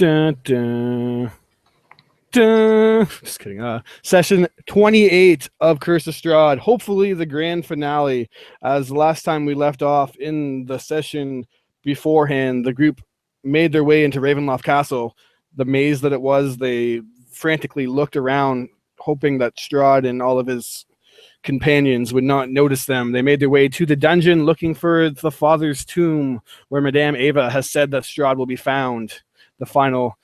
Dun, dun, dun. Just kidding. Session 28 of Curse of Strahd. Hopefully the grand finale. As the last time we left off in the session beforehand, the group made their way into Ravenloft Castle. The maze that it was, they frantically looked around, hoping that Strahd and all of his companions would not notice them. They made their way to the dungeon looking for the father's tomb, where Madame Ava has said that Strahd will be found. The final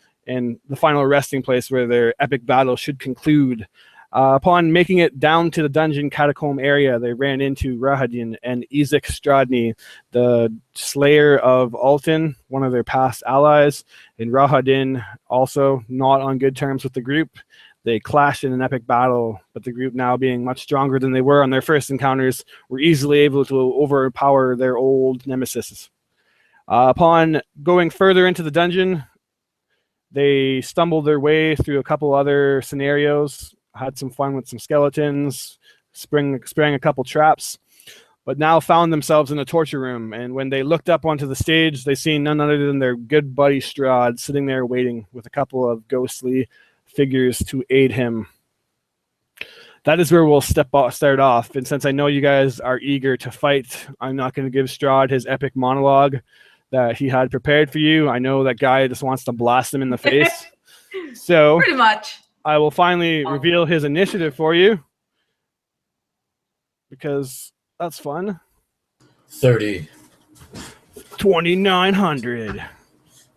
resting place where their epic battle should conclude. Upon making it down to the dungeon catacomb area, they ran into Rahadin and Ezek Stradny, the slayer of Alton, one of their past allies, and Rahadin also not on good terms with the group. They clashed in an epic battle, but the group, now being much stronger than they were on their first encounters, were easily able to overpower their old nemesis. Upon going further into the dungeon, they stumbled their way through a couple other scenarios, had some fun with some skeletons, sprang a couple traps, but now found themselves in a torture room. And when they looked up onto the stage, they seen none other than their good buddy Strahd sitting there waiting with a couple of ghostly figures to aid him. That is where we'll start off. And since I know you guys are eager to fight, I'm not going to give Strahd his epic monologue that he had prepared for you. I know that guy just wants to blast him in the face. So pretty much. I will finally reveal his initiative for you, because that's fun. 30. 2,900.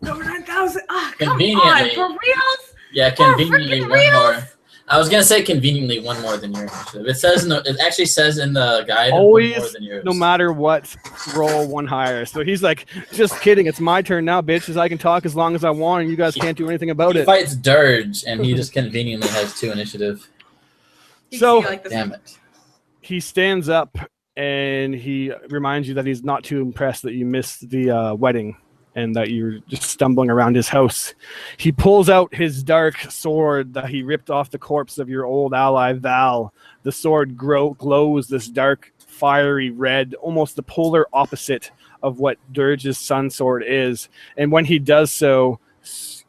Over 9,000. Oh, come Conveniently. on, for reals? Yeah, conveniently freaking one reals? more. I was gonna say conveniently one more than your initiative. It actually says in the guide Always, one more than yours. no matter what, roll one higher. So he's like, just kidding. It's my turn now, bitches. I can talk as long as I want, and you guys can't do anything about He it. fights Dirge, and he just conveniently has 2 initiative. So, Damn it. he stands up and he reminds you that he's not too impressed that you missed the wedding and that you're just stumbling around his house. He pulls out his dark sword that he ripped off the corpse of your old ally, Val. The sword glows this dark, fiery red, almost the polar opposite of what Dirge's sun sword is. And when he does so,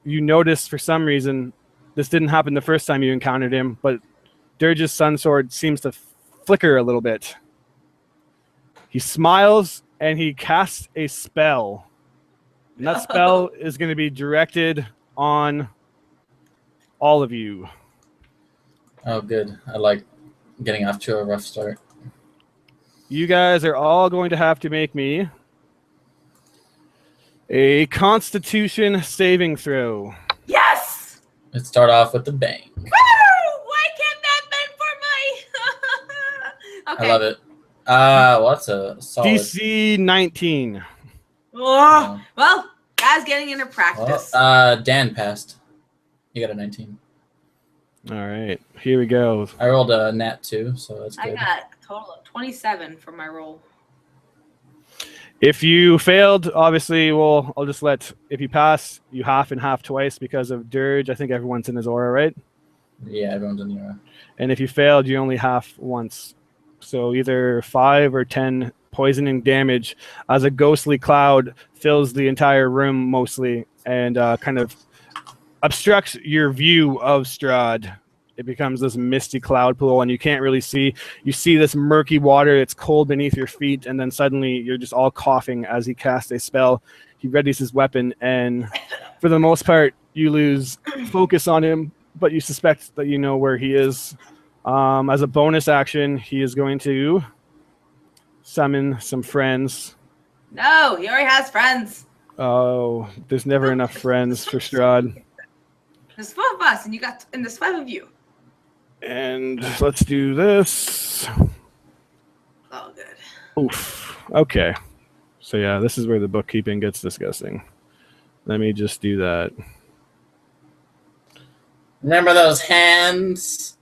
you notice for some reason, this didn't happen the first time you encountered him, but Dirge's sun sword seems to flicker a little bit. He smiles and he casts a spell. And that spell is going to be directed on all of you. Oh, good. I like getting off to a rough start. You guys are all going to have to make me a Constitution saving throw. Yes! Let's start off with the bang. Woo! Why can't that been for my... Okay. I love it. Well, that's a solid. DC 19. Oh, well, guys getting into practice. Well, Dan passed. You got a 19. All right, here we go. I rolled a nat 2, so that's good. I got a total of 27 for my roll. If you failed, obviously, I'll just if you pass, you half and half twice because of Dirge. I think everyone's in his aura, right? Yeah, everyone's in the aura. And if you failed, you only half once. So either 5 or 10 poisoning damage as a ghostly cloud fills the entire room mostly and kind of obstructs your view of Strahd. It becomes this misty cloud pool and you can't really see. You see this murky water. It's cold beneath your feet, and then suddenly you're just all coughing as he casts a spell. He readies his weapon, and for the most part, you lose focus on him, but you suspect that you know where he is. As a bonus action, he is going to summon some friends. No, he already has friends. Oh, there's never enough friends for Strahd. There's 4 of us, and there's 5 of you. And let's do this. Oh, good. Oof. Okay. So yeah, this is where the bookkeeping gets disgusting. Let me just do that. Remember those hands?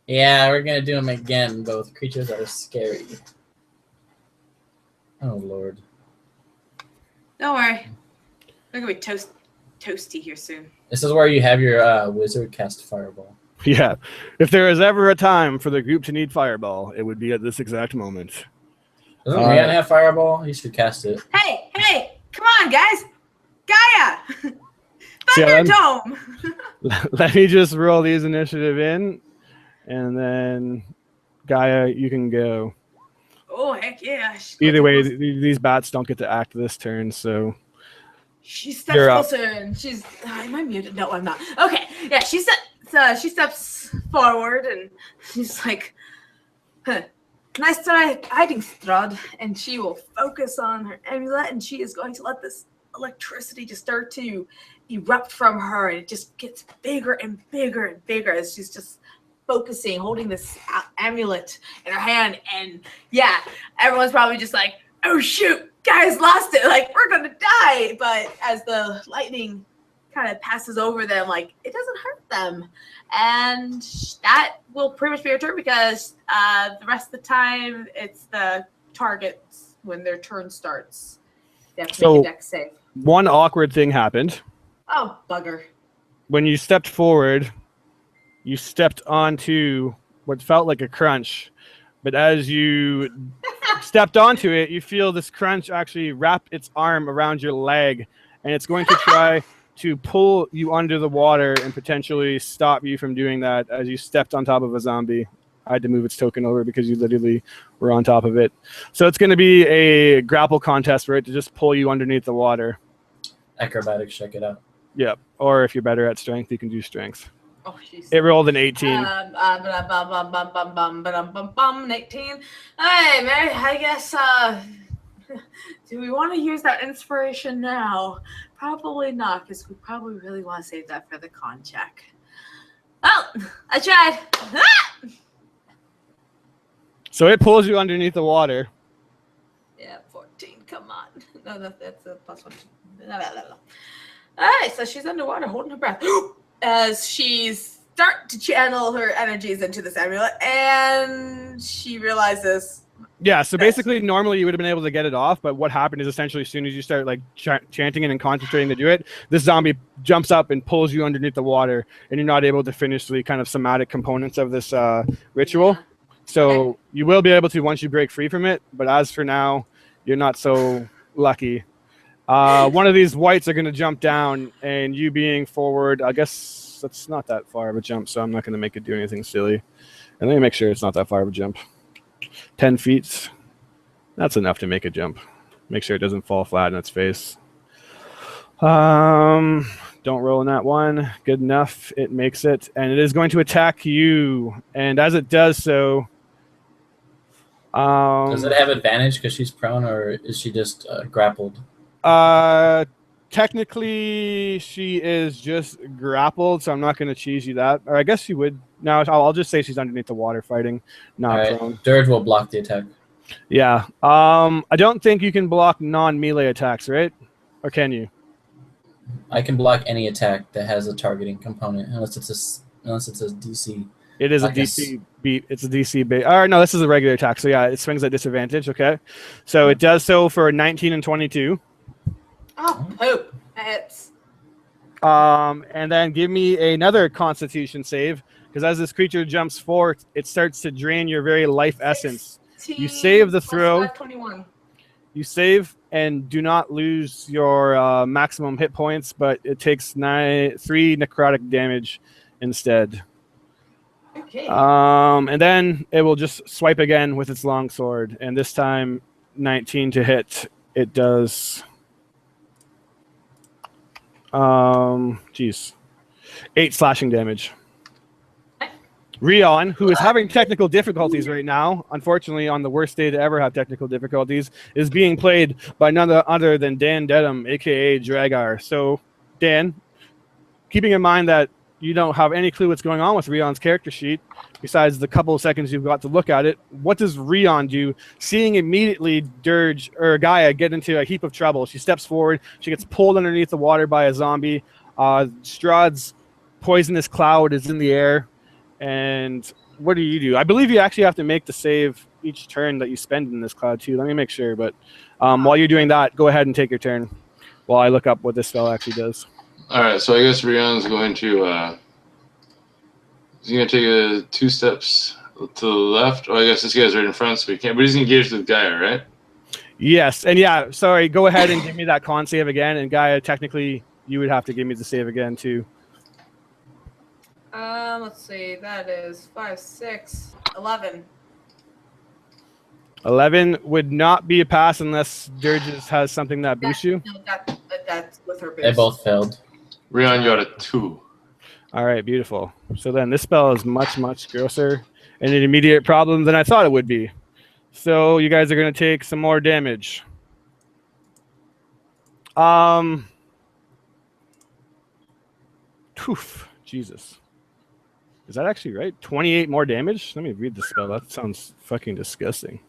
Yeah, we're going to do them again, but with creatures that are scary. Oh, Lord. Don't worry. We're going to be toasty here soon. This is where you have your wizard cast Fireball. Yeah. If there is ever a time for the group to need Fireball, it would be at this exact moment. Doesn't Rihanna have Fireball? You should cast it. Hey, come on, guys. Gaia! So yeah, Thunderdome. let me just roll these initiative in, and then Gaia, you can go. Oh heck yeah! She's Either way, close. these bats don't get to act this turn, so She steps you're up. closer and she's. Am I muted? No, I'm not. Okay, yeah, she steps forward and she's like, huh. Nice try hiding, Strahd. And she will focus on her amulet and she is going to let this electricity just start to erupt from her and it just gets bigger and bigger and bigger as she's just focusing, holding this amulet in her hand. And yeah, everyone's probably just like, oh shoot, guys lost it. Like, we're going to die. But as the lightning kind of passes over them, like, it doesn't hurt them. And that will pretty much be your turn because the rest of the time it's the targets when their turn starts. They have to make a dex save. One awkward thing happened. Oh, bugger. When you stepped forward, you stepped onto what felt like a crunch. But as you stepped onto it, you feel this crunch actually wrap its arm around your leg. And it's going to try to pull you under the water and potentially stop you from doing that as you stepped on top of a zombie. I had to move its token over because you literally were on top of it. So it's going to be a grapple contest for it to just pull you underneath the water. Acrobatics, check it out. Yep. Or if you're better at strength, you can do strength. Oh, jeez. It rolled an 18. 18. Hey, Mary, I guess, do we want to use that inspiration now? Probably not, because we probably really want to save that for the con check. Oh, I tried. So it pulls you underneath the water. Yeah, 14. Come on. No, that's a plus one. All right, so she's underwater, holding her breath as she's start to channel her energies into this amulet, and she realizes. Yeah, so basically, normally you would have been able to get it off, but what happened is essentially as soon as you start like chanting it and concentrating to do it, this zombie jumps up and pulls you underneath the water, and you're not able to finish the kind of somatic components of this ritual. Yeah. So Okay. you will be able to once you break free from it, but as for now, you're not so lucky. One of these whites are going to jump down, and you being forward, I guess that's not that far of a jump, so I'm not going to make it do anything silly. And let me make sure it's not that far of a jump. 10 feet. That's enough to make a jump. Make sure it doesn't fall flat in its face. Don't roll in that one. Good enough. It makes it. And it is going to attack you. And as it does so... Does it have advantage because she's prone, or is she just grappled? Technically, she is just grappled, so I'm not going to cheese you that. Or I guess she would. No, I'll just say she's underneath the water fighting, not prone. Dirge will block the attack. Yeah. I don't think you can block non-melee attacks, right? Or can you? I can block any attack that has a targeting component, unless it's a DC. It is a DC beat. It's a DC bait. Or no, this is a regular attack. So yeah, it swings at disadvantage. Okay. So it does so for 19 and 22. Oh, poop. It's. And then give me another Constitution save, because as this creature jumps forward, it starts to drain your very life essence. You save the throw. 21. You save and do not lose your maximum hit points, but it takes 3 necrotic damage instead. Okay. And then it will just swipe again with its long sword, and this time 19 to hit. It does. 8 slashing damage. Rion, who is having technical difficulties right now, unfortunately on the worst day to ever have technical difficulties, is being played by none other than Dan Dedham, aka Dragar. So, Dan, keeping in mind that you don't have any clue what's going on with Rion's character sheet, besides the couple of seconds you've got to look at it, what does Rion do, seeing immediately Dirge or Gaia get into a heap of trouble? She steps forward, she gets pulled underneath the water by a zombie. Strahd's poisonous cloud is in the air. And what do you do? I believe you actually have to make the save each turn that you spend in this cloud too. Let me make sure. But while you're doing that, go ahead and take your turn while I look up what this spell actually does. All right, so I guess Rion's going to he's going to take 2 steps to the left. Oh, I guess this guy's right in front, so he can't. But he's engaged with Gaia, right? Yes, and yeah. Sorry. Go ahead and give me that con save again. And Gaia technically you would have to give me the save again too. Let's see. That is 5, 6, 11. 11 would not be a pass unless Dirges has something that boosts you. No, that's with her boost. They both failed. Rion, you got a 2. All right, beautiful. So then this spell is much, much grosser and an immediate problem than I thought it would be. So you guys are going to take some more damage. Jesus. Is that actually right? 28 more damage? Let me read the spell. That sounds fucking disgusting.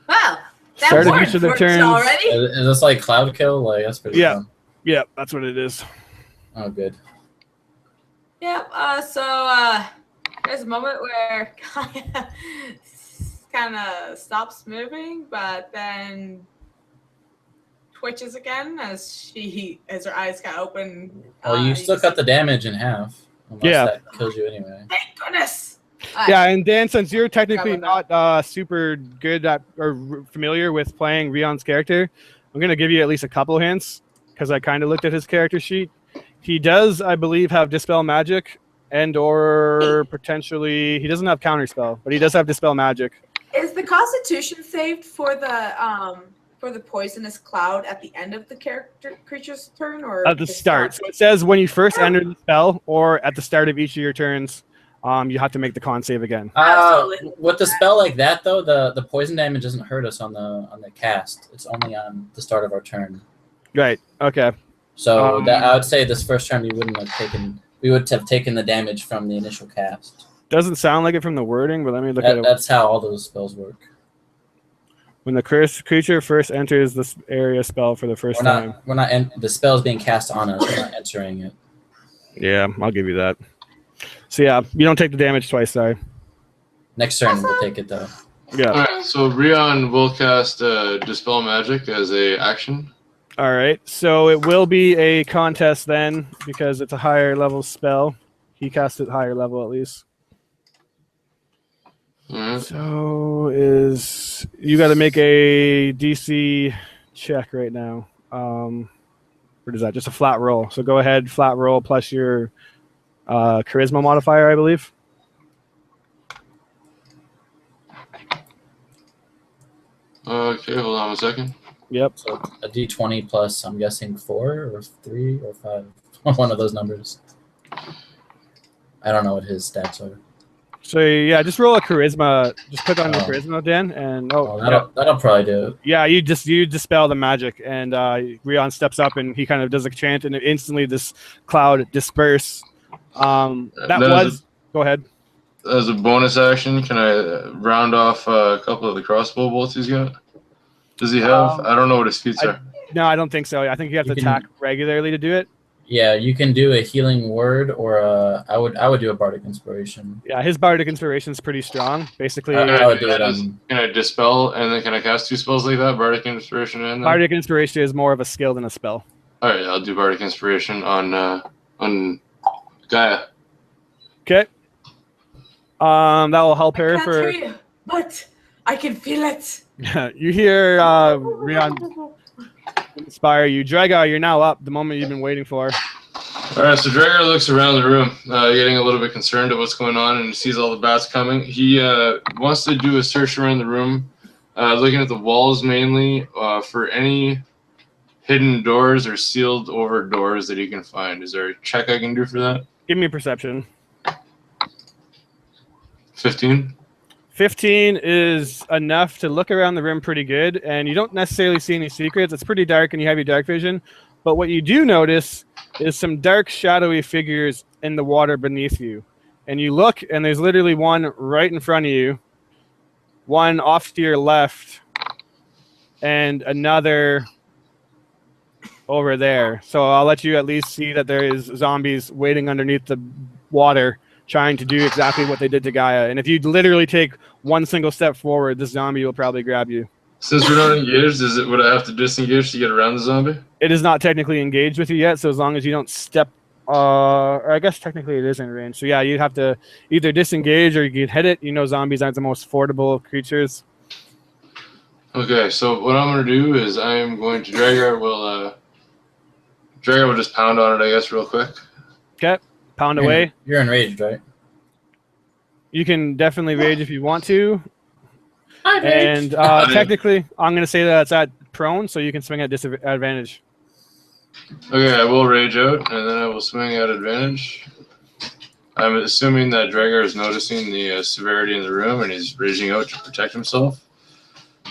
Wow. That Start of worked each of the for us turns. already. Is this like cloud kill? Like that's pretty Yeah. fun. Yeah, that's what it is. Oh, good. Yep. There's a moment where Kaya kind of stops moving, but then twitches again as her eyes kind of open. Well, you still cut the damage in half. Unless Yeah. that kills you anyway. Thank goodness. Yeah, and Dan, since you're technically Grab not super good at or familiar with playing Rion's character, I'm going to give you at least a couple hints because I kind of looked at his character sheet. He does, I believe, have Dispel Magic and or potentially he doesn't have Counterspell, but he does have Dispel Magic. Is the Constitution saved for the poisonous cloud at the end of the creature's turn, or At the start. So it says when you first enter the spell or at the start of each of your turns, you have to make the con save again. Absolutely. With the spell like that, though, the poison damage doesn't hurt us on the cast. It's only on the start of our turn. Right. Okay. So I would say this first turn we would have taken the damage from the initial cast. Doesn't sound like it from the wording, but let me look at it. That's how all those spells work. When the cursed creature first enters this area spell for the first time. The spell is being cast on us. We're not entering it. Yeah, I'll give you that. So yeah, you don't take the damage twice, sorry. Next turn we'll take it though. Yeah. All right, so Rion will cast Dispel Magic as a action. All right. So it will be a contest then because it's a higher level spell. He cast it higher level at least. All right. So you got to make a DC check right now. What is that? Just a flat roll. So go ahead, flat roll plus your charisma modifier, I believe. Okay, hold on a second. Yep. So a D20 plus, I'm guessing 4 or 3 or 5. One of those numbers. I don't know what his stats are. So yeah, just roll a charisma. Just click on your charisma, Dan, and that'll probably do it. Yeah, you dispel the magic, and Rion steps up and he kind of does a chant, and instantly this cloud disperse. Go ahead. As a bonus action, can I round off a couple of the crossbow bolts he's got? Does he have? I don't know what his feats are. No, I don't think so. I think you have to attack regularly to do it. Yeah, you can do a healing word, or I would do a bardic inspiration. Yeah, his bardic inspiration is pretty strong. Basically, I would do it. Can I dispel and then can I cast 2 spells like that? Bardic inspiration and bardic inspiration is more of a skill than a spell. All right, I'll do bardic inspiration on Gaia. Okay. That will help her hear you, but I can feel it. You hear Rion inspire you. Dragar, you're now up. The moment you've been waiting for. All right, so Dragar looks around the room, getting a little bit concerned at what's going on, and sees all the bats coming. He wants to do a search around the room, looking at the walls mainly for any hidden doors or sealed over doors that he can find. Is there a check I can do for that? Give me a perception. 15. 15 is enough to look around the room pretty good, and you don't necessarily see any secrets. It's pretty dark, and you have your dark vision. But what you do notice is some dark, shadowy figures in the water beneath you. And you look, and there's literally one right in front of you, one off to your left, and another over there. So I'll let you at least see that there is zombies waiting underneath the water, trying to do exactly what they did to Gaia. And if you literally take one single step forward, this zombie will probably grab you. Since we're not engaged, would I have to disengage to get around the zombie? It is not technically engaged with you yet, so as long as you don't step, or I guess technically it is in range. So yeah, you'd have to either disengage or you could hit it. You know, zombies aren't the most affordable creatures. Okay, so what I'm going to do is I'm going to Dragar will Drago will just pound on it, I guess, real quick. Okay, pound away. You're enraged, right? You can definitely rage if you want to. Hi, And technically, I'm going to say that it's at prone, so you can swing at disadvantage. Okay, I will rage out, and then I will swing at advantage. I'm assuming that Dragar is noticing the severity in the room, and he's raging out to protect himself.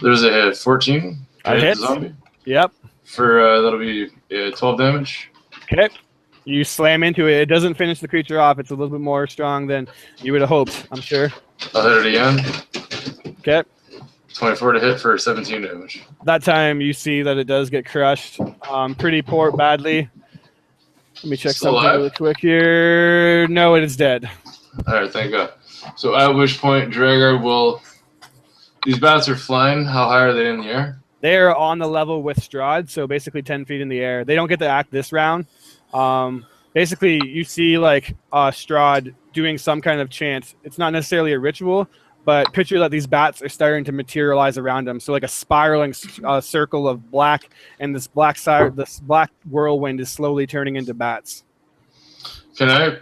There's a hit, 14. That hits. Zombie. Yep. For that'll be 12 damage. Okay. You slam into it. It doesn't finish the creature off. It's a little bit more strong than you would have hoped, I'm sure. I'll hit it again. Okay. 24 to hit for 17 damage. That time you see that it does get crushed. Pretty badly. Let me check Still something alive? really quick here. No, it is dead. All right, thank God. So at which point Dragar will... These bats are flying. How high are they in the air? They are on the level with Strahd, so basically 10 feet in the air. They don't get to act this round. Basically, you see like Strahd doing some kind of chant. It's not necessarily a ritual, but picture that these bats are starting to materialize around them. So like a spiraling circle of black, and this black whirlwind is slowly turning into bats. Can I...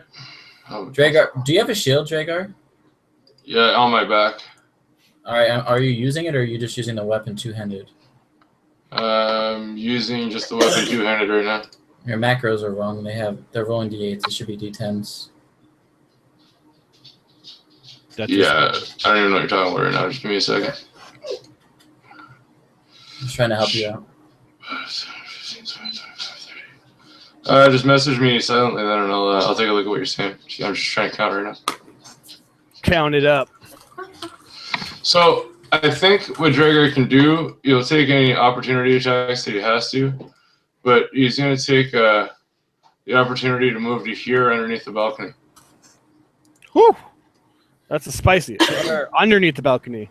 Oh, Dragar, do you have a shield, Dragar? yeah, on my back. All right, are you using it, or are you just using the weapon two-handed? Using just the weapon two-handed right now. Your macros are wrong. They're rolling d8s. It should be d10s. Yeah, I don't even know what you're talking about right now. Just give me a second. Just trying to help you out. 15, 20, 25, 30. Just message me silently, then I'll take a look at what you're saying. I'm just trying to count right now. Count it up. So I think what Dragar can do, he'll take any opportunity attacks that he has to, but he's going to take the opportunity to move to here underneath the balcony. Whew. That's a spicy. Underneath the balcony.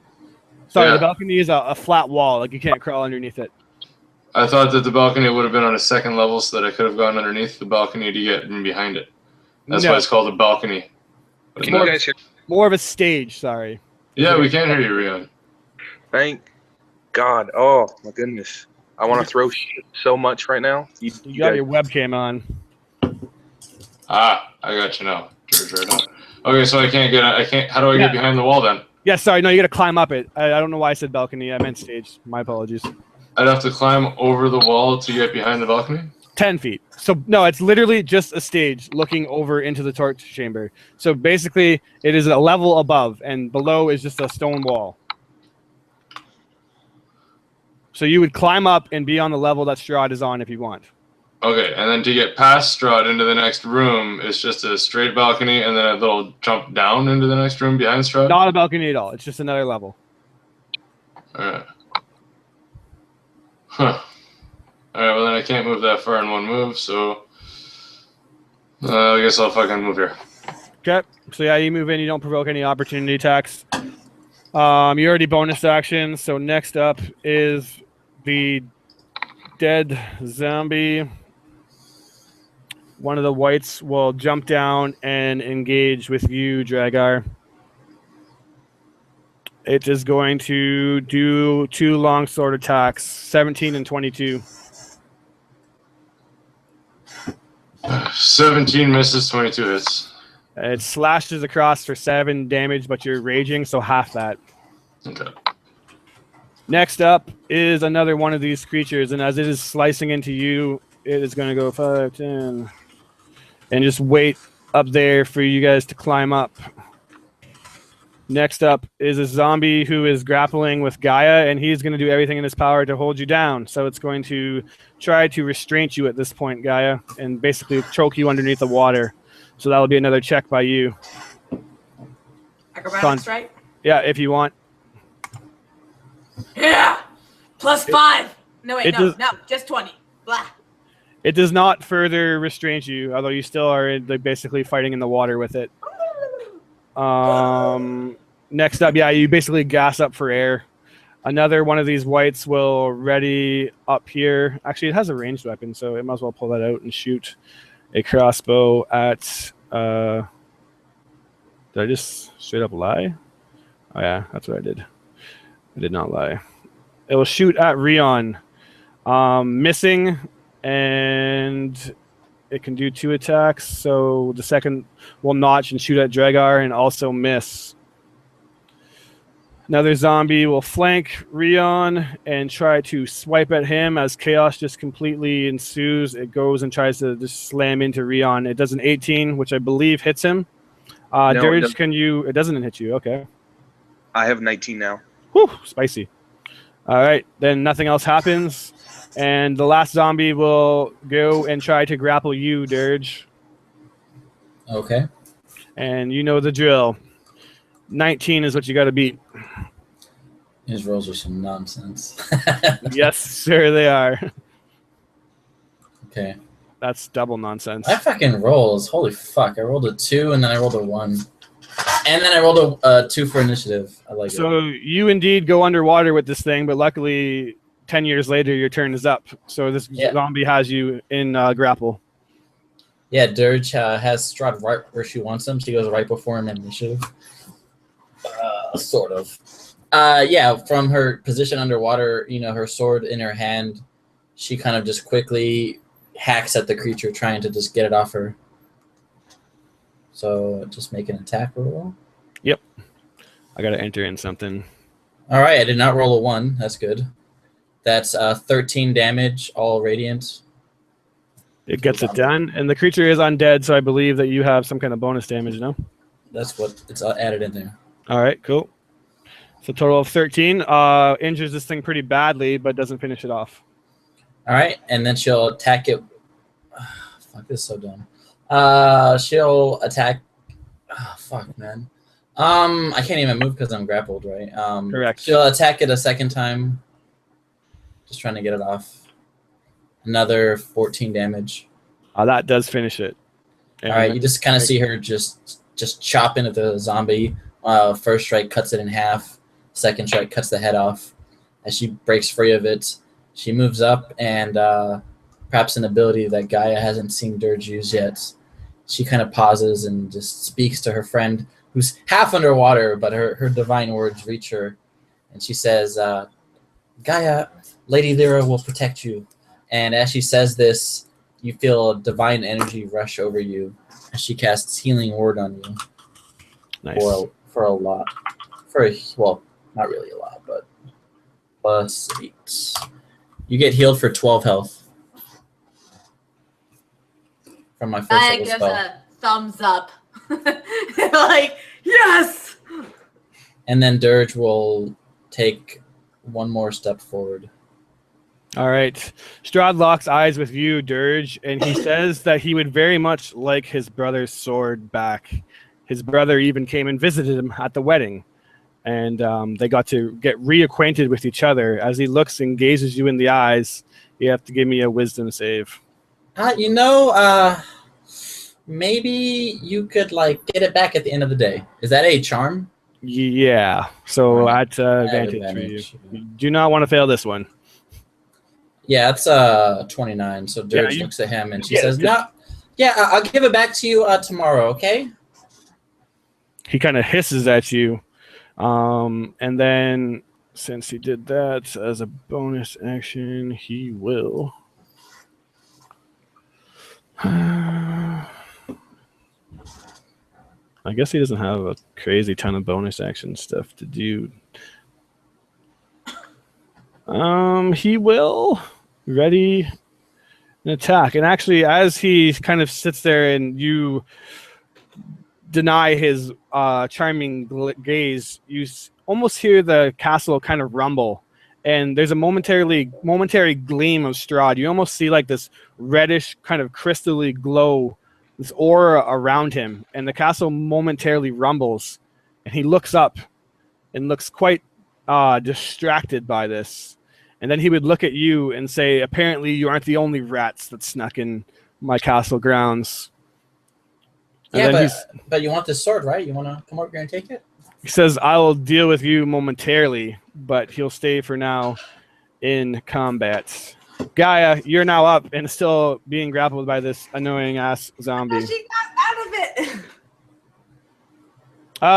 Sorry, Yeah. The balcony is a flat wall. Like you can't crawl underneath it. I thought that the balcony would have been on a second level so that I could have gone underneath the balcony to get in behind it. That's why it's called a balcony. It's Can you guys hear? more of a stage, sorry. Yeah, we can hear you, Rion. Thank God. Oh my goodness. I want to throw shit so much right now. You got guys- your webcam on. I got you now. Right on. Okay, so I can't. How do I get behind the wall then? Yeah, sorry. No, you got to climb up it. I don't know why I said balcony. I meant stage. My apologies. I'd have to climb over the wall to get behind the balcony? 10 feet. So, no, it's literally just a stage looking over into the torch chamber. So, basically, it is a level above, and below is just a stone wall. So, you would climb up and be on the level that Strahd is on if you want. Okay, and then to get past Strahd into the next room, it's just a straight balcony and then a little jump down into the next room behind Strahd? Not a balcony at all. It's just another level. Alright. Huh. Alright, well then I can't move that far in one move, so... I guess I'll fucking move here. Okay. So, yeah, you move in. You don't provoke any opportunity attacks. You already bonus action. So, next up is the dead zombie. One of the whites will jump down and engage with you, Dragar. It is going to do 2 longsword attacks, 17 and 22. 17 misses, 22 hits. It slashes across for 7 damage, but you're raging, so half that. Okay. Next up is another one of these creatures, and as it is slicing into you, it is going to go 5, 10, and just wait up there for you guys to climb up. Next up is a zombie who is grappling with Gaia, and he's going to do everything in his power to hold you down. So it's going to try to restrain you at this point, Gaia, and basically choke you underneath the water. So that'll be another check by you. Acrobatics, right? Yeah, if you want. Yeah! +5! No, wait, it no, does- no, just 20. Blah. It does not further restrain you, although you still are like, basically fighting in the water with it. Next up, yeah, you basically gas up for air. Another one of these whites will ready up here. Actually, it has a ranged weapon, so it might as well pull that out and shoot a crossbow at... did I just straight up lie? Oh, yeah, that's what I did. I did not lie. It will shoot at Rion. Missing and it can do 2 attacks. So the second will notch and shoot at Dragar and also miss. Another zombie will flank Rion and try to swipe at him as chaos just completely ensues. It goes and tries to just slam into Rion. It does an 18, which I believe hits him. No, it Dirge, doesn't. can you? It doesn't hit you. Okay. I have 19 now. Whew, spicy. All right, then nothing else happens, and the last zombie will go and try to grapple you, Dirge. Okay. And you know the drill. 19 is what you got to beat. His rolls are some nonsense. Yes, sir, they are. Okay. That's double nonsense. My fucking rolls. Holy fuck. I rolled a 2 and then I rolled a 1. And then I rolled a 2 for initiative. I like So it. you indeed go underwater with this thing, but luckily 10 years later your turn is up. So this zombie has you in grapple. Yeah, Dirge has Strahd right where she wants him. She goes right before him in initiative. Sort of. Yeah, from her position underwater, her sword in her hand, she kind of just quickly hacks at the creature, trying to just get it off her. So just make an attack roll. Yep. I got to enter in something. All right, I did not roll a 1. That's good. That's 13 damage, all radiant. It gets it done, and the creature is undead, so I believe that you have some kind of bonus damage, no? That's what it's added in there. All right, cool. So total of 13. Injures this thing pretty badly, but doesn't finish it off. All right, and then she'll attack it. Fuck, this is so dumb. She'll attack. Oh, fuck, man. I can't even move because I'm grappled, right? Correct. She'll attack it a second time. Just trying to get it off. Another 14 damage. That does finish it. And all right, you just kind of see her just chop into the zombie. First strike cuts it in half. Second strike cuts the head off. As she breaks free of it, she moves up and perhaps an ability that Gaia hasn't seen Dirge use yet. She kind of pauses and just speaks to her friend, who's half underwater, but her divine words reach her. And she says, Gaia, Lady Lyra will protect you. And as she says this, you feel a divine energy rush over you as she casts Healing Word on you. Nice. For a lot. Well, not really a lot, but +8. You get healed for 12 health. From my first Gaia level gives spell. a thumbs up. Like, yes! And then Dirge will take one more step forward. All right. Strahd locks eyes with you, Dirge, and he says that he would very much like his brother's sword back. His brother even came and visited him at the wedding, and they got to get reacquainted with each other. As he looks and gazes you in the eyes, you have to give me a wisdom save. Maybe you could get it back at the end of the day. Is that a charm? Yeah. So at advantage for you. You do not want to fail this one. Yeah, it's 29. So Dirge looks at him and she says, "No, yeah, I'll give it back to you tomorrow, okay?" He kind of hisses at you, and then since he did that as a bonus action, he will. I guess he doesn't have a crazy ton of bonus action stuff to do. He will ready an attack. And actually, as he kind of sits there and you deny his charming gaze, you almost hear the castle kind of rumble. And there's a momentary gleam of Strahd. You almost see this reddish kind of crystally glow, this aura around him. And the castle momentarily rumbles. And he looks up and looks quite distracted by this. And then he would look at you and say, apparently you aren't the only rats that snuck in my castle grounds. And yeah, but you want this sword, right? You want to come over here and take it? He says, I will deal with you momentarily, but he'll stay for now in combat. Gaia, you're now up and still being grappled by this annoying ass zombie. Oh, she got out of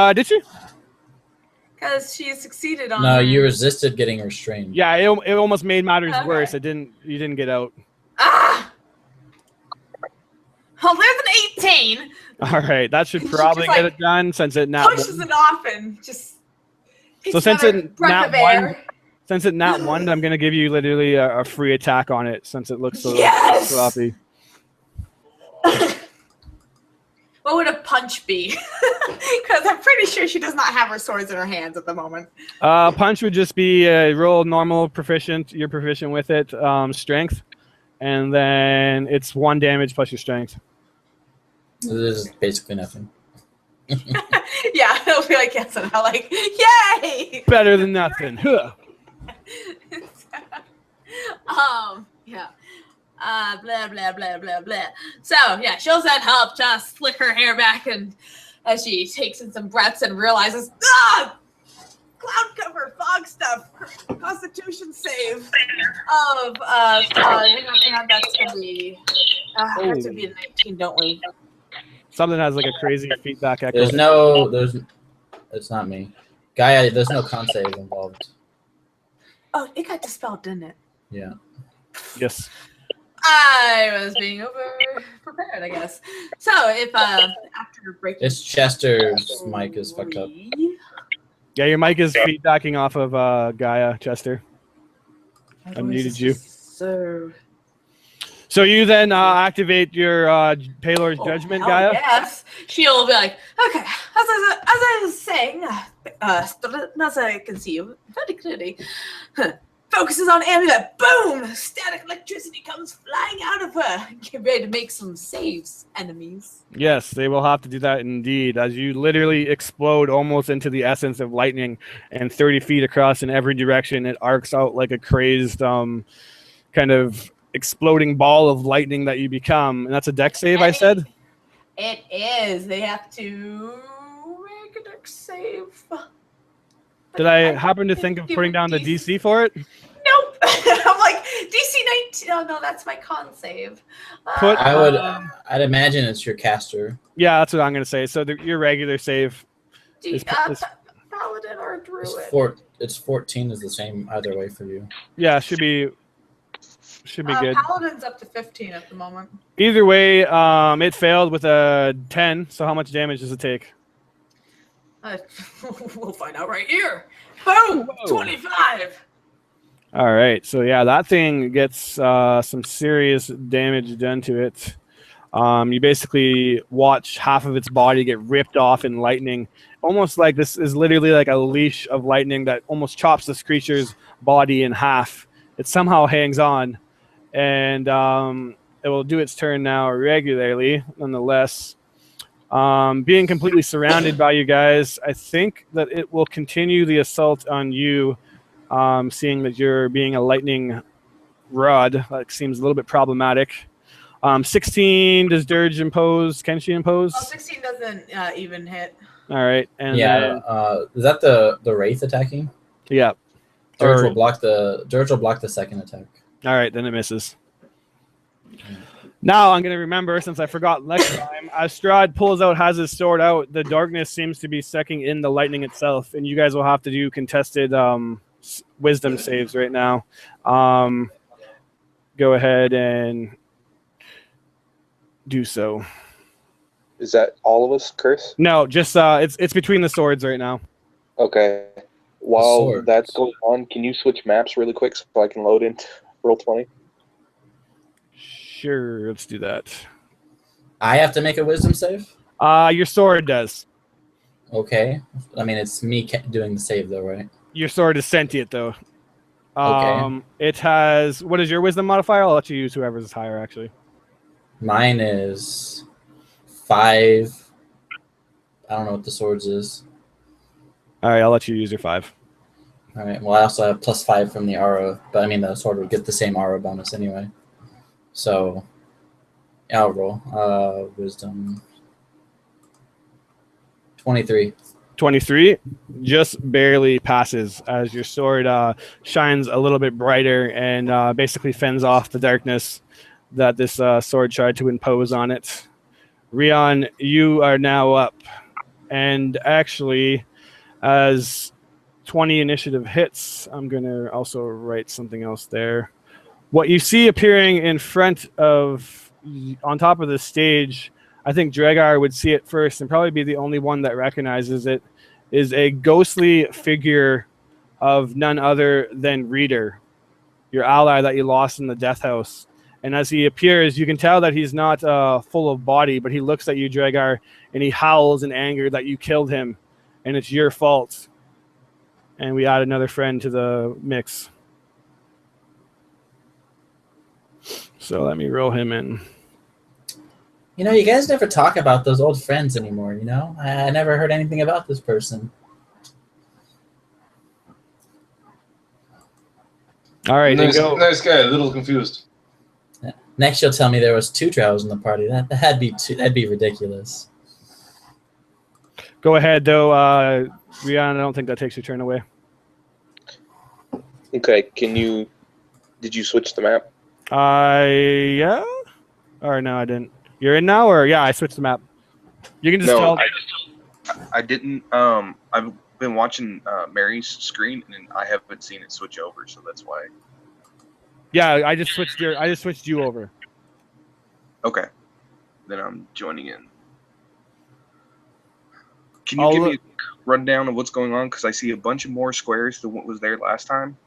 it. Did you? Because she succeeded on No, her. you resisted getting restrained. Yeah, it almost made matters Okay. worse. You didn't get out. Ah! 18. All right, that should She probably just, get like, it done since it nat Pushes one. it off and just. So since another it breath nat of one, air. since it nat one, I'm gonna give you literally a free attack on it since it looks so Yes! sloppy. What would a punch be? Because I'm pretty sure she does not have her swords in her hands at the moment. Punch would just be roll normal proficient. You're proficient with it, strength, and then it's 1 damage plus your strength. This is basically nothing. Yeah, it'll be like yes, and I'm like, yay! Better than nothing. Huh. Yeah. Blah blah blah blah blah. So yeah, she'll send help, just flick her hair back, and as she takes in some breaths and realizes, cloud cover, fog stuff, Constitution save of hang on, that's gonna be has to be a 19, don't we? Something has like a crazy feedback echo. It's not me. Gaia, there's no con save involved. Oh, it got dispelled, didn't it? Yeah. Yes. I was being over prepared, I guess. So if after breaking, It's Chester's mic is fucked up. Yeah, your mic is feedbacking off of Gaia, Chester. I muted you. So you then activate your Paylor's Judgment, hell Gaia? Yes. She'll be like, okay, as I was saying, as I can see you very clearly, focuses on amulet. Boom! Static electricity comes flying out of her. Get ready to make some saves, enemies. Yes, they will have to do that indeed, as you literally explode almost into the essence of lightning, and 30 feet across in every direction, it arcs out like a crazed kind of exploding ball of lightning that you become. And that's a dex save, I said? It is. They have to make a dex save. Did I happen to think of putting down the DC for it? Nope. I'm like, DC 19. Oh, no, that's my con save. I'd imagine it's your caster. Yeah, that's what I'm going to say. So your regular save is Paladin or Druid? It's 14 is the same either way for you. yeah, should be good. Paladin's up to 15 at the moment. Either way, it failed with a 10. So how much damage does it take? We'll find out right here. Boom! Whoa. 25. All right. So yeah, that thing gets some serious damage done to it. You basically watch half of its body get ripped off in lightning. Almost like this is literally like a leash of lightning that almost chops this creature's body in half. It somehow hangs on. And it will do its turn now regularly, nonetheless. Being completely surrounded by you guys, I think that it will continue the assault on you, seeing that you're being a lightning rod. That seems a little bit problematic. 16, does Dirge impose? Can she impose? Oh, 16 doesn't even hit. All right. And Yeah, is that the Wraith attacking? yeah. Dirge will block the second attack. All right, then it misses. Now I'm going to remember, since I forgot next time, as Strahd has his sword out, the darkness seems to be sucking in the lightning itself, and you guys will have to do contested wisdom saves right now. Go ahead and do so. Is that all of us, Chris? No, just it's between the swords right now. Okay. While Swords. that's going on, can you switch maps really quick so I can load into Roll20? Sure, let's do that. I have to make a wisdom save? Your sword does. Okay. I mean, it's me doing the save, though, right? Your sword is sentient, though. Okay. It has... What is your wisdom modifier? I'll let you use whoever's is higher, actually. Mine is 5. I don't know what the swords is. All right, I'll let you use your 5. All right. Well, I also have +5 from the aura, but I mean, the sword would get the same aura bonus anyway. So, I'll roll. Wisdom. 23. 23 just barely passes as your sword shines a little bit brighter and basically fends off the darkness that this sword tried to impose on it. Rion, you are now up. And actually, as 20 initiative hits, I'm going to also write something else there. What you see appearing in front of, on top of the stage, I think Dragar would see it first and probably be the only one that recognizes it, is a ghostly figure of none other than Reader, your ally that you lost in the death house. And as he appears, you can tell that he's not full of body, but he looks at you, Dragar, and he howls in anger that you killed him, and it's your fault. And we add another friend to the mix. So let me roll him in. You guys never talk about those old friends anymore, I never heard anything about this person. All right, nice, go. nice guy, a little confused. Next, you'll tell me there was 2 drows in the party. That'd be ridiculous. Go ahead, though. Rihanna, I don't think that takes your turn away. Okay, did you switch the map? Yeah? Or no, I didn't. You're in now, or yeah, I switched the map. You can just No, tell. I didn't. I've been watching Mary's screen, and I haven't seen it switch over, so that's why. Yeah, I just switched you over. Okay, then I'm joining in. Can you give me a rundown of what's going on? Because I see a bunch of more squares than what was there last time.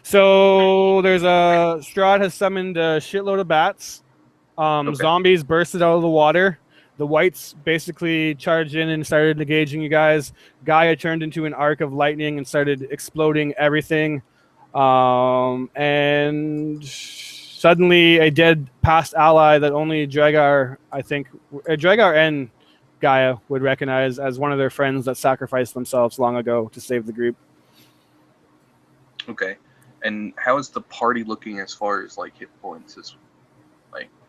So there's Strahd has summoned a shitload of bats. Zombies bursted out of the water. The whites basically charged in and started engaging you guys. Gaia turned into an arc of lightning and started exploding everything. And suddenly a dead past ally that only Dragar, I think, Dragar and Gaia would recognize as one of their friends that sacrificed themselves long ago to save the group. Okay. And how is the party looking as far as like hit points?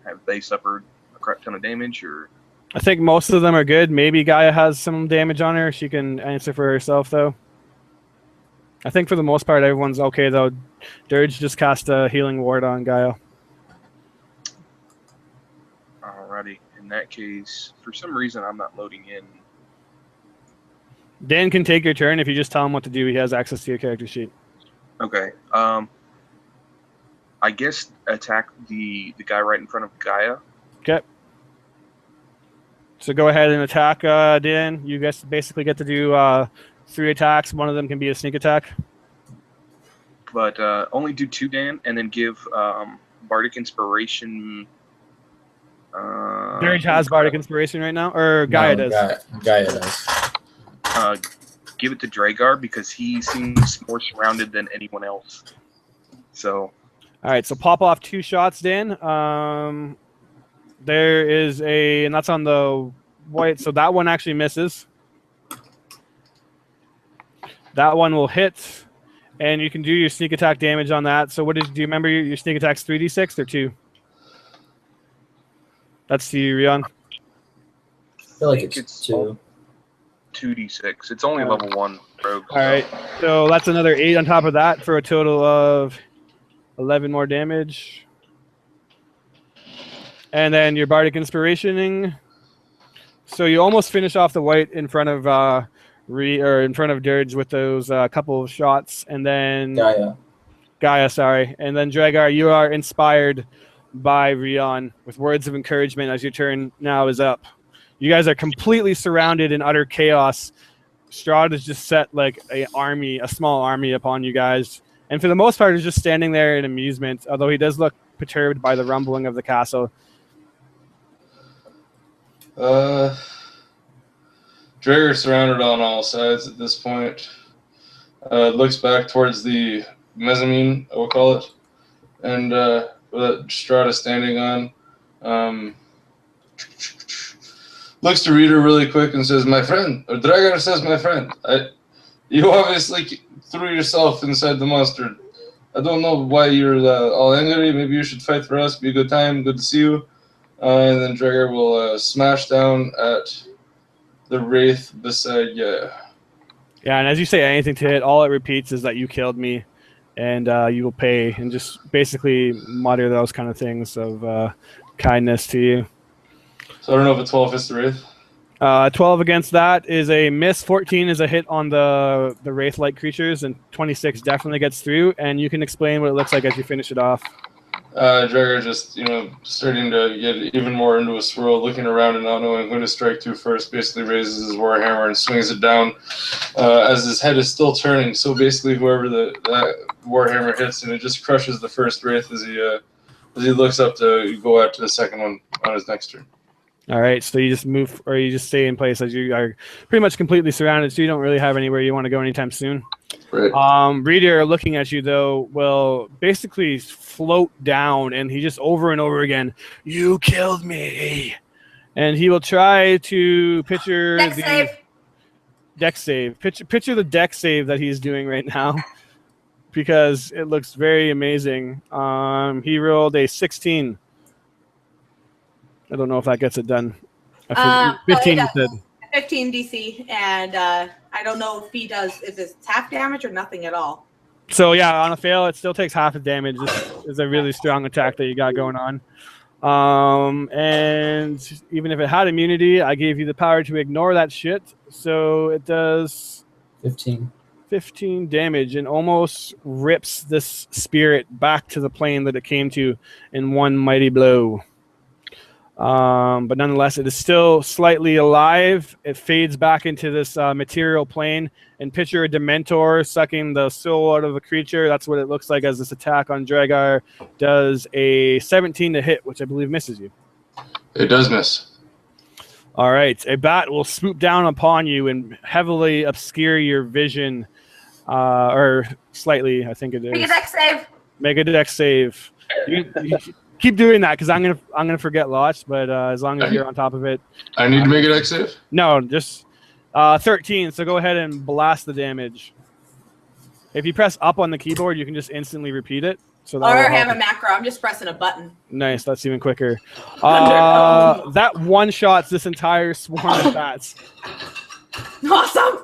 Have they suffered a crap ton of damage, or? I think most of them are good. Maybe Gaia has some damage on her. She can answer for herself, though. I think for the most part, everyone's okay, though. Dirge just cast a healing ward on Gaia. Alrighty. In that case, for some reason, I'm not loading in. Dan can take your turn if you just tell him what to do. He has access to your character sheet. Okay. I guess attack the guy right in front of Gaia. Okay. So go ahead and attack, Dan. You guys basically get to do 3 attacks. One of them can be a sneak attack. But only do 2, Dan, and then give Bardic Inspiration. Dirge has Bardic Inspiration right now, or Gaia does? Gaia does. Give it to Dragar because he seems more surrounded than anyone else. So. All right, so pop off 2 shots, Dan. There is and that's on the white, so that one actually misses. That one will hit, and you can do your sneak attack damage on that. So do you remember your sneak attack's 3d6 or 2? That's to you, Rion. I feel like it's 2. 2d6. It's only level 1 rogue. All right, so that's another 8 on top of that for a total of 11 more damage. And then your Bardic Inspirationing. So you almost finish off the white in front of in front of Dirge with those couple of shots, and then Gaia, sorry. And then Dragar, you are inspired by Rion with words of encouragement as your turn now is up. You guys are completely surrounded in utter chaos. Strahd has just set like a small army upon you guys. And for the most part, is just standing there in amusement, although he does look perturbed by the rumbling of the castle. Dragar's surrounded on all sides at this point. Looks back towards the mezzanine, I will call it, and that Strahd is standing on. Looks to Reader really quick and says, "My friend," or Dragar says, "My friend, you obviously threw yourself inside the monster. I don't know why you're all angry. Maybe you should fight for us. Be a good time. Good to see you." And then Dragar will smash down at the Wraith beside you. Yeah, and as you say anything to it, all it repeats is that you killed me, and you will pay, and just basically mutter those kind of things of kindness to you. So I don't know if a 12 hits the Wraith. 12 against that is a miss. 14 is a hit on the Wraith-like creatures, and 26 definitely gets through. And you can explain what it looks like as you finish it off. Dragar just, starting to get even more into a swirl, looking around and not knowing who to strike to first, basically raises his warhammer and swings it down as his head is still turning. So basically whoever that warhammer hits, and it just crushes the first wraith as he looks up to go out to the second one on his next turn. All right, so you just move, or you just stay in place as you are pretty much completely surrounded, so you don't really have anywhere you want to go anytime soon. Right. Reader, looking at you though, will basically float down, and he just over and over again, "You killed me," and he will try to picture Dex save. Dex save. Picture the dex save that he's doing right now, because it looks very amazing. He rolled a 16. I don't know if that gets it done. 15 you said. 15 DC, and I don't know if it's half damage or nothing at all. So yeah, on a fail, it still takes half the damage. This is a really strong attack that you got going on. And even if it had immunity, I gave you the power to ignore that shit. So it does 15 damage and almost rips this spirit back to the plane that it came to in one mighty blow. But nonetheless, it is still slightly alive. It fades back into this material plane, and picture a Dementor sucking the soul out of a creature. That's what it looks like as this attack on Dragar does a 17 to hit, which I believe misses you. It does miss. All right. A bat will swoop down upon you and heavily obscure your vision, or slightly, I think it is. Make a dex save. Make a dex save. You keep doing that because I'm gonna forget lots, but as long as you're on top of it. I need to make a dex save? No, just 13. So go ahead and blast the damage. If you press up on the keyboard, you can just instantly repeat it. So that Or will have help. a macro. I'm just pressing a button. Nice, that's even quicker. That one shots this entire swarm of bats. Awesome.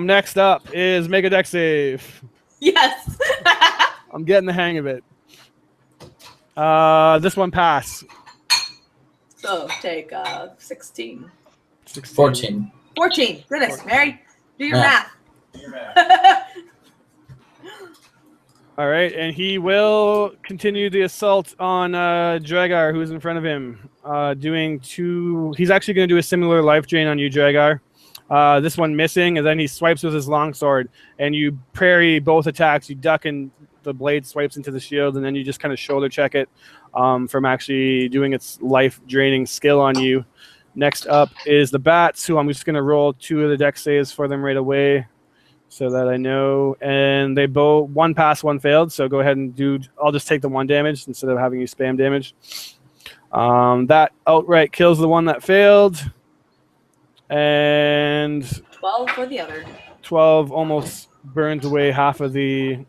Next up is make a dex save. Yes. I'm getting the hang of it. This one pass. So take 16. 14. 14. Goodness, Mary. Do your Yeah. math. All right, and he will continue the assault on Dragar, who's in front of him. He's actually going to do a similar life drain on you, Dragar. This one missing, and then he swipes with his longsword, and you parry both attacks. You duck, and the blade swipes into the shield, and then you just kind of shoulder check it from actually doing its life draining skill on you. Next up is the bats, who I'm just going to roll 2 of the dex saves for them right away, so that I know. And they both, one passed, one failed. So go ahead and I'll just take the 1 damage instead of having you spam damage. That outright kills the one that failed. And 12 for the other. 12 almost burns away half of the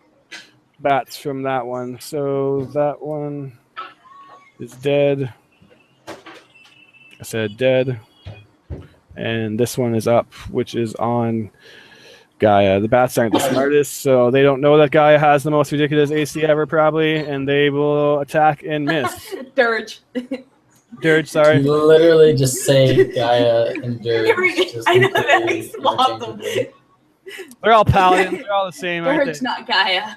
bats from that one. So that one is dead. I said dead. And this one is up, which is on Gaia. The bats aren't the smartest, so they don't know that Gaia has the most ridiculous AC ever, probably, and they will attack and miss. Dirge. Dirge, sorry. You literally just say Gaia and Dirge. I know that makes them awesome. They're all paladins. They're all the same, aren't Dirge, they? not Gaia.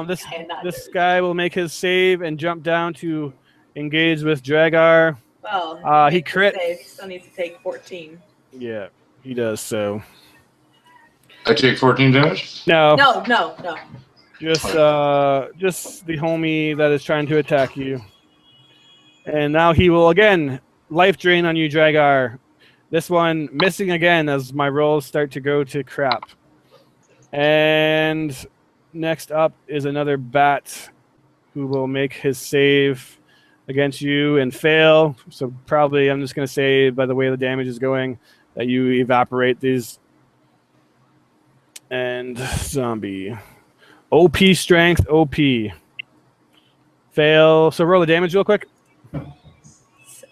This Gaia, not this Dirge. guy will make his save and jump down to engage with Dragar. Well, He crit. Save. He still needs to take 14. Yeah, he does so. I take 14 damage? No, No. just the homie that is trying to attack you. And now he will again life drain on you, Dragar. This one missing again as my rolls start to go to crap. And next up is another bat who will make his save against you and fail. So probably I'm just going to say, by the way the damage is going, that you evaporate these. And zombie. OP strength, OP. Fail. So roll the damage real quick.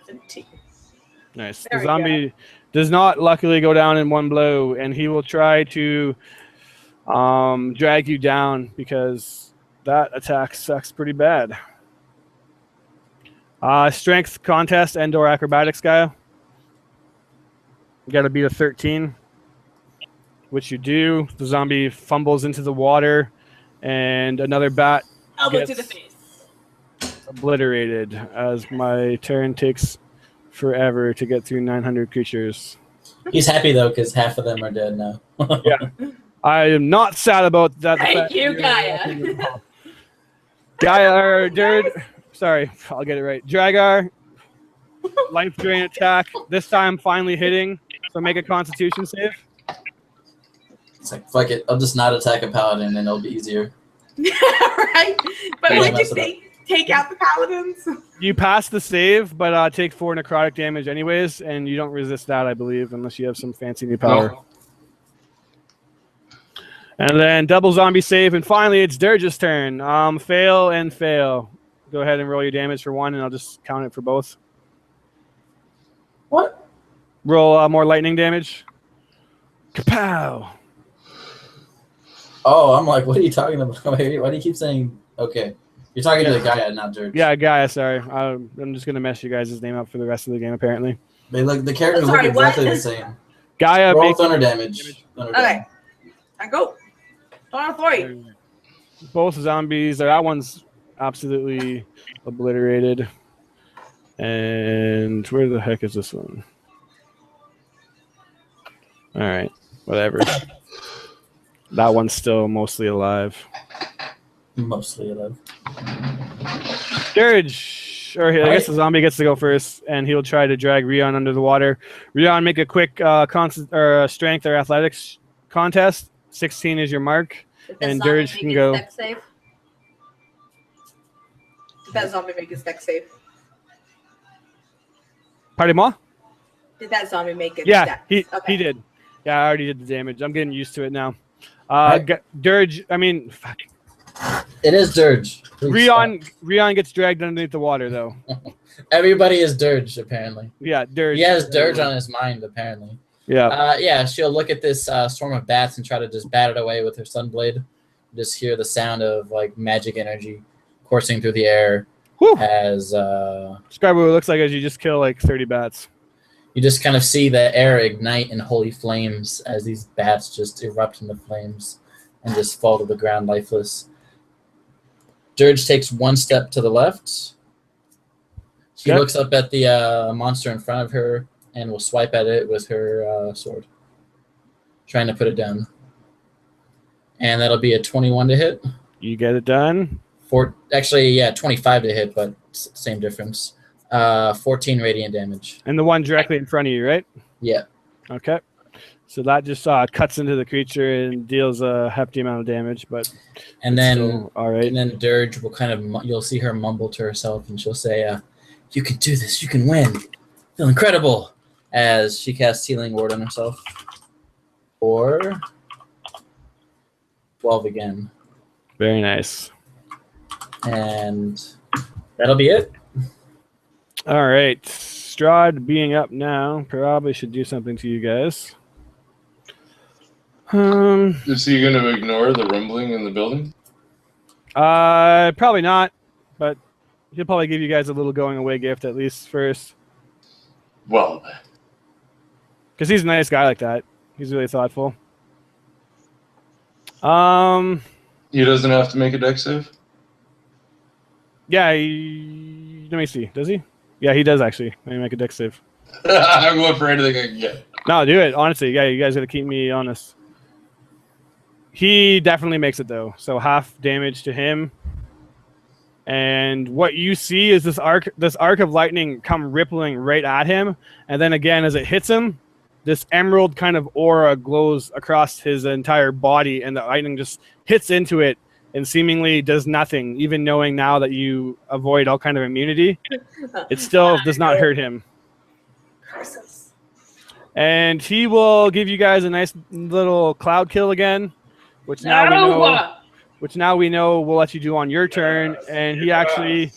17. Nice. There The we zombie does not luckily go down in one blow, and he will try to drag you down because that attack sucks pretty bad. Strength contest and/or acrobatics, guy. You got to beat a 13, which you do. The zombie fumbles into the water, and another bat elbow to the gets face. obliterated as my turn takes forever to get through 900 creatures. He's happy though because half of them are dead now. Yeah. I am not sad about that. The Thank fact you, that Gaia. you're walking Gaia or Dirt. Sorry, I'll get it right. Dragar, life drain attack. This time finally hitting. So make a Constitution save. It's like, fuck it. I'll just not attack a paladin and it'll be easier. Right? But Yeah, would mess you it take out the paladins? You pass the save, but take 4 necrotic damage anyways, and you don't resist that, I believe, unless you have some fancy new power. No. And then double zombie save, and finally it's Dirge's turn. Fail and fail. Go ahead and roll your damage for one, and I'll just count it for both. What? Roll more lightning damage. Kapow! Oh, I'm like, what are you talking about? Why do you keep saying, okay. You're talking to the guy, not Dirge. Yeah, Gaia, sorry. I'm just going to mess you guys' name up for the rest of the game, apparently. The characters Sorry, look exactly the same. Gaia Roll makes thunder damage. Thunder Okay. damage. I go. On for you. both zombies. That one's absolutely obliterated. And where the heck is this one? All right, whatever. That one's still mostly alive. Mostly alive. Dirge, or I guess the zombie gets to go first, and he'll try to drag Rion under the water. Rion, make a quick strength or athletics contest. 16 is your mark. Did that And zombie Dirge make can his go. dex save? Did that zombie make his dex save? Pardon moi? Did that zombie make it? Yeah, he Okay. did. Yeah, I already did the damage. I'm getting used to it now. Right. Dirge, I mean, fuck. It is Dirge. Please Rion gets dragged underneath the water, though. stop. Everybody is Dirge, apparently. Yeah, Dirge. He has Dirge on his mind, apparently. Yeah. Yeah, she'll look at this swarm of bats and try to just bat it away with her sunblade. Just hear the sound of like magic energy coursing through the air Whew. as Describe what it looks like as you just kill like 30 bats. you just kind of see the air ignite in holy flames as these bats just erupt into flames and just fall to the ground lifeless. Dirge takes one step to the left. She Yep. looks up at the monster in front of her and will swipe at it with her sword, trying to put it down. And that'll be a 21 to hit. You get it done. 25 to hit, but same difference. 14 radiant damage. And the one directly in front of you, right? Yeah. Okay. So that just cuts into the creature and deals a hefty amount of damage, but And it's then still all right. And then Dirge will kind of, you'll see her mumble to herself, and she'll say, "You can do this. You can win. Feel incredible." As she casts Healing Ward on herself. Or 12 again. Very nice. And that'll be it. All right. Strahd being up now probably should do something to you guys. Is he going to ignore the rumbling in the building? Probably not, but he'll probably give you guys a little going away gift at least first. Well, Because he's a nice guy like that. He's really thoughtful. he doesn't have to make a dex save? Yeah, let me see. Does he? Yeah, he does actually. Let me make a dex save. I'm going for anything I can get. No, do it. Honestly, yeah, you guys got to keep me honest. He definitely makes it though. So half damage to him. And what you see is this arc of lightning come rippling right at him, and then again as it hits him, this emerald kind of aura glows across his entire body, and the lightning just hits into it and seemingly does nothing, even knowing now that you avoid all kind of immunity. It still does not hurt him. Curses. And he will give you guys a nice little cloud kill again, which now we know will let you do on your turn. And he actually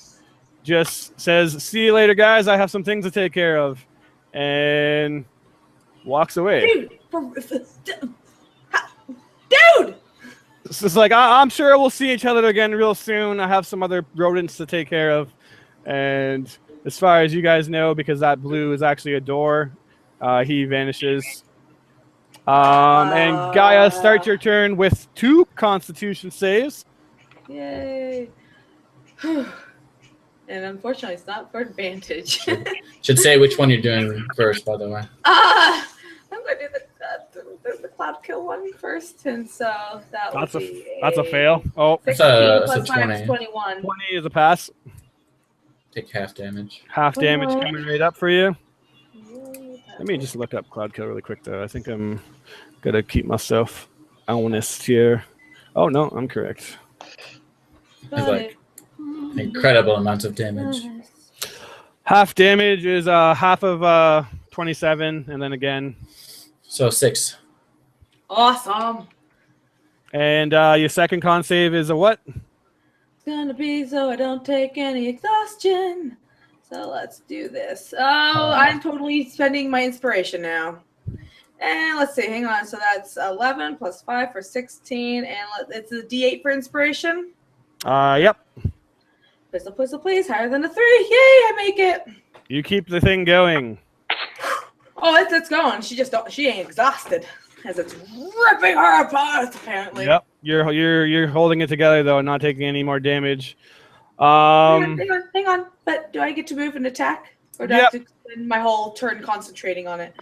just says, "See you later, guys. I have some things to take care of," and walks away. Dude! It's like, I'm sure we'll see each other again real soon. I have some other rodents to take care of. And as far as you guys know, because that blue is actually a door, he vanishes. And Gaia, start your turn with 2 Constitution saves. Yay. And unfortunately, it's not for advantage. Should say which one you're doing first, by the way. I'm going to do the cloud kill one first, and so that would be That's a fail. Oh, 16 That's a plus 5 is 20. 21. 20 is a pass. Take half damage. Half damage 21. coming right up for you. Let me just look up cloud kill really quick though. I think I'm gonna keep myself honest here. Oh no, I'm correct. It's like incredible amounts of damage. Half damage is half of 27, and then again. So 6. Awesome. And your second con save is a what? It's gonna be so I don't take any exhaustion. So let's do this. Oh, I'm totally spending my inspiration now. And let's see, hang on. So that's 11 plus 5 for 16, and it's a D8 for inspiration. Yep. Please, higher than a 3. Yay, I make it. You keep the thing going. Oh, it's going. She ain't exhausted as it's ripping her apart. Apparently. Yep. You're holding it together though, and not taking any more damage. Hang on. But do I get to move and attack, or do I have to spend my whole turn concentrating on it?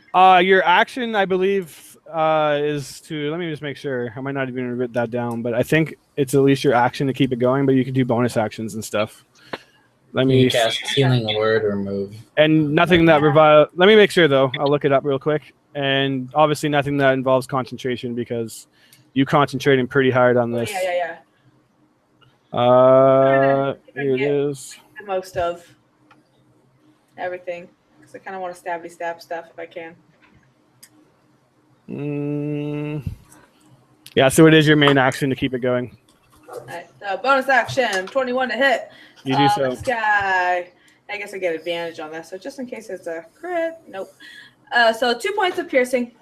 Your action, I believe, is to. Let me just make sure. I might not even write that down, but I think it's at least your action to keep it going. But you can do bonus actions and stuff. Let me You cast Healing Word or move. And nothing that revive. Let me make sure though. I'll look it up real quick. And obviously nothing that involves concentration because you concentrating pretty hard on this. Yeah. Here it is. The most of everything, because I kind of want to stab stuff if I can. Yeah, so it is your main action to keep it going. All right, bonus action, 21 to hit. You do so. This guy, I guess I get advantage on this. So just in case it's a crit, nope. So 2 points of piercing.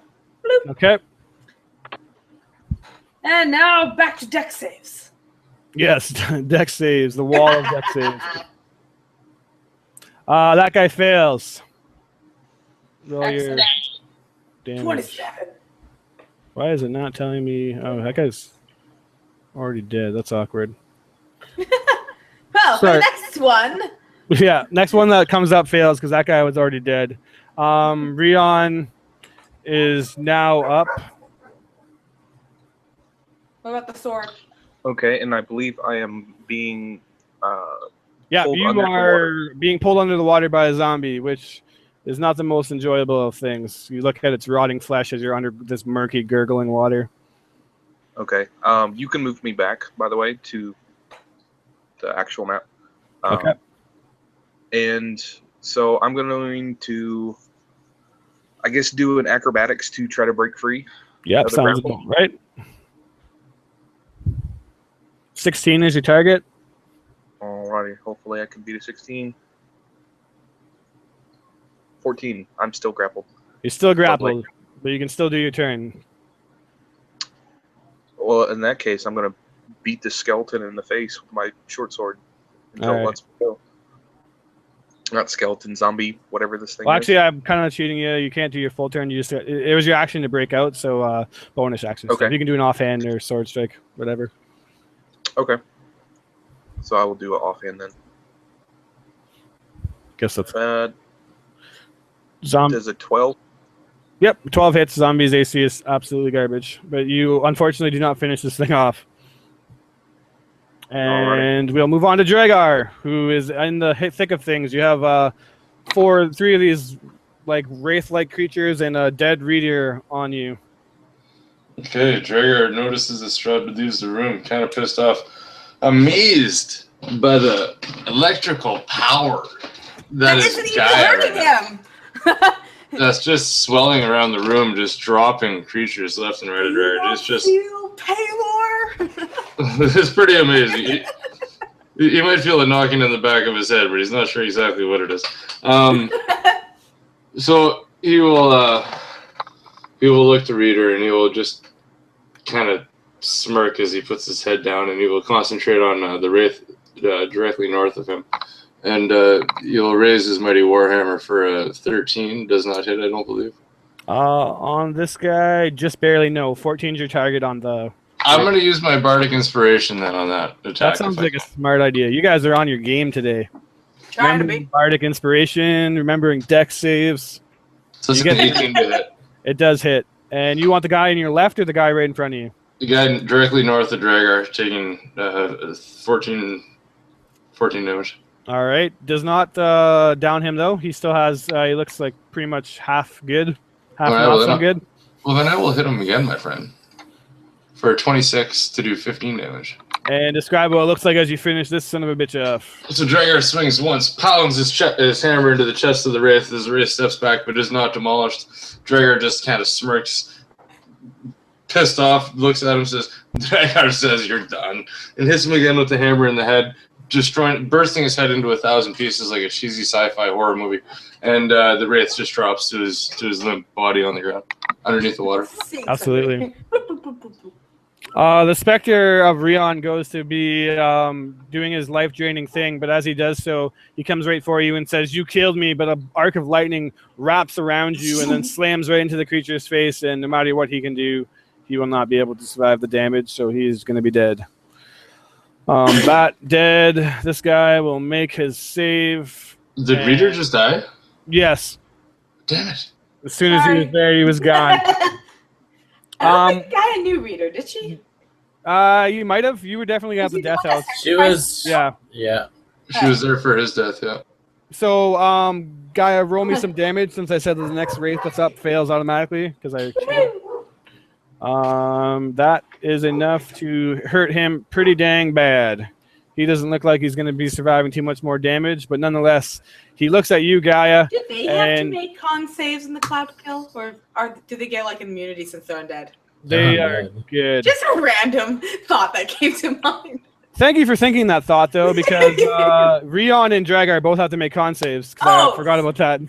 Bloop. Okay. And now back to deck saves. Yes, deck saves. The wall of deck saves. That guy fails. Roll your damage. 27. Why is it not telling me? Oh, that guy's already dead. That's awkward. Well, for Sorry. the next one. Yeah, next one that comes up fails because that guy was already dead. Rion is now up. What about the sword? Okay, and I believe I am being Yeah, pulled you under the are being pulled under the water by a zombie, which is not the most enjoyable of things. You look at its rotting flesh as you're under this murky, gurgling water. Okay. You can move me back, by the way, to the actual map. Okay. And so I'm going to, I guess, do an acrobatics to try to break free. Yep, of the sounds grapple. about right. 16 is your target. Alrighty, hopefully I can beat a 16. 14. I'm still grappled. You're still grappled, but you can still do your turn. Well, in that case, I'm going to beat the skeleton in the face with my short sword until it Alright. lets me go. Not skeleton, zombie, whatever this thing Well, is. actually, I'm kind of cheating you. You can't do your full turn. You just it was your action to break out, so bonus action. Okay. Stuff. You can do an offhand or sword strike, whatever. Okay. So I will do it offhand then. Guess that's Does a 12? Yep, 12 hits. Zombies AC is absolutely garbage, but you unfortunately do not finish this thing off. And we'll move on to Dragar, who is in the thick of things. You have three of these like wraith-like creatures and a dead reader on you. Okay, Drager notices that Strahd leaves the room, kind of pissed off, amazed by the electrical power that is isn't even Gaia hurting right now. him. That's just swelling around the room, just dropping creatures left and right. Drager. It's just You Paylor. it's pretty amazing. He might feel a knocking in the back of his head, but he's not sure exactly what it is. So he will look to Reader and he will just kind of smirk as he puts his head down, and he will concentrate on the wraith directly north of him. And he'll raise his mighty warhammer for a 13. Does not hit, I don't believe. On this guy, just barely no. 14 is your target on the I'm going to use my bardic inspiration then on that attack. That sounds like a smart idea. You guys are on your game today. Trying to Remembering be. bardic inspiration, remembering dex saves. So it's You an get- 18 to hit. It does hit. And you want the guy in your left or the guy right in front of you? The guy directly north of Dragar taking 14 damage. All right. Does not down him, though. He still has, he looks like pretty much half good. Half All right, not well, so then good. Well, then I will hit him again, my friend. For 26 to do 15 damage. And describe what it looks like as you finish this son of a bitch off. So Dragar swings once, pounds his hammer into the chest of the Wraith as the Wraith steps back, but is not demolished. Dragar just kind of smirks, pissed off, looks at him, says, Dragar says you're done, and hits him again with the hammer in the head, bursting his head into 1,000 pieces like a cheesy sci-fi horror movie. And the Wraith just drops to his limp body on the ground, underneath the water. Absolutely. The Spectre of Rion goes to be doing his life-draining thing, but as he does so, he comes right for you and says, "You killed me," but an arc of lightning wraps around you and then slams right into the creature's face, and no matter what he can do, he will not be able to survive the damage, so he's going to be dead. Bat dead. This guy will make his save. Did Reader just die? Yes. Damn it. As soon as he was there, he was gone. I don't think I knew Reader, did she? You might have. You were definitely at Was the he the death one that house. She was. Yeah. Yeah. She was there for his death, yeah. So, Gaia, roll me some damage since I said that the next wraith that's up fails automatically because I. That is enough to hurt him pretty dang bad. He doesn't look like he's going to be surviving too much more damage, but nonetheless, he looks at you, Gaia. Did they have to And- make con saves in the cloud kill, or do they get like immunity since they're undead? They Oh, are man. good. Just a random thought that came to mind. Thank you for thinking that thought, though, because Rion and Dragar both have to make con saves. 'Cause Oh. I forgot about that.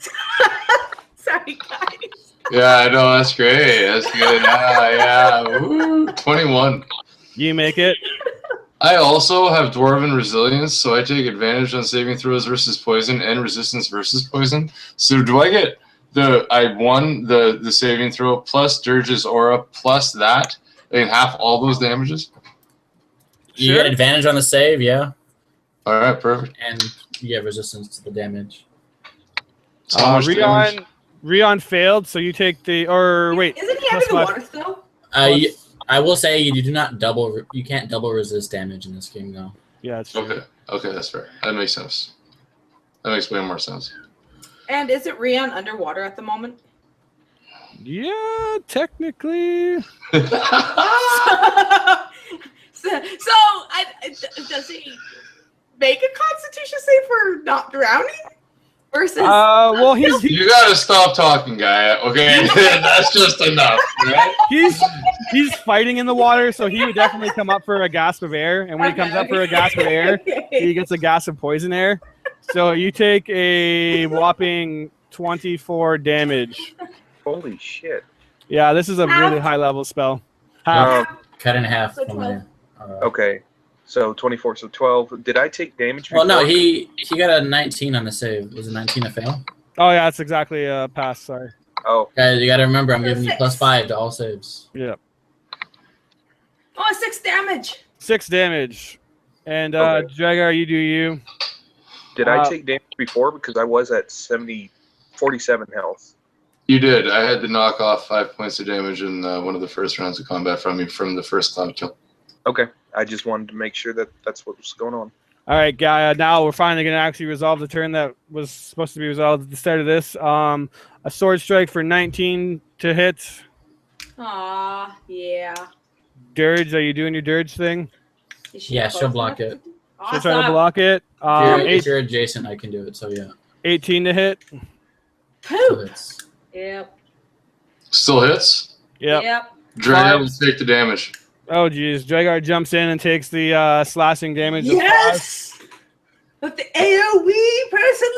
Sorry, guys. Yeah, I know, that's great. That's good. Yeah. Woo. 21. You make it. I also have Dwarven Resilience, so I take advantage on saving throws versus poison and resistance versus poison. So do I get the saving throw plus Dirge's aura plus that and half all those damages? You Sure. get advantage on the save, yeah, All right, perfect. and you get resistance to the damage. So how much damage? Rion failed, so you take the wait. Isn't he plus under the five. water still? I will say you do not you can't double resist damage in this game though. Yeah, it's true. Okay, that's fair. That makes sense. That makes way more sense. And is it Rion underwater at the moment? Yeah, technically. Does he make a Constitution save for not drowning? Versus, Well, he's You gotta stop talking, guy. Okay, that's just enough. Right? he's fighting in the water, so he would definitely come up for a gasp of air. And when he comes up for a gasp of air, he gets a gasp of poison air. So you take a whopping 24 damage. Holy shit. Yeah, this is a really high level spell. Half. Cut in half. So from 12. there. Okay. So 24, so 12. Did I take damage? Well, no, before? he got a 19 on the save. Was a 19 a fail? Oh yeah, it's exactly a pass. Sorry. Oh, Guys, you got to remember, I'm giving you Six. +5 to all saves. Yeah, Oh, 6 damage. 6 damage. And Okay. Dragar, you do you. did I take damage before? Because I was at 47 health. You did. I had to knock off 5 points of damage in one of the first rounds of combat from you from the first cloud kill. Okay. I just wanted to make sure that that's what was going on. All right, Gaia. Now we're finally going to actually resolve the turn that was supposed to be resolved at the start of this. A sword strike for 19 to hit. Aw, yeah. Dirge, are you doing your dirge thing? Is she Yeah, close she'll block enough it. to- She'll try to Awesome. block it. If you're adjacent, I can do it. So yeah. 18 to hit. So Poop. it's, Yep. Still hits. Yep. Dragar will take the damage. Oh, geez. Dragar jumps in and takes the slashing damage. of Yes. Let the AOE person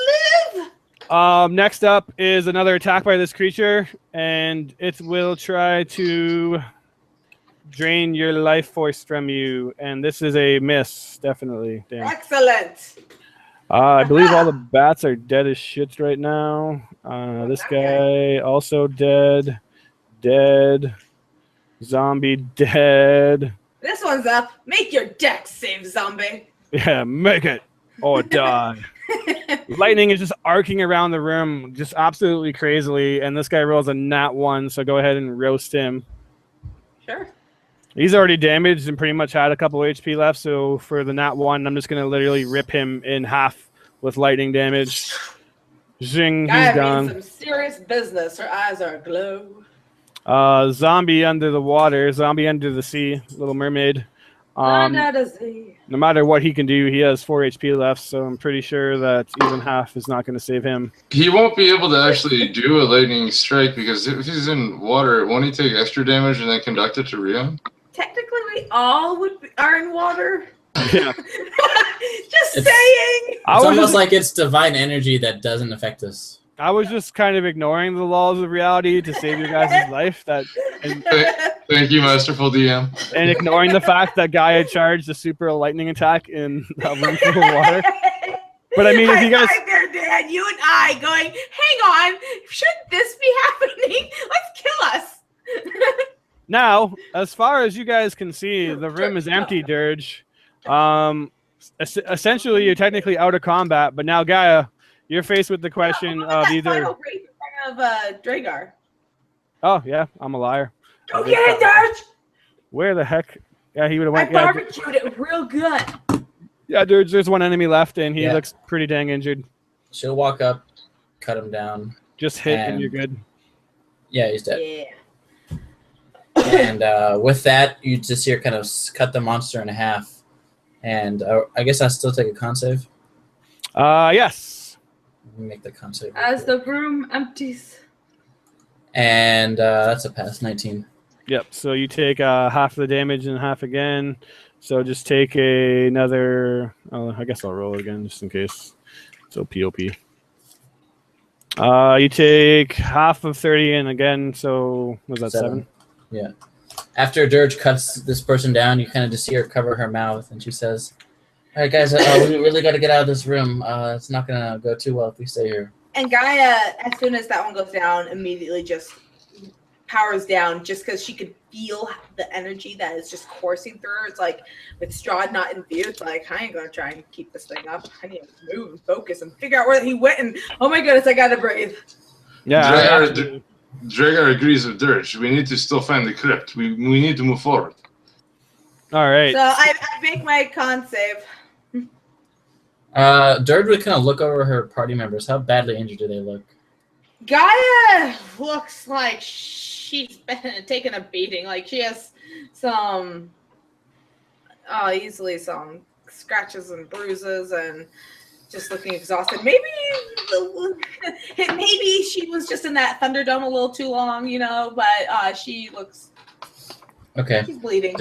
live. Next up is another attack by this creature, and it will try to drain your life force from you. And this is a miss, definitely. Damn. Excellent. I believe all the bats are dead as shit right now. This guy also dead. Dead. Zombie dead. one's up. Make your dex save, zombie. Yeah, make it or die. Lightning is just arcing around the room, just absolutely crazily, and this guy rolls a nat 1, so go ahead and roast him. Sure. He's already damaged and pretty much had a couple HP left, so for the nat 1, I'm just going to literally rip him in half with lightning damage. Zing, he's I gone. mean some serious business. Her eyes are aglow. Zombie under the water, zombie under the sea, Little Mermaid. Under the sea. No matter what he can do, he has 4 HP left, so I'm pretty sure that even half is not going to save him. He won't be able to actually do a lightning strike because if he's in water, won't he take extra damage and then conduct it to Rion? Technically, we all are in water. Yeah. Just saying. It's almost like it's divine energy that doesn't affect us. I was just kind of ignoring the laws of reality to save your guys' life. Thank you, Masterful DM. And ignoring the fact that guy had charged a super lightning attack in a room full of water. But I mean, if you guys... I'm there, Dad, you and I going, hang on, shouldn't this be happening? Let's kill us. Now, as far as you guys can see, the room is empty, Dirge. Essentially, you're technically out of combat, but now, Gaia, you're faced with the question of either... Final race in front of Dragar. Oh, yeah, I'm a liar. Go get it, Dirge! Where the heck? Yeah, he would have I went... Yeah, barbecued it real good. yeah, Dirge, there's one enemy left, and he Yeah. looks pretty dang injured. She'll walk up, cut him down. Just hit, and you're good. Yeah, he's dead. Yeah. And with that, you just see her kind of cut the monster in half. And I guess I still take a con save. Yes. Let me make the con save. As the room empties. And that's a pass, 19. Yep, so you take half the damage and half again. So just take another... I guess I'll roll it again just in case. So POP. You take half of 30 and again, so was that 7? Yeah. After Dirge cuts this person down, you kind of just see her cover her mouth, and she says, all right, guys, we really got to get out of this room. It's not going to go too well if we stay here. And Gaia, as soon as that one goes down, immediately just powers down just because she could feel the energy that is just coursing through her. It's like with Strahd not in view, it's like, I ain't going to try and keep this thing up. I need to move and focus and figure out where he went. And oh my goodness, I got to breathe. Yeah. Dragar agrees with Dirge. We need to still find the crypt. We need to move forward. All right. So I make my con save. Dirge would kind of look over her party members. How badly injured do they look? Gaia looks like she's been taking a beating. Like she has some, easily some scratches and bruises and just looking exhausted. Maybe she was just in that Thunderdome a little too long, but she looks... Okay. She's bleeding.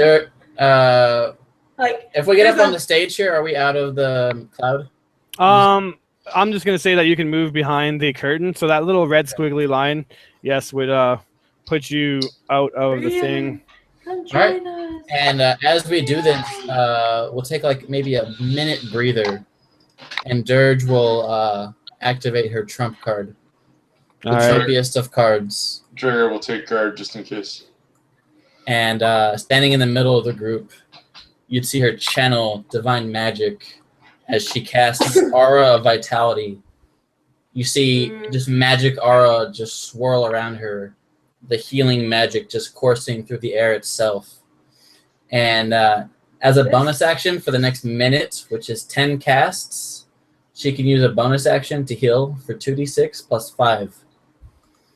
Like, if we get up on the stage here, are we out of the cloud? I'm just gonna say that you can move behind the curtain, so that little red squiggly line, yes, would put you out of the thing. Come join us. And as we do this, we'll take like maybe a minute breather, and Dirge will activate her trump card, the trumpiest of cards. Dragar will take guard just in case. And standing in the middle of the group, you'd see her channel divine magic as she casts Aura of Vitality. You see just magic aura just swirl around her, the healing magic just coursing through the air itself. And as a bonus action for the next minute, which is 10 casts, she can use a bonus action to heal for 2d6 plus 5.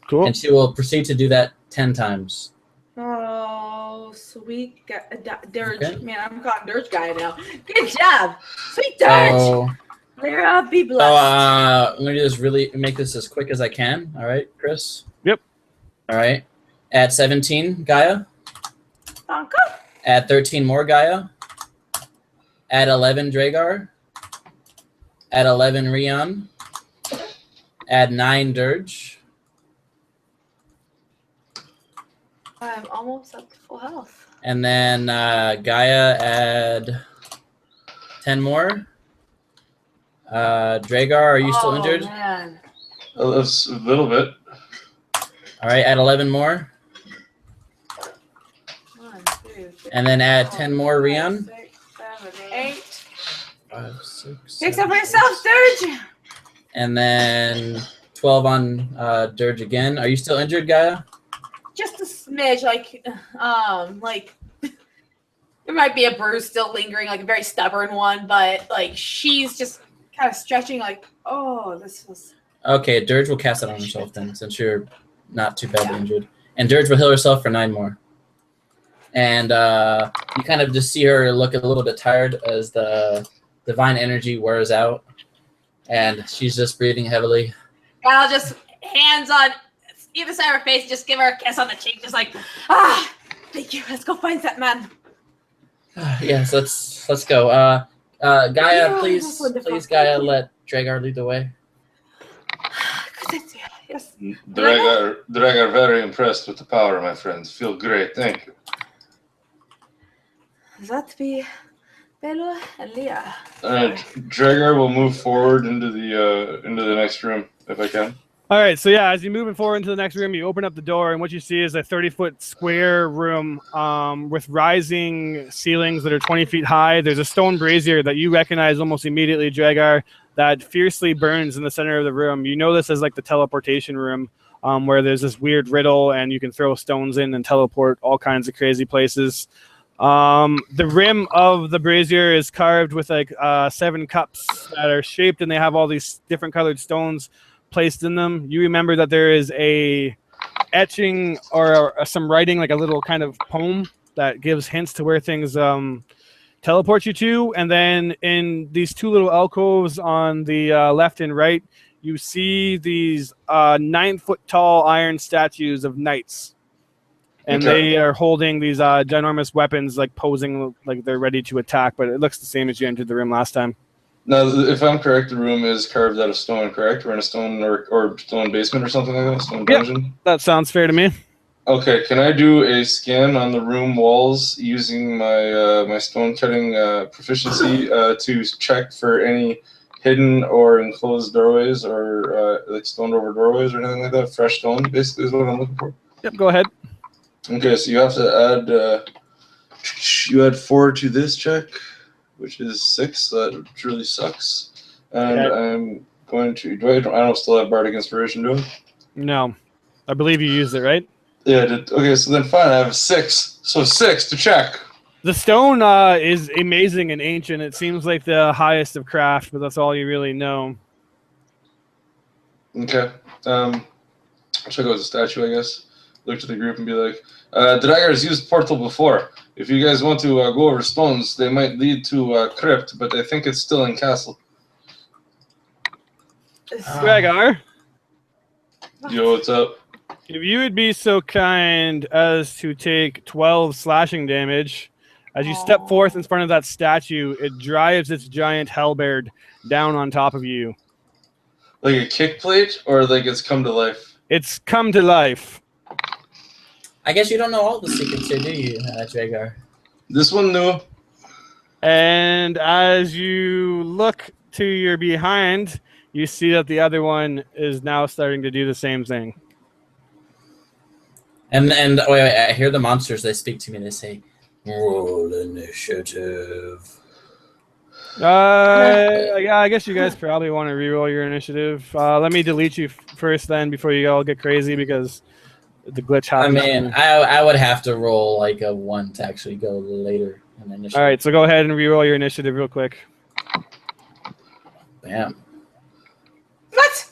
Cool. And she will proceed to do that 10 times. Oh, sweet Dirge. Okay. Man, I'm calling Dirge Guy now. Good job. Sweet Dirge. Clear up, be blessed. I'm going to do this make this as quick as I can. All right, Chris? Yep. All right. At 17, Gaia. Bonka. At 13, more Gaia. At 11, Dragar. At 11, Rion. At 9, Dirge. I'm almost up to full health. And then Gaia add 10 more. Dragar, are you still injured? Man. A little bit. All right, add 11 more. 1, 2, And then add 10 more, Rion. 6, 7, 8. 5, 6. Fix up for yourself, Dirge. And then 12 on Dirge again. Are you still injured, Gaia? Just a smidge, like there might be a bruise still lingering, like a very stubborn one, but like she's just kind of stretching, like, oh, this was. Okay, Dirge will cast it on herself then, since you're not too badly injured. And Dirge will heal herself for 9 more. And you kind of just see her look a little bit tired as the divine energy wears out. And she's just breathing heavily. I'll just hands on either side of her face, just give her a kiss on the cheek, just like, thank you. Let's go find that man. Yes, let's go. Gaia, please, Gaia, let Dragar lead the way. Yes. Dragar, very impressed with the power, my friends. Feel great, thank you. That be Bella and Leah. Dragar will move forward into the next room if I can. All right, so yeah, as you move forward into the next room, you open up the door, and what you see is a 30-foot square room with rising ceilings that are 20 feet high. There's a stone brazier that you recognize almost immediately, Dragar, that fiercely burns in the center of the room. You know this as like the teleportation room, where there's this weird riddle, and you can throw stones in and teleport all kinds of crazy places. The rim of the brazier is carved with like 7 cups that are shaped, and they have all these different colored stones placed in them. You remember that there is a etching or some writing, like a little kind of poem that gives hints to where things teleport you to. And then in these 2 little alcoves on the left and right, you see these 9-foot tall iron statues of knights. And they are holding these ginormous weapons, like posing like they're ready to attack, but it looks the same as you entered the room last time. Now, if I'm correct, the room is carved out of stone, correct? We're in a stone or stone basement or something like that? Stone dungeon? Yep, that sounds fair to me. Okay, can I do a scan on the room walls using my my stone cutting proficiency to check for any hidden or enclosed doorways or like stoned over doorways or anything like that? Fresh stone, basically, is what I'm looking for. Yep, go ahead. Okay, so you have to add 4 to this check, which is 6. That really sucks. And Okay. I'm going to. I don't still have Bardic Inspiration, do I? No, I believe you used it, right? Yeah, I did. Okay, so then fine. I have 6. So 6 to check. The stone is amazing and ancient. It seems like the highest of craft, but that's all you really know. Okay. Check out the statue, I guess. Look to the group and be like, Dragar's used portal before. If you guys want to go over stones, they might lead to crypt, but I think it's still in castle. Dragar, Yo, what's up? if you would be so kind as to take 12 slashing damage, as you step forth in front of that statue, it drives its giant halberd down on top of you. Like a kick plate, or like it's come to life? It's come to life. I guess you don't know all the secrets here, do you, Dragar? This one knew. And as you look to your behind, you see that the other one is now starting to do the same thing. And wait, I hear the monsters. They speak to me. They say, "Roll initiative." Yeah, I guess you guys probably want to reroll your initiative. Let me delete you first, then, before you all get crazy because the glitch happens. I mean, I would have to roll like a 1 to actually go later in the initiative. All right, so go ahead and reroll your initiative real quick. Bam. What?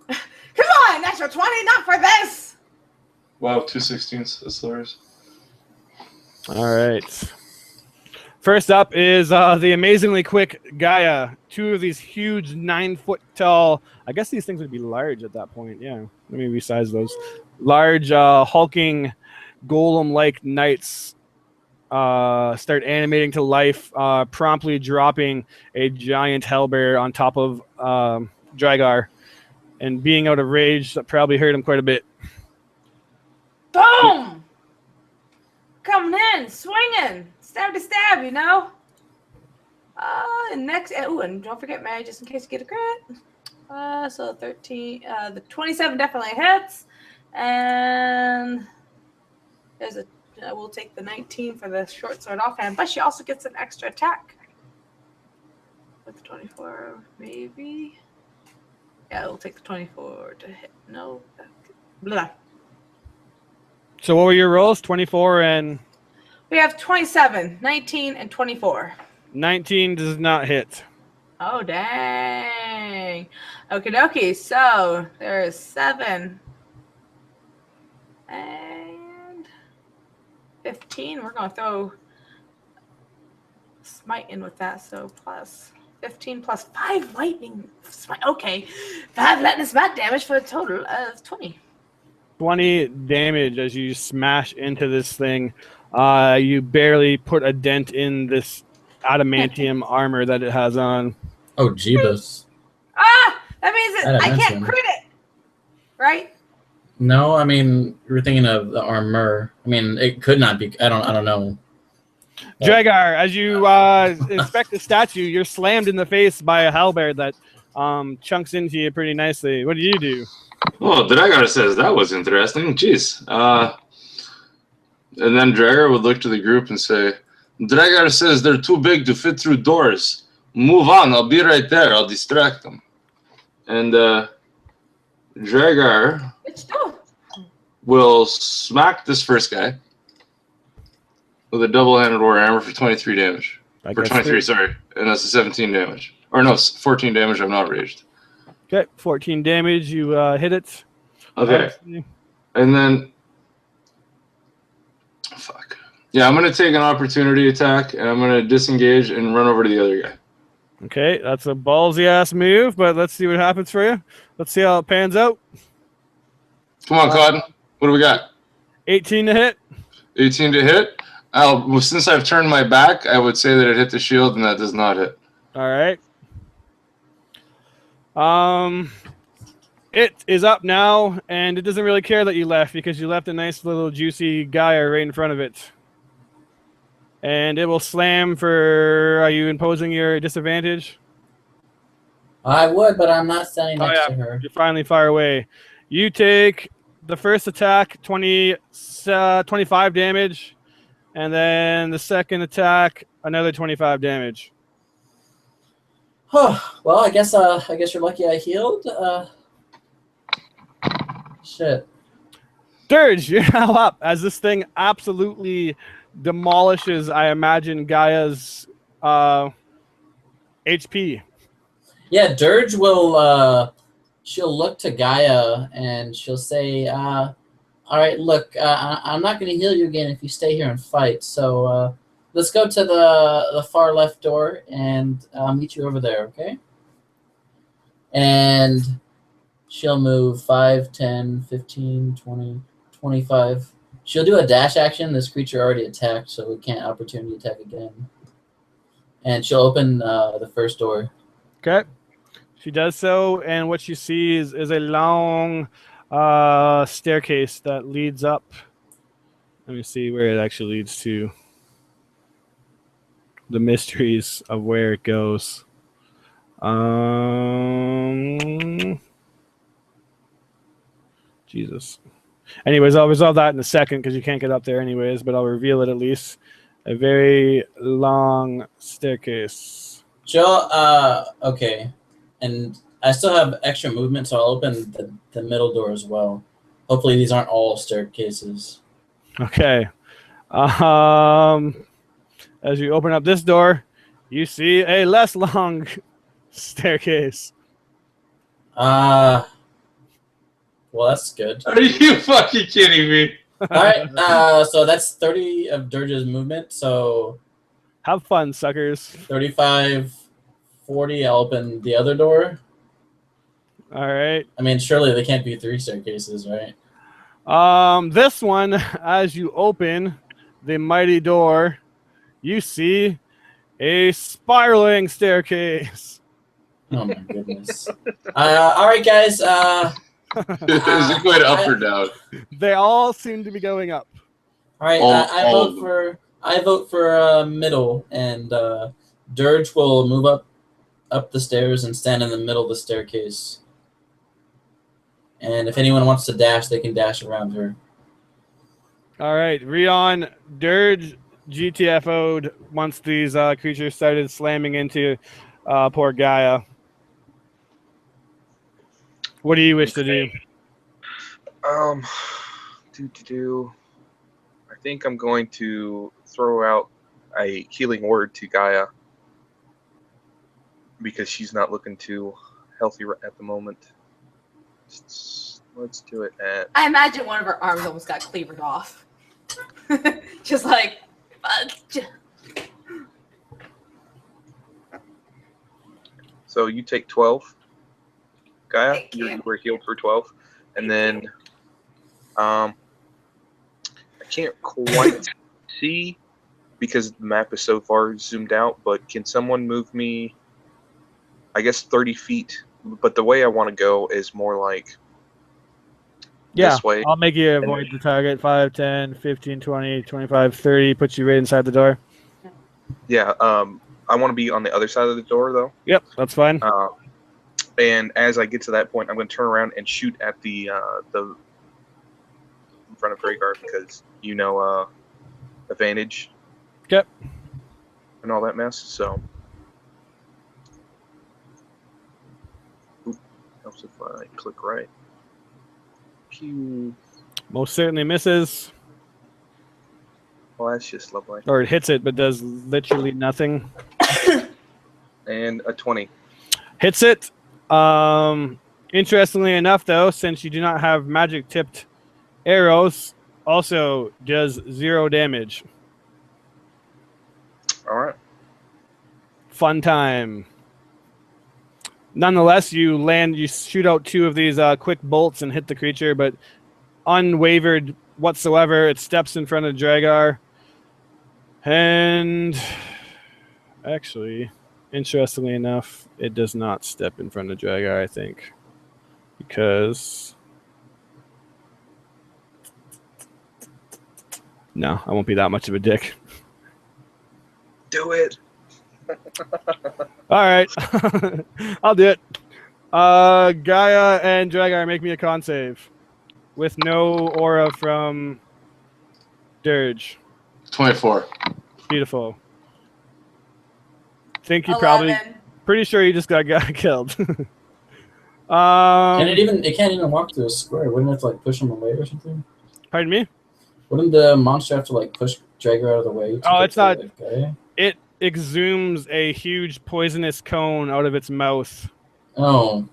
Come on, natural 20, not for this. Wow, 2 16s. That's hilarious. All right. First up is the amazingly quick Gaia. 2 of these huge 9-foot tall. I guess these things would be large at that point. Yeah, let me resize those. Large, hulking, golem-like knights start animating to life, promptly dropping a giant hellbear on top of Dragar, and being out of rage, that probably hurt him quite a bit. Boom! Coming in, swinging, stab to stab, you know. And next, and don't forget Mary, just in case you get a crit. So 13, the 27 definitely hits, and there's a I will take the 19 for the short sword offhand, but she also gets an extra attack. With 24, maybe? Yeah, we'll take the 24 to hit. No. Blah. So what were your rolls? 24 and We have 27, 19, and 24. 19 does not hit. Oh, dang. Okie dokie. So there is 7 and 15. We're going to throw smite in with that. So plus 15 plus 5 lightning smite. Okay. 5 lightning smite damage for a total of 20. 20 damage as you smash into this thing. You barely put a dent in this adamantium armor that it has on. Oh, Jeebus. Ah! That means that I can't Adamantium. crit it. Right? No, I mean, you're thinking of the armor. I mean, it could not be. I don't know. Dragar, as you inspect the statue, you're slammed in the face by a halberd that chunks into you pretty nicely. What do you do? Well, Dragar says that was interesting. Jeez. And then Dragar would look to the group and say, Dragar says they're too big to fit through doors. Move on. I'll be right there. I'll distract them. And Dragar Which door? will smack this first guy with a double-handed warhammer for 23 damage. I For guess 23, sorry. And that's a 17 damage. Or no, 14 damage. I'm not raged. Okay, 14 damage. You hit it. Okay. And then, fuck. Yeah, I'm going to take an opportunity attack, and I'm going to disengage and run over to the other guy. Okay, that's a ballsy-ass move, but let's see what happens for you. Let's see how it pans out. Come on, Cotton. What do we got? 18 to hit. 18 to hit. Well, since I've turned my back, I would say that it hit the shield, and that does not hit. All right. It is up now, and it doesn't really care that you left because you left a nice little juicy guy right in front of it. And it will slam for. Are you imposing your disadvantage? I would, but I'm not standing next to her. You finally fire away. You take the first attack, 25 damage, and then the second attack, another 25 damage. Well, I guess you're lucky I healed. Shit. Dirge, you're now up as this thing absolutely demolishes, I imagine, Gaia's HP. Yeah, Dirge will. She'll look to Gaia and she'll say, "All right, look, I'm not going to heal you again if you stay here and fight. So let's go to the far left door, and I'll meet you over there, okay?" And she'll move 5, 10, 15, 20, 25. She'll do a dash action. This creature already attacked, so we can't opportunity attack again. And she'll open the first door. Okay. She does so, and what she sees is a long staircase that leads up. Let me see where it actually leads to. The mysteries of where it goes. Jesus. Anyways, I'll resolve that in a second because you can't get up there anyways, but I'll reveal it at least. A very long staircase. Joe, okay. And I still have extra movement, so I'll open the middle door as well. Hopefully these aren't all staircases. Okay. As you open up this door, you see a less long staircase. Well, that's good. Are you fucking kidding me? All right, so that's 30 of Dirge's movement, so Have fun, suckers. 35, 40, I'll open the other door. All right. I mean, surely they can't be 3 staircases, right? This one, as you open the mighty door, you see a spiraling staircase. Oh my goodness. All right, guys. Is it going up or down? They all seem to be going up. All right, All of them. I vote for middle, and Dirge will move up the stairs and stand in the middle of the staircase. And if anyone wants to dash, they can dash around her. All right, Rion, Dirge GTFO'd once these creatures started slamming into poor Gaia. What do you wish to do? I think I'm going to throw out a healing word to Gaia because she's not looking too healthy at the moment. Let's do it at. I imagine one of her arms almost got cleavered off. Just like. So you take 12, Gaia. Thank you. You were healed for 12, and then I can't quite see because the map is so far zoomed out. But can someone move me? I guess 30 feet. But the way I want to go is more like this way. I'll make you avoid the target. 5, 10, 15, 20, 25, 30. Put you right inside the door. Yeah. I want to be on the other side of the door though. Yep, that's fine. And as I get to that point, I'm going to turn around and shoot at the in front of Rhaegar because advantage. Yep. And all that mess. So helps if I click right. Pew. Most certainly misses. Well, that's just lovely. Or it hits it, but does literally nothing. And a 20. Hits it. Interestingly enough, though, since you do not have magic-tipped arrows, also does 0 damage. All right. Fun time. Nonetheless, you shoot out 2 of these quick bolts and hit the creature, but unwavered whatsoever. It steps in front of Dragar. And actually, interestingly enough, it does not step in front of Dragar, I think. Because no, I won't be that much of a dick. Do it. All right. I'll do it. Gaia and Dragar, make me a con save. With no aura from Dirge. 24. Beautiful. Think you 11. pretty sure you just got killed. It can't even walk through a square. Wouldn't it have to like push him away or something? Pardon me? Wouldn't the monster have to like push Dragar out of the way? It's not. Guy? It exhumes a huge poisonous cone out of its mouth. Oh.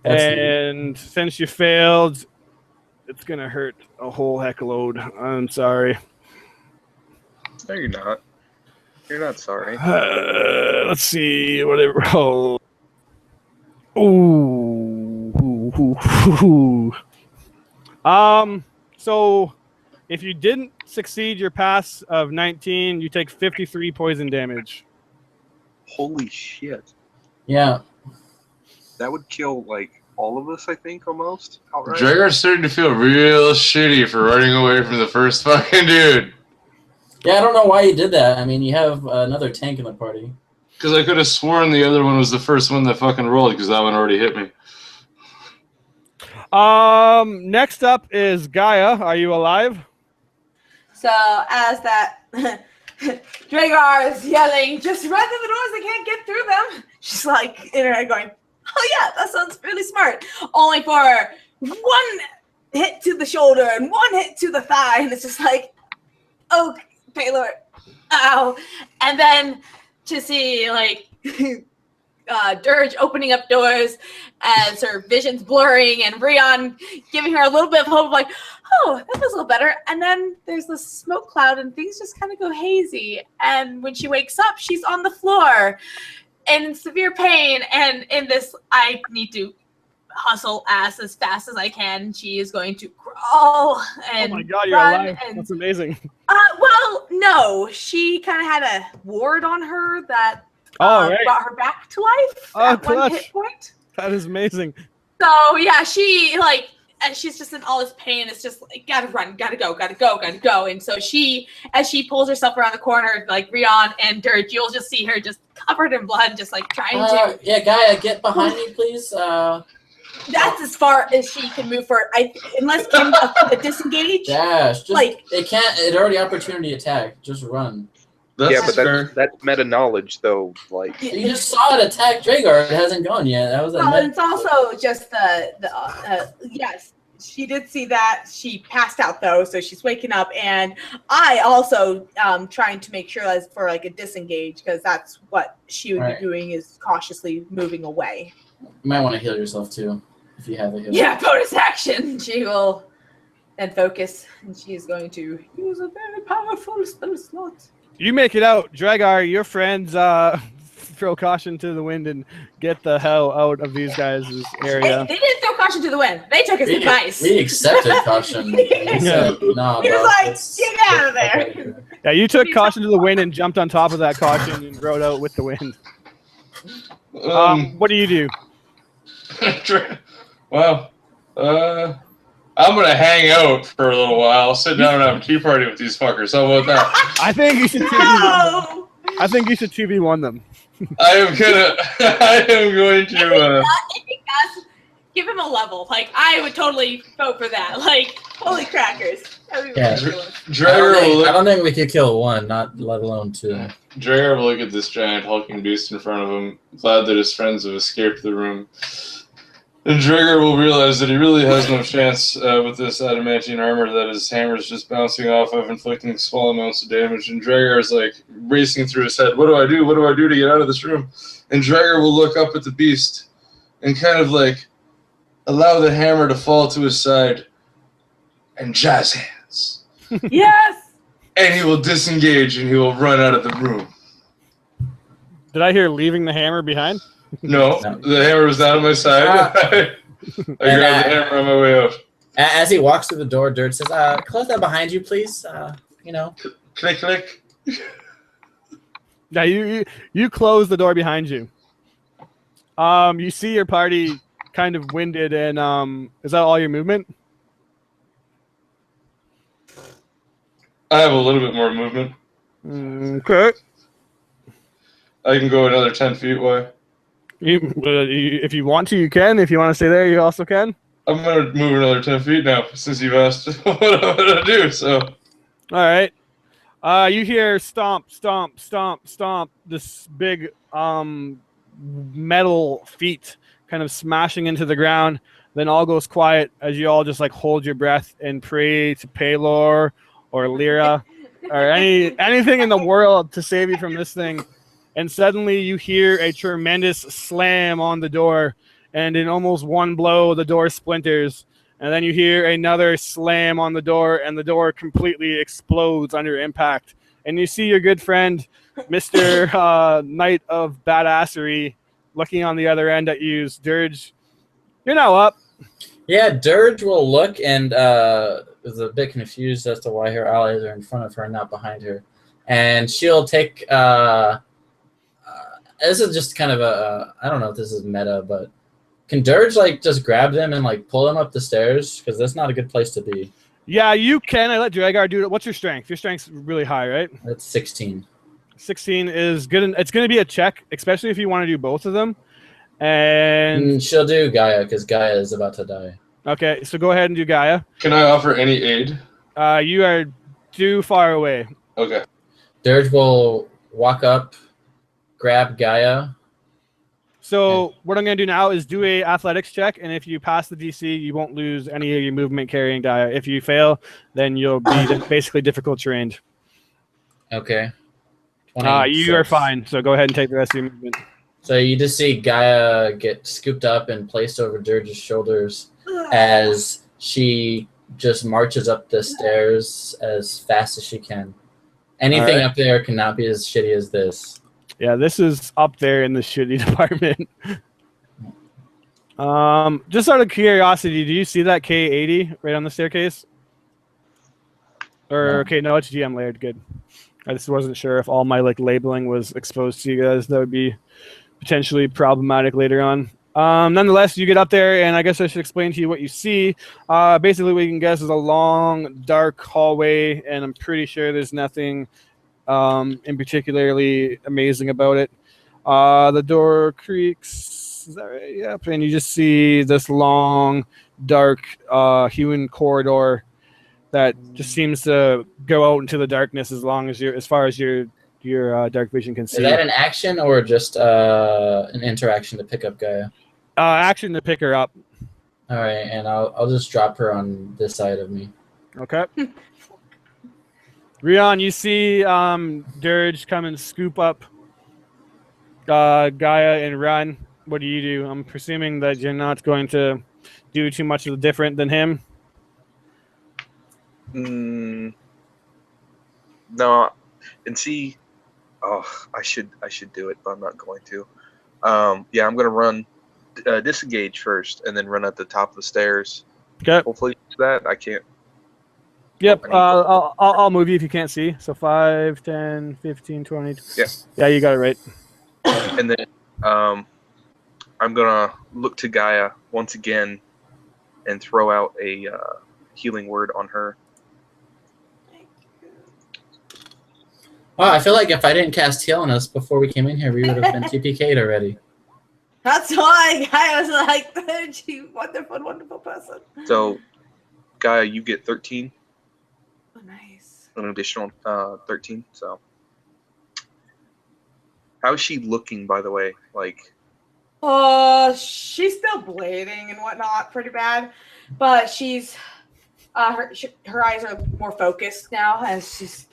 And since you failed, it's going to hurt a whole heck load. I'm sorry. No, you're not. You're not sorry. Let's see what it rolled. Ooh. So if you didn't succeed your pass of 19, you take 53 poison damage. Holy shit. Yeah. That would kill, like, all of us, I think, almost. Outright. Dragar's starting to feel real shitty for running away from the first fucking dude. Yeah, I don't know why you did that. I mean, you have another tank in the party. Because I could have sworn the other one was the first one that fucking rolled because that one already hit me. Next up is Gaia. Are you alive? So as that Dragar is yelling, just run through the doors, they can't get through them. She's like in her head going, oh yeah, that sounds really smart. Only for 1 hit to the shoulder and 1 hit to the thigh. And it's just like, oh, Paylor, ow. And then to see like Dirge opening up doors as her vision's blurring and Rion giving her a little bit of hope, like, oh, that feels a little better. And then there's this smoke cloud and things just kind of go hazy. And when she wakes up, she's on the floor in severe pain. And in this, I need to hustle ass as fast as I can. She is going to crawl and oh my god, you're run alive. and That's amazing. well, no, she kind of had a ward on her that Right. brought her back to life at 1 clutch. hit point. That is amazing. So yeah, she like, and she's just in all this pain. It's just like, gotta run, gotta go. And so she, as she pulls herself around the corner, like Rion and Dirge, you'll just see her just covered in blood, just like trying to. Yeah, Gaia, get behind me, please. that's as far as she can move for. Unless Kim disengage. Dash. Just, Like- it can't. It already opportunity attack. Just run. That's yeah, but fair. that's meta knowledge though. Like, You just saw it attack Dragar. It hasn't gone yet. That was a Well, net. it's also just yes, she did see that. She passed out though, so she's waking up. And I also trying to make sure that's for like a disengage, because that's what she would Right. be doing, is cautiously moving away. You might want to heal yourself too, if you have a heal. Yeah, bonus action. She will then focus, and she is going to use a very powerful spell slot. You make it out, Dragar. Your friends throw caution to the wind and get the hell out of these guys' area. They didn't throw caution to the wind. They took his advice. We accepted caution. We said, no, He was bro, like, let's- "Get out of there." Yeah, you took caution to the wind and jumped on top of that caution and rode out with the wind. What do you do? Well, I'm gonna hang out for a little while, sit down and have a tea party with these fuckers. How about that? I think you should 2v1 them. No! I think you should 2v1 them. I am going to. Guys, give him a level. Like, I would totally vote for that. Like, holy crackers. That'd be Yeah. ridiculous. Drager I don't think we could kill one, not let alone two. Drager will look at this giant hulking beast in front of him, glad that his friends have escaped the room. And Drager will realize that he really has no chance with this adamantine armor that his hammer is just bouncing off of, inflicting small amounts of damage. And Drager is like racing through his head. What do I do? What do I do to get out of this room? And Drager will look up at the beast and kind of like allow the hammer to fall to his side and jazz hands. Yes! And he will disengage and he will run out of the room. Did I hear leaving the hammer behind? No, No. the hammer was down on my side. I grabbed the hammer on my way out. As he walks through the door, Dirt says, close that behind you, please. Click, click. Now you close the door behind you. You see your party kind of winded, and is that all your movement? I have a little bit more movement. Okay. I can go another 10 feet. Why? If you want to, you can. If you want to stay there, you also can. I'm going to move another 10 feet now since you've asked what I'm going to do. So, All right. You hear stomp, stomp, stomp, stomp. This big metal feet kind of smashing into the ground. Then all goes quiet as you all just like hold your breath and pray to Paylor or Lyra or anything in the world to save you from this thing. And suddenly you hear a tremendous slam on the door, and in almost one blow, the door splinters. And then you hear another slam on the door, and the door completely explodes under impact. And you see your good friend, Mr. Knight of Badassery, looking on the other end at you. Dirge, you're now up. Yeah, Dirge will look and is a bit confused as to why her allies are in front of her, not behind her. And she'll take... this is just kind of I don't know if this is meta, but can Dirge like just grab them and like pull them up the stairs? Because that's not a good place to be. Yeah, you can. I let Dragar do it. What's your strength? Your strength's really high, right? That's 16. 16 is good. It's going to be a check, especially if you want to do both of them. And She'll do Gaia because Gaia is about to die. okay, so go ahead and do Gaia. can I offer any aid? You are too far away. Okay. Dirge will walk up, grab Gaia. So what I'm going to do now is do a athletics check, and if you pass the DC, you won't lose any of your movement carrying Gaia. If you fail, then you'll be basically difficult terrain. Okay. You 26. are fine, so go ahead and take the rest of your movement. So you just see Gaia get scooped up and placed over Dirge's shoulders as she just marches up the stairs as fast as she can. Anything All right. up there cannot be as shitty as this. Yeah, this is up there in the shitty department. Just out of curiosity, do you see that K80 right on the staircase? Or No. okay, no, it's GM layered. Good. I just wasn't sure if all my like labeling was exposed to you guys. That would be potentially problematic later on. Nonetheless, you get up there, and I guess I should explain to you what you see. Basically, what you can guess is a long, dark hallway, and I'm pretty sure there's nothing in particularly amazing about it. The door creaks Is that right? Yep. And you just see this long, dark, hewn corridor that just seems to go out into the darkness as far as your dark vision can see. Is that an action or just an interaction to pick up Gaia? Action to pick her up. All right, and I'll just drop her on this side of me. Okay. Rion, you see Dirge come and scoop up Gaia and run. What do you do? I'm presuming that you're not going to do too much of the different than him. No, and see, I should do it, but I'm not going to. Yeah, I'm gonna run disengage first, and then run at the top of the stairs. Okay. Hopefully that I can't. Yep. I'll move you if you can't see. So 5, 10, 15, 20. Yeah. Yeah, you got it right. And then I'm gonna look to Gaia once again and throw out a healing word on her. Wow, I feel like if I didn't cast Heal on us before we came in here, we would have been TPK'd already. That's why I was like, you wonderful, wonderful person. So, Gaia, you get 13. Oh, nice. An additional 13. So, how is she looking, by the way? Like, She's still bleeding and whatnot, pretty bad, but she's her eyes are more focused now as she's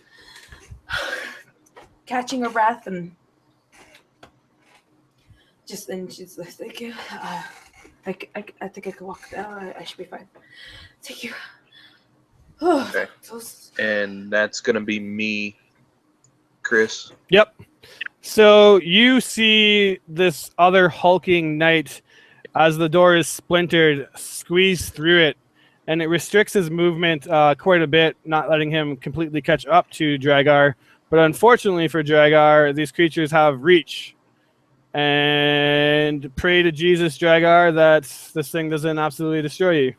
catching her breath and she's like, thank you. I think I could walk down. I should be fine. Thank you. okay. And that's gonna be me, Chris. Yep. So you see this other hulking knight as the door is splintered, squeeze through it, and it restricts his movement quite a bit, not letting him completely catch up to Dragar. But unfortunately for Dragar, these creatures have reach. And pray to Jesus, Dragar, that this thing doesn't absolutely destroy you.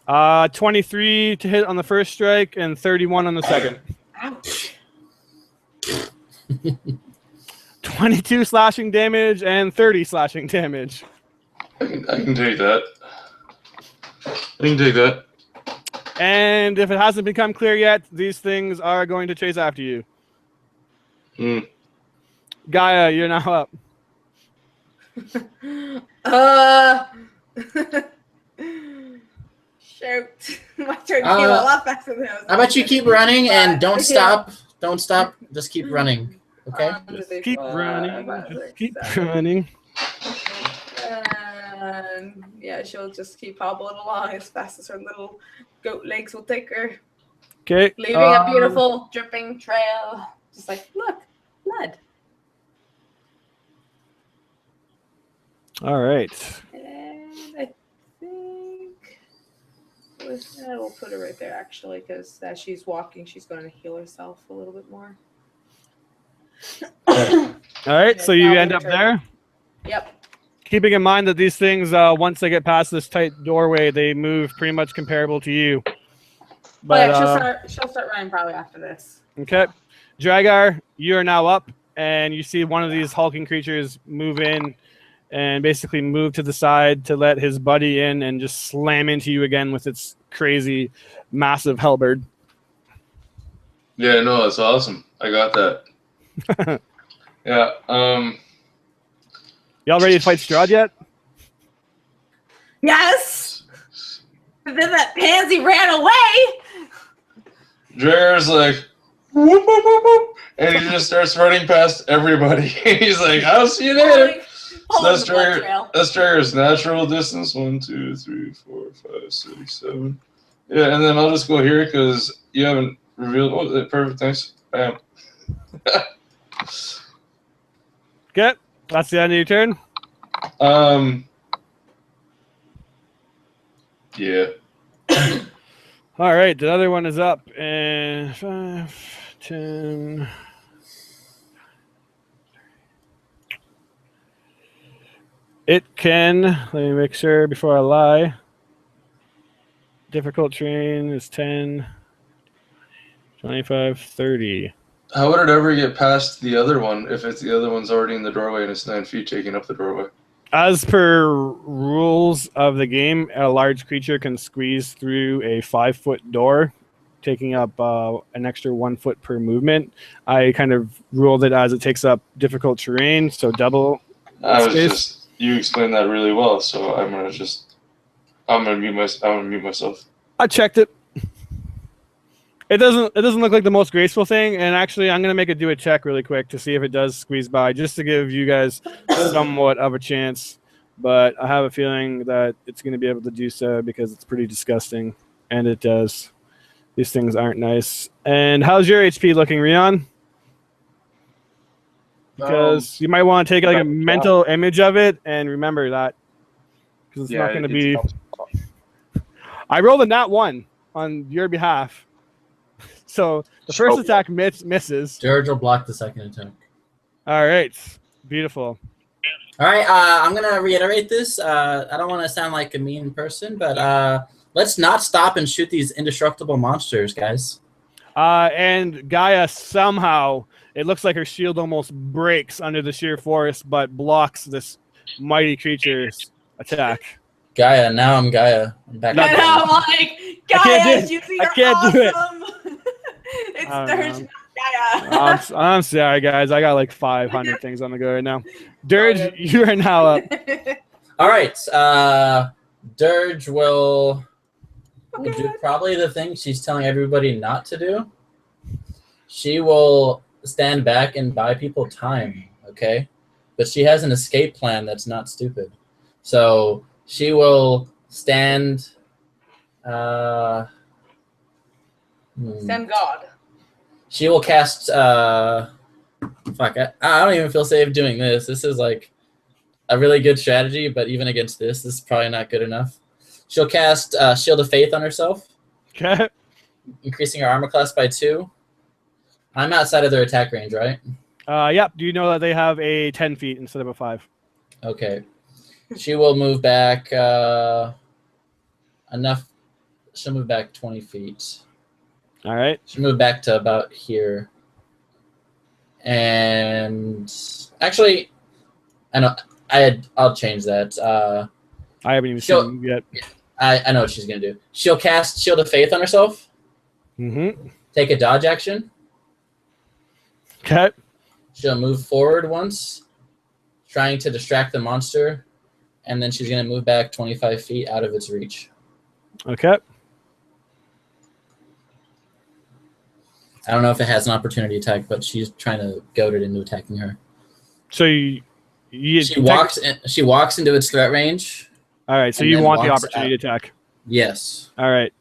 23 to hit on the first strike and 31 on the second. Ouch. 22 slashing damage and 30 slashing damage. I can take that. I can take that. And if it hasn't become clear yet, these things are going to chase after you. Gaia, you're now up. Shoot. My turn came a lot faster than I was. How about you keep running and don't stop? Don't stop. Just keep running. Okay? Just keep running. Just keep running. And yeah, she'll just keep hobbling along as fast as her little goat legs will take her. Okay. Leaving a beautiful dripping trail. Just like, look, blood. All right. And I think we'll put her right there actually, because as she's walking, she's going to heal herself a little bit more. All right. So you end up there. Yep. Keeping in mind that these things, once they get past this tight doorway, they move pretty much comparable to you. But yeah, she'll start running probably after this. Okay. Dragar, you are now up, and you see one of these hulking creatures move in and basically move to the side to let his buddy in and just slam into you again with its crazy, massive halberd. Yeah, no, that's awesome. I got that. Yeah. Y'all ready to fight Strahd yet? Yes! And then that pansy ran away! Dragar's like, whoop, whoop, whoop, whoop, and he just starts running past everybody. He's like, I'll see you later. So that's Dragar's natural distance. 1, 2, 3, 4, 5, 6, 7. Yeah, and then I'll just go here because you haven't revealed. Oh, perfect. Thanks. Bam. Okay. That's the end of your turn? Yeah. All right. The other one is up. And 5, 10. It can, let me make sure before I lie. Difficult terrain is 10, 25, 30. How would it ever get past the other one if it's the other one's already in the doorway and it's 9 feet taking up the doorway? As per rules of the game, a large creature can squeeze through a 5-foot door, taking up an extra 1 foot per movement. I kind of ruled it as it takes up difficult terrain, so double space. You explained that really well, so I'm gonna mute myself. I checked it. It doesn't look like the most graceful thing, and actually I'm gonna do a check really quick to see if it does squeeze by, just to give you guys somewhat of a chance. But I have a feeling that it's gonna be able to do so because it's pretty disgusting, and it does. These things aren't nice. And how's your HP looking, Rion? Because you might want to take like a mental image of it and remember that, because it's not going to be. I rolled a nat 1 on your behalf. So the first attack misses. George will block the second attack. All right. Beautiful. All right. I'm going to reiterate this. I don't want to sound like a mean person, but let's not stop and shoot these indestructible monsters, guys. And Gaia somehow, it looks like her shield almost breaks under the sheer force, but blocks this mighty creature's attack. Gaia. Now I'm Gaia. I'm back. And I'm like, Gaia, you I can't do it. It's Dirge, Gaia. I'm sorry, guys. I got like 500 things on the go right now. Dirge, you are now up. All right. Dirge will do probably the thing she's telling everybody not to do. She will stand back and buy people time, okay? But she has an escape plan that's not stupid. So she will stand... Stand God. She will cast... fuck, I don't even feel safe doing this. This is like a really good strategy, but even against this is probably not good enough. She'll cast Shield of Faith on herself. Okay. Increasing her armor class by 2. I'm outside of their attack range, right? Yep. Do you know that they have a 10 feet instead of a 5? Okay. She will move back enough. She'll move back 20 feet. All right. She'll move back to about here. And actually, I'll change that. I haven't even seen it yet. I know what she's going to do. She'll cast Shield of Faith on herself. Mm-hmm. Take a dodge action. Okay. She'll move forward once, trying to distract the monster, and then she's going to move back 25 feet out of its reach. Okay. I don't know if it has an opportunity attack, but she's trying to goad it into attacking her. So she walks into its threat range. All right. So you want the opportunity attack? Yes. All right.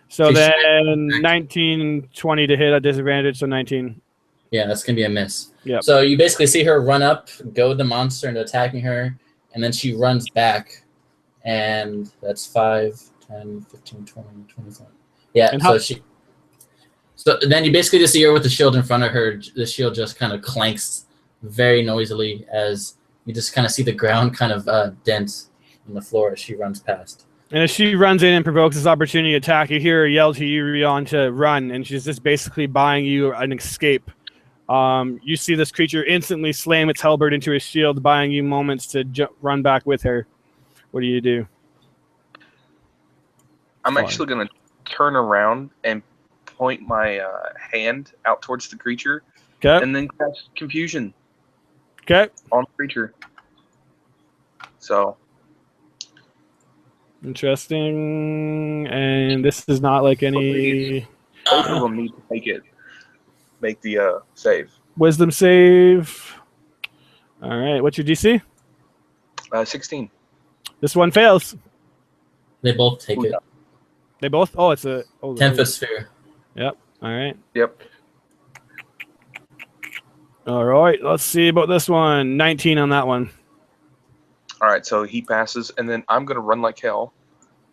So then 19, 20 to hit at disadvantage. So 19. Yeah, that's going to be a miss. Yep. So you basically see her run up, goad the monster into attacking her, and then she runs back. And that's 5, 10, 15, 20, 25. Yeah, and so then you basically just see her with the shield in front of her. The shield just kind of clanks very noisily as you just kind of see the ground kind of dent in the floor as she runs past. And as she runs in and provokes this opportunity attack, you hear her yell to you, Rion, to run, and she's just basically buying you an escape. You see this creature instantly slam its halberd into his shield, buying you moments to run back with her. What do you do? I'm actually going to turn around and point my hand out towards the creature, and then cast Confusion on the creature. So interesting. And this is not like any. Both of them need to make the save. Wisdom save. All right. What's your DC? 16. This one fails. They both take it. They both? Oh, it's a 10-foot sphere. Yep. All right. Yep. All right. Let's see about this one. 19 on that one. All right. So he passes, and then I'm going to run like hell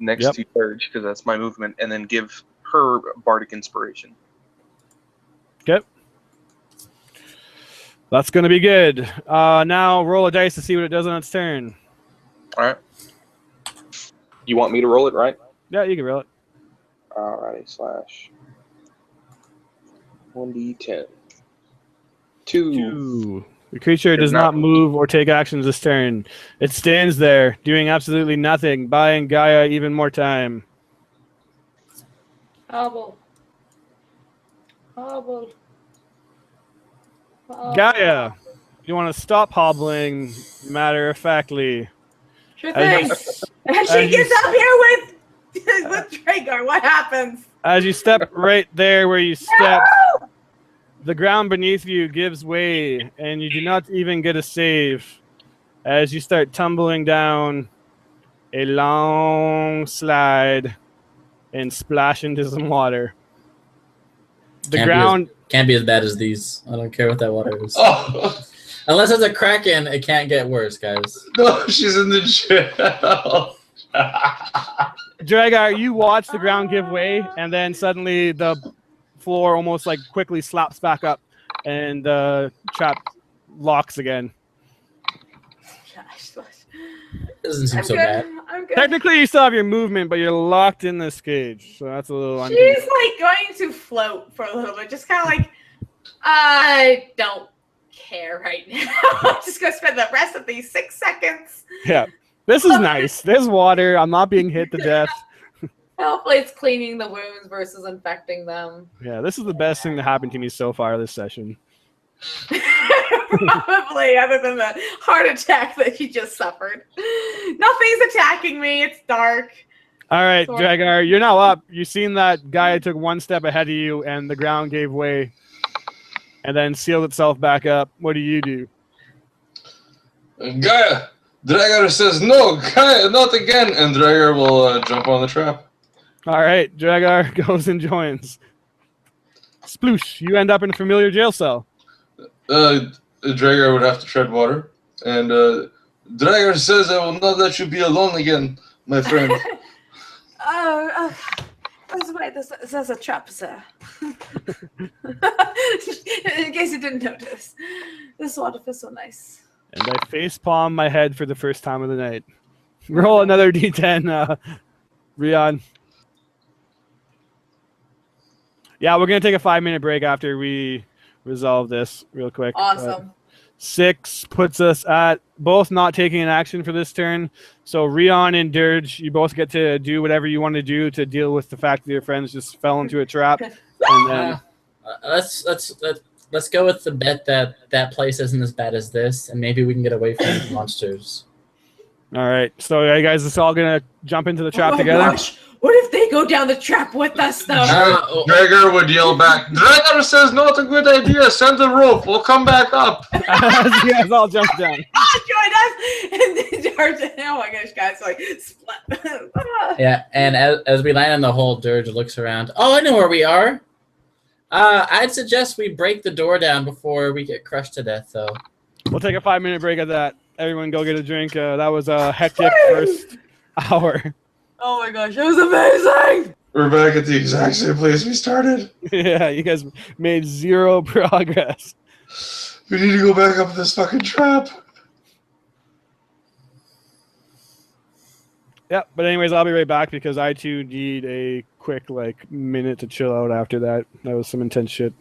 next to Surge because that's my movement, and then give her Bardic Inspiration. Okay. That's going to be good. Now roll a dice to see what it does on its turn. All right. You want me to roll it, right? Yeah, you can roll it. All righty. /1d10. 2. 2. The creature does Does not not move or take actions this turn. It stands there, doing absolutely nothing, buying Gaia even more time. Hobble. Hobble. Hobble. Gaia, you want to stop hobbling matter-of-factly. Sure As thing. you, And as she you gets s- up here with Dragar. What happens? as you step right there where you stepped, No! the ground beneath you gives way, and you do not even get a save as you start tumbling down a long slide and splash into some water. The ground. Can't be as bad as these. I don't care what that water is. Oh Unless it's a kraken, it can't get worse, guys. no, she's in the jail. Dragar, you watch the ground give way, and then suddenly the floor almost like quickly slaps back up, and the trap locks again. Gosh, It doesn't seem I'm so good. bad. I'm good. Technically, you still have your movement, but you're locked in this cage, so that's a little She's like going to float for a little bit, just kind of like, I don't care right now. I'm just gonna spend the rest of these 6 seconds. Yeah, this is nice. There's water. I'm not being hit to death. Hopefully, it's cleaning the wounds versus infecting them. Yeah, this is the best thing that happened to me so far this session. Probably, other than the heart attack that you just suffered. Nothing's attacking me. It's dark. All right, Sorry. Dragar, you're now up. You've seen that guy took one step ahead of you, and the ground gave way, and then sealed itself back up. What do you do? Gaia, Dragar says no, Gaia, not again, and Dragar will jump on the trap. All right, Dragar goes and joins. Sploosh, you end up in a familiar jail cell. Dragar would have to tread water, and Dragar says, "I will not let you be alone again, my friend." Wait, there's a trap, sir. In case you didn't notice, this water feels so nice. And I facepalm my head for the first time of the night. Roll another d10, Rion. Yeah, we're going to take a 5-minute break after we resolve this real quick. Awesome. 6 puts us at both not taking an action for this turn. So Rion and Dirge, you both get to do whatever you want to do to deal with the fact that your friends just fell into a trap. And then, Let's go with the bet that place isn't as bad as this, and maybe we can get away from these monsters. all right. So are you guys just all going to jump into the trap Oh my together? gosh. What if they go down the trap with us, though? Dragar would yell back, "Dragar says not a good idea. Send the rope. We'll come back up." You guys all jump down. Join us! And then Dirge, oh my gosh, guys, like, split. Yeah, and as we land in the hole, Dirge looks around. Oh, I know where we are. I'd suggest we break the door down before we get crushed to death, though. We'll take a 5-minute break at that. Everyone go get a drink. That was a hectic first hour. Oh my gosh, it was amazing! We're back at the exact same place we started. Yeah, you guys made 0 progress. We need to go back up this fucking trap. Yeah, but anyways, I'll be right back because I too need a quick minute to chill out after that. That was some intense shit.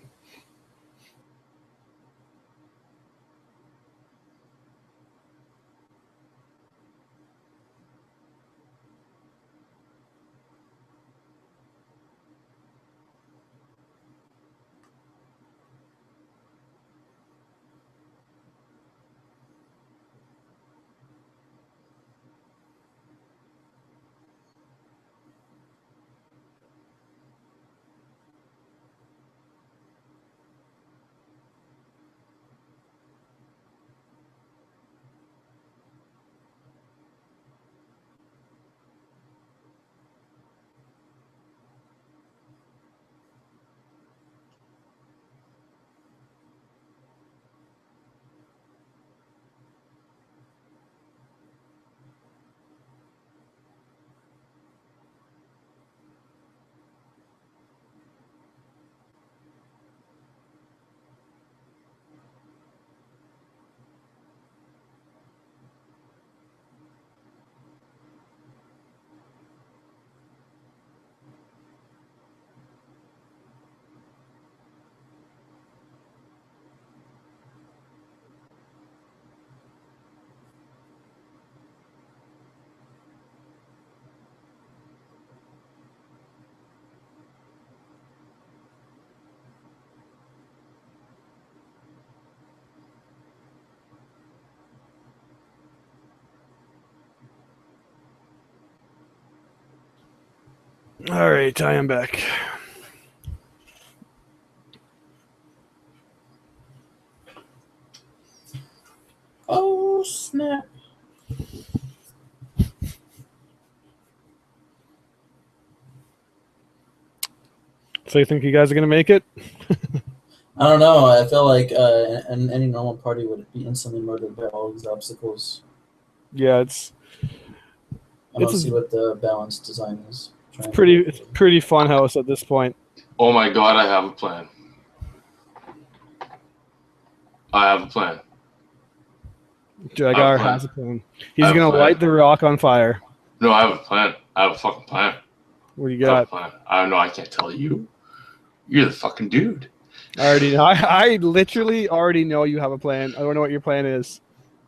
All right, I am back. Oh snap! So you think you guys are gonna make it? I don't know. I feel like any normal party would be instantly murdered by all these obstacles. Yeah, it's I don't It's a- see what the balanced design is. pretty fun house at this point. Oh my god, I have a plan. I have a plan. Jagar plan. has a plan. He's I have a gonna plan. light the rock on fire. No, I have a plan. I have a fucking plan. What do you I have a got? plan. I know I can't tell you. You're the fucking dude. I already know. I literally already know you have a plan. I don't know what your plan is.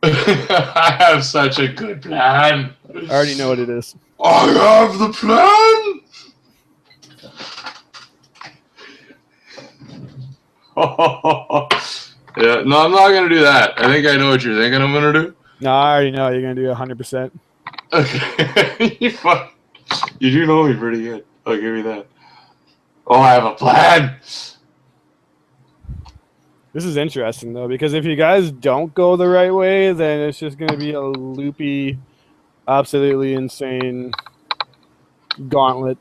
I have such a good plan. I already know what it is. I have the plan. Yeah, no, I'm not gonna do that. I think I know what you're thinking I'm gonna do. No, I already know you're gonna do 100%. Okay, you do know me pretty good. I'll give you that. Oh, I have a plan. This is interesting though, because if you guys don't go the right way, then it's just gonna be a loopy, absolutely insane gauntlet.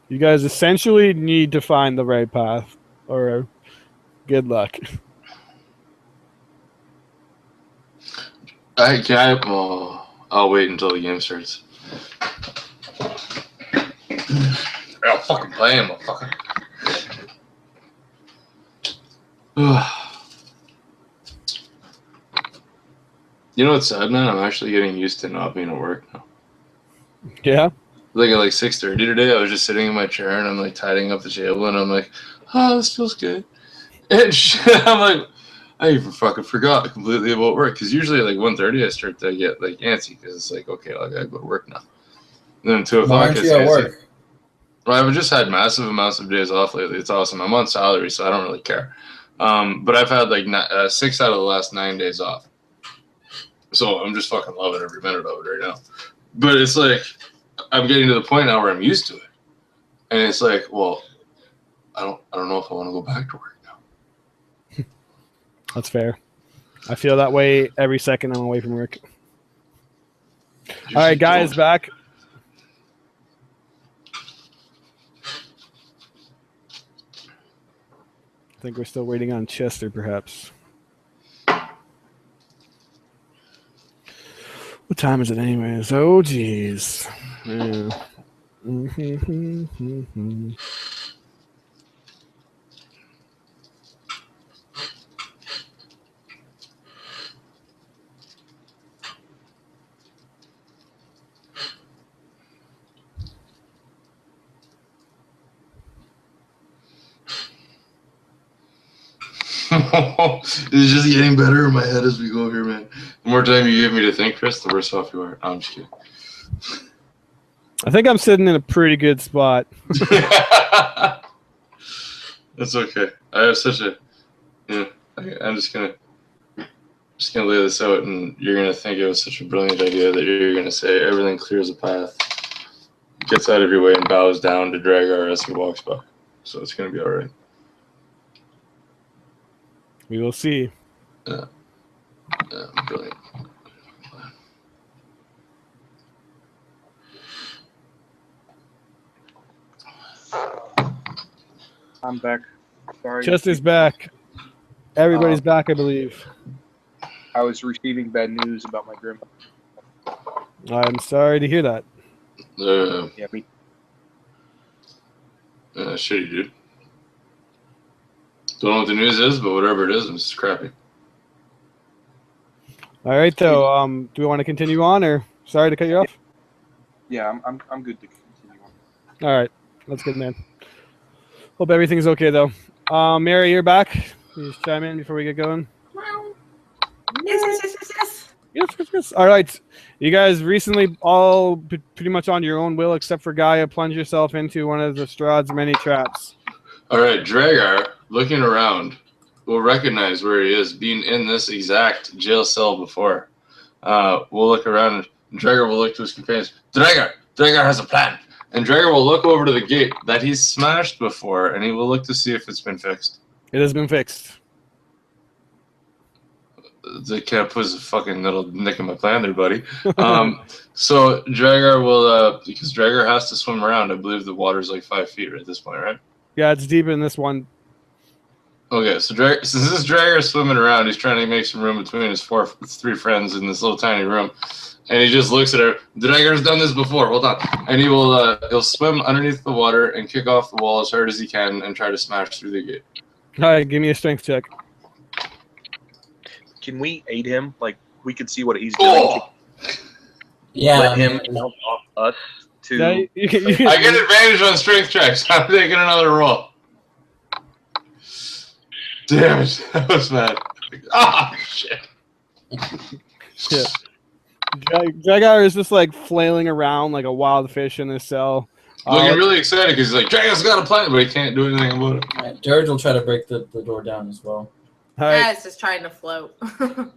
You guys essentially need to find the right path, or good luck. I'll wait until the game starts. I'll fucking play him, motherfucker. You know what's sad, man? I'm actually getting used to not being at work now. Yeah. Like at 6:30 today, I was just sitting in my chair and I'm like tidying up the table and I'm like, oh, this feels good. And shit, I'm like, I even fucking forgot completely about work because usually at like 1:30 I start to get like antsy because it's like, okay, I gotta go to work now. And then 2 Why o'clock. aren't you at work? Well, I've just had massive amounts of days off lately. It's awesome. I'm on salary, so I don't really care. But I've had like 6 out of the last 9 days off. So I'm just fucking loving every minute of it right now. But it's like I'm getting to the point now where I'm used to it, and it's like, well, I don't know if I want to go back to work now. That's fair. I feel that way every second I'm away from work. All right, guys, back. I think we're still waiting on Chester, perhaps. What time is it anyways? Oh, geez. Yeah. This is just getting better in my head as we go here, man. The more time you give me to think, Chris, the worse off you are. No, I'm just kidding. I think I'm sitting in a pretty good spot. That's okay. I have such a, I'm just gonna lay this out, and you're gonna think it was such a brilliant idea that you're gonna say everything clears a path, gets out of your way, and bows down to drag our as he walks by. So it's gonna be all right. We will see. Yeah, brilliant. I'm back. Sorry. Chester's back. Everybody's back, I believe. I was receiving bad news about my grandma. I'm sorry to hear that. Yeah, me. Shitty, dude. Don't know what the news is, but whatever it is, it's crappy. All right, though. Do we want to continue on, or sorry to cut you off? Yeah, I'm good to continue on. All right, that's good, man. Hope everything's okay, though. Mary, you're back. Can you just chime in before we get going? Yes. Yes. All right. You guys recently all pretty much on your own will, except for Gaia, plunge yourself into one of the Strahd's many traps. All right, Dragar, looking around, will recognize where he is, being in this exact jail cell before. We'll look around. Drager will look to his companions. Drager has a plan. And Drager will look over to the gate that he's smashed before, and he will look to see if it's been fixed. It has been fixed. They can't put a fucking little nick in my plan there, buddy. So Drager will, because Drager has to swim around. I believe the water's like 5 feet at this point, right? Yeah, it's deep in this one. Okay, so since this Drager is swimming around, he's trying to make some room between his 3 friends in this little tiny room, and he just looks at her. Drager's done this before. Hold on, and he'll swim underneath the water and kick off the wall as hard as he can and try to smash through the gate. All right, give me a strength check. Can we aid him? Like, we could see what he's doing. Oh! Yeah, Let I him mean, bounce off us to. Yeah, you can- I get advantage on strength checks. I'm taking another roll. Damn it, that was bad. Ah, shit. Yeah. Dragar is just like flailing around like a wild fish in this cell. Looking really excited because he's like, Dragon's got a plan, but he can't do anything about it. all right, Dirge will try to break the door down as well. All right. Yeah, it's just trying to float.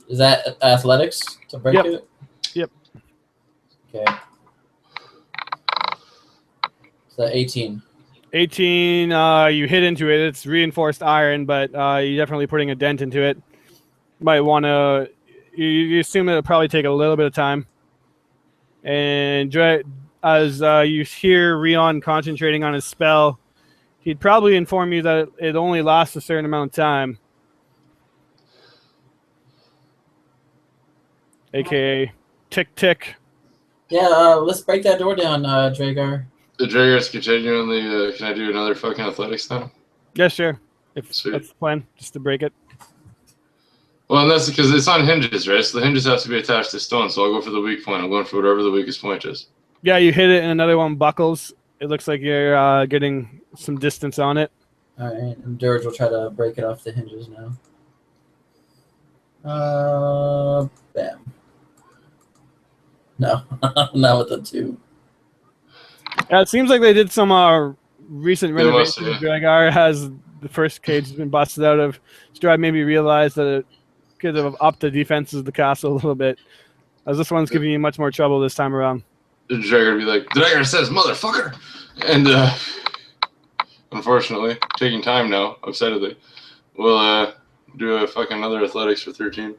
Is that athletics to break Yep. it? Yep. Okay. So 18. 18, you hit into it. It's reinforced iron, but you're definitely putting a dent into it. Might want to... You assume it'll probably take a little bit of time. And as you hear Rion concentrating on his spell, he'd probably inform you that it only lasts a certain amount of time. AKA tick. Yeah, let's break that door down, Dragar. The Dragon's continually, can I do another fucking athletics then? Yeah, sure. If Sweet. that's the plan, just to break it. Well, and that's because it's on hinges, right? So the hinges have to be attached to stone, so I'll go for the weak point. I'm going for whatever the weakest point is. Yeah, you hit it and another one buckles. It looks like you're getting some distance on it. All right, and Dirge will try to break it off the hinges now. Bam. No, not with the 2. Yeah, it seems like they did some recent They must, renovations. Dragar has the first cage has been busted out of. Strahd maybe realized that it could have upped the defenses of the castle a little bit, as this one's giving you much more trouble this time around. The Dragon will be like, Dragon says, motherfucker! And, unfortunately, taking time now, upsettedly, we'll, do a fucking another athletics for 13.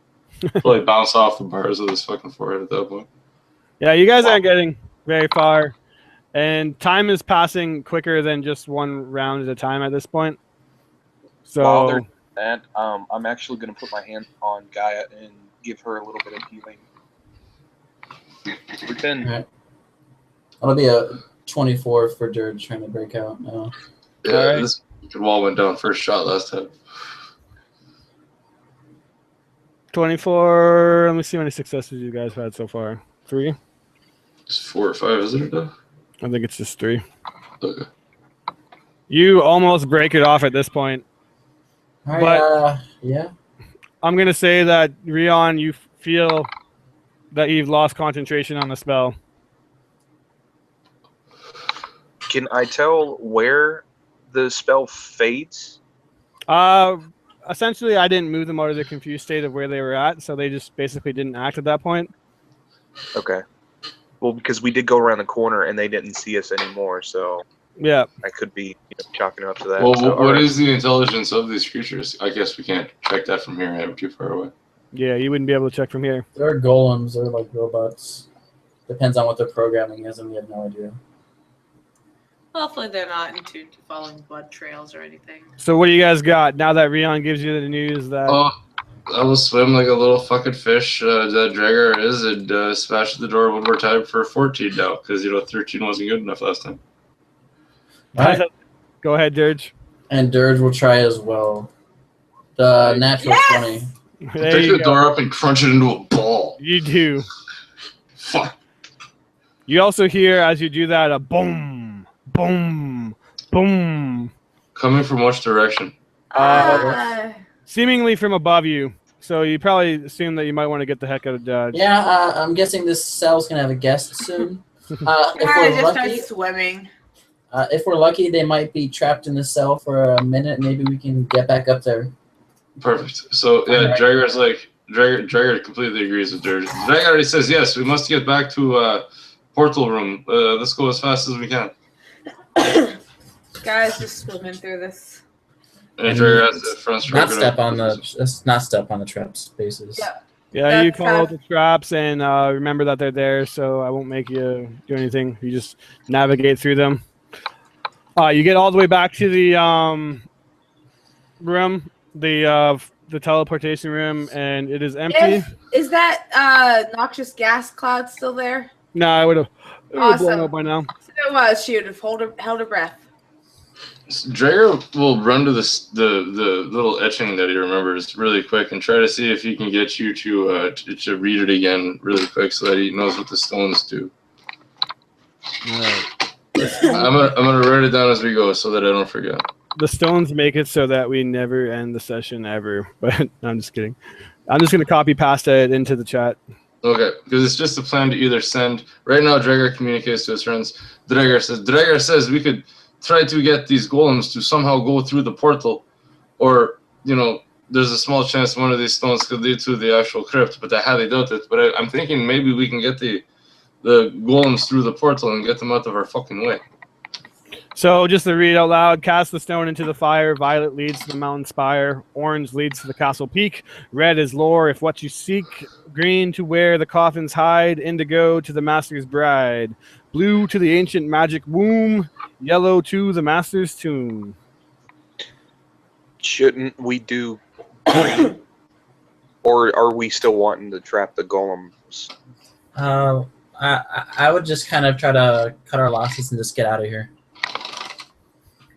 Probably bounce off the bars of this fucking forehead at that point. Yeah, you guys aren't getting very far, and time is passing quicker than just one round at a time at this point. While So they're doing that, I'm actually going to put my hand on Gaia and give her a little bit of healing. For 10. All right. That'll be a 24 for Dirge trying to break out now. Yeah, Alright. this wall went down first shot last time. 24. Let me see how many successes you guys had so far. 3? It's 4 or 5, isn't it, though? I think it's just 3. Okay. You almost break it off at this point. All right, yeah. I'm going to say that, Rion, you feel that you've lost concentration on the spell. Can I tell where the spell fades? Essentially, I didn't move them out of the confused state of where they were at, so they just basically didn't act at that point. Okay. Well, because we did go around the corner and they didn't see us anymore, so Yeah. I could be chalking it up to that. Well, so, what is the intelligence of these creatures? I guess we can't check that from here. We're too far away. Yeah, you wouldn't be able to check from here. They're golems. They're like robots. Depends on what their programming is, and we have no idea. Hopefully they're not into following blood trails or anything. So what do you guys got now that Rion gives you the news that... Oh, I will swim like a little fucking fish that Dragar is and smash the door one more time for 14 now because, 13 wasn't good enough last time. All right. Go ahead, Dirge. And Dirge will try as well. The natural 20. There Pick you the go. door up and crunch it into a ball. You do. Fuck. You also hear, as you do that, a boom, boom, boom. Coming from which direction? Seemingly from above you. So you probably assume that you might want to get the heck out of Dodge. Yeah, I'm guessing this cell's going to have a guest soon. If I we're just lucky, start swimming. they might be trapped in the cell for a minute. Maybe we can get back up there. Perfect. So, yeah, Alright. Dragar completely agrees with Dirge. Dragar already says yes. We must get back to portal room. Let's go as fast as we can. Guys, just swimming through this. And Dragar has the front stroke. Not step on the trap spaces. Yeah. Yeah, That's you call out the traps and remember that they're there, so I won't make you do anything. You just navigate through them. You get all the way back to the room, the teleportation room, and it is empty. Is that noxious gas cloud still there? No, I would have blown Awesome. up by now. So it was. She would have held her breath. Dragar will run to the little etching that he remembers really quick and try to see if he can get you to read it again really quick so that he knows what the stones do. I'm gonna write it down as we go so that I don't forget. The stones make it so that we never end the session ever. But no, I'm just kidding. I'm just gonna copy past it into the chat. Okay, because it's just a plan to either send. Right now, Dragar communicates to his friends. Dragar says we could try to get these golems to somehow go through the portal, or there's a small chance one of these stones could lead to the actual crypt, but I highly doubt it. But I'm thinking maybe we can get the golems through the portal and get them out of our fucking way. So just to read out loud, cast the stone into the fire. Violet leads to the mountain spire. Orange leads to the castle peak. Red is lore, if what you seek. Green to where the coffins hide. Indigo to the master's bride. Blue to the ancient magic womb. Yellow to the master's tomb. Shouldn't we do green? Or are we still wanting to trap the golems? I would just kind of try to cut our losses and just get out of here.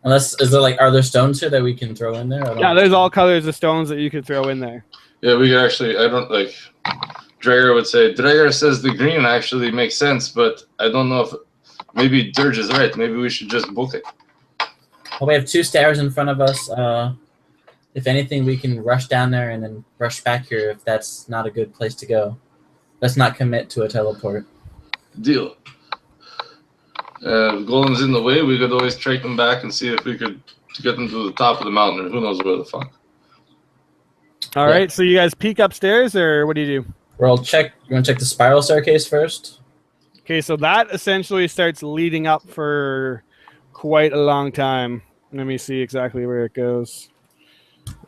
Unless, are there stones here that we can throw in there? Yeah, there's all colors of stones that you could throw in there. Yeah, we could actually, Dragar would say, Dragar says the green actually makes sense, but I don't know if, maybe Dirge is right. Maybe we should just book it. Well, we have 2 stairs in front of us. If anything, we can rush down there and then rush back here if that's not a good place to go. Let's not commit to a teleport. Deal. Golem's in the way, we could always track them back and see if we could get them to the top of the mountain, or who knows where the fuck. All right, so you guys peek upstairs, or what do you do? You want to check the spiral staircase first? Okay, so that essentially starts leading up for quite a long time. Let me see exactly where it goes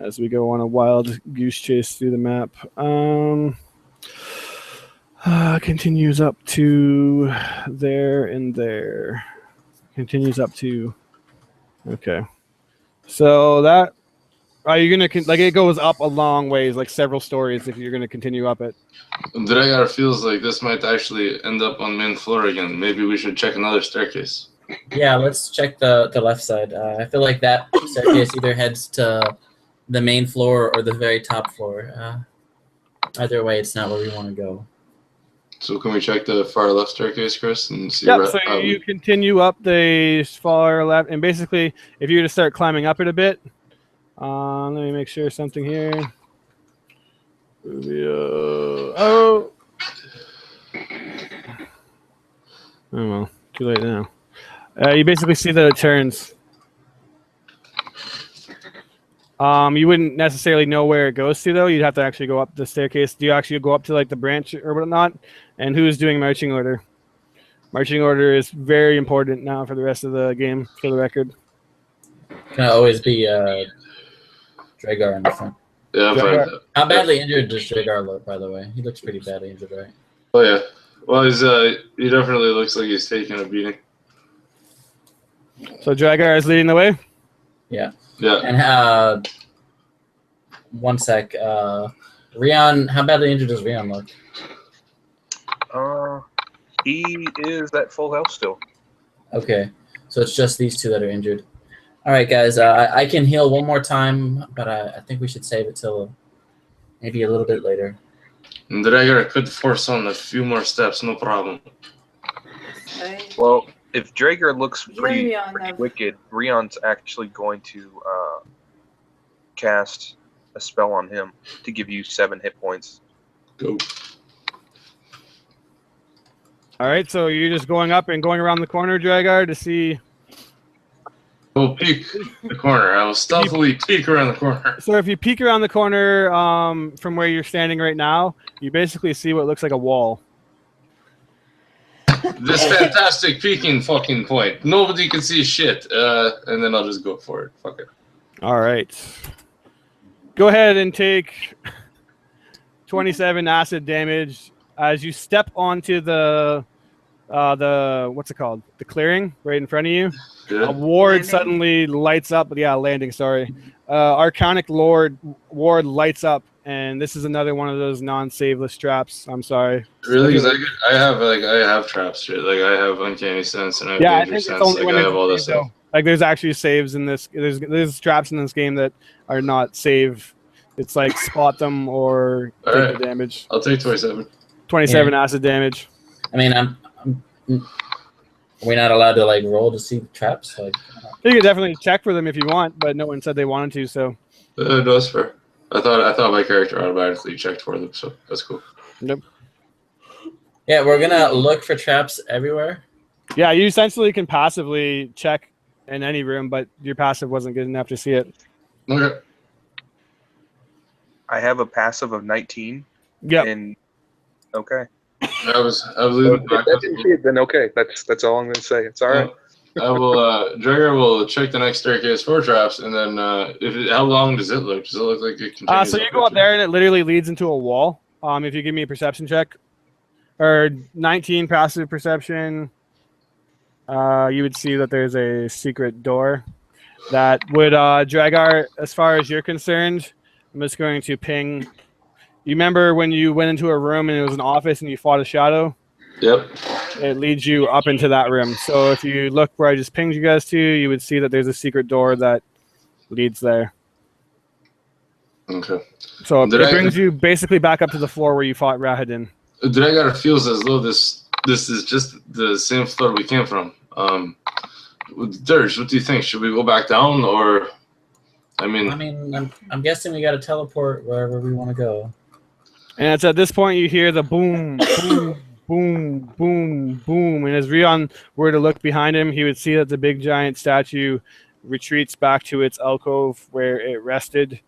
as we go on a wild goose chase through the map. Continues up to there and there. Continues up to. Okay. So that. Are you going to. It goes up a long ways, like several stories, if you're going to continue up it. Dragar feels like this might actually end up on main floor again. Maybe we should check another staircase. Yeah, let's check the left side. I feel like that staircase either heads to the main floor or the very top floor. Either way, it's not where we want to go. So can we check the far left staircase, Chris, and see? Yep, so you continue up the far left, and basically, if you were to start climbing up it a bit, let me make sure something here. Oh well, too late now. You basically see that it turns. You wouldn't necessarily know where it goes to, though. You'd have to actually go up the staircase. Do you actually go up to the branch or whatnot? And who's doing marching order? Marching order is very important now for the rest of the game, for the record. Can always be Dragar in the front. Yeah, I'm fine with that. How badly injured does Dragar look, by the way? He looks pretty badly injured, right? Oh, yeah. Well, he definitely looks like he's taking a beating. So Dragar is leading the way? Yeah. Yeah. And one sec. Rion, how badly injured does Rion look? He is at full health still. Okay. So it's just these 2 that are injured. All right, guys. I can heal one more time, but I think we should save it till maybe a little bit later. And Dragar could force on a few more steps, no problem. Okay. Well, if Dragar looks pretty Rion, wicked, Rion's actually going to cast a spell on him to give you 7 hit points. Go. All right, so you're just going up and going around the corner, Dragar, to see. We'll peek the corner. I will stealthily peek around the corner. So if you peek around the corner from where you're standing right now, you basically see what looks like a wall. This fantastic peeking fucking point. Nobody can see shit. And then I'll just go for it. Fuck it. All right. Go ahead and take 27 acid damage as you step onto the what's it called? The clearing right in front of you. Good. A ward Landing. suddenly lights up. Yeah, landing. Sorry. Arcanic ward lights up, and this is another one of those non-saveless traps. I'm sorry. Really? 'Cause I have traps. Right? Like I have uncanny sense and I have Yeah, I danger think it's sense. only Like when I it's have all saved, this stuff. though. Like there's actually saves in this. There's traps in this game that are not save. It's like spot them or All take right. the damage. I'll take 27. 27 acid damage. I mean, are we not allowed to like roll to see traps? Like, You can definitely check for them if you want, but no one said they wanted to. So No, that's fair. I thought my character automatically checked for them, so that's cool. nope. yeah, we're gonna look for traps everywhere. Yeah, you essentially can passively check in any room, but your passive wasn't good enough to see it. Okay. I have a passive of 19. Yep. And okay. I was leading If back that up. didn't see it, then okay. That's all I'm gonna say. It's all right. I will. Drager will check the next staircase for traps, and then how long does it look? Does it look like it continues? So you go up there and it literally leads into a wall. If you give me a perception check, or 19 passive perception, you would see that there's a secret door that would Dragar. As far as you're concerned, I'm just going to ping. You remember when you went into a room and it was an office and you fought a shadow? Yep. It leads you up into that room. So if you look where I just pinged you guys to, you would see that there's a secret door that leads there. Okay. So it Did I- brings you basically back up to the floor where you fought Rahadin. Drager feels as though this is just the same floor we came from. Dirge, what do you think? Should we go back down, or? I mean, I'm guessing we got to teleport wherever we want to go. And it's at this point you hear the boom, boom, boom, boom, boom. And as Rion were to look behind him, he would see that the big giant statue retreats back to its alcove where it rested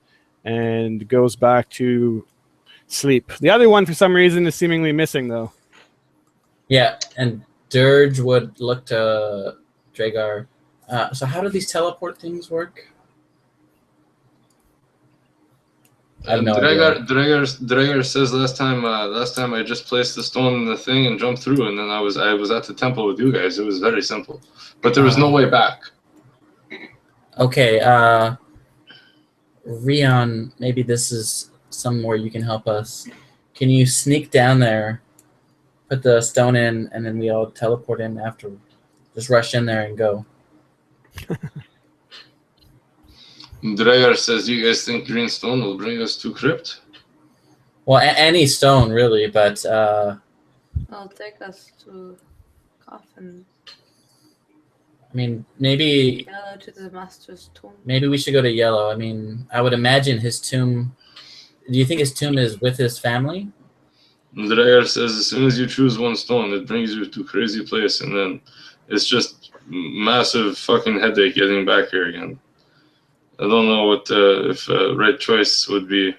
and goes back to sleep. The other one, for some reason, is seemingly missing, though. Yeah, and Dirge would look to Dragar. So how do these teleport things work? I have no idea. Drager says last time I just placed the stone in the thing and jumped through, and then I was at the temple with you guys. It was very simple, but there was no way back. Okay, Rion, maybe this is somewhere you can help us. Can you sneak down there, put the stone in, and then we all teleport in after? Just rush in there and go. Drager says, "You guys think green stone will bring us to crypt?" Well, any stone really, but I'll take us to coffin. I mean, maybe To the master's tomb. maybe we should go to Yellow. I mean, I would imagine his tomb. Do you think his tomb is with his family? Drager says, "As soon as you choose one stone, it brings you to a crazy place, and then it's just massive fucking headache getting back here again." I don't know what if right choice would be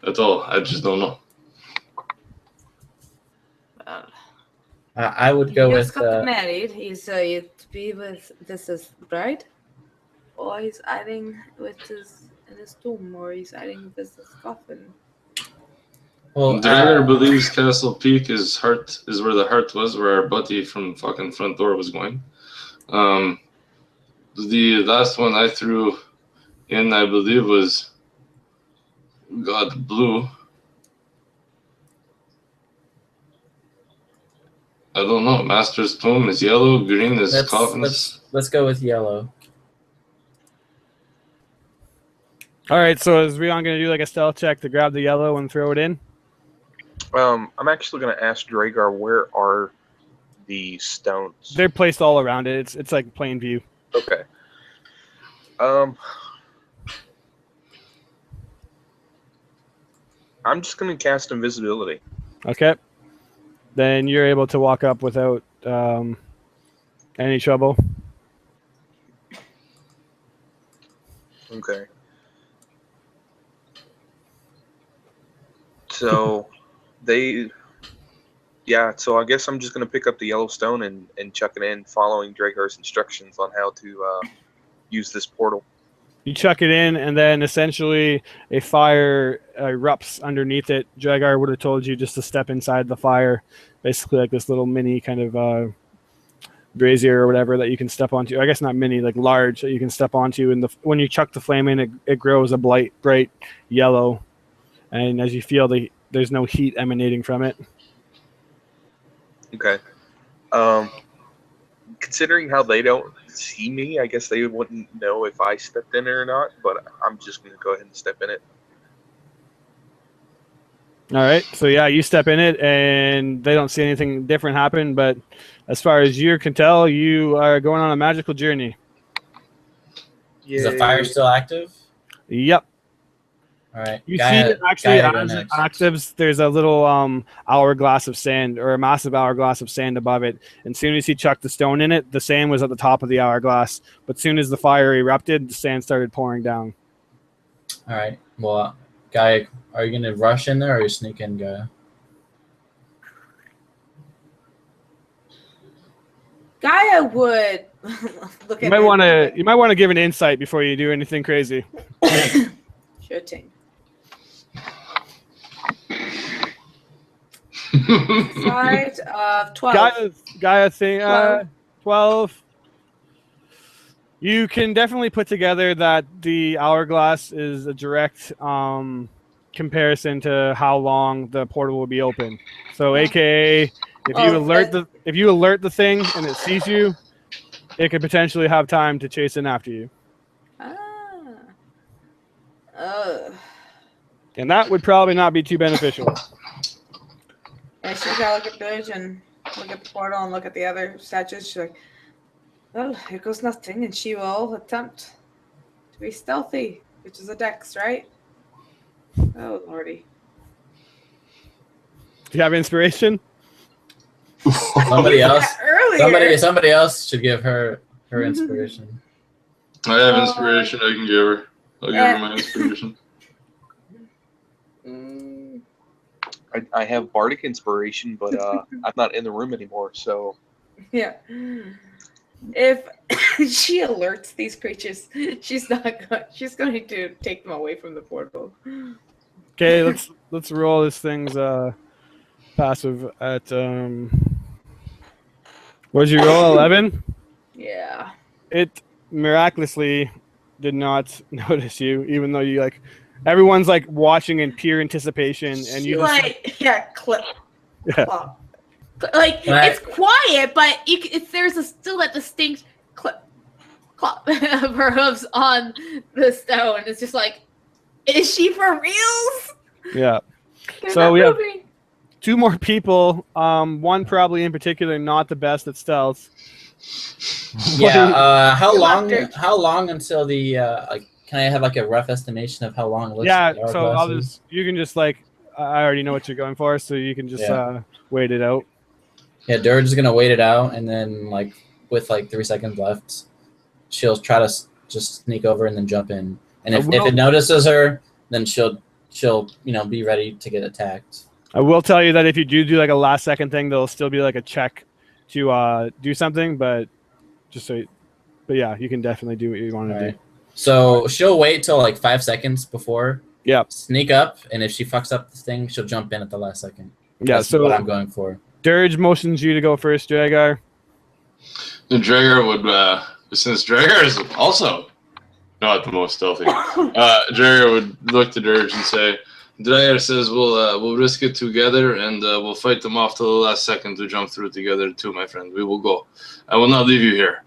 at all. I just don't know. Well, I would he go just with. got married. He's to be with this is bride, or he's hiding with in his tomb, or he's hiding with his coffin. Well, Drager believes Castle Peak is where the heart was, where our buddy from fucking front door was going. The last one I threw in, I believe, was blue. I don't know. Master's tomb is yellow, green is coffins. let's go with Yellow. All right, so is Rion going to do like a stealth check to grab the yellow and throw it in? I'm actually gonna ask Dragar, where are the stones? They're placed all around it. It's like plain view. Okay. I'm just gonna cast invisibility. Okay. Then you're able to walk up without any trouble. Okay. So so I guess I'm just gonna pick up the Yellowstone and chuck it in, following Dragar's instructions on how to use this portal. You chuck it in, and then essentially a fire erupts underneath it. Dragar would have told you just to step inside the fire, basically like this little mini kind of brazier or whatever that you can step onto. I guess not mini, like large that you can step onto. And when you chuck the flame in, it grows a bright yellow, and as you feel there's no heat emanating from it. Okay. Considering how they don't see me, I guess they wouldn't know if I stepped in it or not, but I'm just going to go ahead and step in it. All right, so yeah, you step in it, and they don't see anything different happen. But as far as you can tell, you are going on a magical journey. Is the fire still active? Yep. All right. You see it actually as it actives, there's a little hourglass of sand, or a massive hourglass of sand above it. And as soon as he chucked the stone in it, the sand was at the top of the hourglass. But as soon as the fire erupted, the sand started pouring down. All right. Well, Guy, are you going to rush in there, or are you sneak in, Guy? Gaia would look at. You might want to give an insight before you do anything crazy. Sure thing. Side of 12. Gaia thing, 12. You can definitely put together that the hourglass is a direct comparison to how long the portal will be open. So, AKA, if you alert the thing and it sees you, it could potentially have time to chase in after you. And that would probably not be too beneficial. Yeah, she's gotta look at Bridge and look at the portal and look at the other statues. She's like, well, here goes nothing, and she will attempt to be stealthy, which is a dex, right? Oh, lordy. Do you have inspiration? Somebody else. Earlier. Somebody else should give her inspiration. I have inspiration. I can give her. I'll give her my inspiration. I have bardic inspiration, but I'm not in the room anymore, so. Yeah. If she alerts these creatures, she's going to take them away from the portal. Okay, let's roll this thing's passive at what did you roll? 11? Yeah. It miraculously did not notice you, even though you everyone's watching in pure anticipation, and you just clip. Yeah. Clop. It's quiet, but there's still that distinct clip, clop of her hooves on the stone. It's just like, is she for reals? Yeah. They're So not we have moving. 2 more people. One probably in particular not the best at stealth. Yeah. How You're long? left, How long until the Can I have a rough estimation of how long it looks? Yeah. like the So hourglass is? you can just I already know what you're going for, so you can just wait it out. Yeah, Dirge is gonna wait it out, and then with 3 seconds left, she'll try to just sneak over and then jump in. And if it notices her, then she'll be ready to get attacked. I will tell you that if you do a last second thing, there'll still be a check to do something, but yeah, you can definitely do what you want to do. So she'll wait till 5 seconds before. Yeah. Sneak up, and if she fucks up the thing, she'll jump in at the last second. Yeah. That's So what I'm going for. Dirge motions you to go first, Dragar. The Dragar would, since Dragar is also not the most stealthy, Dragar would look to Dirge and say, Dragar says we'll risk it together, and we'll fight them off till the last second to jump through together too, my friend. We will go. I will not leave you here.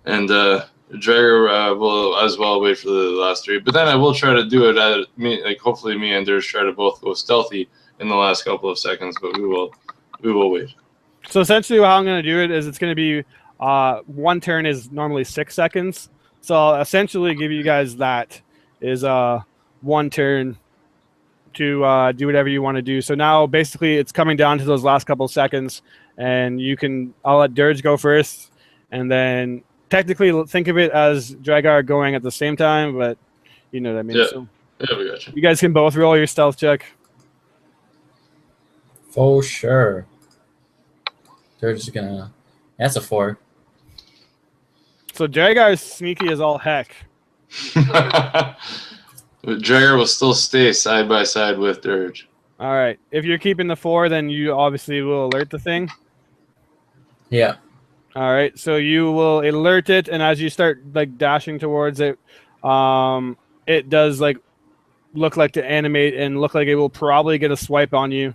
And Dragar will as well wait for the last 3. But then I will try to do it hopefully me and Dirge try to both go stealthy in the last couple of seconds, but we will wait. So essentially how I'm going to do it is it's going to be one turn is normally 6 seconds. So I'll essentially give you guys that is one turn to do whatever you want to do. So now basically it's coming down to those last couple of seconds, and I'll let Dirge go first, and then technically think of it as Dragar going at the same time, but You know what I mean? Yeah. So Yeah, we got you. you guys can both roll your stealth check. For sure. They're just gonna. That's a 4. So Dragar is sneaky as all heck. But Drager will still stay side by side with Dirge. All right. If you're keeping the 4, then you obviously will alert the thing. Yeah. All right. So you will alert it, and as you start like dashing towards it, it does like look like to animate and look like it will probably get a swipe on you.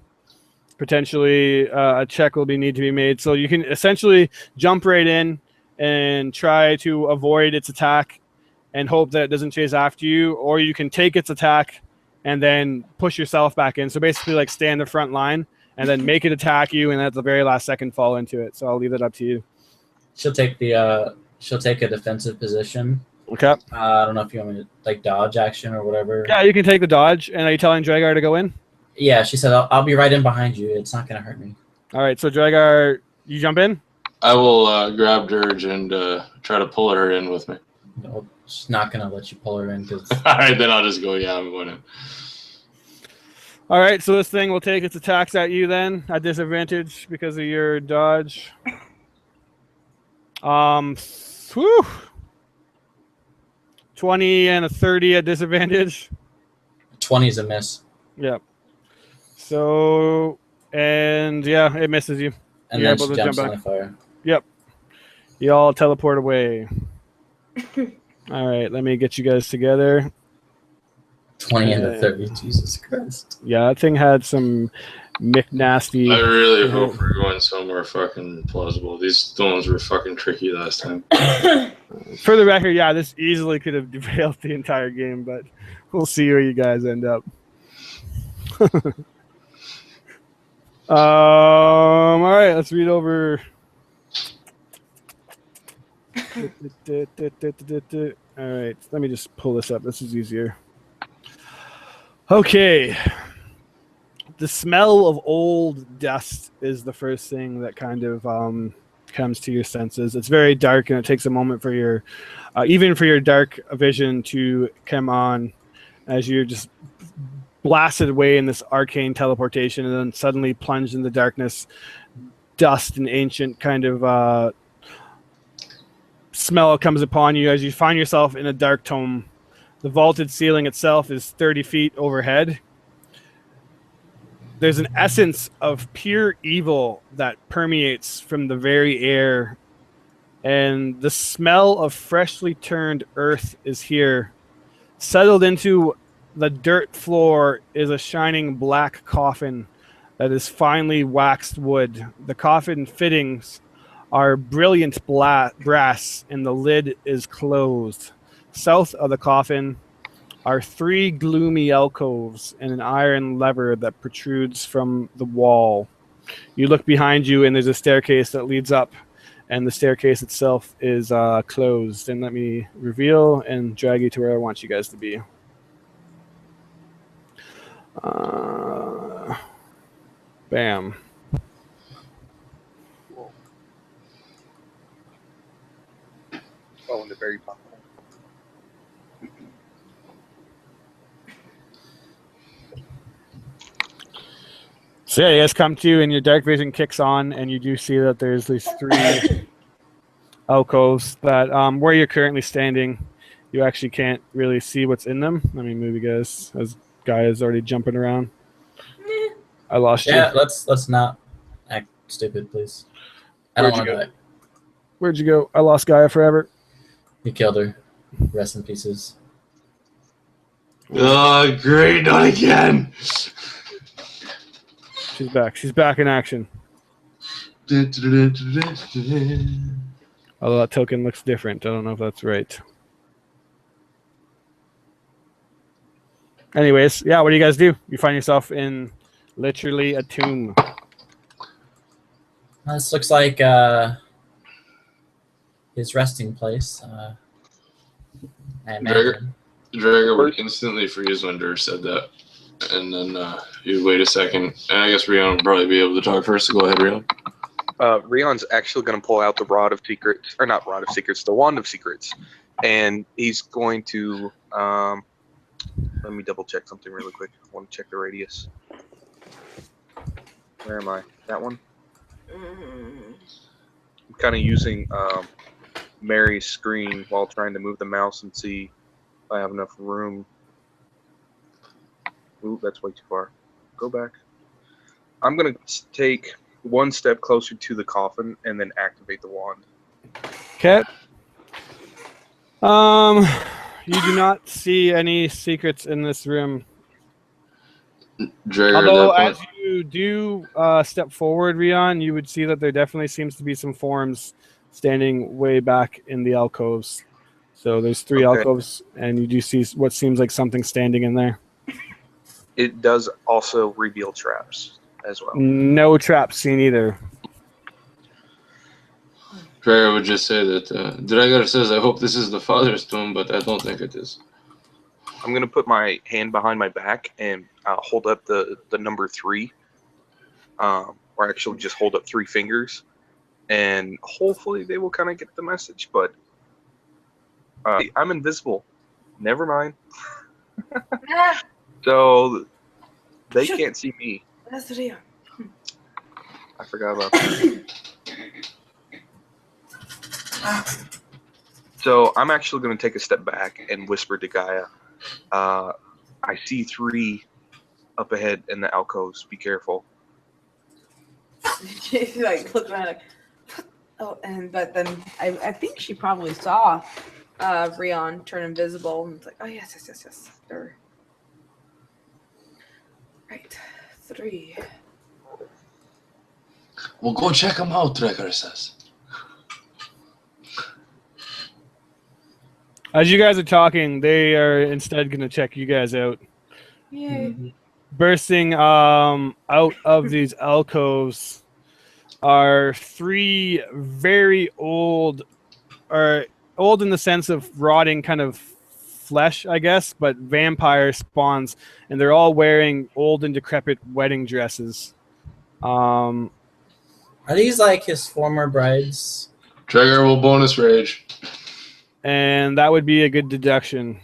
Potentially, a check will need to be made. So you can essentially jump right in and try to avoid its attack, and hope that it doesn't chase after you, or you can take its attack and then push yourself back in. So basically, like stay in the front line and then make it attack you, and at the very last second fall into it. So I'll leave it up to you. She'll take a defensive position. Okay. I don't know if you want me to like dodge action or whatever. Yeah, you can take the dodge. And are you telling Dragar to go in? Yeah, she said I'll be right in behind you. It's not gonna hurt me. All right. So Dragar, you jump in. I will grab Dirge and try to pull her in with me. No, she's not gonna let you pull her in because All right, then I'll just go. Yeah, I'm going in. All right. So this thing will take its attacks at you then at disadvantage because of your dodge. Whew. 20 and a 30 at disadvantage. 20 is a miss. Yep. So, and yeah, it misses you. And You're then able she to jumps jump on the fire. Yep. You all teleport away. All right, let me get you guys together. 20 and a 30. Jesus Christ. Yeah, that thing had some McNasty. I really hope we're going somewhere fucking plausible. These stones were fucking tricky last time. For the record, yeah, this easily could have derailed the entire game, but we'll see where you guys end up. All right, let's read over. All right, let me just pull this up. This is easier. Okay. The smell of old dust is the first thing that kind of comes to your senses. It's very dark, and it takes a moment for your, even for your dark vision to come on, as you're just blasted away in this arcane teleportation, and then suddenly plunged in the darkness. Dust and ancient kind of smell comes upon you as you find yourself in a dark tomb. The vaulted ceiling itself is 30 feet overhead. There's an essence of pure evil that permeates from the very air, and the smell of freshly turned earth is here. Settled into the dirt floor is a shining black coffin that is finely waxed wood. The coffin fittings are brilliant brass, and the lid is closed. South of the coffin are 3 gloomy alcoves and an iron lever that protrudes from the wall. You look behind you, and there's a staircase that leads up, and the staircase itself is closed. And let me reveal and drag you to where I want you guys to be. Bam. Oh, in the very bottom. So yeah, you guys come to, and your dark vision kicks on, and you do see that there's these 3 alcoves that where you're currently standing, you actually can't really see what's in them. Let me move you guys, as Guy is already jumping around. I lost you. Yeah, let's not act stupid, please. I don't Where'd want you to go? die. Where'd you go? I lost Gaia forever. You killed her. Rest in pieces. Oh, great, not again. She's back. She's back in action. Although that token looks different. I don't know if that's right. Anyways, yeah, what do you guys do? You find yourself in literally a tomb. This looks like his resting place. I imagine. Drager would instantly freeze when Dur said that. And then you'd wait a second. And I guess Rion would probably be able to talk first. So go ahead, Rion. Rion's actually going to pull out the Rod of Secrets, or not Rod of Secrets, the Wand of Secrets. And he's going to Let me double check something really quick. I want to check the radius. Where am I? That one? I'm kind of using Mary's screen while trying to move the mouse and see if I have enough room. Ooh, that's way too far. Go back. I'm going to take one step closer to the coffin and then activate the wand. Okay. You do not see any secrets in this room. Drager, Although, at that as point, you do step forward, Rion, you would see that there definitely seems to be some forms standing way back in the alcoves. So there's 3 Okay. alcoves, and you do see what seems like something standing in there. It does also reveal traps as well. No traps seen either. Drager would just say that Drager says, I hope this is the father's tomb, but I don't think it is. I'm going to put my hand behind my back and hold up the number 3. Or actually just hold up 3 fingers. And hopefully they will kind of get the message. But I'm invisible. Never mind. So they can't see me. That's Rio. I forgot about that. So I'm actually going to take a step back and whisper to Gaia. I see 3 up ahead in the alcoves. Be careful. She like looked around like, oh, but then I think she probably saw Rion turn invisible and it's like, oh yes. They're right. 3. Well, go check him out, Drager says. As you guys are talking, they are instead going to check you guys out. Yay. Bursting out of these alcoves are 3 very old, or old in the sense of rotting kind of flesh, I guess, but vampire spawns, and they're all wearing old and decrepit wedding dresses. Are these like his former brides? Drager will bonus rage. And that would be a good deduction.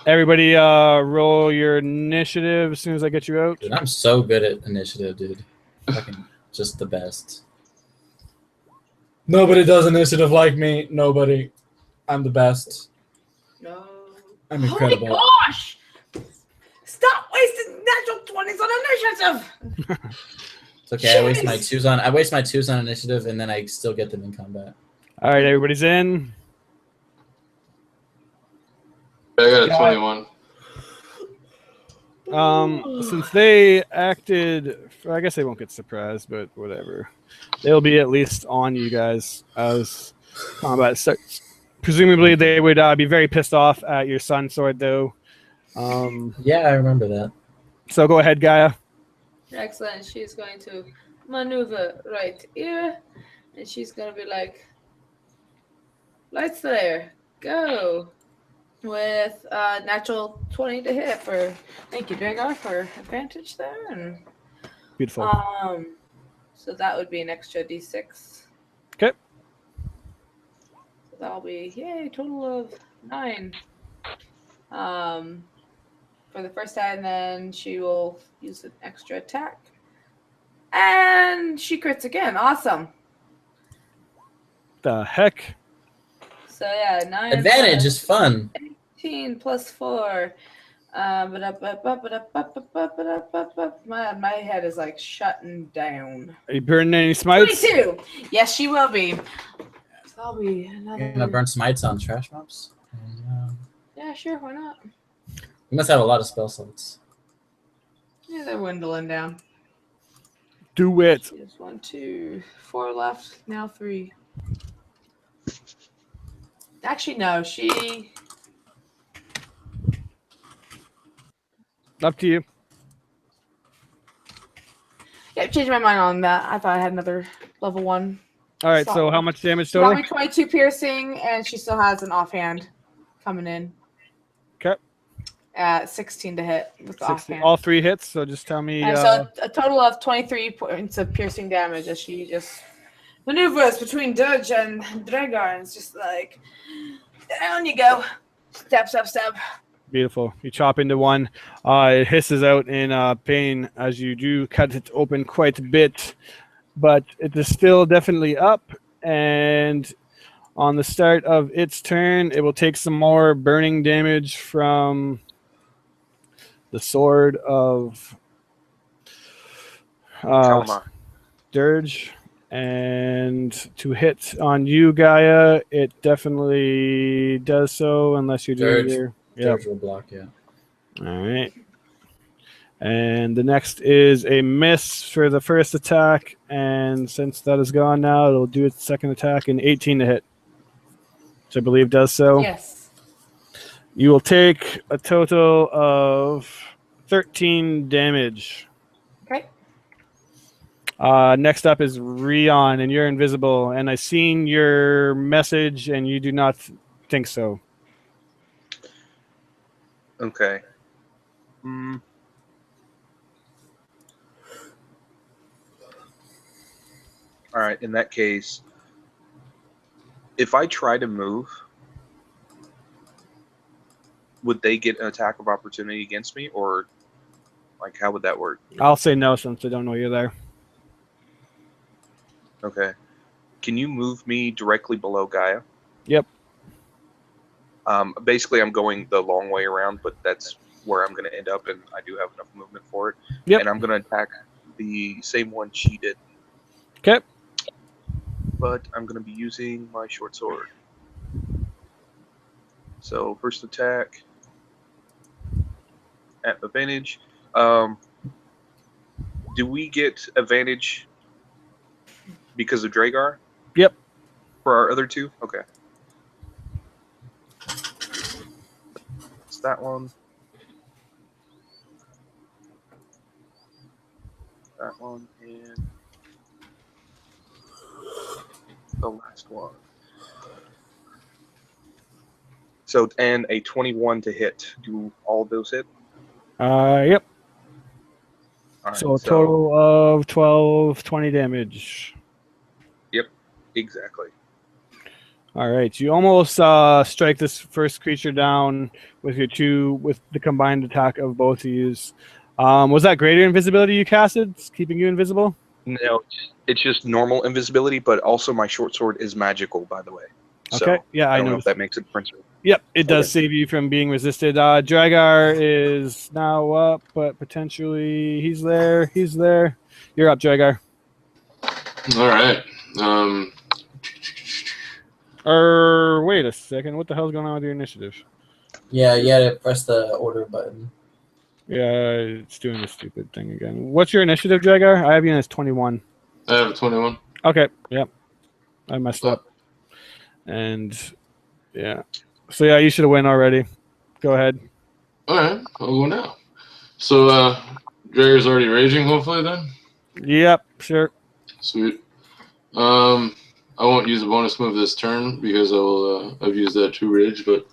Everybody roll your initiative as soon as I get you out. Dude, I'm so good at initiative, dude. Fucking just the best. Nobody does initiative like me. Nobody. I'm the best. No. I'm incredible. Oh my gosh! Stop wasting natural 20s on initiative. It's okay. Jeez. I waste my twos on initiative, and then I still get them in combat. All right, everybody's in. I got a 21. Since they acted, I guess they won't get surprised, but whatever. They'll be at least on you guys as combat starts. Presumably, they would be very pissed off at your sun sword, though. Yeah, I remember that. So go ahead, Gaia. Excellent. She's going to maneuver right here, and she's going to be like, lights there, go. With natural 20 to hit for, thank you, Dragar, for advantage there. And Beautiful. so that would be an extra d6. Okay. So that'll be, yay, total of 9. For the first time, then she will use an extra attack. And she crits again. Awesome. The heck? So yeah, 9 Advantage is fun. 18 plus 4. My head is like shutting down. Are you burning any smites? 22. Yes, she will be. So I'll be You're gonna another. burn smites on trash mobs? Yeah, sure. Why not? You must have a lot of spell slots. Yeah, they're dwindling down. Do it. There's 1, 2, 4 left. Now 3. Actually, no. She. Up to you. Yeah, I changed my mind on that. I thought I had another level 1. All right, so how much damage She got total? me 22 piercing, and she still has an offhand coming in. Okay. At 16 to hit with the 16. offhand. All 3 hits, so just tell me. So a total of 23 points of piercing damage as she just maneuvers between Dodge and Dragar, and it's just like, down you go. Step, step, step. Beautiful. You chop into one. It hisses out in pain as you do cut it open quite a bit, but it is still definitely up. And on the start of its turn, it will take some more burning damage from the sword of Kalma. Dirge. And to hit on you, Gaia, it definitely does so unless you're doing Dirge. your. Yep. Dirge will block, yeah. All right. And the next is a miss for the first attack. And since that is gone now, it'll do its second attack in 18 to hit, which I believe does so. Yes. You will take a total of 13 damage. Okay. Next up is Rion, and you're invisible. And I've seen your message, and you do not think so. Okay. All right. In that case, if I try to move, would they get an attack of opportunity against me, or like how would that work? I'll say no since I don't know you're there. Okay. Can you move me directly below Gaia? Yep. Basically, I'm going the long way around, but that's where I'm going to end up, and I do have enough movement for it. Yep. And I'm going to attack the same one she did. Okay. But I'm going to be using my short sword. So first attack at advantage. Do we get advantage because of Dragar? Yep. For our other two? Okay. It's that one. That one and the last one. So, and a 21 to hit. Do all of those hit? Yep. All right, So a total of 12, 20 damage. Yep, exactly. All right. You almost strike this first creature down with the combined attack of both of you. Was that greater invisibility you casted, keeping you invisible? No, it's just normal invisibility, but also my short sword is magical, by the way. So Okay. Yeah, I I don't know know. if that makes a difference. Yep, it does Okay. save you from being resisted. Dragar is now up, but potentially he's there. He's there. You're up, Dragar. All right. Wait a second. What the hell's going on with your initiative? Yeah, you gotta press the order button. Yeah, it's doing the stupid thing again. What's your initiative, Dragar? I have you as 21. I have a 21. Okay, yep. I messed up. And, yeah. So, yeah, you should have win already. Go ahead. All right, I'll go now. So, Dragar's already raging, hopefully, then? Yep, sure. Sweet. I won't use a bonus move this turn because I've used that to rage, but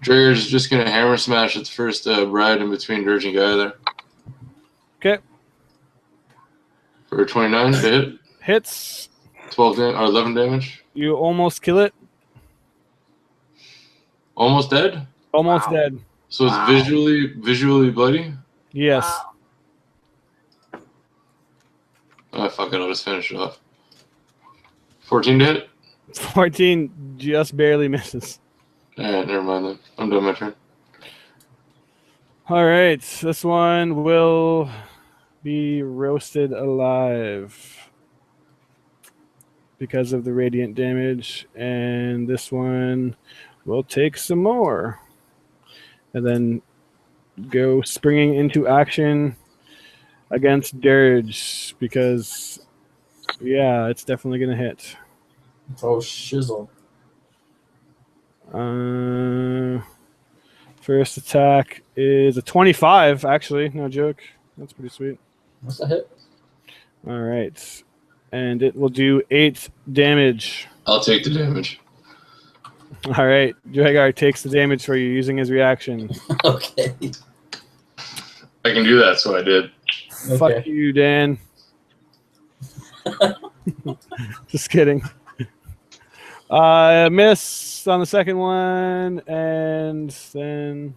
Dragar's just going to hammer smash its first bride in between Dirge and Gaia there. Okay. For 29 to hit. Hits. 11 damage. You almost kill it. Almost dead? Almost Wow. dead. So it's visually bloody? Yes. Wow. Oh, fuck it, I'll just finish it off. 14 to hit? 14 just barely misses. Alright, never mind then. I'm done my turn. All right, this one will be roasted alive because of the radiant damage, and this one will take some more and then go springing into action against Dirge because, yeah, it's definitely going to hit. Oh, shizzle. First attack is a 25, actually. No joke. That's pretty sweet. What's that hit? All right. And it will do 8 damage. I'll take the damage. All right. Dragar takes the damage for you using his reaction. Okay. I can do that, so I did. Fuck you, Dan. Just kidding. Miss on the second one, and then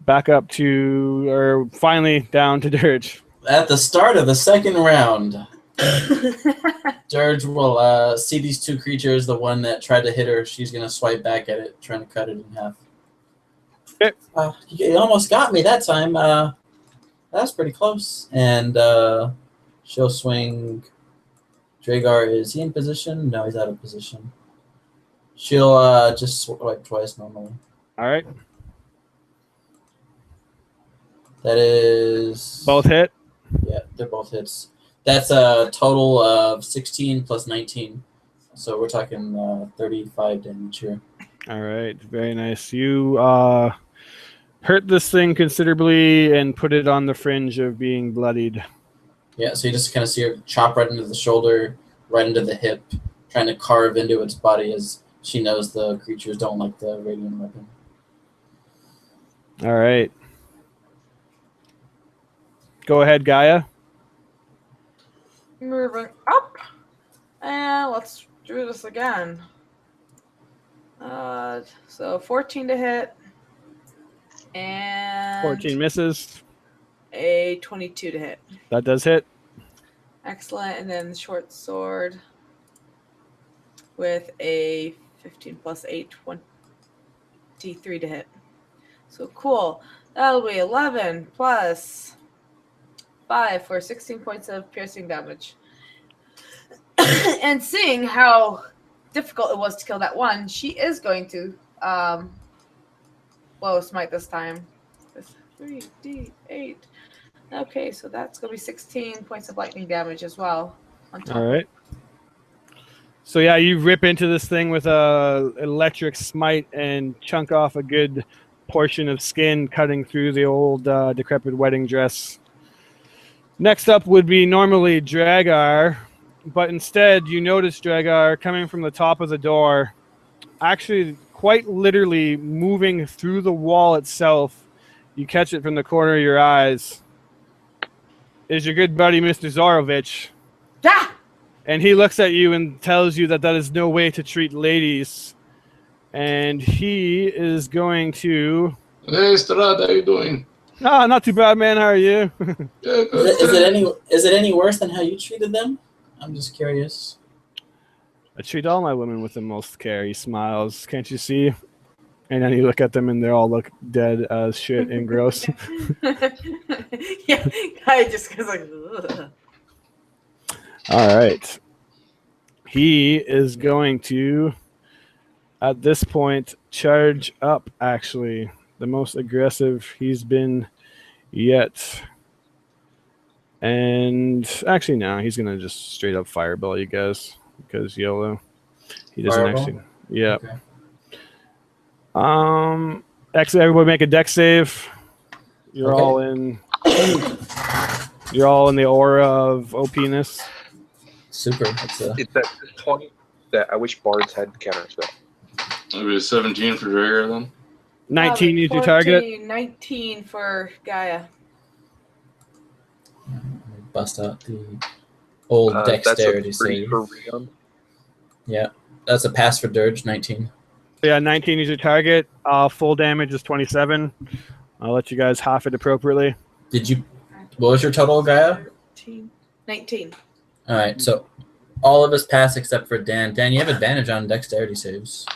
back up to, or finally down to Dirge. At the start of the second round, Dirge will see these two creatures. The one that tried to hit her, she's going to swipe back at it, trying to cut it in half. Okay. You almost got me that time. That's pretty close. And she'll swing. Dragar, is he in position? No, he's out of position. She'll just swipe twice normally. All right. That is... Both hit? Yeah, they're both hits. That's a total of 16 plus 19. So we're talking 35 damage here. All right. Very nice. You hurt this thing considerably and put it on the fringe of being bloodied. Yeah, so you just kind of see her chop right into the shoulder, right into the hip, trying to carve into its body as she knows the creatures don't like the radiant weapon. All right. Go ahead, Gaia. Moving up. And let's do this again. So 14 to hit. And 14 misses. a 22 to hit. That does hit. Excellent. And then the short sword with a 15 plus 8, 23 to hit. So cool. That'll be 11 plus 5 for 16 points of piercing damage. And seeing how difficult it was to kill that one, she is going to blow smite this time. 3d8. Okay, so that's going to be 16 points of lightning damage as well. On top. All right. So yeah, you rip into this thing with a electric smite and chunk off a good portion of skin, cutting through the old decrepit wedding dress. Next up would be normally Dragar, but instead you notice Dragar coming from the top of the door, actually quite literally moving through the wall itself. You catch it from the corner of your eyes. Is your good buddy Mr. Zorovich. Ah! And he looks at you and tells you that that is no way to treat ladies. And he is going to... Hey, Strahd, how you doing? Ah, not too bad, man. How are you? Yeah, good. Is it any worse than how you treated them? I'm just curious. I treat all my women with the most care. He smiles. Can't you see? And then you look at them and they all look dead as shit and gross. Yeah, I just goes like, ugh. All right. He is going to, at this point, charge up, actually. The most aggressive he's been yet. And actually, no, he's going to just straight up fireball you guys because YOLO. He doesn't Fireball? actually. Yeah. Okay. Actually, everybody make a deck save. You're Okay. all in. You're all in the aura of OP-ness. Super. That's a... It's at this point that I wish bards had counterspell. It'll be 17 for Dragar then. 19 is your 14, target. 19 for Gaia. Bust out the old dexterity that's a 3 save. for Rion. Yeah, that's a pass for Dirge, 19. Yeah, 19 is your target. Full damage is 27. I'll let you guys half it appropriately. Did you? What was your total, Gaia? 19. All right, so all of us pass except for Dan. Dan, you have advantage on dexterity saves.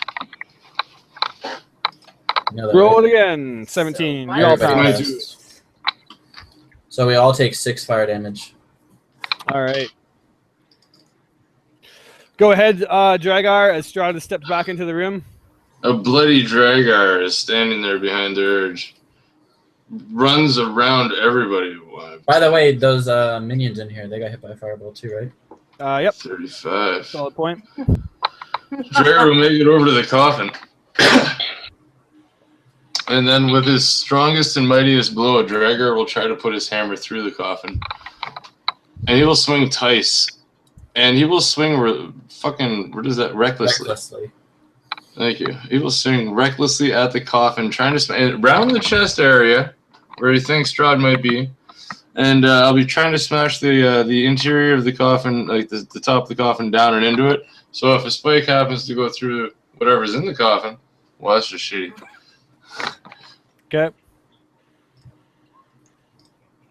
You know that, Roll right? it again. 17. So You all Everybody pass. passed. So we all take 6 fire damage. All right. Go ahead, Dragar, as Strahd has stepped back into the room. A bloody Dragar is standing there behind the urge. Runs around everybody. By the way, those minions in here, they got hit by a fireball too, right? Yep. 35. Solid point. Dragar will make it over to the coffin. And then with his strongest and mightiest blow, Dragar will try to put his hammer through the coffin. And he will swing twice. And he will swing what is that? Recklessly. Thank you. He will swing recklessly at the coffin, trying to around the chest area where he thinks Strahd might be. and I'll be trying to smash the interior of the coffin, like the top of the coffin, down and into it. So if a spike happens to go through whatever's in the coffin, well, that's just shitty. Okay.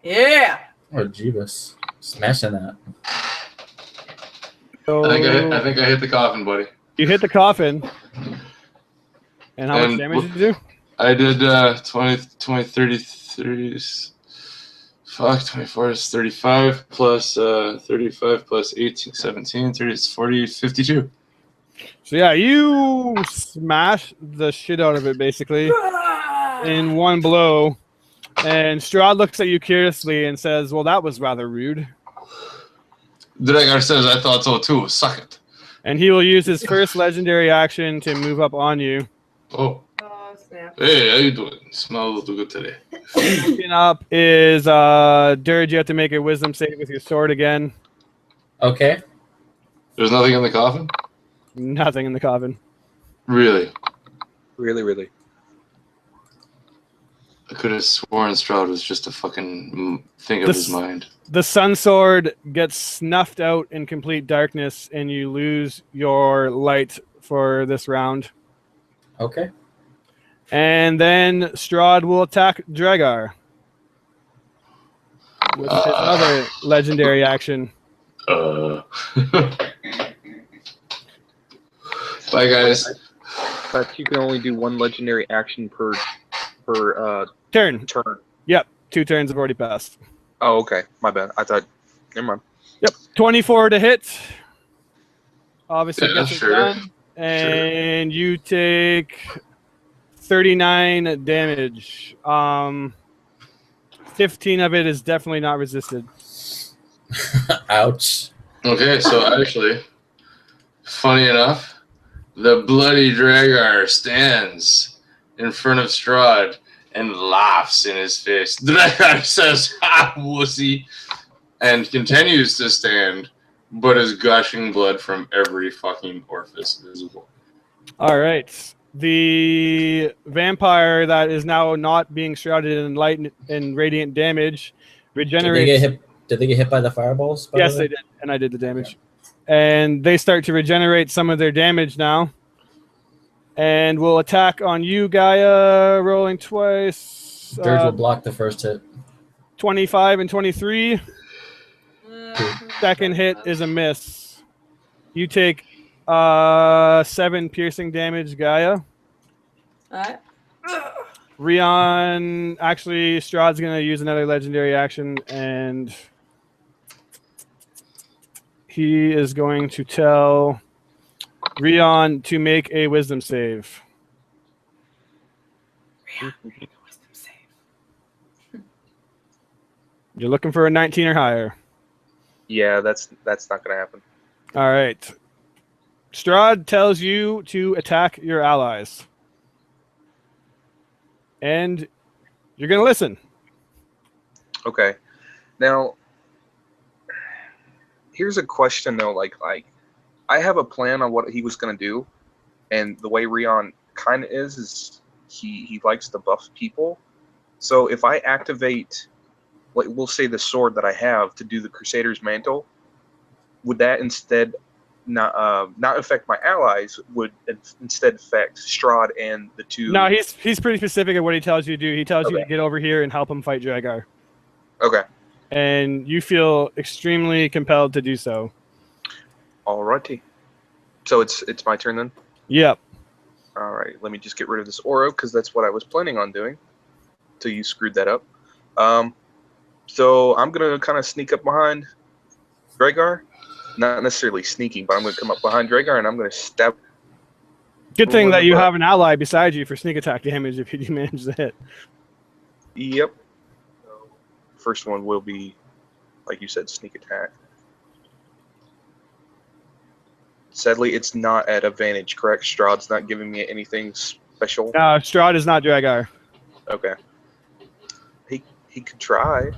Yeah. Oh, Jeebus. Smashing that. So I think I hit the coffin, buddy. you hit the coffin. And how much And damage did you do? I did 20, 30, 30. Fuck, 24 is 35 plus 35 plus 18, 17, 30 is 40, 52. So yeah, you smash the shit out of it basically in one blow. And Strahd looks at you curiously and says, "Well, that was rather rude." Dragar says, I thought so too. Suck it. And he will use his first legendary action to move up on you. Oh, Oh, snap. hey, how you doing? Smell a little good today. Looking up is Dirge. You have to make a wisdom save with your sword again. Okay. There's nothing in the coffin? Nothing in the coffin. Really? Really. I could have sworn Strahd was just a fucking thing of his mind. The sun sword gets snuffed out in complete darkness, and you lose your light for this round. Okay. And then Strahd will attack Dragar with his other legendary action. Bye, guys. But you can only do one legendary action per Turn. turn. Yep, 2 turns have already passed. Oh, okay. My bad. I thought. Never mind. Yep, 24 to hit. Obviously, Yeah, gets it sure. done. And you take 39 damage. 15 of it is definitely not resisted. Ouch. Okay, so actually, funny enough, the bloody Dragar stands in front of Strahd and laughs in his face. Dragar says, "Ha, wussy," and continues to stand, but is gushing blood from every fucking orifice visible. All right. The vampire that is now not being shrouded in light and radiant damage regenerates. Did they get hit by the fireballs? By Yes, the way? they did, and I did the damage. And they start to regenerate some of their damage now. And will attack on you, Gaia, rolling twice. Dirge will block the first hit. 25 and 23. Second hit is a miss. You take 7 piercing damage, Gaia. Alright. Rion, actually, Strahd's going to use another legendary action, and he is going to tell Rion to make a wisdom save. You're looking for a 19 or higher. Yeah, that's not gonna happen. All right. Strahd tells you to attack your allies. And you're going to listen. Okay. Now, here's a question though. Like I have a plan on what he was gonna do, and the way Rion kind of is he likes to buff people. So if I activate, like we'll say the sword that I have to do the Crusader's Mantle, would that instead not affect my allies? Would instead affect Strahd and the two? No, he's pretty specific at what he tells you to do. He tells you Okay. to get over here and help him fight Dragar. Okay. And you feel extremely compelled to do so. Alrighty. So it's my turn then. Yep. All right. Let me just get rid of this Oro because that's what I was planning on doing. Till you screwed that up. So I'm gonna kind of sneak up behind Dragar. Not necessarily sneaking, but I'm gonna come up behind Dragar and I'm gonna stab. Good thing Well, that you but- have an ally beside you for sneak attack damage if you do manage to hit. Yep. So, first one will be, like you said, sneak attack. Sadly, it's not at advantage, correct? Strahd's not giving me anything special. Strahd is not Dragar. Okay. He could try.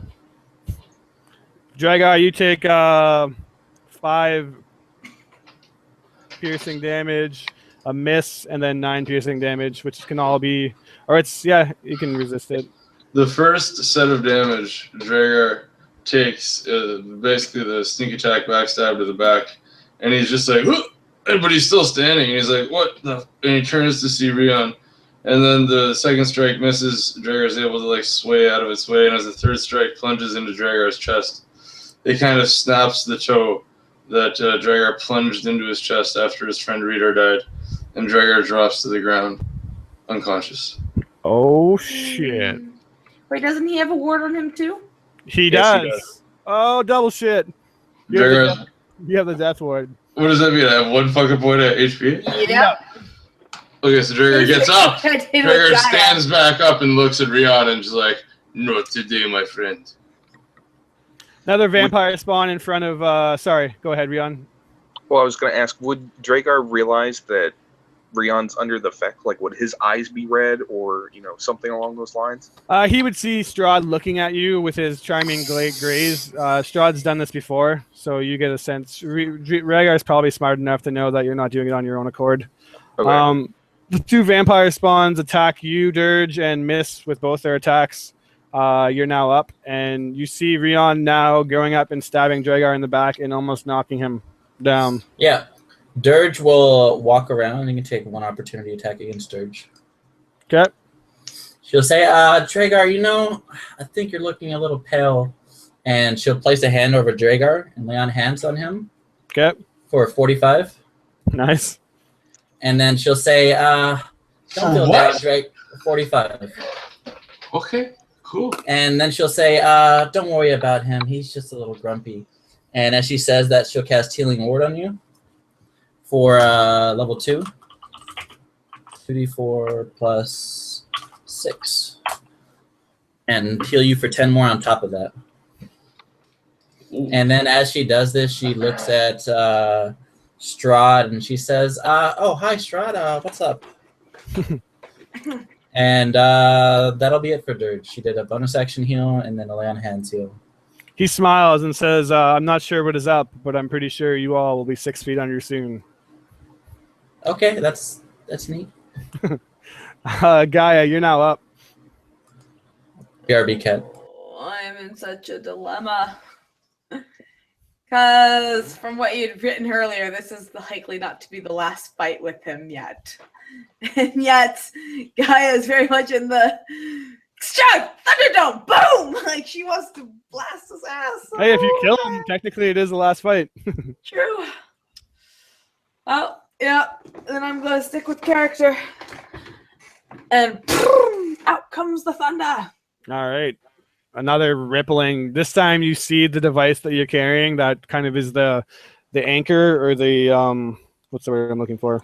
Dragar, you take 5 piercing damage, a miss, and then 9 piercing damage, which can all be, or you can resist it. The first set of damage, Dragar takes basically the sneak attack backstab to the back, and he's just like, but he's still standing. And he's like, what the? And he turns to see Rion, and then the second strike misses. Dragar's able to like sway out of its way, and as the third strike plunges into Dragar's chest, it kind of snaps the toe that Dragar plunged into his chest after his friend Reader died, and Dragar drops to the ground, unconscious. Oh shit! Wait, doesn't he have a ward on him too? He Yes, does. he does. Oh, double shit! Dragar, You have the death ward. what does that mean? I have 1 fucking point of HP? Yeah. Okay, so Dragar gets up. Dragar stands back up and looks at Rion and is like, not today, my friend. Another vampire spawn in front of. Sorry, go ahead, Rion. Well, I was going to ask, would Dragar realize that Rion's under the effect? Like, would his eyes be red or, something along those lines? He would see Strahd looking at you with his charming graze. Strahd's done this before, so you get a sense. Rhaegar's probably smart enough to know that you're not doing it on your own accord. Okay. The 2 vampire spawns attack you, Dirge, and miss with both their attacks. You're now up, and you see Rion now going up and stabbing Dragar in the back and almost knocking him down. Yeah. Dirge will walk around and you can take 1 opportunity attack against Dirge. Okay. She'll say, Dragar, I think you're looking a little pale. And she'll place a hand over Dragar and lay on hands on him. Okay. For 45. Nice. And then she'll say, don't feel bad, Drake. 45. Okay, cool. And then she'll say, don't worry about him. He's just a little grumpy. And as she says that, she'll cast Healing Ward on you for level 2. 2d4 plus 6. And heal you for 10 more on top of that. And then as she does this, she looks at Strahd and she says, oh, hi, Strahd. What's up? And that'll be it for Dirge. She did a bonus action heal and then a lay on hands heal. He smiles and says, I'm not sure what is up, but I'm pretty sure you all will be 6 feet under soon. Okay, that's neat. Gaia, you're now up. BRB cat. I'm in such a dilemma. Because from what you'd written earlier, this is likely not to be the last fight with him yet. And yet, Gaia is very much in the Strahd, Thunderdome, boom! Like she wants to blast his ass. Hey, if you kill him, technically it is the last fight. True. Well, yeah, then I'm going to stick with character. And boom, out comes the thunder. All right. Another rippling. This time you see the device that you're carrying that kind of is the anchor or the what's the word I'm looking for?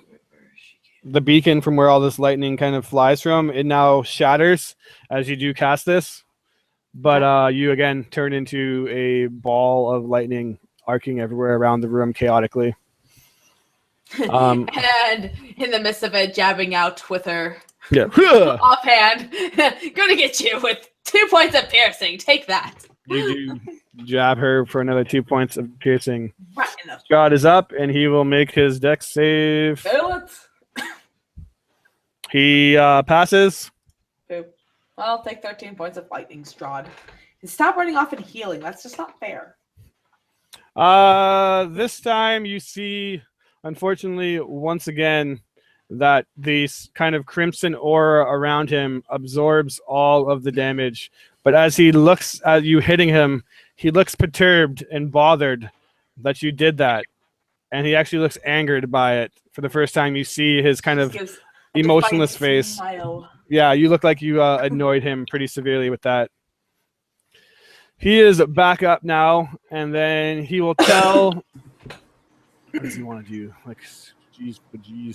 The beacon from where all this lightning kind of flies from. It now shatters as you do cast this. But you again turn into a ball of lightning arcing everywhere around the room chaotically. And in the midst of it, jabbing out with her offhand. Gonna get you with 2 points of piercing. Take that. You do jab her for another 2 points of piercing. Right in the Strahd is up, and he will make his dex save. Fail it. He passes. Well, I'll take 13 points of lightning, Strahd. And stop running off and healing. That's just not fair. This time you see, unfortunately, once again, that this kind of crimson aura around him absorbs all of the damage. But as he looks at you hitting him, he looks perturbed and bothered that you did that. And he actually looks angered by it. For the first time, you see his kind of emotionless face. Smile. Yeah, you look like you annoyed him pretty severely with that. He is back up now, and then he will tell... What does he want to do? Like, geez,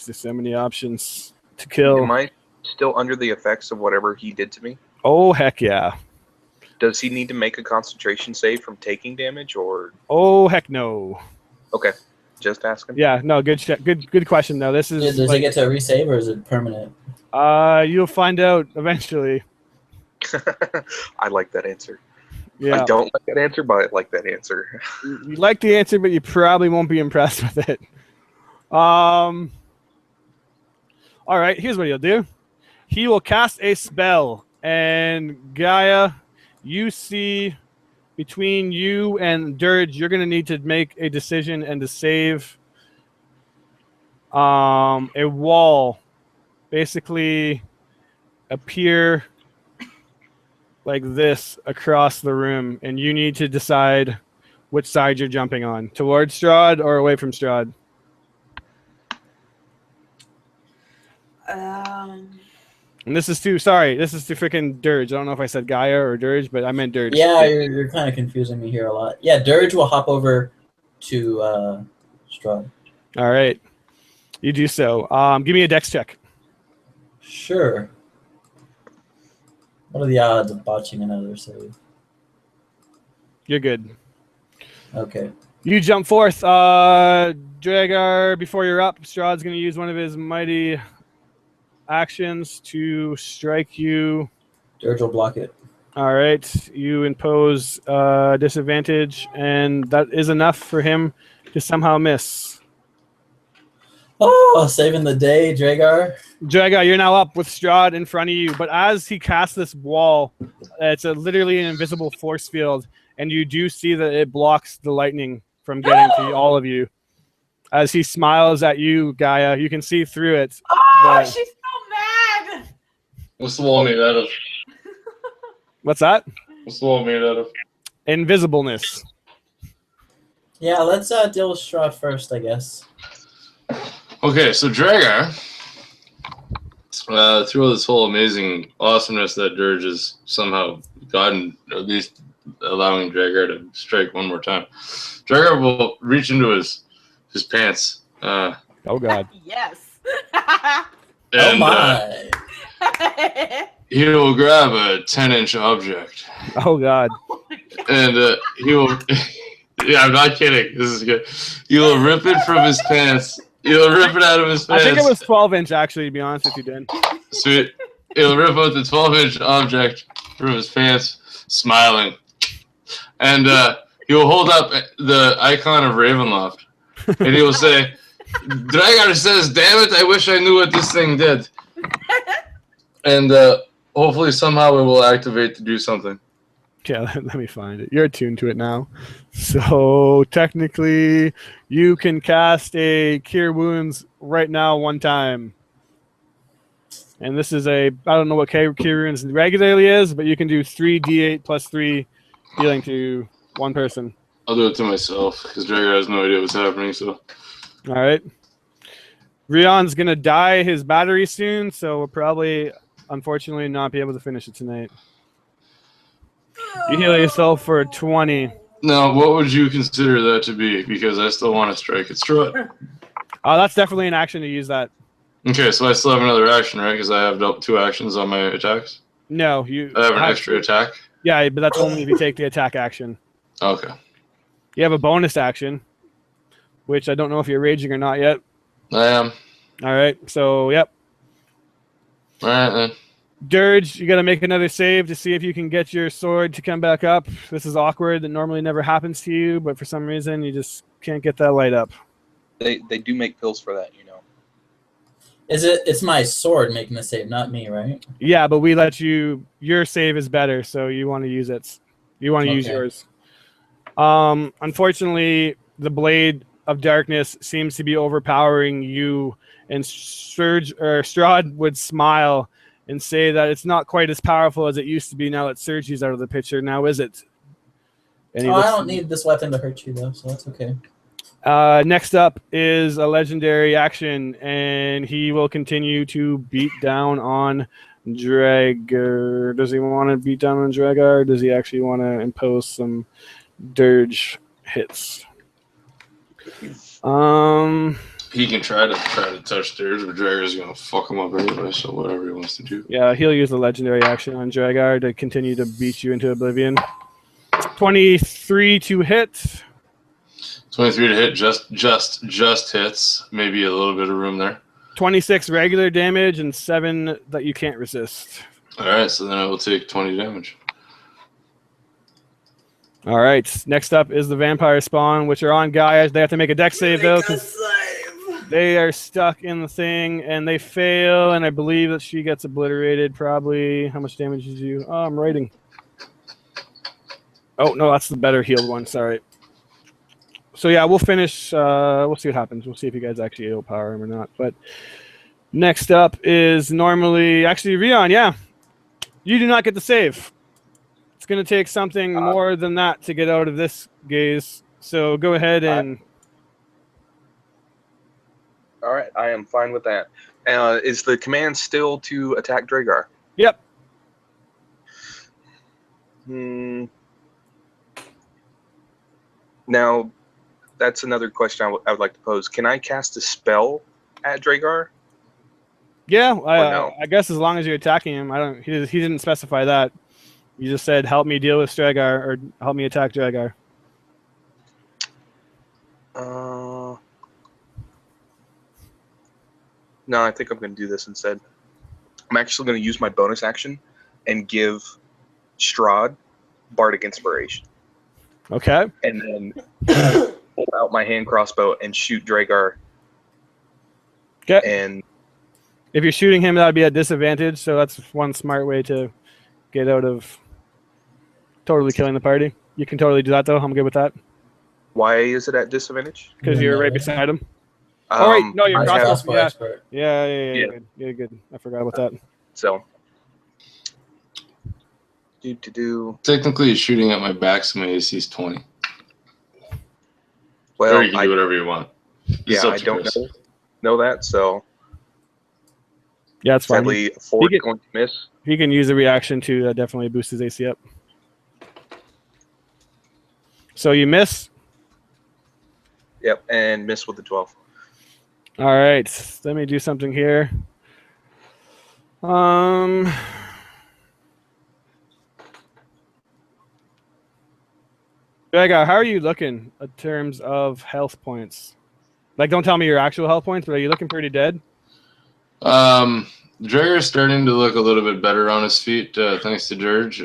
there's so many options to kill. Am I still under the effects of whatever he did to me? Oh, heck yeah. Does he need to make a concentration save from taking damage, or? Oh, heck no. Okay, just asking. Yeah, no, good question though. This is. Does it get to resave or is it permanent? You'll find out eventually. I like that answer. Yeah. I don't like that answer, but I like that answer. You like the answer, but you probably won't be impressed with it. All right, here's what he'll do. He will cast a spell, and Gaia, you see between you and Dirge, you're going to need to make a decision and to save a wall. Basically appear like this across the room, and you need to decide which side you're jumping on, towards Strahd or away from Strahd. And this is to freaking Dirge. I don't know if I said Gaia or Dirge, but I meant Dirge. Yeah, you're kind of confusing me here a lot. Yeah, Dirge will hop over to Strahd. All right. You do so. Give me a dex check. Sure. What are the odds of botching another save? You're good. Okay. You jump forth. Dragar, before you're up, Strahd's going to use one of his mighty actions to strike you. Dirge will block it. All right. You impose disadvantage, and that is enough for him to somehow miss. Oh, saving the day, Dragar. Dragar, you're now up with Strahd in front of you, but as he casts this wall, it's literally an invisible force field, and you do see that it blocks the lightning from getting to all of you. As he smiles at you, Gaia, you can see through it. Oh, she's so mad. What's the wall made out of? What's that? What's the wall made out of? Invisibleness. Yeah, let's deal with Strahd first, I guess. Okay, so Dragar, through all this whole amazing awesomeness that Dirge has somehow gotten, at least allowing Dragar to strike one more time, Dragar will reach into his pants. Oh, God. Yes. And, my. he will grab a 10-inch object. Oh, God. And he will... Yeah, I'm not kidding. This is good. He will rip it from his pants. He'll rip it out of his pants. I think it was 12-inch, actually, to be honest with you, Dan. Sweet. He'll rip out the 12-inch object from his pants, smiling. And he'll hold up the icon of Ravenloft. And he'll say, Dragar says, damn it, I wish I knew what this thing did. And hopefully somehow it will activate to do something. Yeah, let me find it. You're attuned to it now. So technically, you can cast a Cure Wounds right now one time. And this is I don't know what Cure Wounds regularly is, but you can do 3d8 plus 3 dealing to one person. I'll do it to myself, because Dragar has no idea what's happening, so... All right. Rion's going to die his battery soon, so we'll probably, unfortunately, not be able to finish it tonight. You heal yourself for 20. Now, what would you consider that to be? Because I still want to strike at Strahd. That's definitely an action to use that. Okay, so I still have another action, right? Because I have 2 actions on my attacks. No, you. I have an extra attack. Yeah, but that's only if you take the attack action. Okay. You have a bonus action, which I don't know if you're raging or not yet. I am. All right, so yep. All right then. Dirge, you got to make another save to see if you can get your sword to come back up. This is awkward. That normally never happens to you, but for some reason you just can't get that light up. They do make pills for that, you know. It's my sword making the save, not me, right? Yeah, but we let you. Your save is better, so you want to use it. You want to use yours. Unfortunately, the Blade of Darkness seems to be overpowering you, and Strahd would smile and say that it's not quite as powerful as it used to be now that Sergi's out of the picture. Now, is it? I don't need this weapon to hurt you, though, so that's okay. Next up is a legendary action, and he will continue to beat down on Dragar. Does he want to beat down on Dragar, or does he actually want to impose some dirge hits? He can try to touch Dirge, but Dragar's gonna fuck him up anyway. So whatever he wants to do. Yeah, he'll use the legendary action on Dragar to continue to beat you into oblivion. 23 to hit. 23 to hit, just hits. Maybe a little bit of room there. 26 regular damage and 7 that you can't resist. All right, so then I will take 20 damage. All right. Next up is the vampire spawn, which are on Gaia. They have to make a dex save though, because they are stuck in the thing and they fail. And I believe that she gets obliterated. Probably. How much damage did you? Oh, I'm writing. Oh no, that's the better healed one. Sorry. So yeah, we'll finish. We'll see what happens. We'll see if you guys actually overpower him or not. But next up is normally actually Rion. Yeah, you do not get to save. It's going to take something more than that to get out of this gaze. So go ahead and. All right, I am fine with that. Is the command still to attack Dragar? Yep. Now, that's another question I would like to pose. Can I cast a spell at Dragar? Yeah, no? I guess as long as you're attacking him, I don't. He didn't specify that. You just said help me deal with Stragar or help me attack Dragar. No, I think I'm going to do this instead. I'm actually going to use my bonus action and give Strahd Bardic Inspiration. Okay. And then pull out my hand crossbow and shoot Dragar. Okay. And if you're shooting him, that would be at disadvantage. So that's one smart way to get out of totally killing the party. You can totally do that, though. I'm good with that. Why is it at disadvantage? Because you're right beside him. Oh, wait. No, you're crossbow. Yeah. Good. I forgot about that. So. Technically, he's shooting at my back, so my AC is 20. Well, or you can do whatever you want. Yeah, I don't know that, so. Yeah, it's fine. Sadly, 4 is going to miss. He can use a reaction to definitely boost his AC up. So you miss? Yep, and miss with the 12. All right, let me do something here. Dragar, how are you looking in terms of health points? Like, don't tell me your actual health points, but are you looking pretty dead? Dragar's starting to look a little bit better on his feet, thanks to Dirge.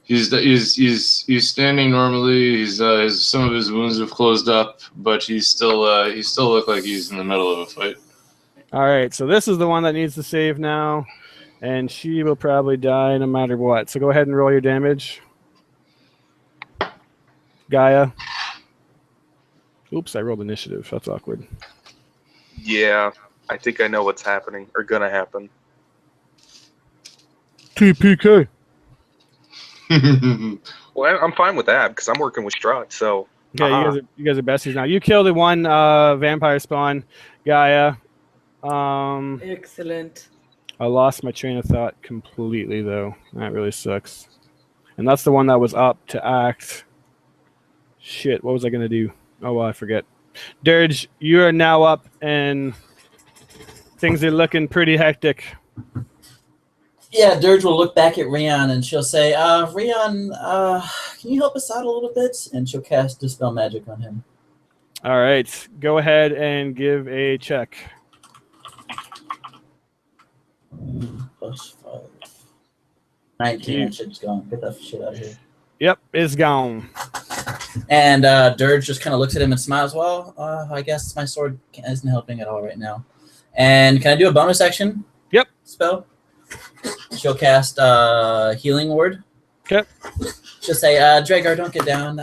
He's standing normally. He's some of his wounds have closed up, but he still look like he's in the middle of a fight. All right, so this is the one that needs to save now, and she will probably die no matter what. So go ahead and roll your damage, Gaia. Oops, I rolled initiative. That's awkward. Yeah, I think I know what's happening or gonna happen. TPK. Well, I'm fine with that because I'm working with Strahd. So yeah, you guys are besties now. You killed the one vampire spawn, Gaia. Excellent. I lost my train of thought completely, though. That really sucks. And that's the one that was up to act. Shit, what was I gonna do? Oh well, I forget. Dirge, you are now up, and things are looking pretty hectic. Yeah, Dirge will look back at Rion and she'll say, Rion, can you help us out a little bit? And she'll cast Dispel Magic on him. All right, go ahead and give a check. +5. 19, that shit's gone. Get that shit out of here. Yep, it's gone. And Dirge just kind of looks at him and smiles. Well, I guess my sword isn't helping at all right now. And can I do a bonus action? Yep. Spell? She'll cast Healing Word. Okay. She'll say, Dragar, don't get down.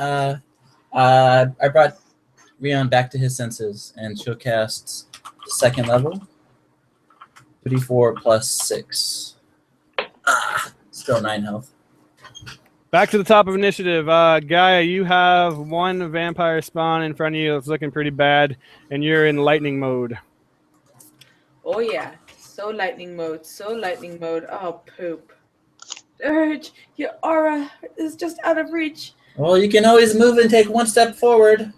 I brought Rion back to his senses. And she'll cast 2nd level. 34 plus 6. Still 9 health. Back to the top of initiative. Gaia, you have one vampire spawn in front of you that's looking pretty bad, and you're in lightning mode. Oh, yeah. So lightning mode. Oh, poop. Urge, your aura is just out of reach. Well, you can always move and take 1 step forward.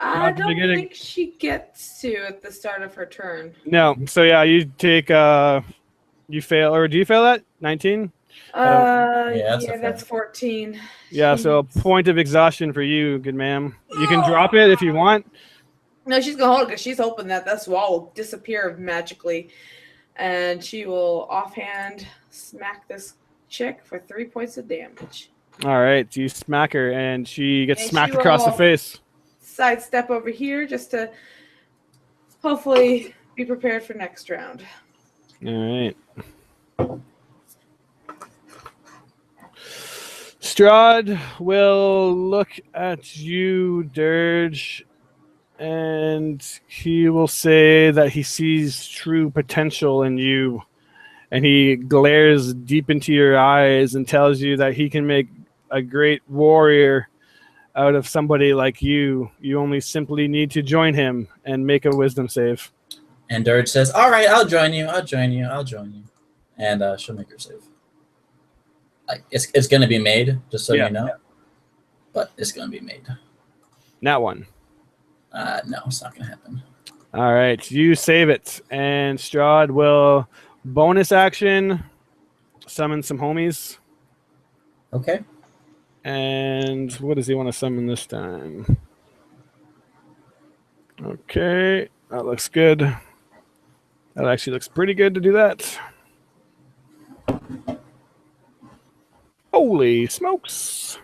I don't think she gets to at the start of her turn. No. So, yeah, you take... you fail... Or do you fail that? 19? That's 14. Yeah, so a point of exhaustion for you, good ma'am. You can drop it if you want. No, she's going to hold it because she's hoping that this wall will disappear magically. And she will offhand smack this chick for 3 points of damage. All right, you smack her, and she gets smacked across the face. Sidestep over here just to hopefully be prepared for next round. All right. Strahd will look at you, Dirge, and he will say that he sees true potential in you. And he glares deep into your eyes and tells you that he can make a great warrior out of somebody like you. You only simply need to join him and make a wisdom save. And Dirge says, "All right, I'll join you. I'll join you. I'll join you." And she'll make her save. Like it's gonna be made, just so you know. Yeah. But it's gonna be made. Not one. No, it's not gonna happen. All right, you save it, and Strahd will bonus action summon some homies. Okay. And what does he want to summon this time? Okay, that looks good. That actually looks pretty good to do that. Holy smokes.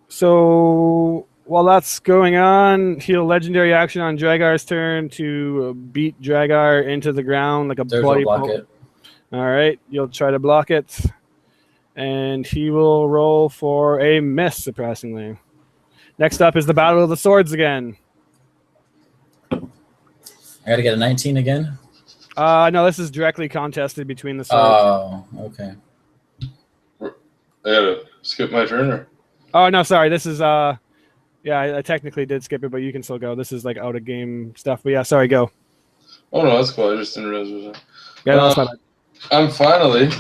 So while that's going on, he'll legendary action on Dragar's turn to beat Dragar into the ground like a bloody block it. All right, you'll try to block it. And he will roll for a miss, surprisingly. Next up is the Battle of the Swords again. I gotta get a 19 again? No, this is directly contested between the swords. Oh, okay. I gotta skip my turn, or? Oh, no, sorry. This is, yeah, I technically did skip it, but you can still go. This is like out of game stuff. But yeah, sorry, go. Oh, no, that's cool. I just didn't realize it was that. Yeah, no, that's my bad. I'm finally...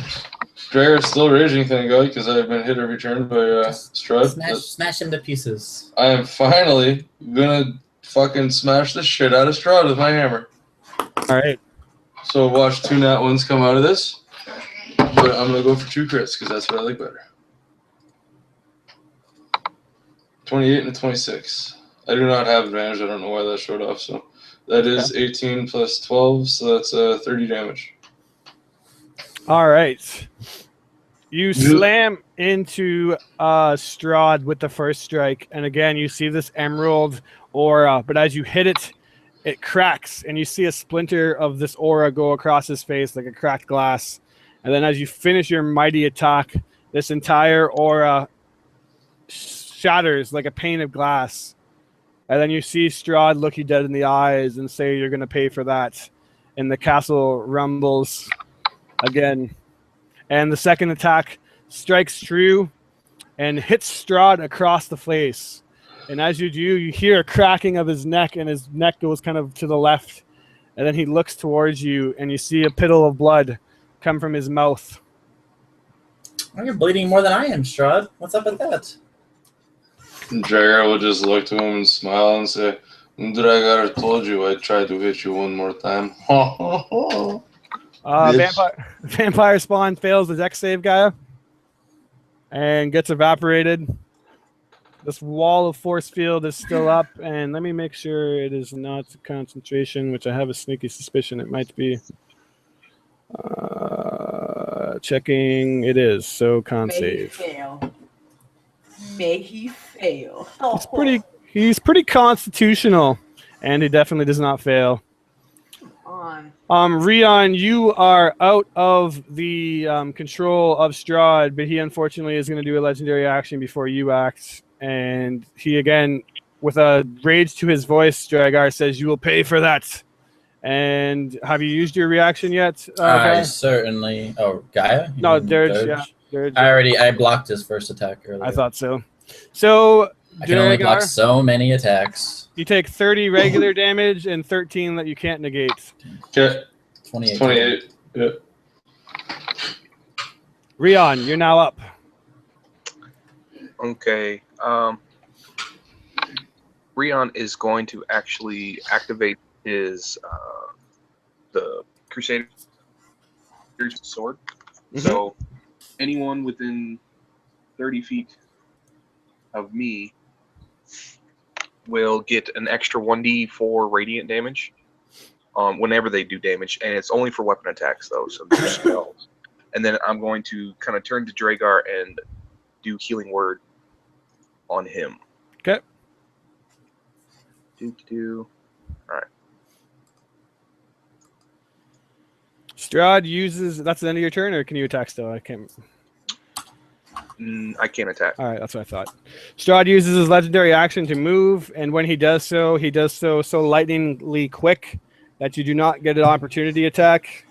Dragar's still raging, thank God, because I've been hit every turn by Strahd. Smash him to pieces. I am finally gonna fucking smash the shit out of Strahd with my hammer. All right. So watch 2 nat ones come out of this, but I'm gonna go for 2 crits because that's what I like better. 28 and a 26. I do not have advantage. I don't know why that showed off. So that is 18 plus 12, so that's 30 damage. All right. You slam into Strahd with the first strike, and again, you see this emerald aura, but as you hit it, it cracks, and you see a splinter of this aura go across his face like a cracked glass. And then as you finish your mighty attack, this entire aura shatters like a pane of glass. And then you see Strahd look you dead in the eyes and say, "You're going to pay for that." And the castle rumbles again. And the second attack strikes true and hits Strahd across the face. And as you do, you hear a cracking of his neck, and his neck goes kind of to the left. And then he looks towards you, and you see a piddle of blood come from his mouth. Oh, you're bleeding more than I am, Strahd. What's up with that? Dragar will just look to him and smile and say, "Dragar told you I tried to hit you one more time." Vampire Spawn fails the dex save, Gaia, and gets evaporated. This wall of force field is still up, and let me make sure it is not concentration, which I have a sneaky suspicion it might be. Checking, it is, so con save. May he fail. He's pretty constitutional, and he definitely does not fail. Rion, you are out of the control of Strahd, but he unfortunately is going to do a legendary action before you act. And he again, with a rage to his voice, Dragar says, "You will pay for that." And have you used your reaction yet? I certainly. Oh, Gaia? No, Dirge. Yeah, Dirge. I blocked his first attack earlier. I thought so. So I can only block so many attacks. You take 30 regular damage and 13 that you can't negate. Okay. 28. 28. Yeah. Rion, you're now up. Okay. Rion is going to actually activate his the Crusader's sword. Mm-hmm. So anyone within 30 feet of me will get an extra 1d4 radiant damage whenever they do damage, and it's only for weapon attacks though, so they're spells. And then I'm going to kind of turn to Dragar and do healing word on him. Okay. All right. Strahd uses. That's the end of your turn, or can you attack still? I can't. I can't attack. All right, that's what I thought. Strahd uses his legendary action to move, and when he does so so lightningly quick that you do not get an opportunity attack.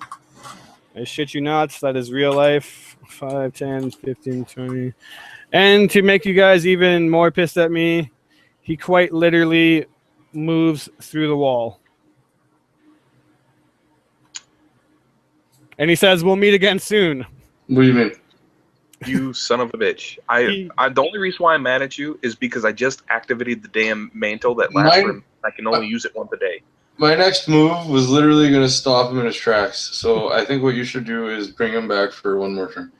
I shit you not, that is real life. 5, 10, 15, 20. And to make you guys even more pissed at me, he quite literally moves through the wall. And he says, "We'll meet again soon." What do you mean? You son of a bitch. The only reason why I'm mad at you is because I just activated the damn mantle that lasts for him. I can only use it once a day. My next move was literally going to stop him in his tracks. So I think what you should do is bring him back for one more turn.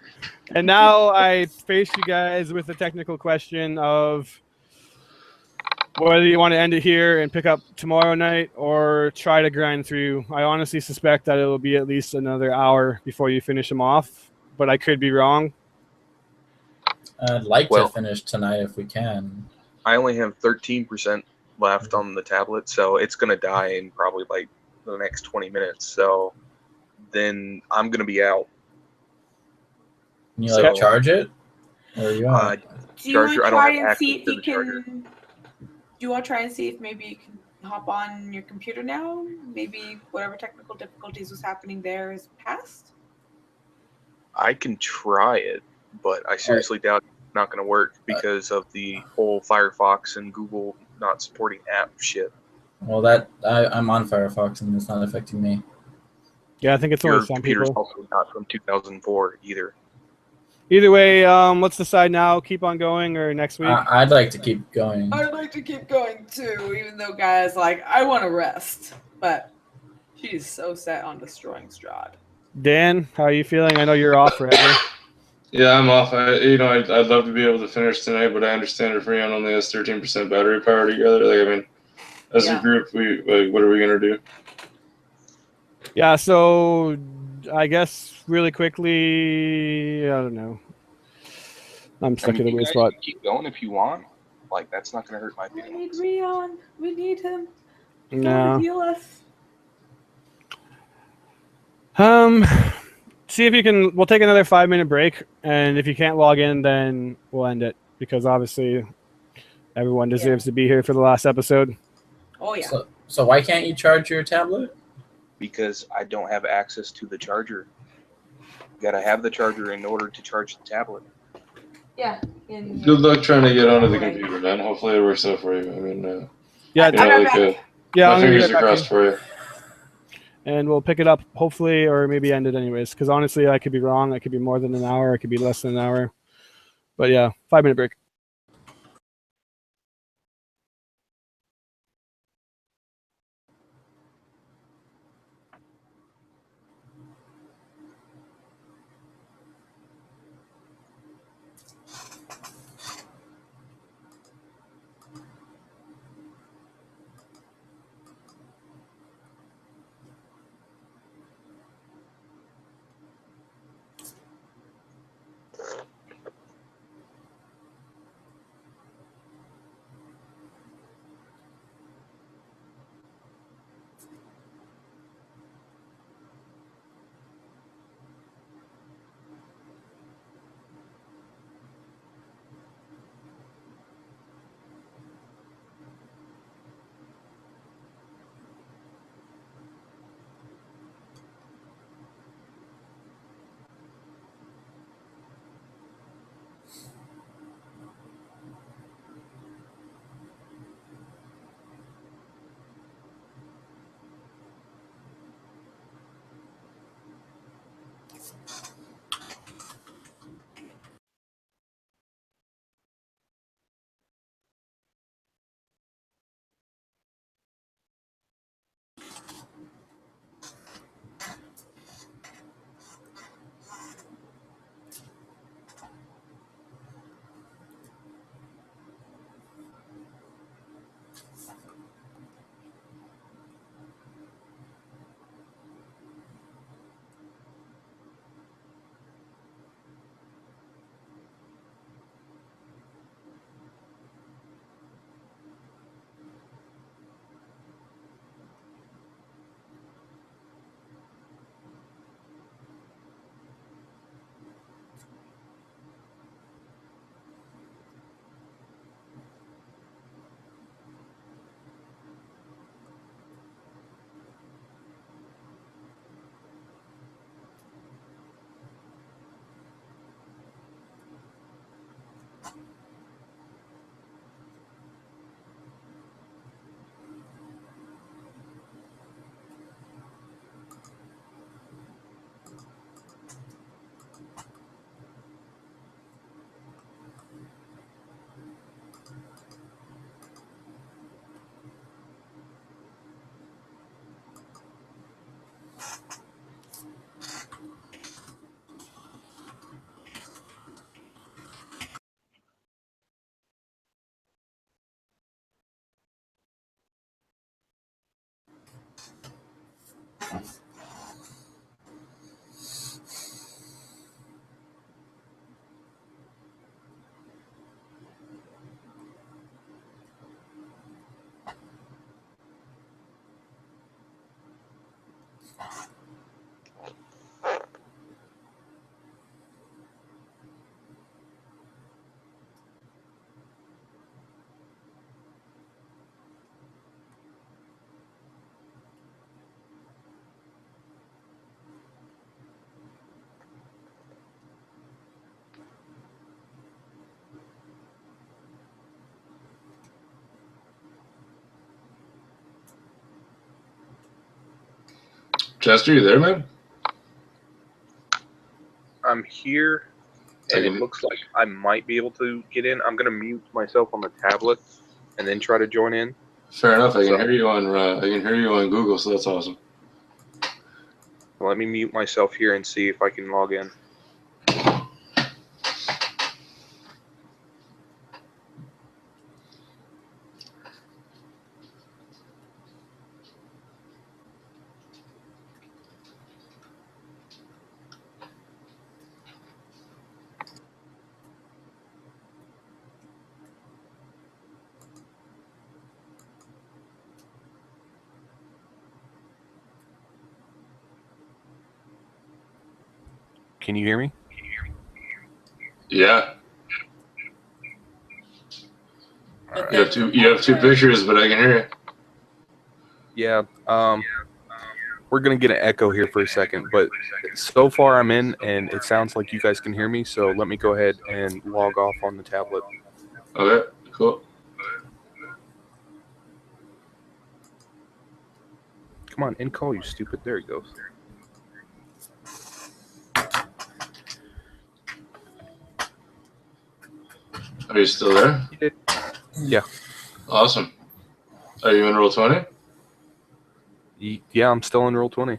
And now I face you guys with the technical question of whether you want to end it here and pick up tomorrow night or try to grind through. I honestly suspect that it will be at least another hour before you finish them off, but I could be wrong. I'd like to finish tonight if we can. I only have 13% left on the tablet, so it's going to die in probably like the next 20 minutes. So then I'm going to be out. Can you like charge it? Or you do you want to try and see if you can? Do you want to try and see if maybe you can hop on your computer now? Maybe whatever technical difficulties was happening there is past. I can try it, but I seriously doubt it's not going to work because of the whole Firefox and Google not supporting app shit. Well, I'm on Firefox and it's not affecting me. Yeah, I think it's only some people. Your computer's also not from 2004 either. Either way, let's decide now. Keep on going or next week. I'd like to keep going. I'd like to keep going too, even though Gaia's like, I want to rest. But she's so set on destroying Strahd. Dan, how are you feeling? I know you're off forever. Yeah, I'm off. I'd love to be able to finish tonight, but I understand if Rion only has 13% battery power together. Like, I mean, as a group, what are we gonna do? Yeah, so I guess really quickly, I don't know. I'm stuck in a weird spot. Keep going if you want. Like, that's not gonna hurt my feelings. We need Rion. We need him. No. Heal us. See if you can. We'll take another 5-minute break, and if you can't log in, then we'll end it because obviously everyone deserves to be here for the last episode. Oh yeah. So why can't you charge your tablet? Because I don't have access to the charger. You gotta have the charger in order to charge the tablet. Yeah. Good luck trying to get onto the computer, man. Hopefully it works out for you. I mean, yeah, my fingers are crossed for you. And we'll pick it up, hopefully, or maybe end it anyways. Because honestly, I could be wrong. I could be more than an hour. It could be less than an hour. But yeah, 5-minute break. Chester, you there, man? I'm here, and it looks like I might be able to get in. I'm gonna mute myself on the tablet, and then try to join in. Fair enough. I can hear you on Google, so that's awesome. Let me mute myself here and see if I can log in. Can you hear me? Yeah. You have two pictures, but I can hear you. Yeah. We're gonna get an echo here for a second, but so far I'm in, and it sounds like you guys can hear me. So let me go ahead and log off on the tablet. Okay, cool. Come on, end call, you stupid. There he goes. Are you still there? Yeah. Awesome. Are you in roll 20? Yeah, I'm still in roll 20.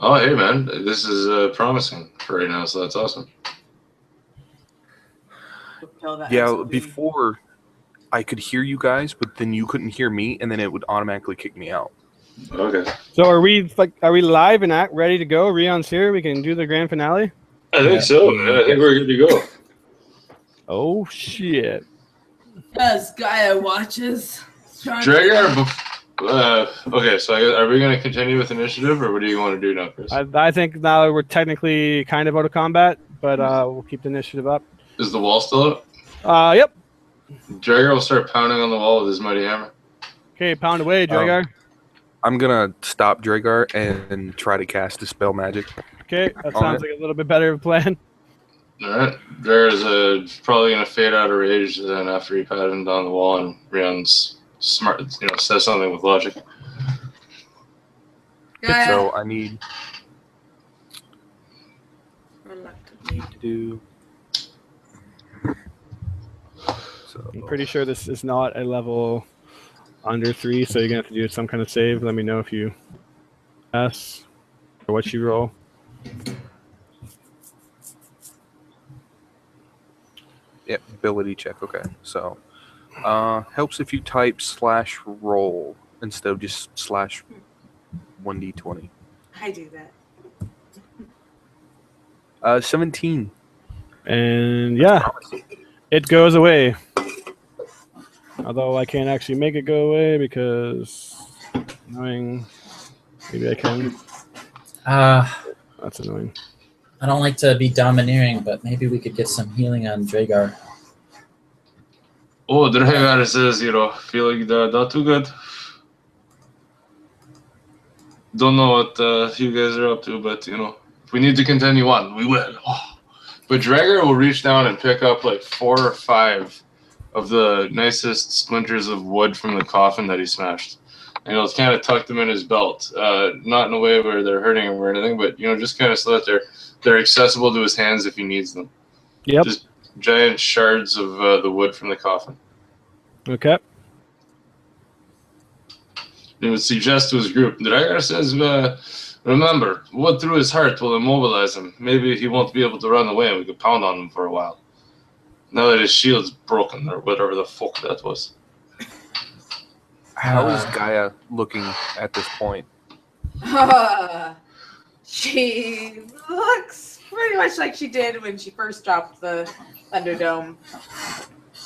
Oh, hey, man. This is promising for right now, so that's awesome. Yeah, before I could hear you guys, but then you couldn't hear me, and then it would automatically kick me out. Okay. So are we live and ready to go? Rion's here. We can do the grand finale. I think so. I think we're good to go. Oh shit! As Gaia watches. Dragar, okay, so are we going to continue with initiative, or what do you want to do now, Chris? I think now we're technically kind of out of combat, but we'll keep the initiative up. Is the wall still up? Yep. Dragar will start pounding on the wall with his mighty hammer. Okay, pound away, Dragar. I'm gonna stop Dragar and try to cast Dispel Magic. Okay, that sounds like a little bit better of a plan. All right. Dragar's probably going to fade out of rage then after he patted him down the wall, and Rion's smart, says something with logic. So I need to do. So I'm pretty sure this is not a level under 3, so you're gonna have to do some kind of save. Let me know if you pass or what you roll. Yep, ability check. Okay, so helps if you type /roll instead of just /1d20. I do that. 17. And yeah, it goes away. Although I can't actually make it go away because annoying. Maybe I can. That's annoying. I don't like to be domineering, but maybe we could get some healing on Dragar. Oh, Dragar says, feeling not too good. Don't know what you guys are up to, but, if we need to continue on, we will. Oh. But Dragar will reach down and pick up like 4 or 5 of the nicest splinters of wood from the coffin that he smashed. And he'll kind of tuck them in his belt. Not in a way where they're hurting him or anything, but, just kind of so that they're accessible to his hands if he needs them. Yep. Just giant shards of the wood from the coffin. Okay. He would suggest to his group, Dragar says, remember, what through his heart will immobilize him. Maybe he won't be able to run away and we could pound on him for a while. Now that his shield's broken, or whatever the fuck that was. How is Gaia looking at this point? She looks pretty much like she did when she first dropped the Thunderdome.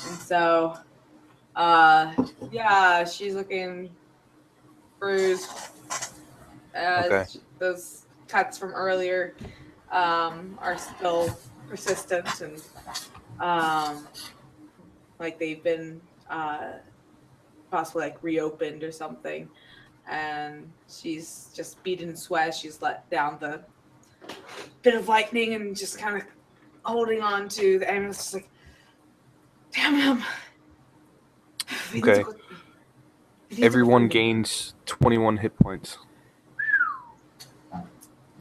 And so, yeah, she's looking bruised. Okay. Those cuts from earlier are still persistent and like they've been possibly like reopened or something. And she's just beaten in sweat. She's let down the bit of lightning and just kind of holding on to the ambulance. Just like, damn him. Okay. Everyone gains 21 hit points.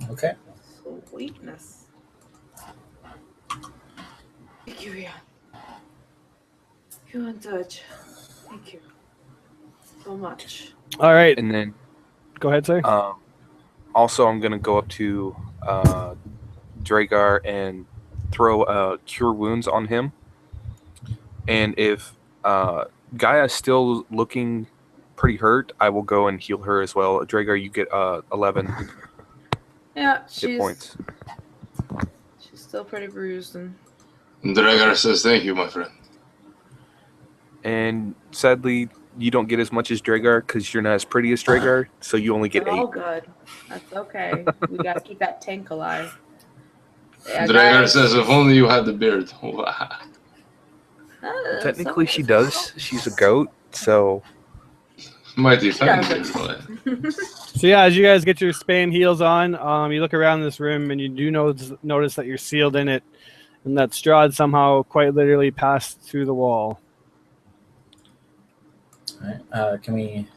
Okay. Sweetness. Thank you, Rian. You're in touch. Thank you so much. All right. And then Go ahead, sir. also I'm gonna go up to Dragar and throw Cure Wounds on him. And if Gaia's still looking pretty hurt, I will go and heal her as well. Dragar, you get 11 Yeah, hit points. she's still pretty bruised and Dragar says, "Thank you, my friend." And sadly, you don't get as much as Dragar because you're not as pretty as Dragar, so you only get it's all 8. good. That's okay. We gotta keep that tank alive. Yeah, Dragar guys. says, "If only you had the beard." Technically, she does. She's a goat, so Might be fine. So yeah, as you guys get your spay and heals on, you look around this room and you do notice that you're sealed in it, and that Strahd somehow quite literally passed through the wall. All right. Can we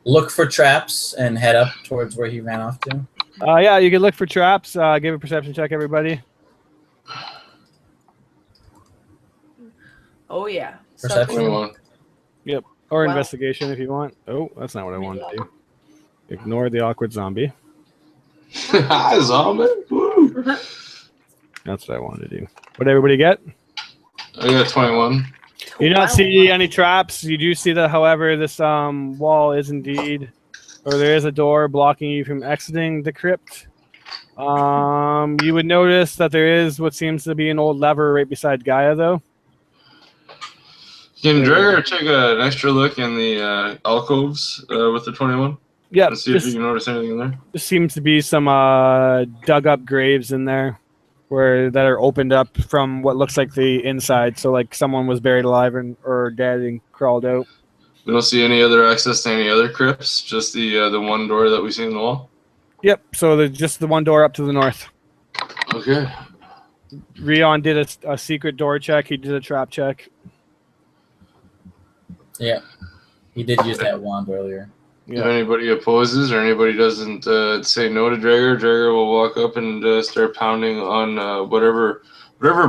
look for traps and head up towards where he ran off to? Yeah, you can look for traps. Give a perception check, everybody. Oh yeah. Perception. 21. Or Wow. investigation if you want. Oh, that's not what I wanted to do. Ignore the awkward zombie. Hi, zombie. Woo. That's what I wanted to do. What everybody get? I got 21. You don't see any traps. You do see that, however, this wall is indeed, or there is a door blocking you from exiting the crypt. You would notice that there is what seems to be an old lever right beside Gaia, though. Can Dragar take an extra look in the alcoves with the 21? Yeah, And see if you can notice anything in there? there seems to be some dug up graves in there that are opened up from what looks like the inside. So like someone was buried alive or dead and crawled out. We don't see any other access to any other crypts, just the one door that we see in the wall. Yep. So there's just the one door up to the north. Okay. Rion did a secret door check. He did a trap check. Yeah. He did use that wand earlier. If anybody opposes or anybody doesn't say no to Dragar, Dragar will walk up and start pounding on whatever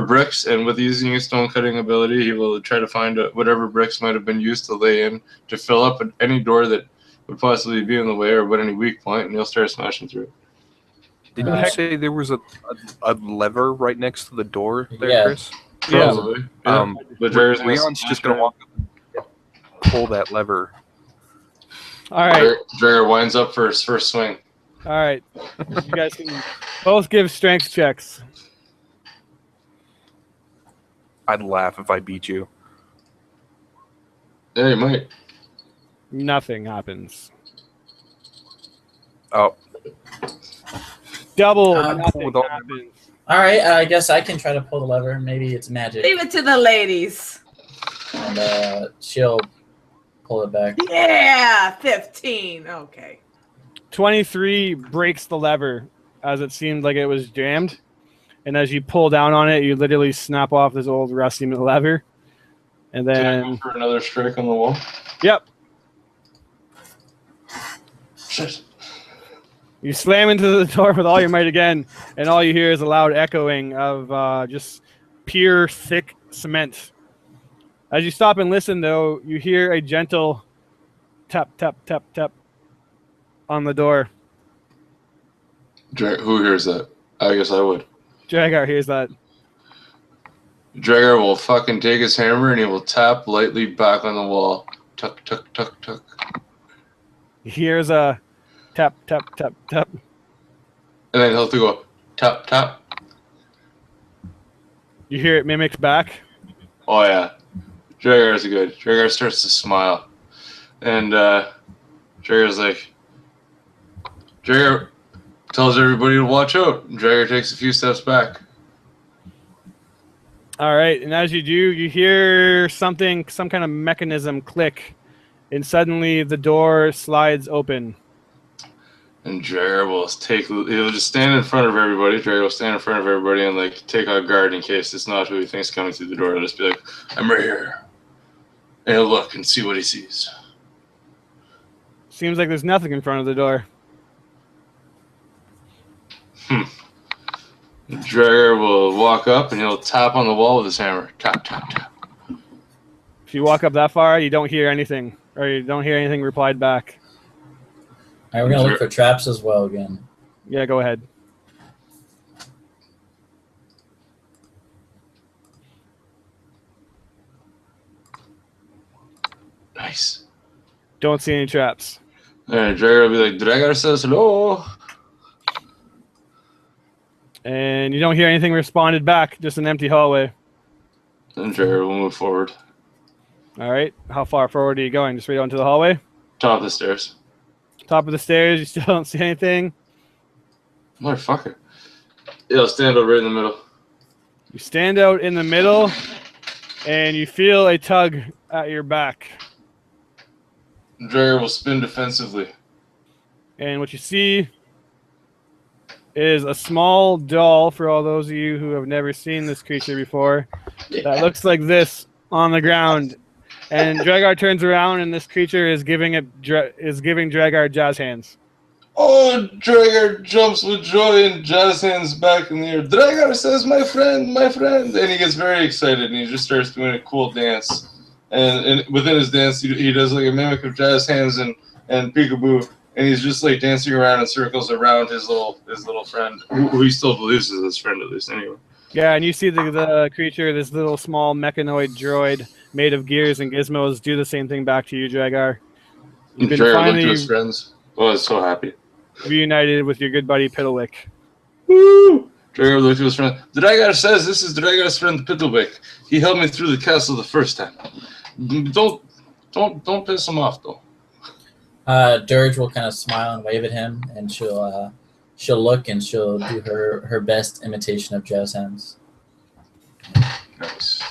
bricks, and with using his stone cutting ability, he will try to find whatever bricks might have been used to lay in to fill up any door that would possibly be in the way or what any weak point, and he'll start smashing through it. did you say there was a lever right next to the door there, Yeah. Chris? Probably. Yeah. But Dragar's Rion's just gonna walk up and pull that lever. All right. Dragar winds up for his first swing. All right. You guys can both give strength checks. I'd laugh if I beat you. Yeah, you might. Nothing happens. Oh, Double. Nothing with all- happens. All right. I guess I can try to pull the lever. Maybe it's magic. Leave it to the ladies. And she'll pull it back. Yeah, 15. Okay. 23 breaks the lever as it seemed like it was jammed. And as you pull down on it, you literally snap off this old rusty lever. And Can I then, go for another strike on the wall? yep, Shit. you slam into the door with all your might again. And all you hear is a loud echoing of just pure, thick cement. As you stop and listen, though, you hear a gentle tap, tap, tap, tap on the door. Who hears that? I guess I would. Dragar hears that. Dragar will fucking take his hammer and he will tap lightly back on the wall. Tuck, tuck, tuck, tuck. He hears a tap, tap, tap, tap. And then he'll have to go tap, tap. You hear it mimicked back. Oh, yeah. Dragar is good. Dragar starts to smile. And Dragar's like, Dragar tells everybody to watch out. Dragar takes a few steps back. All right, and as you do, you hear something, some kind of mechanism click, and suddenly the door slides open. And Dragar he'll just stand in front of everybody. Dragar will stand in front of everybody and like take out guard in case it's not who he thinks coming through the door. He'll just be like, I'm right here. And he'll look and see what he sees. Seems like there's nothing in front of the door. Drager will walk up and he'll tap on the wall with his hammer. Tap, tap, tap. If you walk up that far, you don't hear anything, or you don't hear anything replied back. All right, we're gonna look for traps as well again. Yeah, go ahead. Nice. Don't see any traps. And Drager will be like, Drager says hello. And you don't hear anything responded back, just an empty hallway. Then Drager will move forward. All right. How far forward are you going? Just right onto the hallway? Top of the stairs. Top of the stairs, you still don't see anything? Motherfucker. Yeah, I'll stand up right in the middle. You stand out in the middle, and you feel a tug at your back. Drager will spin defensively. And what you see is a small doll, for all those of you who have never seen this creature before, that looks like this on the ground. And Dragar turns around, and this creature is giving Dragar jazz hands. Oh, Drager jumps with joy and jazz hands back in the air. Drager says, my friend, my friend. And he gets very excited, and he just starts doing a cool dance. And within his dance, he does like a mimic of jazz hands and peekaboo. And he's just like dancing around in circles around his little friend, who he still believes is his friend, at least anyway. Yeah, and you see the creature, this little small mechanoid droid made of gears and gizmos, do the same thing back to you, Dragar. You've been Drager looked finally to his friends. Oh, I was so happy. reunited with your good buddy Piddlewick. Woo! Drager looked to his friend. Drager says this is Drager's friend Piddlewick. He helped me through the castle the first time. Don't piss him off though. Dirge will kind of smile and wave at him, and she'll look and she'll do her best imitation of jazz hands. Nice.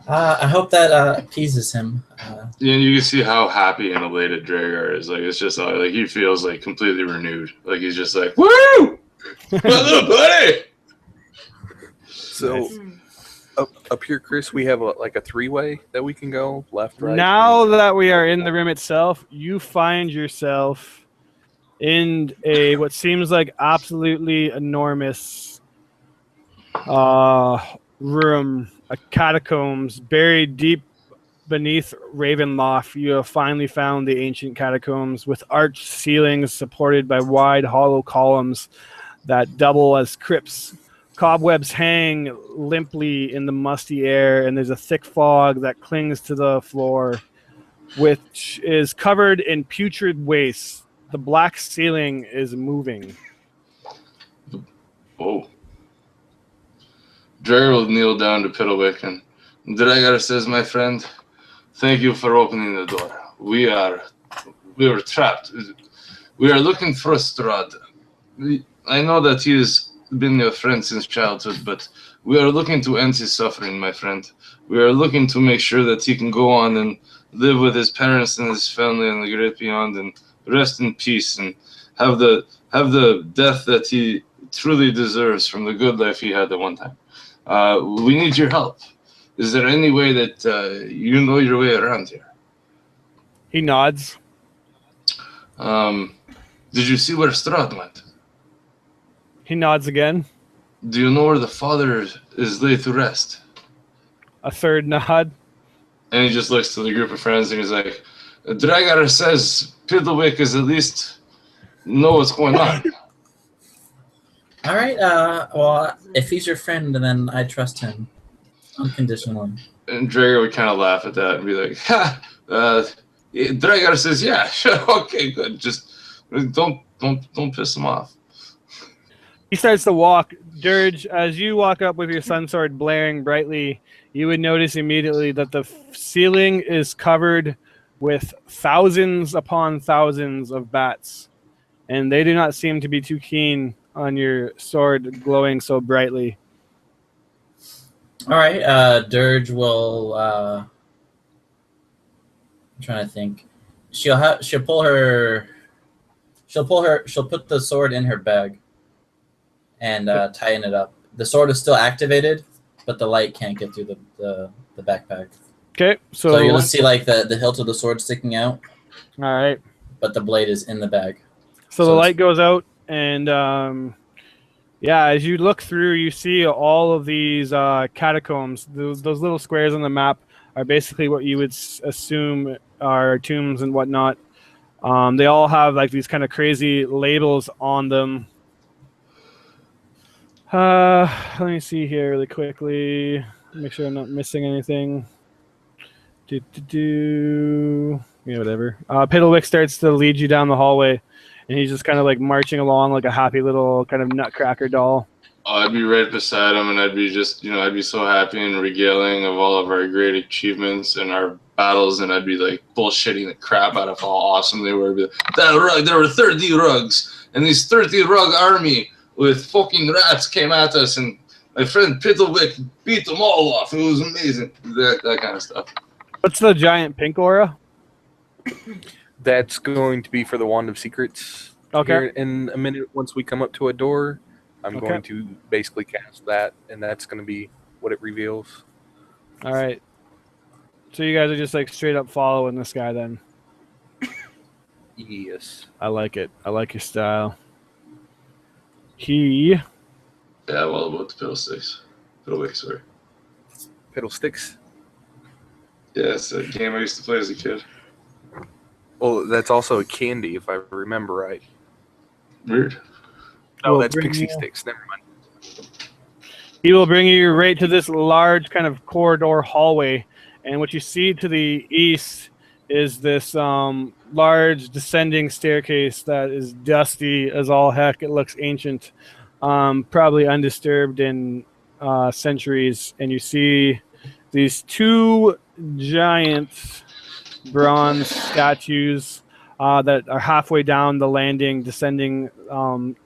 I hope that appeases him. Yeah, and you can see how happy and elated Drager is. Like it's just like he feels like completely renewed. Like he's just like, woo, my little buddy. So up here, Chris, we have a three-way that we can go left, right. Now that we are in the room itself, you find yourself in what seems like absolutely enormous room, a catacombs buried deep beneath Ravenloft. You have finally found the ancient catacombs with arched ceilings supported by wide hollow columns that double as crypts. Cobwebs hang limply in the musty air, and there's a thick fog that clings to the floor, which is covered in putrid waste. The black ceiling is moving. Oh. Drager will kneel down to Piddlewick and Drager says, my friend, thank you for opening the door. We were trapped. We are looking for Strahd. I know that he has been your friend since childhood, but we are looking to end his suffering, my friend. We are looking to make sure that he can go on and live with his parents and his family in the great beyond and rest in peace and have the death that he truly deserves from the good life he had at one time. We need your help. Is there any way that you know your way around here? He nods. Did you see where Strahd went? He nods again. Do you know where the father is laid to rest? A third nod. And he just looks to the group of friends and he's like, Dragar says Piddlewick is at least know what's going on. All right. Well, if he's your friend, then I trust him unconditionally. And Dragar would kind of laugh at that and be like, ha! Dragar says, yeah, sure, okay, good. Just don't piss him off. He starts to walk. Dirge, as you walk up with your sun sword blaring brightly, you would notice immediately that the ceiling is covered with thousands upon thousands of bats, and they do not seem to be too keen on your sword glowing so brightly. All right. Dirge will. I'm trying to think. She'll put the sword in her bag and tighten it up. The sword is still activated, but the light can't get through the backpack. Okay, So you'll see like the hilt of the sword sticking out. All right. But the blade is in the bag. So the light goes out, and Yeah, as you look through, you see all of these catacombs. Those little squares on the map are basically what you would assume are tombs and whatnot. They all have like these kind of crazy labels on them. Let me see here really quickly. Make sure I'm not missing anything. Yeah, whatever. Piddlewick starts to lead you down the hallway, and he's just kind of like marching along like a happy little kind of nutcracker doll. I'd be right beside him, and I'd be just, I'd be so happy and regaling of all of our great achievements and our battles, and I'd be like bullshitting the crap out of how awesome they were. I'd be like, that rug, there were 30 rugs, and these 30 rug army with fucking rats came at us, and my friend Piddlewick beat them all off. It was amazing. That kind of stuff. What's the giant pink aura? That's going to be for the Wand of Secrets. Okay. Here in a minute, once we come up to a door, I'm Okay. going to basically cast that, and that's going to be what it reveals. All right. So you guys are just like straight up following this guy then. Yes. I like it. I like your style. He. Yeah, well, about the Piddlewick, sorry. Fiddlesticks. Yeah, it's a game I used to play as a kid. Well, that's also a candy, if I remember right. Weird. No, Will that's bring Pixie you- Sticks. Never mind. He will bring you right to this large kind of corridor hallway, and what you see to the east is this large descending staircase that is dusty as all heck. It looks ancient, probably undisturbed in centuries, and you see these two giant bronze statues that are halfway down the landing, descending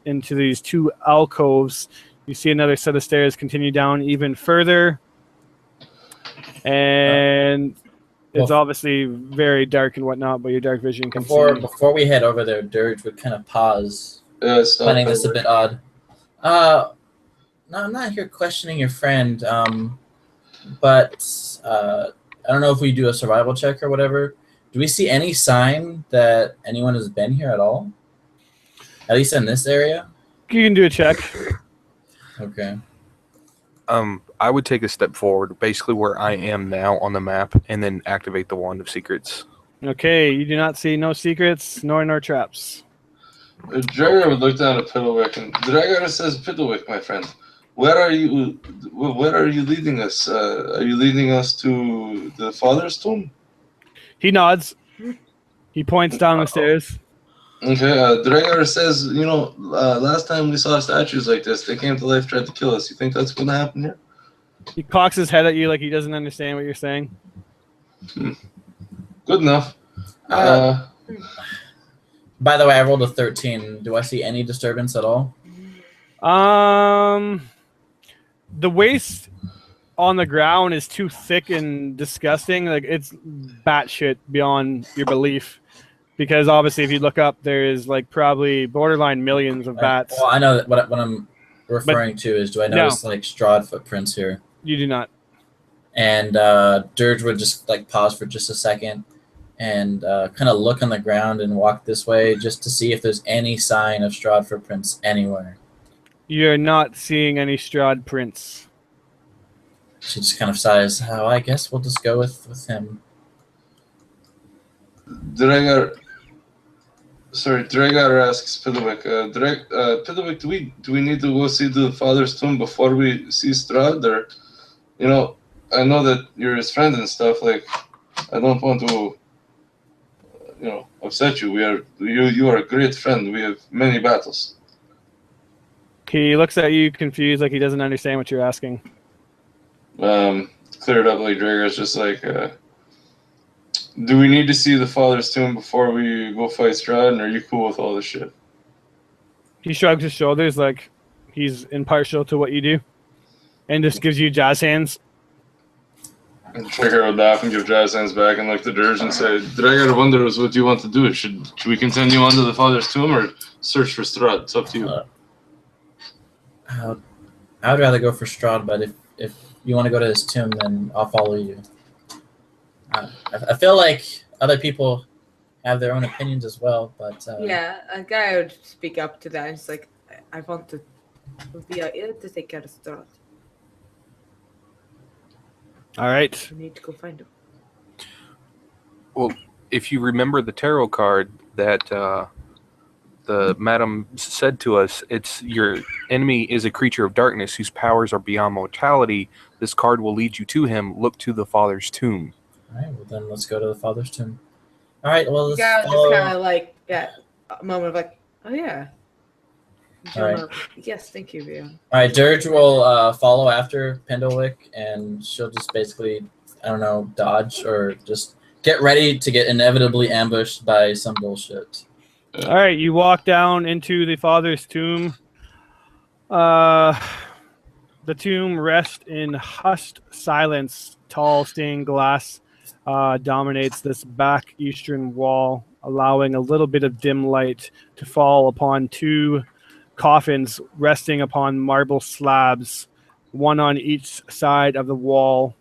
into these two alcoves. You see another set of stairs continue down even further, and it's obviously very dark and whatnot, but your dark vision can see. Before we head over there, Dirge would kind of pause, Yeah, it's not finding this a bad. bit odd. No, I'm not here questioning your friend, but I don't know if we do a survival check or whatever. Do we see any sign that anyone has been here at all? At least in this area? You can do a check. Okay. I would take a step forward, basically where I am now on the map, and then activate the Wand of Secrets. Okay, you do not see no secrets nor traps. Dragar would look down at Piddlewick, and Dragar says, Piddlewick, my friend, where are you leading us? Are you leading us to the father's tomb? He nods. He points down the stairs. Okay, Dragar says, last time we saw statues like this, they came to life, tried to kill us. You think that's going to happen here? He cocks his head at you like he doesn't understand what you're saying. Good enough. By the way, I rolled a 13. Do I see any disturbance at all? The waste on the ground is too thick and disgusting. Like it's batshit beyond your belief. Because obviously, if you look up, there is like probably borderline millions of bats. Well, I know that what I'm referring to is, do I notice like Strahd footprints here? You do not. And Dirge would just like pause for just a second and kind of look on the ground and walk this way just to see if there's any sign of Strahd footprints anywhere. You're not seeing any Strahd prints. She just kind of sighs. Oh, I guess we'll just go with him. Dragar asks Piddlewick, Piddlewick, do we need to go see the father's tomb before we see Strahd? Or, I know that you're his friend and stuff. Like, I don't want to, upset you. You are a great friend. We have many battles. He looks at you confused, like he doesn't understand what you're asking. Clear it up, like Dragar's just like, do we need to see the father's tomb before we go fight Strahd, and are you cool with all this shit? He shrugs his shoulders like he's impartial to what you do and just gives you jazz hands. And Dragar would laugh and give jazz hands back and look to Dirge and say, Dragar wonders what you want to do. Should we continue on to the father's tomb or search for Strahd? It's up to you. I would rather go for Strahd, but if you want to go to his tomb, then I'll follow you. I feel like other people have their own opinions as well, but Yeah, a guy would speak up to that. It's like, I want to We are here to take care of Strahd. All right. We need to go find him. Well, if you remember the tarot card that the madam said to us, it's your enemy is a creature of darkness whose powers are beyond mortality. This card will lead you to him. Look to the father's tomb. All right, well then let's go to the father's tomb. All right, well let's Yeah, just follow. kind of like a moment of like, oh yeah. All right. Yes, thank you, Rion. All right, Dirge will follow after Pendlewick, and she'll just basically, I don't know, dodge or just get ready to get inevitably ambushed by some bullshit. All right, you walk down into the father's tomb. The tomb rests in hushed silence. Tall stained glass dominates this back eastern wall, allowing a little bit of dim light to fall upon two coffins resting upon marble slabs, one on each side of the wall.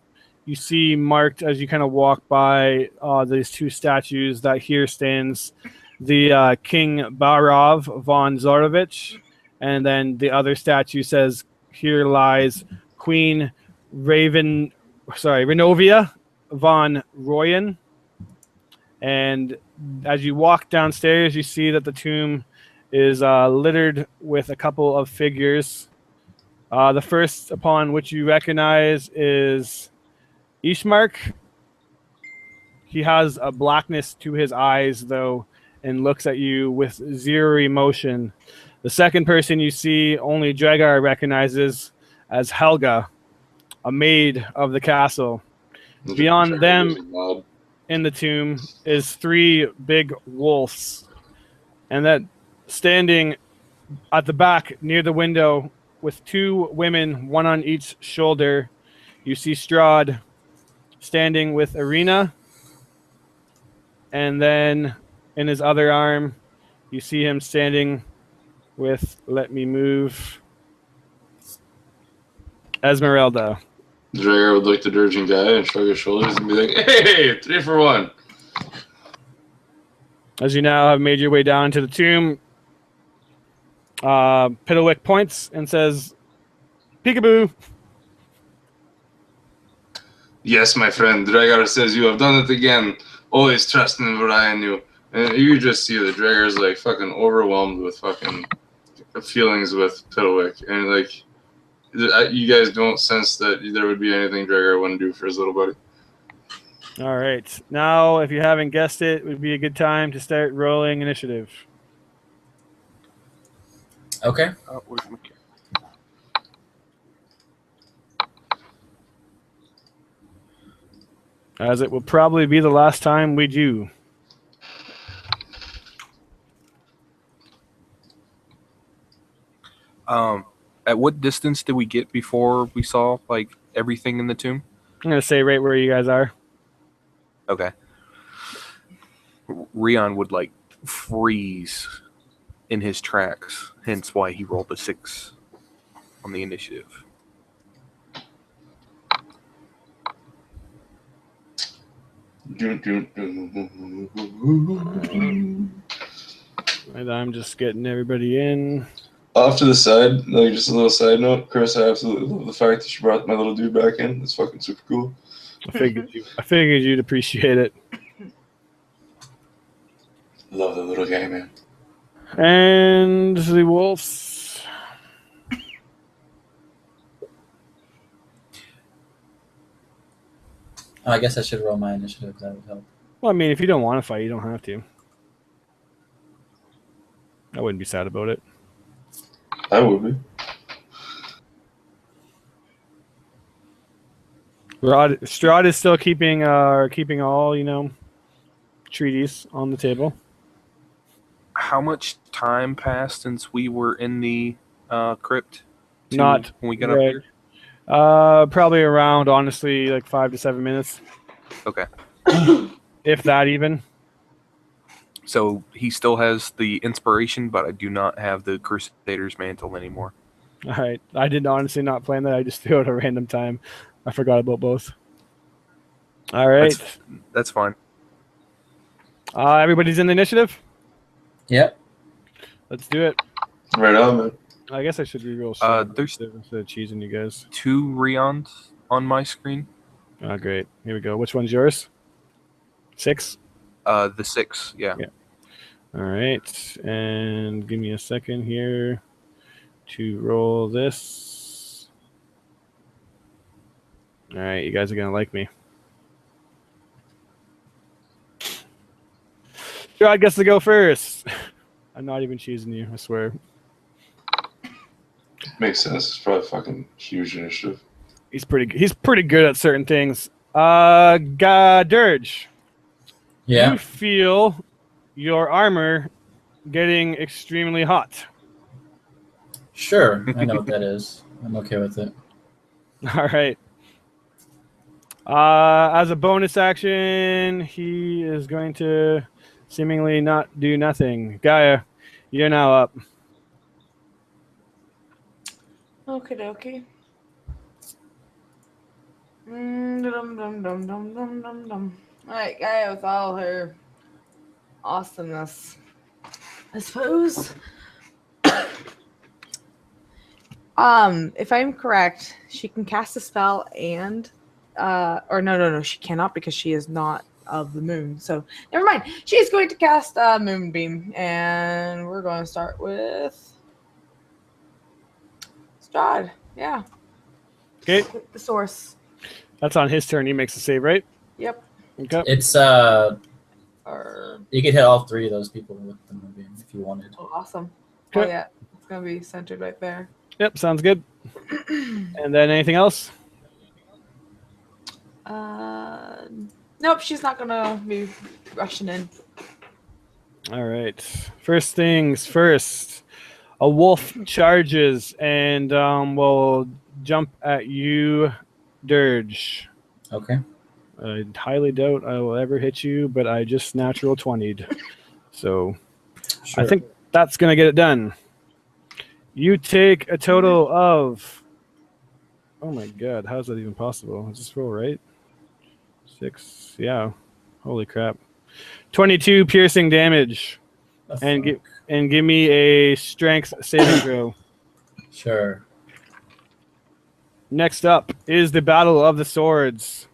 You see marked as you kind of walk by these two statues that here stands the King Barov von Zorovich, and then the other statue says, "Here lies Queen Renovia von Royen." And as you walk downstairs, you see that the tomb is littered with a couple of figures. The first upon which you recognize is Ishmark. He has a blackness to his eyes, though, and looks at you with zero emotion. The second person you see, only Dragar recognizes as Helga, a maid of the castle. Beyond them in the tomb is three big wolves, and that standing at the back near the window with two women, one on each shoulder, you see Strahd standing with Irina, and then in his other arm, you see him standing with, let me move, Esmeralda. Drager would look the dirging guy and shrug his shoulders and be like, "Hey, 3 for 1." As you now have made your way down to the tomb, Piddlewick points and says, "Peekaboo." "Yes, my friend. Dragar says you have done it again. Always trusting and relying on you." And you just see the Dragar's like fucking overwhelmed with fucking feelings with Piddlewick, and like you guys don't sense that there would be anything Dragar wouldn't do for his little buddy. All right. Now, if you haven't guessed it, would be a good time to start rolling initiative. Okay. Where's my As it will probably be the last time we do. At what distance did we get before we saw like everything in the tomb? I'm going to say right where you guys are. Okay. Rion would like freeze in his tracks, hence why he rolled a 6 on the initiative. And I'm just getting everybody in. Off to the side, like just a little side note, Chris, I absolutely love the fact that you brought my little dude back in. It's fucking super cool. I figured you'd appreciate it. Love the little guy, man. And the wolves. I guess I should roll my initiative. That would help. Well, I mean, if you don't want to fight, you don't have to. I wouldn't be sad about it. I would be. Strahd is still keeping all, treaties on the table. How much time passed since we were in the crypt? Not when we got right. up here. Probably around, honestly, like 5 to 7 minutes. Okay. If that even. So he still has the inspiration, but I do not have the Crusader's mantle anymore. All right. I did honestly not plan that. I just threw it at a random time. I forgot about both. All right. That's fine. Everybody's in the initiative? Yep. Let's do it. Right on, man. I guess I should reroll There's instead of cheesing you guys. 2 Rions on my screen. Oh, great. Here we go. Which one's yours? 6? The 6, yeah. Yeah. All right. And give me a second here to roll this. All right. You guys are going to like me. Strahd gets to go first. I'm not even cheesing you, I swear. Makes sense. It's probably fucking huge initiative. He's pretty good at certain things. Dirge. Yeah. You feel your armor getting extremely hot. Sure. I know what that is. I'm okay with it. All right. As a bonus action, he is going to seemingly not do nothing. Gaia, you're now up. Okie dokie. Dum. Alright, Gaia with all her awesomeness. I suppose. If I'm correct, she can cast a spell and or no, she cannot because she is not of the moon. So never mind. She's going to cast Moonbeam, and we're going to start with Strahd. Yeah. Okay. The source. That's on his turn. He makes a save, right? Yep. Okay. It's Or you could hit all 3 of those people with the moonbeam if you wanted. oh, awesome. Okay. Oh yeah, it's gonna be centered right there. Yep, sounds good. And then anything else? Nope, she's not gonna be rushing in. All right. First things first. A wolf charges and will jump at you, Dirge. Okay. I highly doubt I will ever hit you, but I just natural 20'd. So Sure. I think that's going to get it done. You take a total of... Oh my god, how is that even possible? Is this roll right? 6, yeah. Holy crap. 22 piercing damage. And give me a strength saving throw. Sure. Next up is the Battle of the Swords.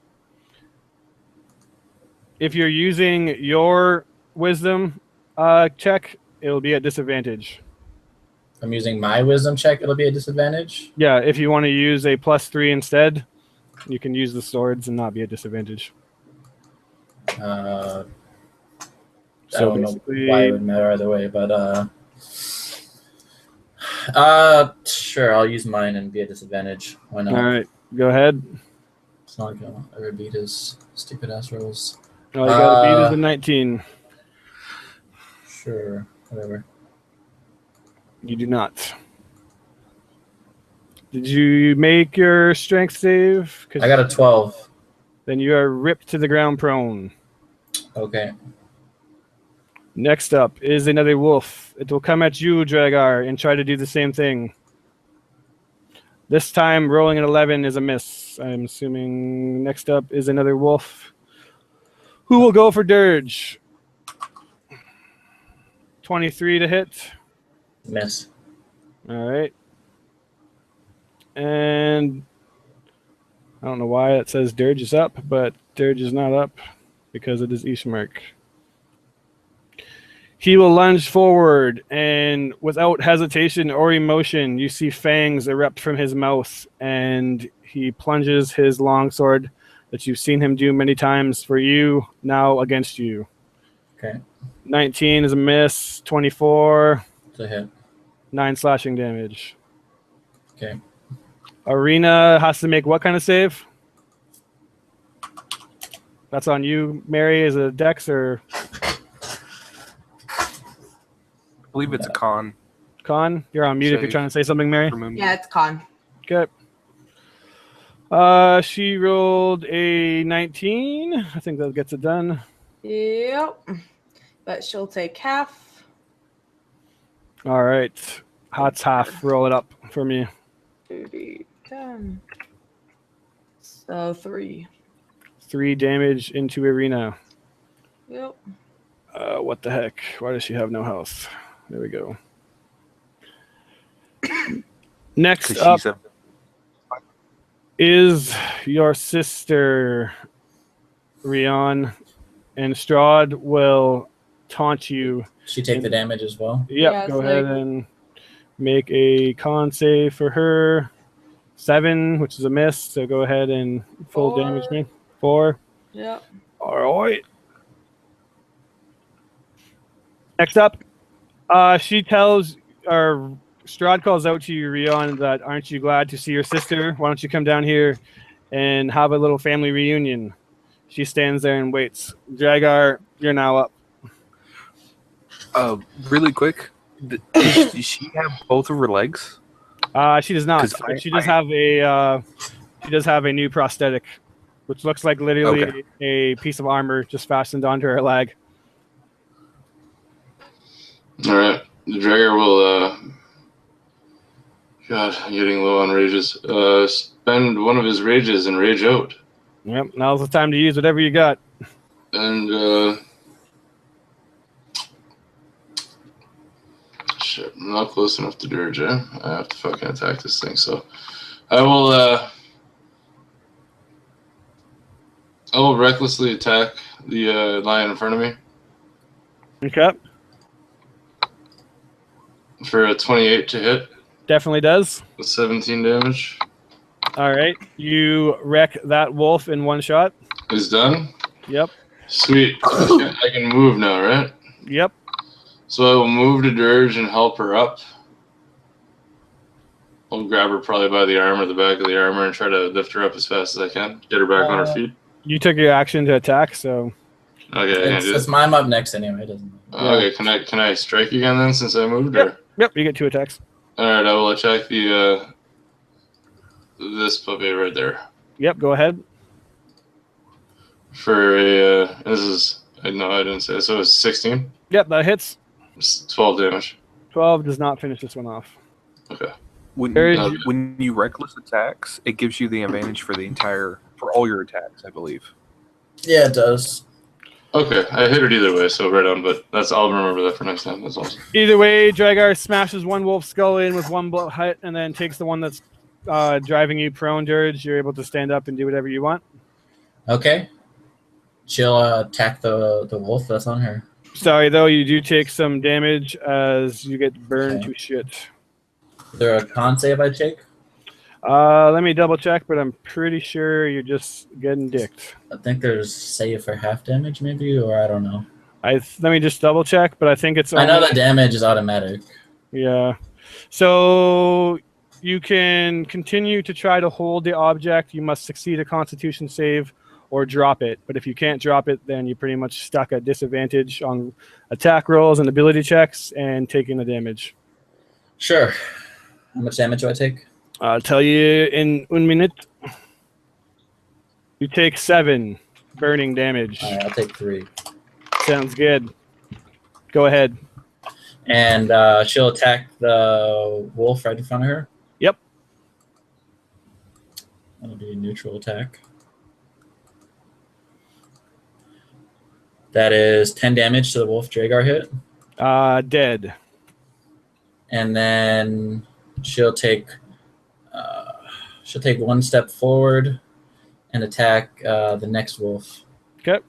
If you're using your wisdom check, it'll be at disadvantage. I'm using my wisdom check. It'll be a disadvantage. Yeah, if you want to use a +3 instead, you can use the swords and not be at disadvantage. I So don't know basically, why it would matter either way, but sure, I'll use mine and be at disadvantage. Why not? all right, go ahead. It's not gonna ever beat his stupid ass rolls. All you gotta beat is a 19. Sure, whatever. You do not. Did you make your strength save? 'Cause I got a 12. then you are ripped to the ground prone. Okay. Next up is another wolf. It will come at you, Dragar, and try to do the same thing. This time, rolling an 11 is a miss. I'm assuming next up is another wolf. Who will go for Dirge? 23 to hit. Miss. All right. And I don't know why it says Dirge is up, but Dirge is not up because it is Ishmark. He will lunge forward, and without hesitation or emotion, you see fangs erupt from his mouth, and he plunges his longsword that you've seen him do many times for you, now against you. Okay. 19 is a miss. 24, It's a hit. 9 slashing damage. Okay. Arena has to make what kind of save? That's on you, Mary. Is it a dex or I believe it's a con. con? You're on mute if you're Save. trying to say something, Mary. For Moonbeam. Yeah, it's con. Okay. She rolled a 19. I think that gets it done. Yep. But she'll take half. All right. Hot's half. Roll it up for me. 2d 10. So 3. 3 damage into Arena. Yep. What the heck? Why does she have no health? There we go. Next Because up she's a. is your sister, Rion, and Strahd will taunt you. She take the damage as well. Yep, Yeah, go it's ahead like- and make a con save for her. 7, which is a miss, so go ahead and full 4. damage me. 4. Yeah. All right. Next up, she tells, or Strahd calls out to you, Rion, that aren't you glad to see your sister? Why don't you come down here and have a little family reunion? She stands there and waits. Dragar, you're now up. Really quick, does she have both of her legs? She does not. 'Cause But she does have a new prosthetic, which looks like literally Okay. a piece of armor just fastened onto her leg. All right. The Dragger will. God, I'm getting low on rages. Spend one of his rages and rage out. Yep. Now's the time to use whatever you got. And shit, I'm not close enough to Dirge. I have to fucking attack this thing. So I will recklessly attack the lion in front of me Okay. for a 28 to hit Definitely does. with 17 damage. All right. You wreck that wolf in one shot. Is done. Yep. Sweet. I can move now, right? Yep. So I will move to Dirge and help her up. I'll grab her probably by the arm or the back of the armor and try to lift her up as fast as I can. Get her back on her feet. You took your action to attack, so Okay, I can't do It's this. mine up next anyway. It doesn't. Okay, can I strike again then since I moved? Or? yep. You get 2 attacks. All right, I will attack the this puppy right there Yep. Go ahead. for a. This is no, I didn't say. So it's 16. Yep. That hits. It's 12 damage. 12 does not finish this one off. Okay. When There you, is- when you reckless attacks, it gives you the advantage for all your attacks, I believe. Yeah, it does. Okay, I hit it either way, so right on. But I'll remember that for next time. That's awesome. Either way, Dragar smashes one wolf skull in with one blow hit, and then takes the one that's driving you prone, Dirge. You're able to stand up and do whatever you want. Okay. She'll attack the wolf that's on her. Sorry, though, you do take some damage as you get burned Okay. to shit. Is there a con save I take? Let me double check, but I'm pretty sure you're just getting dicked. I think there's save for half damage, maybe, or I don't know. Let me just double check, but I think it's. I know only- that damage is automatic. Yeah. So you can continue to try to hold the object. You must succeed a Constitution save or drop it. But if you can't drop it, then you're pretty much stuck at disadvantage on attack rolls and ability checks and taking the damage. Sure. How much damage do I take? I'll tell you in 1 minute. You take 7 burning damage. All right, I'll take 3. Sounds good. Go ahead. And she'll attack the wolf right in front of her. Yep. That'll be a neutral attack. That is 10 damage to the wolf Dragar hit. Dead. And then she'll take 1 step forward and attack the next wolf. Okay.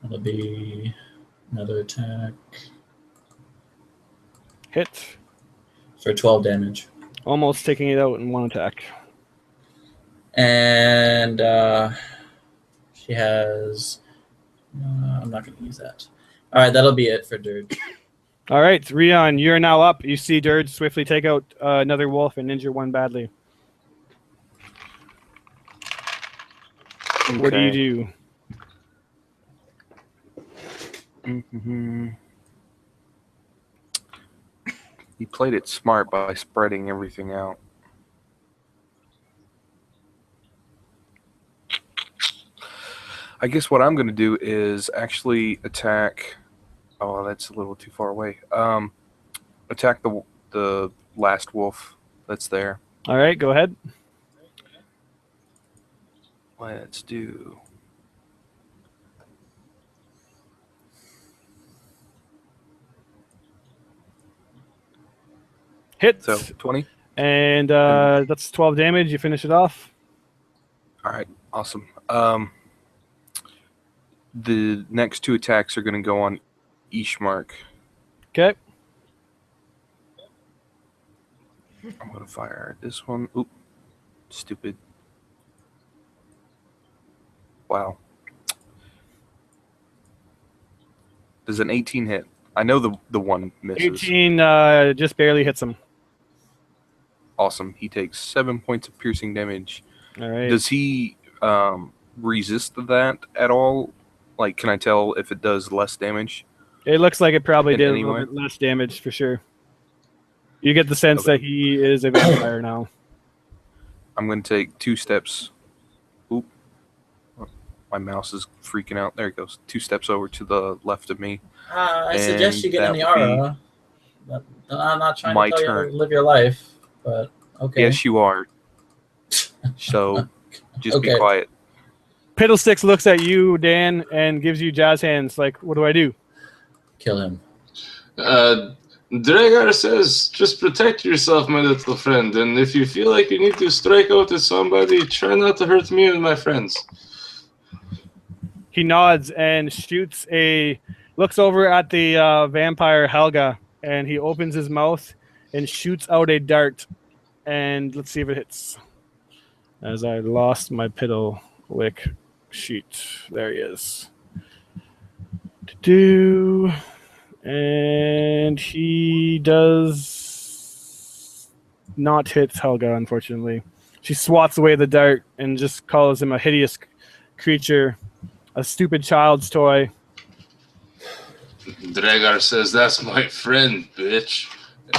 That'll be another attack Hit. for 12 damage. Almost taking it out in one attack. And she has. I'm not going to use that. All right, that'll be it for Dirge. All right, Rion, you're now up. You see Dirge swiftly take out another wolf and injure one badly. What do you do? Mm-hmm. He played it smart by spreading everything out. I guess what I'm going to do is actually attack. Oh, that's a little too far away. Attack the last wolf that's there. All right, go ahead. Let's do. Hits. So 20. And that's 12 damage. You finish it off. All right, awesome. The next 2 attacks are going to go on Ishmark. Okay. I'm going to fire this one. Oop, stupid. Wow. Does an 18 hit? I know the one misses. 18 just barely hits him. Awesome. He takes 7 points of piercing damage. All right. Does he resist that at all? Like, can I tell if it does less damage? It looks like it probably In did a any little way? bit less damage for sure. You get the sense Okay. that he is a vampire now. I'm going to take 2 steps. Oop. My mouse is freaking out. There it goes. 2 steps over to the left of me. I suggest you get in the that would be aura. But I'm not trying my to tell turn. you to live your life, but okay. Yes, you are. So just be Okay. quiet. Piddlesticks looks at you, Dan, and gives you jazz hands. Like, what do I do? Kill him. Dragar says, just protect yourself, my little friend, and if you feel like you need to strike out at somebody, try not to hurt me and my friends. He nods and looks over at the vampire Helga, and he opens his mouth and shoots out a dart. And let's see if it hits. As I lost my Piddlewick sheet. There he is. And he does not hit Helga, unfortunately. She swats away the dart and just calls him a hideous creature, a stupid child's toy. Dragar says, that's my friend, bitch.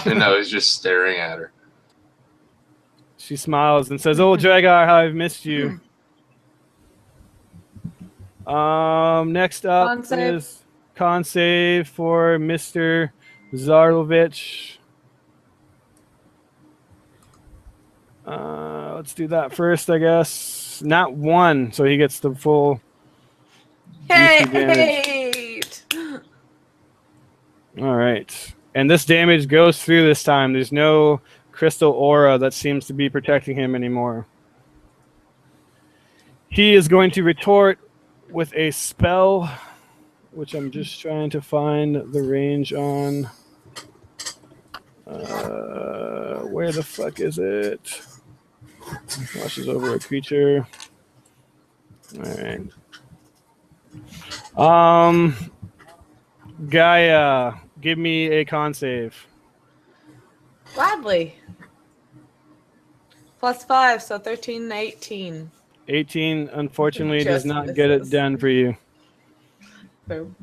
And now he's just staring at her. She smiles and says, "Oh, Dragar, how I've missed you." Next up Con save. is con save for Mr. Zarlovich. Let's do that first, I guess. Not 1, so he gets the full DC damage. All right. And this damage goes through this time. There's no crystal aura that seems to be protecting him anymore. He is going to retort with a spell, which I'm just trying to find the range on. Where the fuck is it? Washes over a creature. All right. Gaia, give me a con save. Gladly. +5, so 13 and 18. 18, unfortunately, does Just not get it misses. done for you. Boom.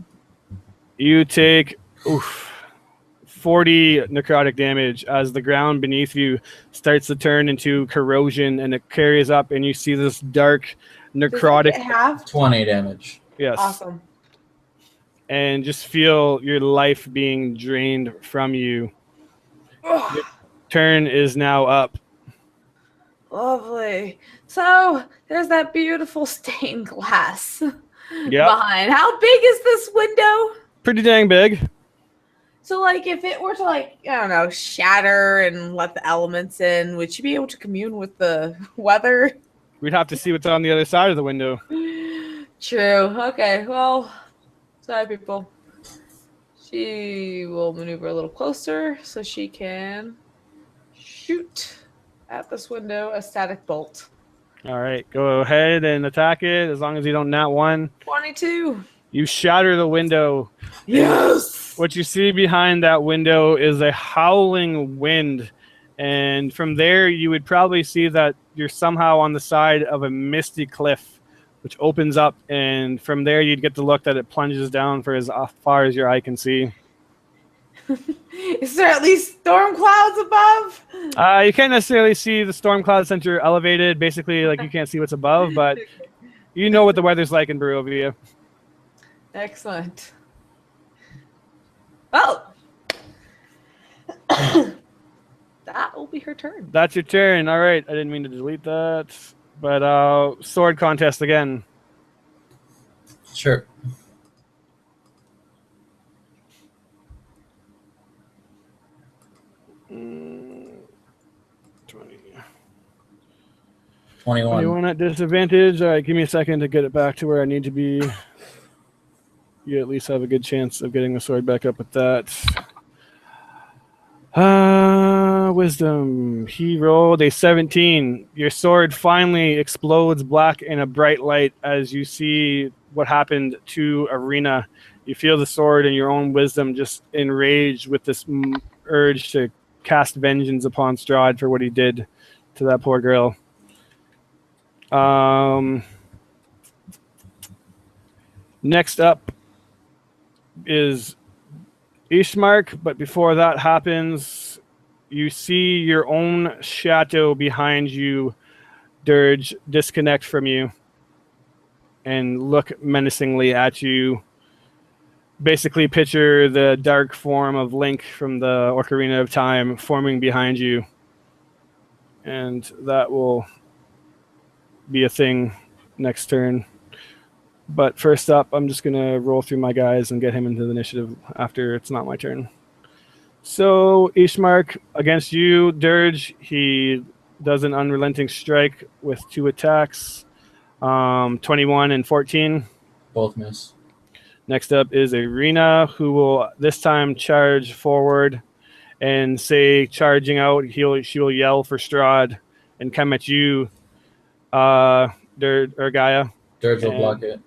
You take 40 necrotic damage as the ground beneath you starts to turn into corrosion, and it carries up, and you see this dark Does it necrotic. get half? 20 damage. Yes. Awesome. And just feel your life being drained from you. Ugh, Turn is now up. lovely. So there's that beautiful stained glass Yep. behind. How big is this window? Pretty dang big. So, like, if it were to, like, I don't know, shatter and let the elements in, would you be able to commune with the weather? We'd have to see what's on the other side of the window. True. Okay. Well, sorry, people. She will maneuver a little closer so she can shoot at this window a static bolt. All right, go ahead and attack it as long as you don't nat 1. 22. You shatter the window. Yes. What you see behind that window is a howling wind. And from there, you would probably see that you're somehow on the side of a misty cliff, which opens up. And from there, you'd get the look that it plunges down for as far as your eye can see. Is there at least storm clouds above? You can't necessarily see the storm clouds since you're elevated. Basically, like, you can't see what's above, but you know what the weather's like in Barovia. Excellent. Well, that will be her turn. That's your turn. All right. I didn't mean to delete that. But sword contest again. Sure. 21. 21 at disadvantage. All right, give me a second to get it back to where I need to be. You at least have a good chance of getting the sword back up with that. Wisdom. He rolled a 17. Your sword finally explodes black in a bright light as you see what happened to Arena. You feel the sword and your own wisdom just enraged with this urge to cast vengeance upon Strahd for what he did to that poor girl. Next up is Ishmark, but before that happens, you see your own chateau behind you, Dirge, disconnect from you and look menacingly at you. Basically, picture the dark form of Link from the Ocarina of Time forming behind you. And that will be a thing next turn. But first up, I'm just going to roll through my guys and get him into the initiative after it's not my turn. So, Ishmark, against you, Dirge, he does an unrelenting strike with 2 attacks, 21 and 14. Both miss. Next up is Arena, who will this time charge forward and say, charging out, she will yell for Strahd and come at you, Dirge or Gaia. Dirge will block it.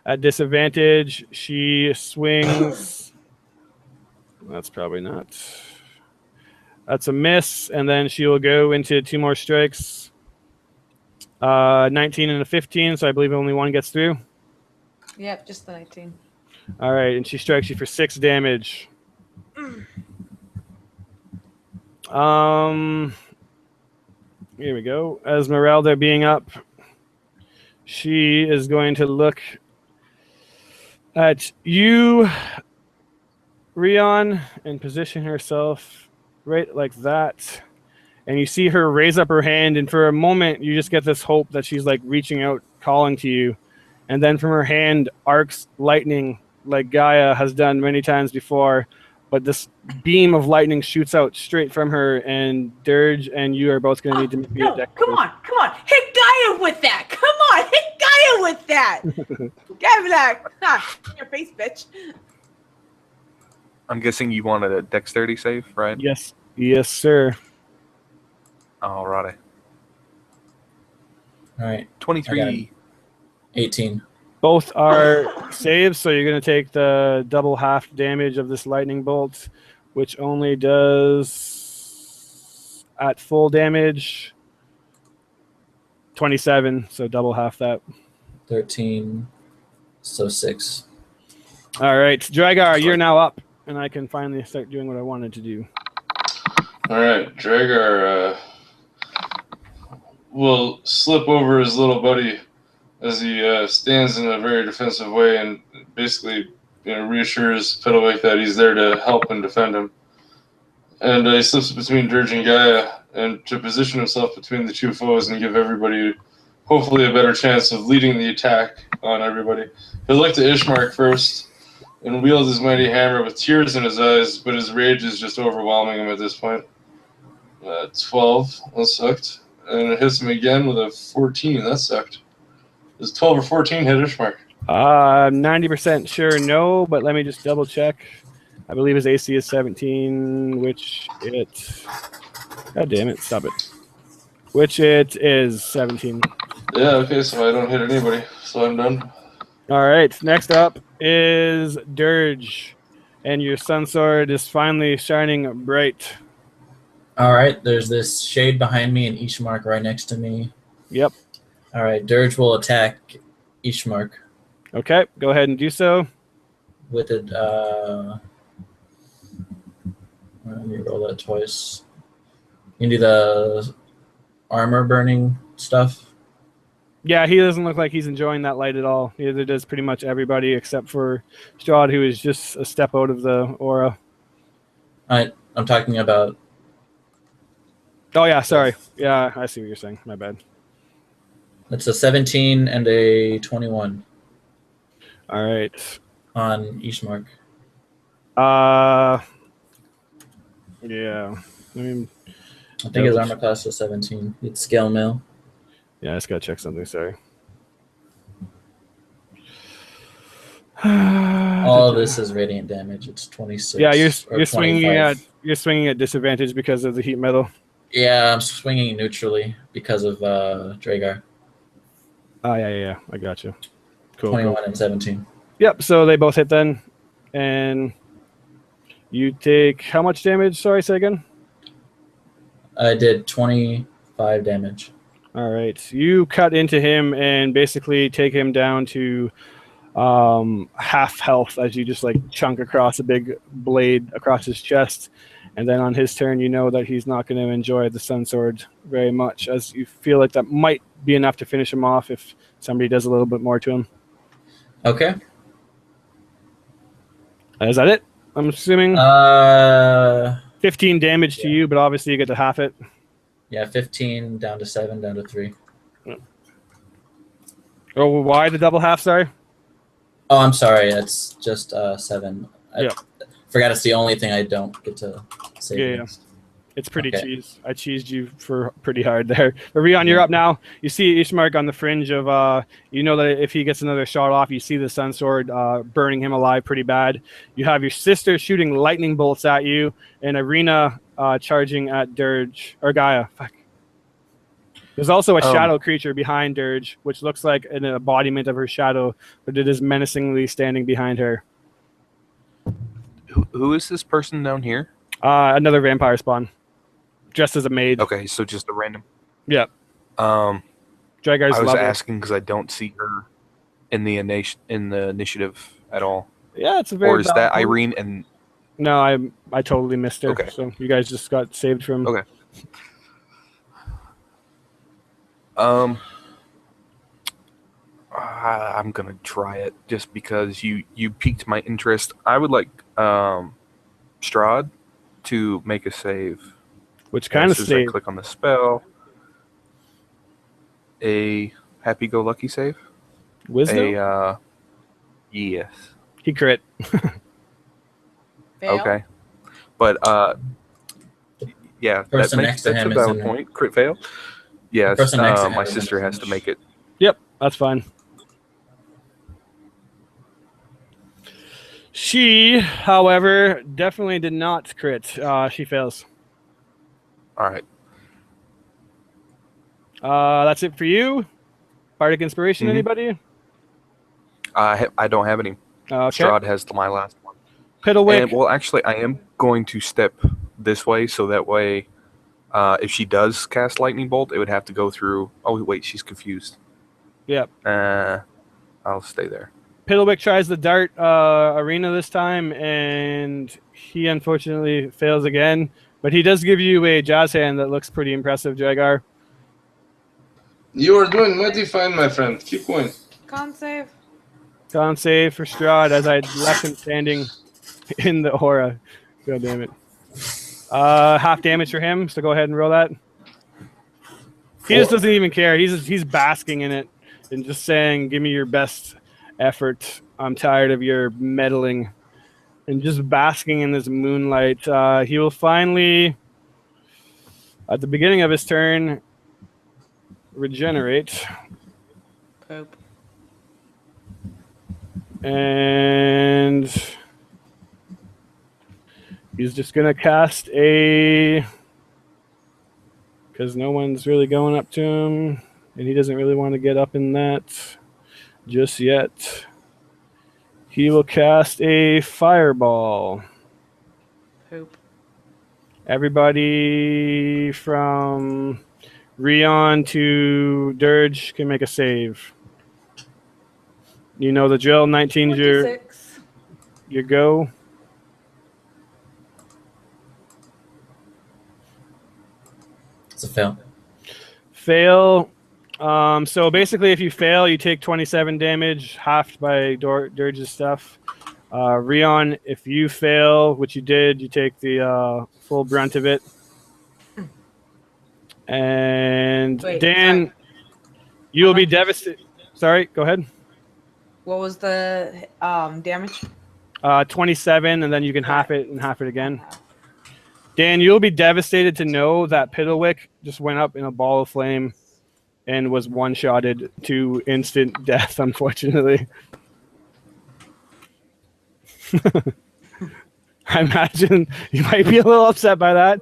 At disadvantage, she swings. That's probably not. That's a miss, and then she will go into 2 more strikes. 19 and a 15, so I believe only one gets through. Yep, just the 19. All right, and she strikes you for 6 damage. Here we go. Esmeralda being up, she is going to look at you, Rion, and position herself right like that. And you see her raise up her hand, and for a moment, you just get this hope that she's like reaching out, calling to you. And then from her hand arcs lightning like Gaia has done many times before. But this beam of lightning shoots out straight from her, and Dirge and you are both going to need to make No, a deck. come on. Hit Gaia with that. Come on, hit Gaia with that. Give me that. In your face, bitch. I'm guessing you wanted a dexterity save, right? Yes, sir. Alrighty. All right. 23. 18. Both are saves, so you're going to take the double half damage of this lightning bolt, which only does at full damage 27, so double half that. 13, so 6. All right, Dragar, you're now up, and I can finally start doing what I wanted to do. All right, Dragar will slip over his little buddy as he stands in a very defensive way and basically reassures Piddlewick that he's there to help and defend him. And he slips between Dirge and Gaia and to position himself between the 2 foes and give everybody hopefully a better chance of leading the attack on everybody. He'll look to Ishmark first and wield his mighty hammer with tears in his eyes, but his rage is just overwhelming him at this point. 12, that sucked. And it hits him again with a 14, that sucked. Does 12 or 14 hit Ishmark? 90% sure no, but let me just double check. I believe his AC is 17, which it... God damn it, stop it. Which it is 17. Yeah, okay, so I don't hit anybody, so I'm done. All right, next up is Dirge, and your sun sword is finally shining bright. All right, there's this shade behind me and Ishmark right next to me. Yep. All right, Dirge will attack Ishmark. Okay, go ahead and do so. With it, let me roll that twice. You can do the armor burning stuff. Yeah, he doesn't look like he's enjoying that light at all. Neither does pretty much everybody except for Strahd, who is just a step out of the aura. I'm talking about... Oh, yeah, sorry. Yeah, I see what you're saying. My bad. It's a 17 and a 21. All right. On Ishmark. Yeah. I mean, I think his armor class was 17. It's scale mail. Yeah, I just gotta check something. Sorry. All of this is radiant damage. It's 26. Yeah, or you're 25. swinging at disadvantage because of the heat metal. Yeah, I'm swinging neutrally because of Dragar. Oh yeah. I got you. Cool. 21 and 17. Yep. So they both hit then, and you take how much damage? Sorry, say again. I did 25 damage. All right. You cut into him and basically take him down to half health as you just like chunk across a big blade across his chest. And then on his turn, you know that he's not going to enjoy the Sun Sword very much, as you feel like that might be enough to finish him off if somebody does a little bit more to him. Okay. Is that it? I'm assuming 15 damage to you, but obviously you get to half it. Yeah, 15 down to 7 down to 3. Oh, why the double half? Sorry. Oh, I'm sorry. It's just 7. I Yeah. forgot it's the only thing I don't get to save Yeah. against. It's pretty Okay. cheese. I cheesed you for pretty hard there. But Rion, you're up now. You see Ishmark on the fringe of, you know that if he gets another shot off, you see the Sun Sword burning him alive pretty bad. You have your sister shooting lightning bolts at you, and Arena charging at Dirge, or Gaia. Fuck. There's also a shadow creature behind Dirge, which looks like an embodiment of her shadow, but it is menacingly standing behind her. Who is this person down here? Another vampire spawn. Dressed as a maid. Okay, so just a random. Yeah. I Dragar's was level. asking because I don't see her in the initiative at all. Yeah, it's a very. Or is that valid point. Irene? And No, I totally missed her. Okay. So you guys just got saved from. Okay. I'm gonna try it just because you piqued my interest. I would like Strahd to make a save. Which kind of As soon as I save? click on the spell. A happy-go-lucky save. Wisdom. Yes. He crit. Fail. Okay. But yeah, Person that next to that's him a is valid in- point. Crit fail. Yes. person next to him My is in sister the has to finish. make it. Yep, that's fine. She, however, definitely did not crit. She fails. All right. That's it for you. Bardic Inspiration, Mhm. Anybody? I don't have any. Okay. Strahd has my last one. Piddlewick. And, well, actually, I am going to step this way, so that way, if she does cast lightning bolt, it would have to go through. Oh wait, she's confused. Yep. I'll stay there. Piddlewick tries the dart arena this time, and he unfortunately fails again. But he does give you a jazz hand that looks pretty impressive, Jagar. You are doing mighty fine, my friend. Keep going. Con save. Con save for Strahd as I left him standing in the aura. God damn it. Half damage for him, so go ahead and roll that. He just doesn't even care. He's basking in it and just saying, "Give me your best effort. I'm tired of your meddling." And just basking in this moonlight. He will finally, at the beginning of his turn, regenerate. Poop. And he's just going to cast a... Because no one's really going up to him. And he doesn't really want to get up in that just yet. He will cast a fireball. Poop. Everybody from Rion to Dirge can make a save. You know the drill. 19's your 26. go. It's a fail. Fail. So basically, if you fail, you take 27 damage, halved by Dirge's stuff. Rion, if you fail, which you did, you take the full brunt of it. And Wait, Dan, sorry. you will How be much? devastated. Sorry, go ahead. What was the damage? 27, and then you can half it and half it again. Dan, you'll be devastated to know that Piddlewick just went up in a ball of flame and was one-shotted to instant death, unfortunately. I imagine you might be a little upset by that.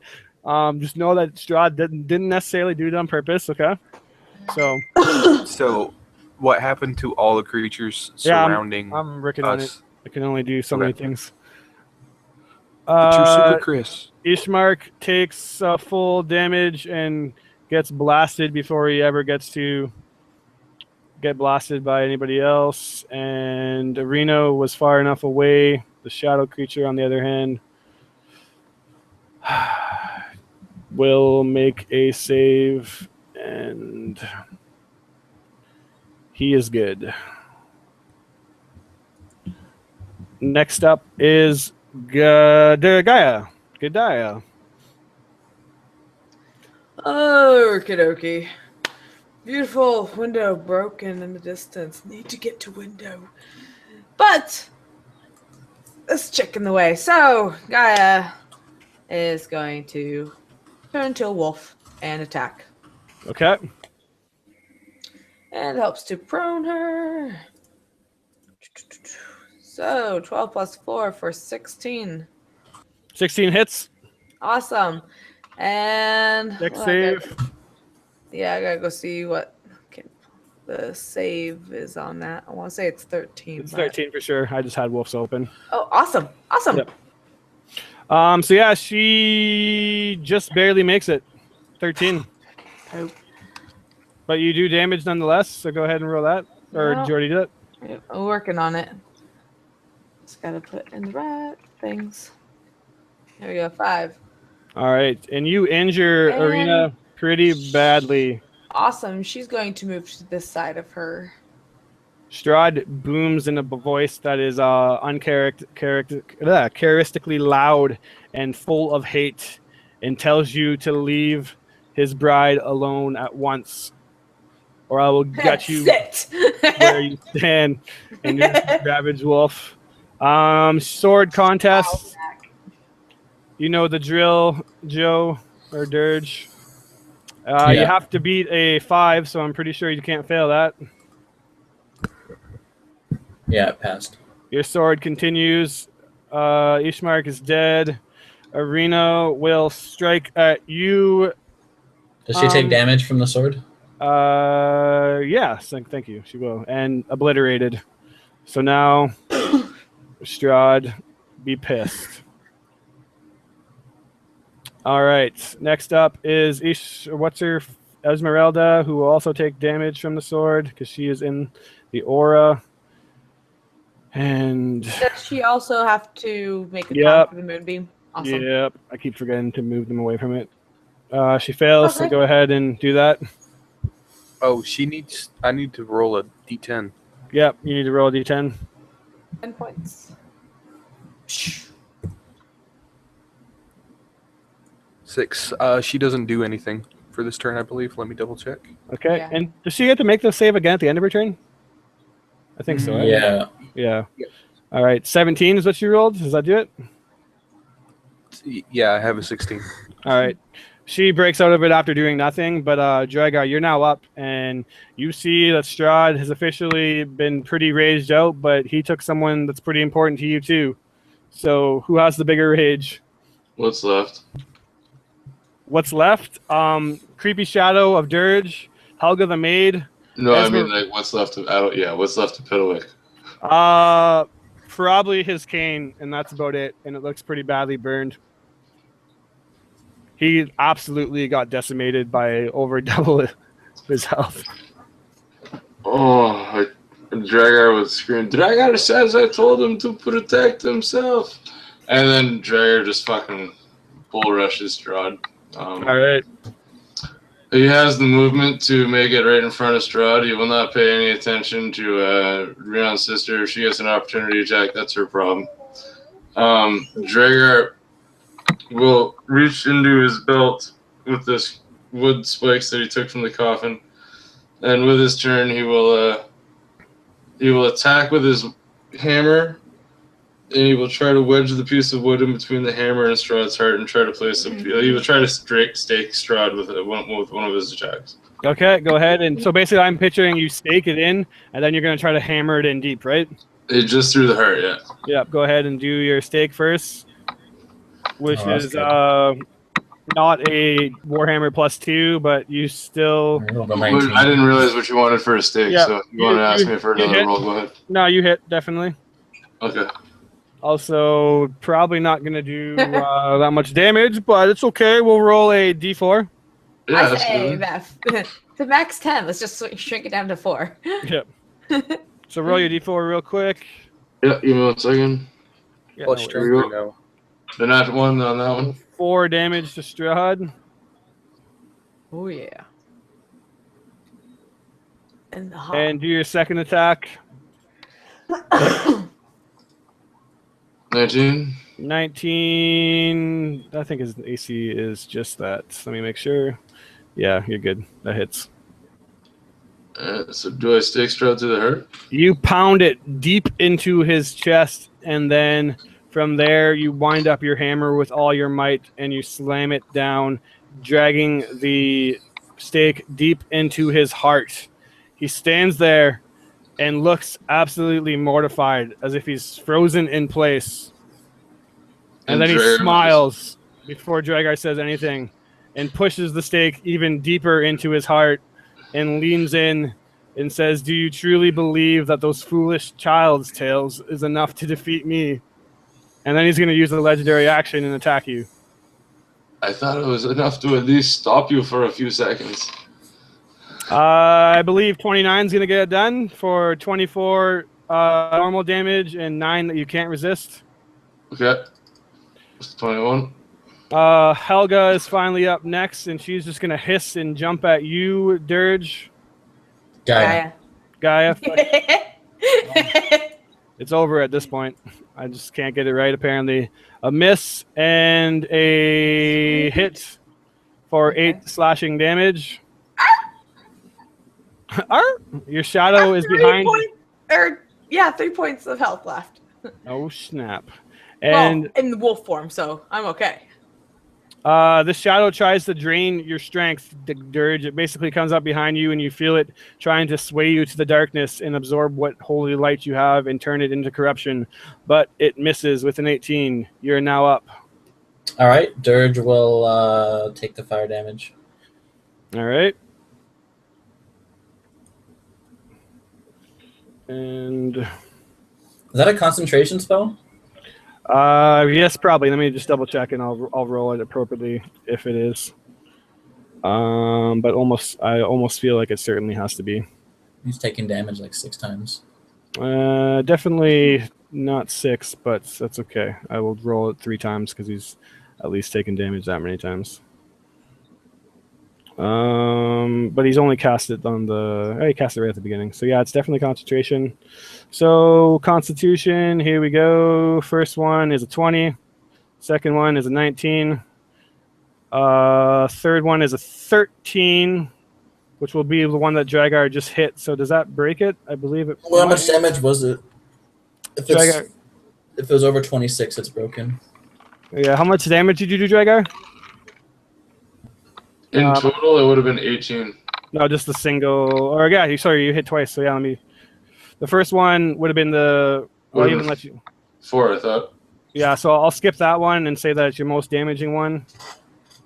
Just know that Strahd didn't necessarily do it on purpose, okay? So, So, what happened to all the creatures yeah, surrounding I'm working on it. us? I can only do so Okay. many things. It's your super Chris. Ishmark takes full damage and gets blasted before he ever gets to get blasted by anybody else. And Reno was far enough away. The shadow creature, on the other hand, will make a save, and he is good. Next up is Gaia. Gaia. Oh, okie. Beautiful window broken in the distance. Need to get to window. But let's check in the way. So Gaia is going to turn to a wolf and attack. Okay. And helps to prone her. So 12 plus 4 for 16. 16 hits. Awesome. And Dex I save. gotta go see what the save is on that. I want to say it's 13. It's but- 13 for sure. I just had wolves open. Oh, awesome. Awesome. Yep. So yeah, she just barely makes it. 13. Oh. But you do damage nonetheless, so go ahead and roll that. Or No. did you already do it? Yep, I'm working on it. Just gotta put in the right things. There we go. 5. All right. And you injure And- Arena pretty badly. Awesome. She's going to move to this side of her. Strahd booms in a voice that is characteristically loud and full of hate, and tells you to leave his bride alone at once, or I will get you Sit. where you stand. And you're the Ravage Wolf. Sword contest. You know the drill, Joe or Dirge. You Yeah. have to beat a 5, so I'm pretty sure you can't fail that. Yeah, it passed. Your sword continues. Ishmark is dead. Arena will strike at you. Does she take damage from the sword? Yes, thank you. She will. And obliterated. So now, Strahd, be pissed. All right. Next up is Esmeralda, who will also take damage from the sword because she is in the aura. And Does she also have to make a Yep. con for the moonbeam? Awesome. yep, I keep forgetting to move them away from it. She fails, so Okay. go ahead and do that. Oh, I need to roll a d10. Yep, you need to roll a d10. 10 points. 6. She doesn't do anything for this turn, I believe. Let me double check. Okay. Yeah. And does she get to make the save again at the end of her turn? I think so. Right? Yeah. Yeah. Yep. All right. 17 is what you rolled. Does that do it? Yeah, I have a 16. All right. She breaks out of it after doing nothing, but Dragar, you're now up, and you see that Strahd has officially been pretty raged out, but he took someone that's pretty important to you too. So who has the bigger rage? What's left? What's left? Creepy Shadow of Dirge, Helga the Maid. No, I Esmer- mean like what's left of what's left of Piddlewick? Probably his cane, and that's about it. And it looks pretty badly burned. He absolutely got decimated by over double his health. Oh, Dragar would scream, Dragar says I told him to protect himself. And then Dragar just fucking bull rushes Strahd. All right. He has the movement to make it right in front of Strahd. He will not pay any attention to Rion's sister. If she gets an opportunity attack, that's her problem. Dragar will reach into his belt with this wood spikes that he took from the coffin, and with his turn, he will attack with his hammer, and he will try to wedge the piece of wood in between the hammer and Strahd's heart, and try to place him. He will try to stake Strahd with one of his attacks. Okay, go ahead. And so basically, I'm picturing you stake it in, and then you're going to try to hammer it in deep, right? It just through the heart, yeah. Yep. Go ahead and do your stake first, which Oh, that's is good. not a Warhammer +2, but you still. I rolled a But 19. I didn't realize what you wanted for a stake, Yeah, so if you want to ask me for you another hit. roll, go ahead. No, you hit definitely. Okay. Also, probably not going to do that much damage, but it's okay. We'll roll a d4. Yeah, I that's say, good. Beth, the max 10. Let's just shrink it down to 4. Yep. So roll your d4 real quick. Yeah, give me 1 second. Yeah, Plus no strength worries. or no? The nat 1 on that worries. one. 4 damage to Strahd. Oh, yeah. And the hot. And do your second attack. 19. 19. I think his AC is just that. Let me make sure. Yeah, you're good. That hits. So do I stake Strahd to the heart? You pound it deep into his chest, and then from there you wind up your hammer with all your might, and you slam it down, dragging the stake deep into his heart. He stands there and looks absolutely mortified, as if he's frozen in place. And then he Dragar smiles before Dragar says anything, and pushes the stake even deeper into his heart, and leans in and says, "Do you truly believe that those foolish child's tales is enough to defeat me?" And then he's going to use the legendary action and attack you. I thought it was enough to at least stop you for a few seconds. I believe 29 is going to get it done for 24 normal damage and 9 that you can't resist. Okay. It's 21. Helga is finally up next, and she's just going to hiss and jump at you, Dirge. Gaia. Gaia. It's over at this point. I just can't get it right, apparently. A miss and a hit for 8 slashing damage. Your shadow is behind. 3 points of health left. Oh, snap. Well, And in the wolf form, so I'm okay. the shadow tries to drain your strength, Dirge. It basically comes up behind you, and you feel it trying to sway you to the darkness and absorb what holy light you have and turn it into corruption. But it misses with an 18. You're now up. All right, Dirge will take the fire damage. All right. And Is that a concentration spell? yes, probably. Let me just double check, and I'll roll it appropriately if it is. But I almost feel like it certainly has to be. He's taking damage like 6 times. Definitely not 6, but that's okay. I will roll it 3 times because he's at least taken damage that many times. But he's only cast it on he cast it right at the beginning. So yeah, it's definitely concentration. So Constitution, here we go. First one is a 20. Second one is a 19. Third one is a 13, which will be the one that Dragar just hit. So does that break it? I believe it. Well, how much damage was it? If it was over 26, it's broken. Yeah, how much damage did you do, Dragar? In total, it would have been 18. No, just the single. Or yeah, you hit twice. So yeah, the first one would have been I'll even let you. 4, I thought. Yeah, so I'll skip that one and say that it's your most damaging one.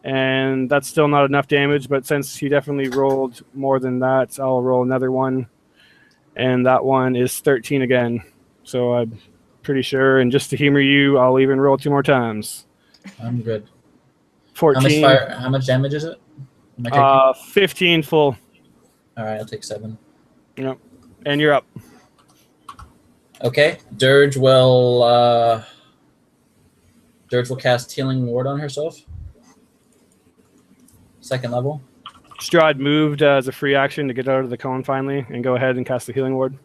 And that's still not enough damage, but since he definitely rolled more than that, I'll roll another one. And that one is 13 again. So I'm pretty sure. And just to humor you, I'll even roll 2 more times. I'm good. 14. How much damage is it? Am I taking? 15 full. All right, I'll take 7. Yep. And you're up. Okay, Dirge will cast Healing Ward on herself. 2nd level. Strahd moved as a free action to get out of the cone finally and go ahead and cast the healing ward.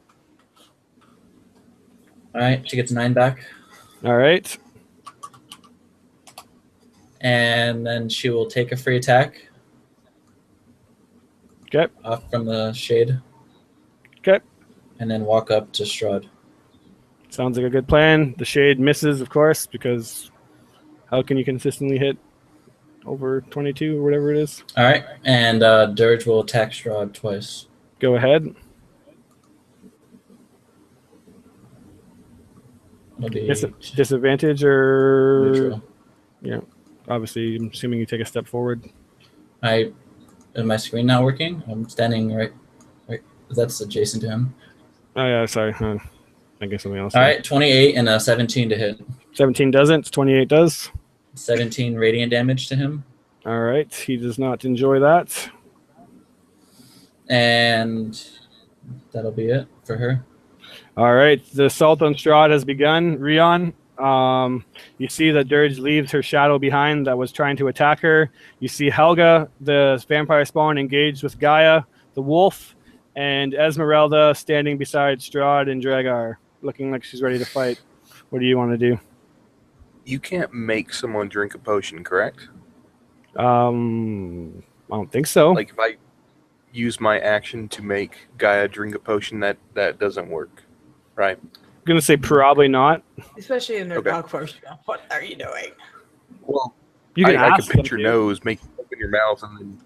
All right, she gets 9 back. All right. And then she will take a free attack. Okay. Off from the shade. Okay. And then walk up to Strahd. Sounds like a good plan. The shade misses, of course, because how can you consistently hit over 22 or whatever it is. All right, and Dirge will attack Strahd twice. Go ahead. It'll be Disadvantage or neutral. yeah. Obviously, I'm assuming you take a step forward. Is my screen not working? I'm standing right. That's adjacent to him. Oh yeah, sorry. I guess something else. All right, 28 and a 17 to hit. 17 doesn't. 28 does. 17 radiant damage to him. All right. He does not enjoy that. And that'll be it for her. All right. The assault on Strahd has begun. Rion, you see that Dirge leaves her shadow behind that was trying to attack her. You see Helga, the vampire spawn, engaged with Gaia, the wolf, and Esmeralda standing beside Strahd and Dragar, looking like she's ready to fight. What do you want to do? You can't make someone drink a potion, correct? I don't think so. Like if I use my action to make Gaia drink a potion, that doesn't work, right? I'm gonna say probably not. Especially in their Okay. dog form. What are you doing? Well, You can I ask could pinch them your to. nose, make it open your mouth, and then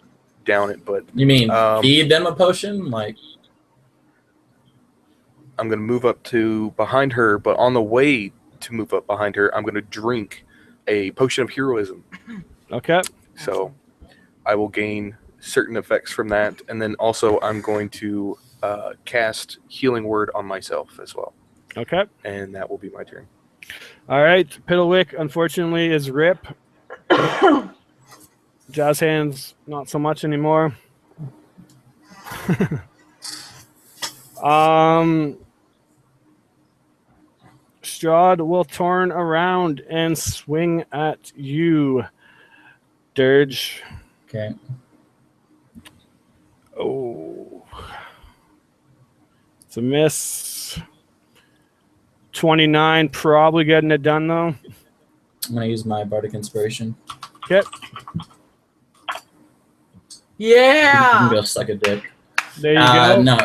down it. But You mean feed feed them a potion? Like, I'm going to move up to behind her, but on the way to move up behind her, I'm going to drink a potion of heroism. Okay. So I will gain certain effects from that, and then also I'm going to cast Healing Word on myself as well, Okay. and that will be my turn. All right. Piddlewick, unfortunately, is rip. Jazz hands, not so much anymore. Strahd will turn around and swing at you, Dirge. okay. Oh, it's a miss. 29, probably getting it done though. I'm going to use my Bardic Inspiration. Okay. You can Yeah. go suck a dick. There you go. No,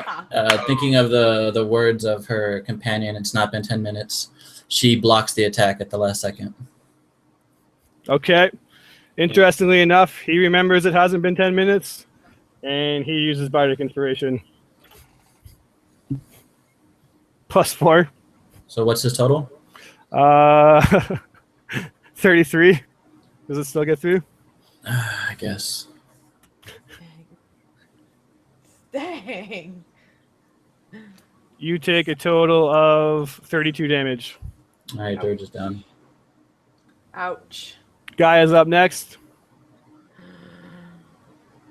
thinking of the words of her companion, it's not been 10 minutes. She blocks the attack at the last second. Okay. Interestingly enough, he remembers it hasn't been 10 minutes, and he uses Bardic Inspiration. +4. So what's his total? 33. Does it still get through? I guess. Dang. You take a total of 32 damage. All right, Dirge is down. Ouch. Guy is up next.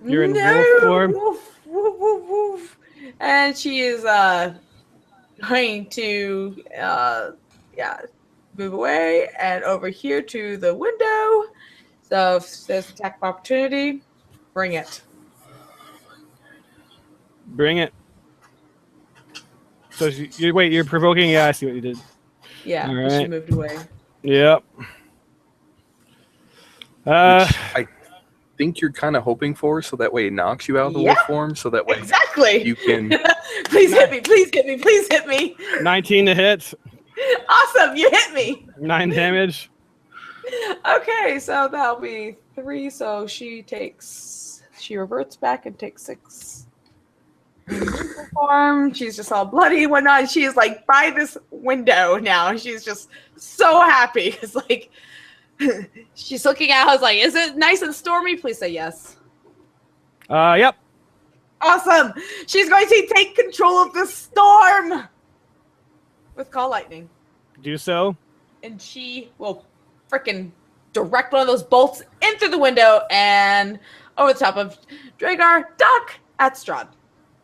You're in wolf form. Woof, woof, woof, woof. And she is going to move away and over here to the window. So if it says attack of opportunity, bring it. Bring it. So you're provoking? Yeah, I see what you did. Yeah, All but she right. moved away. Yep. Which I think you're kind of hoping for, so that way it knocks you out of the Yeah. wolf form, so that way Exactly. you can. Please hit me. Please hit me. Please hit me. 19 to hit. Awesome. You hit me. 9 damage. Okay, so that'll be 3. So she reverts back and takes 6. Form. She's just all bloody and whatnot. She's like by this window now. She's just so happy because like she's looking at us like, is it nice and stormy? Please say yes. Yep. Awesome. She's going to take control of the storm with Call Lightning. Do so. And she will freaking direct one of those bolts in through the window and over the top of Dragar, duck at Strahd.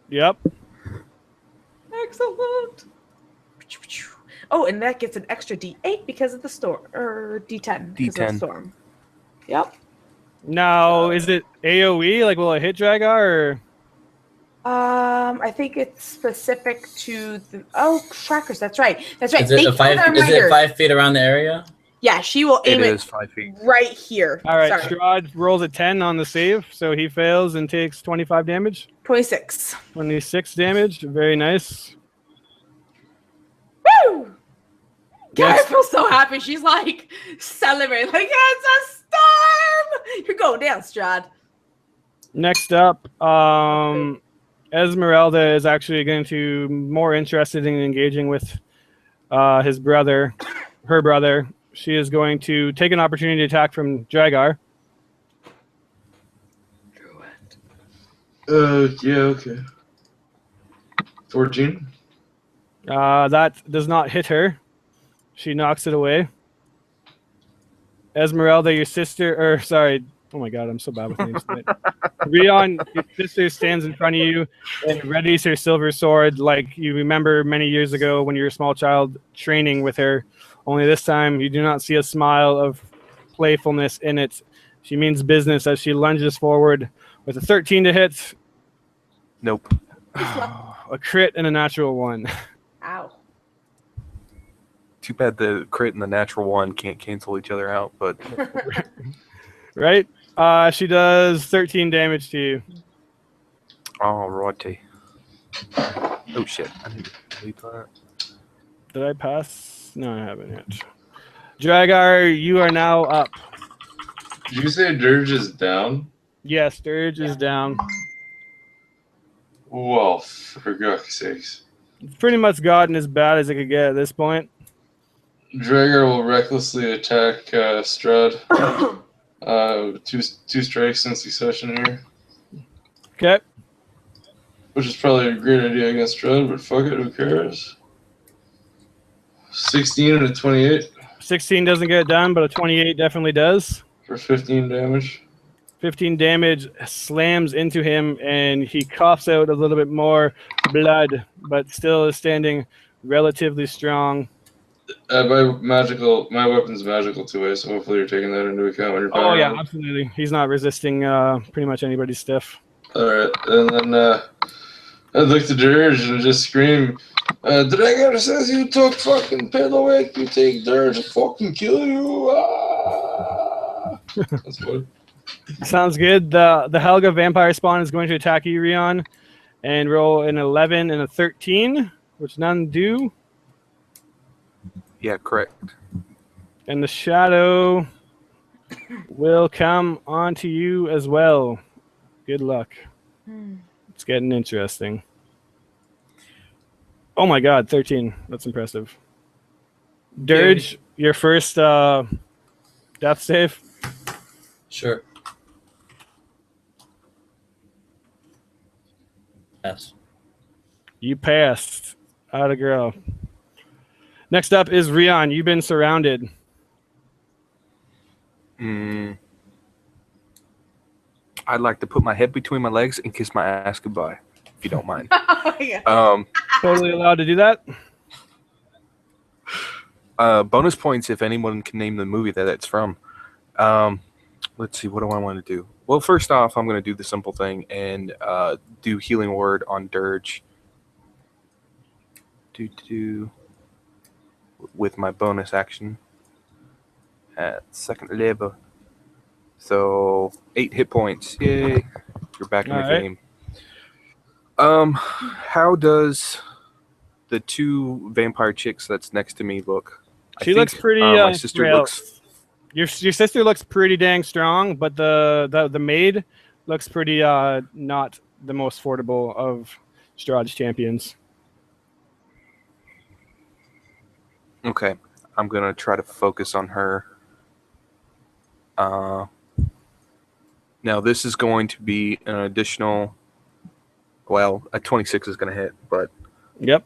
Yep. Excellent. Oh, and that gets an extra D8 because of the storm, or D10 because of the D10. storm. Yep. Now, is it AoE? Like, will it hit Dragar? Or? I think it's specific to the trackers. That's right. That's right. Is it, is it 5 feet around the area? Yeah, she will It aim it is 5 feet. right here. All right, Sorry. Strahd rolls a 10 on the save, so he fails and takes 25 damage. 26. 26 damage. Very nice. Woo! God, I Next. feel so happy. She's like celebrating, like, it's a storm! You're going down, Strahd. Next up, Esmeralda is actually going to more interested in engaging with her brother. She is going to take an opportunity to attack from Dragar. Yeah, okay. 14. That does not hit her. She knocks it away. Esmeralda, your sister, or sorry, oh my god, I'm so bad with names tonight. Rion, your sister stands in front of you and readies her silver sword like you remember many years ago when you were a small child training with her. Only this time you do not see a smile of playfulness in it. She means business as she lunges forward with a 13 to hit, Nope. a crit, and a natural 1. Ow. Too bad the crit and the natural one can't cancel each other out, but Right? She does 13 damage to you. alrighty. Oh shit. I need to delete that. Did I pass? No, I haven't yet. Dragar, you are now up. Did you say Dirge is down? Yes, Dirge is down. Well, for God's sakes. It's pretty much gotten as bad as it could get at this point. Drager will recklessly attack Strahd. Two strikes in succession here. Okay. Which is probably a great idea against Strahd, but fuck it, who cares? 16 and a 28 16 doesn't get it done, but a 28 definitely does. for 15 damage. 15 damage slams into him, and he coughs out a little bit more blood, but still is standing relatively strong. My weapon's magical too, so hopefully you're taking that into account when you're Oh, yeah, firing. absolutely. He's not resisting pretty much anybody's stuff. Alright, and then I'd look to Dirge and just scream, Drager says you took fucking Pillowwick, you take Dirge, I'll fucking kill you. Ah! That's what. Sounds good. The Helga vampire spawn is going to attack you, Rion, and roll an 11 and a 13, which none do. Yeah, correct. And the shadow will come onto you as well. Good luck. It's getting interesting. Oh my god, 13. That's impressive. Dirge, your first death save. Sure. Yes. You passed. Atta girl. Next up is Rion. You've been surrounded. I'd like to put my head between my legs and kiss my ass goodbye, if you don't mind. Oh, yeah. Totally allowed to do that. Bonus points if anyone can name the movie that it's from. Let's see, what do I want to do? Well, first off, I'm going to do the simple thing and do Healing Word on Dirge. With my bonus action at second level. So 8 hit points. Yay. You're back in the game. How does the two vampire chicks that's next to me look? She looks pretty my sister frail. looks Your sister looks pretty dang strong, but the maid looks pretty not the most affordable of Strahd's champions. okay. I'm gonna try to focus on her. Now this is going to be an additional. Well, a 26 is gonna hit, but Yep.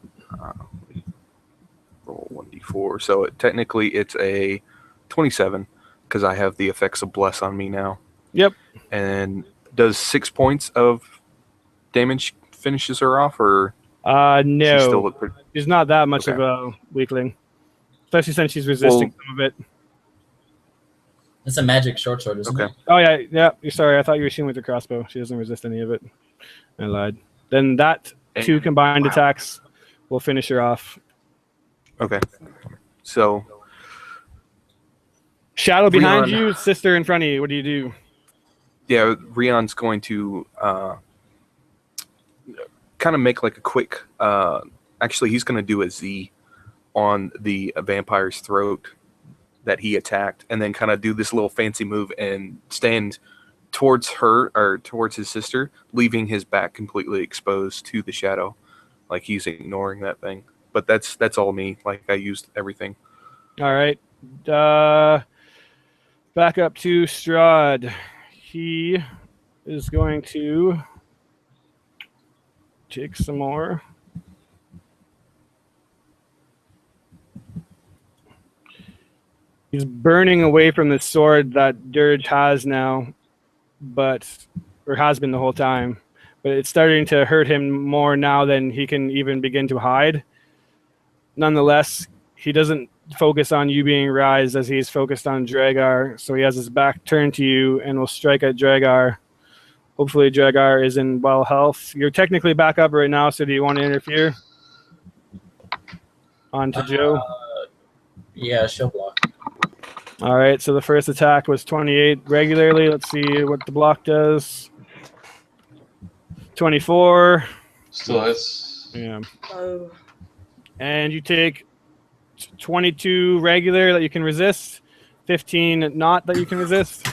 roll 1d4. So technically it's a 27 because I have the effects of Bless on me now. Yep. And does 6 points of damage finishes her off, or she still No. look pretty? She's not that much of Okay. a weakling. Especially since she's resisting some of it. It's a magic short sword, isn't Okay. it? Oh, yeah. Yeah. You're sorry. I thought you were shooting with your crossbow. She doesn't resist any of it. I lied. Then that two And- combined wow. attacks will finish her off. Okay. So Shadow behind Rion. you, sister in front of you. What do you do? yeah, Rion's going to kind of make like a quick. Actually, he's going to do a Z on the vampire's throat that he attacked, and then kind of do this little fancy move and stand towards her or towards his sister, leaving his back completely exposed to the shadow, like he's ignoring that thing. But that's all me. Like I used everything. All right. Back up to Strahd. He is going to take some more. He's burning away from the sword that Dirge has now, or has been the whole time. But it's starting to hurt him more now than he can even begin to hide. Nonetheless, he doesn't focus on you being Rise as he's focused on Dragar. So he has his back turned to you and will strike at Dragar. Hopefully Dragar is in well health. You're technically back up right now, so do you want to interfere? On to Joe. Yeah, she'll block. All right, so the first attack was 28 regularly. Let's see what the block does. 24. Still hits. Yeah. Oh. And you take 22 regular that you can resist, 15 not that you can resist.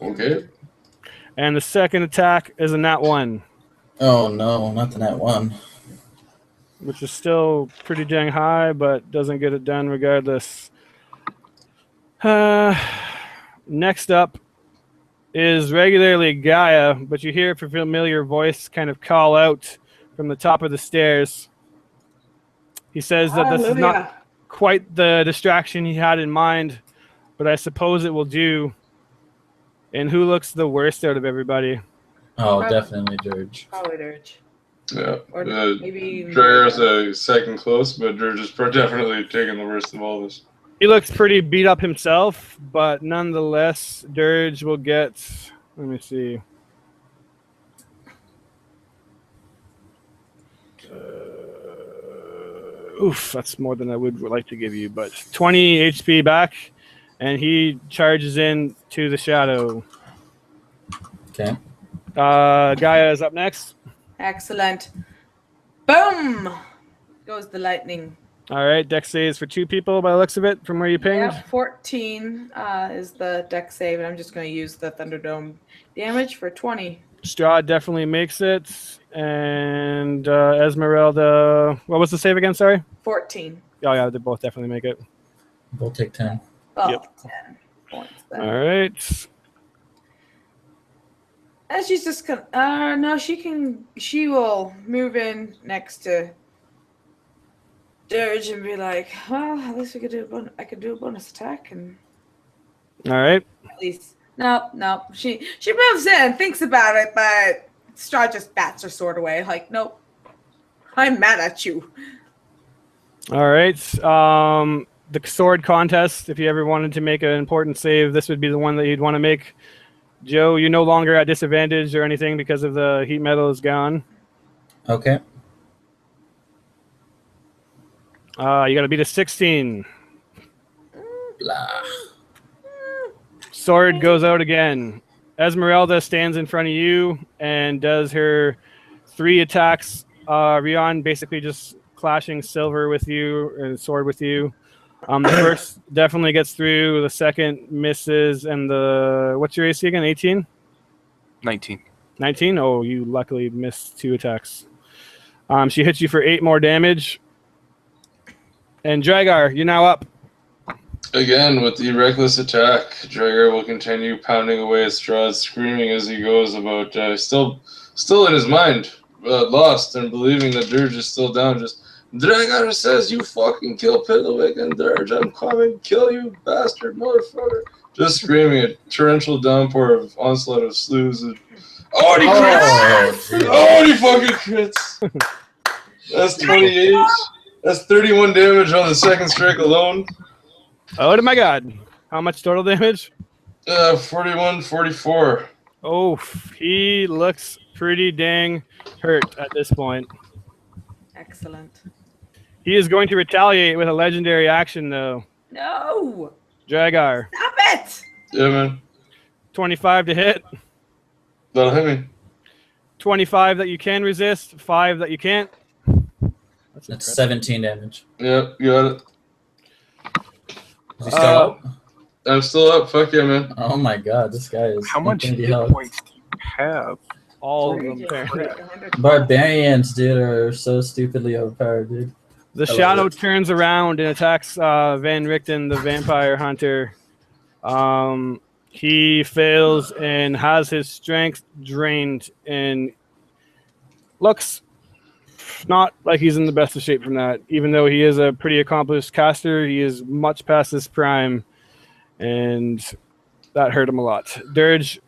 Okay. And the second attack is a nat 1, Oh no, not the net 1. which is still pretty dang high, but doesn't get it done regardless. Next up is regularly Gaia, but you hear a familiar voice kind of call out from the top of the stairs. He says that this is not quite the distraction he had in mind, but I suppose it will do. And who looks the worst out of everybody? Oh, Probably. definitely Dirge. Probably Dirge. Yeah. Or maybe Dragar's a second close, but Dirge is definitely taking the worst of all this. He looks pretty beat up himself, but nonetheless, Dirge will get, let me see. Oof, that's more than I would like to give you, but 20 HP back, and he charges in to the shadow. Okay. Gaia is up next. Excellent. Boom! Goes the lightning. All right, dex saves for 2 people by the looks of it, from where you pinged. Yep, 14 is the dex save, and I'm just going to use the Thunderdome damage for 20. Strahd definitely makes it, and Esmeralda, what was the save again, sorry? 14. Oh yeah, they both definitely make it. We'll take 10. Well, Yep. 10 points then. All right. And she's just gonna. No, she will move in next to Dirge and be like, well, at least we could do I could do a bonus attack, and All right. at least no. She moves in, thinks about it, but Strahd just bats her sword away. Like, nope, I'm mad at you. All right. The sword contest, if you ever wanted to make an important save, this would be the one that you'd want to make. Joe, you're no longer at disadvantage or anything because of the heat metal is gone. Okay. You got to beat a 16. Blah. Sword goes out again. Esmeralda stands in front of you and does her 3 attacks. Rion basically just clashing silver with you and sword with you. The first definitely gets through. The second misses, and what's your AC again? 18? 19. 19? Oh, you luckily missed 2 attacks. She hits you for 8 more damage. And Dragar, you're now up. Again, with the reckless attack, Dragar will continue pounding away at Strahd, screaming as he goes about still in his mind, lost and believing that Dirge is still down. Just, Dragar says you fucking kill Pidlowick and Dirge. I'm coming, kill you, bastard, motherfucker. Just screaming a torrential downpour of onslaught of slews. And, oh, he crits! Oh, he fucking crits! That's 28. That's 31 damage on the second strike alone. Oh my god. How much total damage? 41, 44. Oh, he looks pretty dang hurt at this point. Excellent. He is going to retaliate with a legendary action, though. No! Dragar. Stop it! Yeah, man. 25 to hit. That'll hit me. 25 that you can resist. 5 that you can't. That's 17 damage. Yep, you got it. Is he still up? I'm still up. Fuck yeah, man. Oh my god, this guy is How much infinity hit health. points do you have? All of You're them. just apparently. like 100. Barbarians, dude, are so stupidly overpowered, dude. The I love shadow it. turns around and attacks Van Richten, the vampire hunter. He fails and has his strength drained and looks not like he's in the best of shape from that. Even though he is a pretty accomplished caster, he is much past his prime, and that hurt him a lot. Dirge,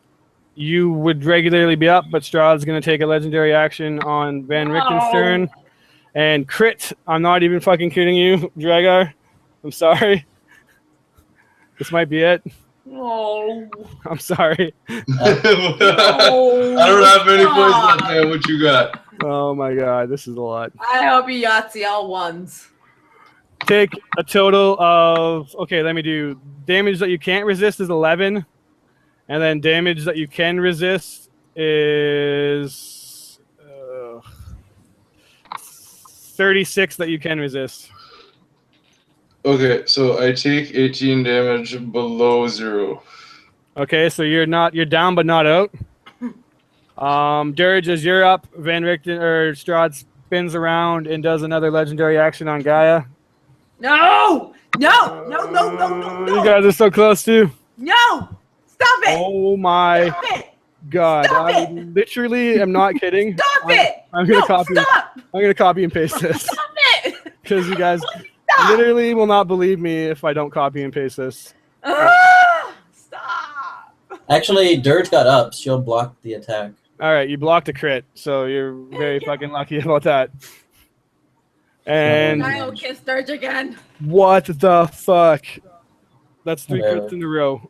you would regularly be up, but Strahd's going to take a legendary action on Van Richten's turn. And crit, I'm not even fucking kidding you, Dragar. I'm sorry. This might be it. No. I'm sorry. I don't have many points left, man. What you got? Oh my god, this is a lot. I hope you Yahtzee all ones. Take a total of, okay, let me do damage that you can't resist is 11. And then damage that you can resist is 36 that you can resist. Okay, so I take 18 damage below 0. Okay, so you're down but not out. Dirge, as you're up, Van Richten or Strahd spins around and does another legendary action on Gaia. No! No! No! No! No! No! You No! guys are so close too. No! Stop it! Oh my Stop it! god! Stop I it! literally am not kidding. Stop it! I'm gonna No, copy. Stop! I'm gonna copy and paste this Stop it! because you guys Stop! literally will not believe me if I don't copy and paste this. Stop! Actually, Dirge got up. She'll block the attack. All right, you blocked a crit, so you're very fucking lucky about that. And I'll kiss Dirge again. what the fuck? That's 3 Okay. crits in a row.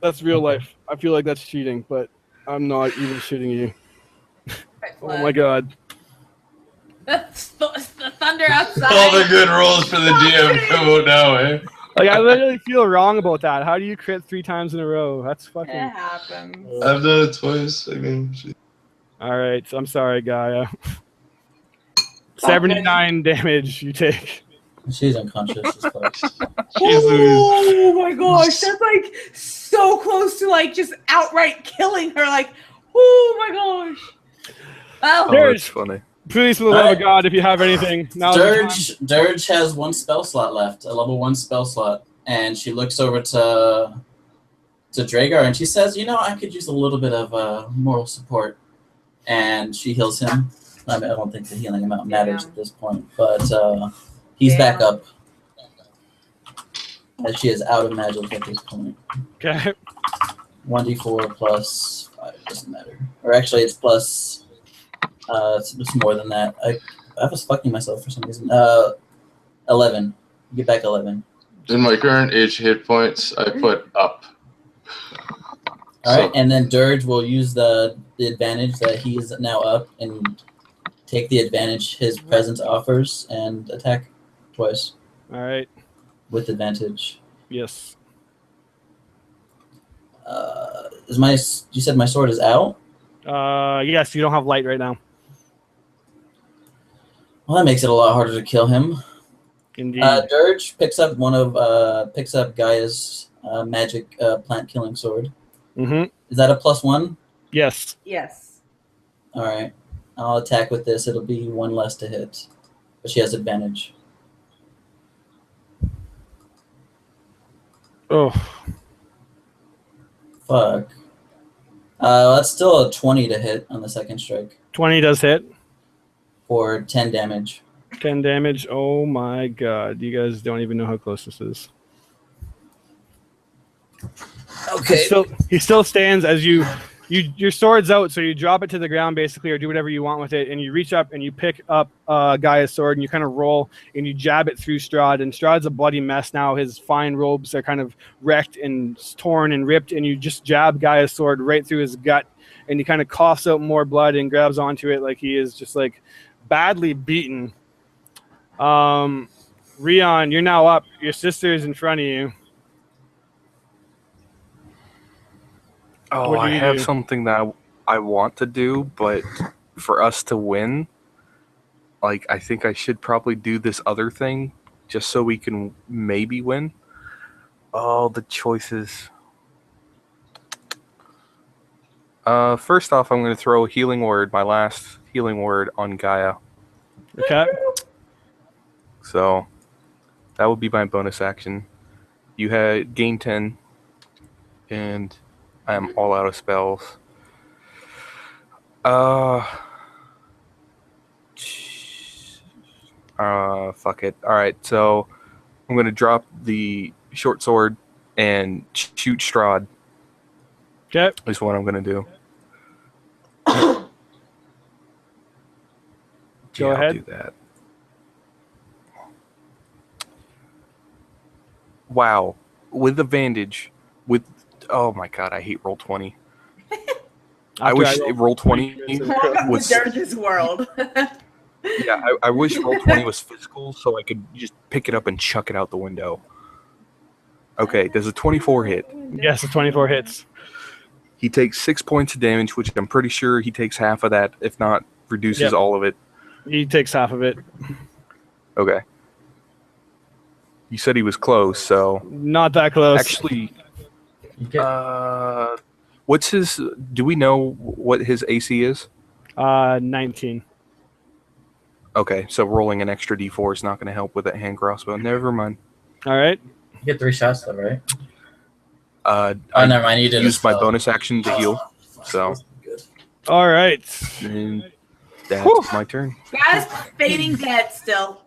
That's real life. I feel like that's cheating, but I'm not even shitting you. Oh my god. That's the thunder outside. All the good rolls for the DM come out now, eh? Like, I literally feel wrong about that. How do you crit 3 times in a row? That's It fucking... happens. I've done it twice. I mean, shit. All right, I'm sorry, Gaia. 79 damage you take. She's unconscious as fuck. Oh my gosh, that's like so close to like just outright killing her. Like, oh my gosh. Well, Oh, Dirge. it's funny. Please, for the love of God, if you have anything. Now's the time. Dirge has 1 spell slot left, a level 1 spell slot, and she looks over to Dragar and she says, "You know, I could use a little bit of moral support," and she heals him. I mean, I don't think the healing amount matters at this point, but he's back up, as she is out of magic at this point. Okay. 1d4 plus 5 doesn't matter, or actually, it's plus. It's more than that. I was fucking myself for some reason. 11. You get back 11. In my current H hit points, I put up. All right, and then Dirge will use the advantage that he is now up and take the advantage his presence offers and attack twice All right. with advantage. Yes. You said my sword is out? Yes, you don't have light right now. Well, that makes it a lot harder to kill him. Indeed. Dirge picks up Gaia's magic plant killing sword. Mm-hmm. Is that a +1? Yes. yes. All right. I'll attack with this. It'll be 1 less to hit, but she has advantage. Oh. Fuck. That's still a 20 to hit on the second strike 20 does hit. for 10 damage. 10 damage. Oh my god. You guys don't even know how close this is. Okay. He still stands as your sword's out, so you drop it to the ground basically, or do whatever you want with it, and you reach up and you pick up Gaia's sword and you kind of roll and you jab it through Strahd, and Strahd's a bloody mess now. His fine robes are kind of wrecked and torn and ripped, and you just jab Gaia's sword right through his gut, and he kind of coughs out more blood and grabs onto it like he is just like badly beaten. Rion, you're now up. Your sister is in front of you. Oh, What do I you have do? something that I want to do, but for us to win, like, I think I should probably do this other thing just so we can maybe win. Oh, the choices. First off, I'm going to throw a healing word, my last healing word, on Gaia. Okay. So that would be my bonus action. You had gain 10, and I am all out of spells. Fuck it. All right, so I'm going to drop the short sword and shoot Strahd. Okay. Is what I'm going to do. Go I'll ahead. do that. Wow. With advantage. Oh my god, I hate roll 20. I wish roll 20 Welcome was. to Dirge's world. Yeah, I wish roll 20 was physical so I could just pick it up and chuck it out the window. Okay, does a 24 hit? Yes, the 24 hits. He takes 6 points of damage, which I'm pretty sure he takes half of that, if not reduces Yep. all of it. He takes half of it. Okay. You said he was close, so Not that close. actually, You get, what's his? Do we know what his AC is? 19. Okay, so rolling an extra D4 is not going to help with that hand crossbow. Never mind. All right. you get 3 shots though, right? I Never mind. You did used my bonus action to heal, so Good. All right. and that's Whew. my turn. Guys, fading dead still.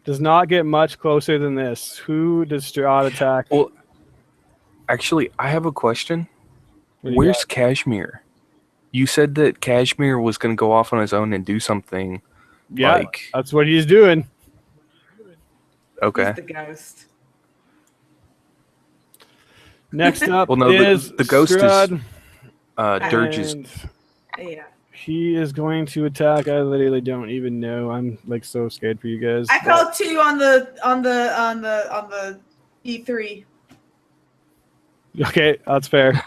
Does not get much closer than this. Who does Strahd attack? Well, actually, I have a question. What do you Where's Kashmir? You said that Kashmir was going to go off on his own and do something. got? Yeah, Like, that's what he's doing. okay. He's the ghost. Next up Well, no, is the ghost is Strahd, Dirge's. and Yeah. he is going to attack. I literally don't even know. I'm like so scared for you guys. I called 2 on the E3. Okay, that's fair.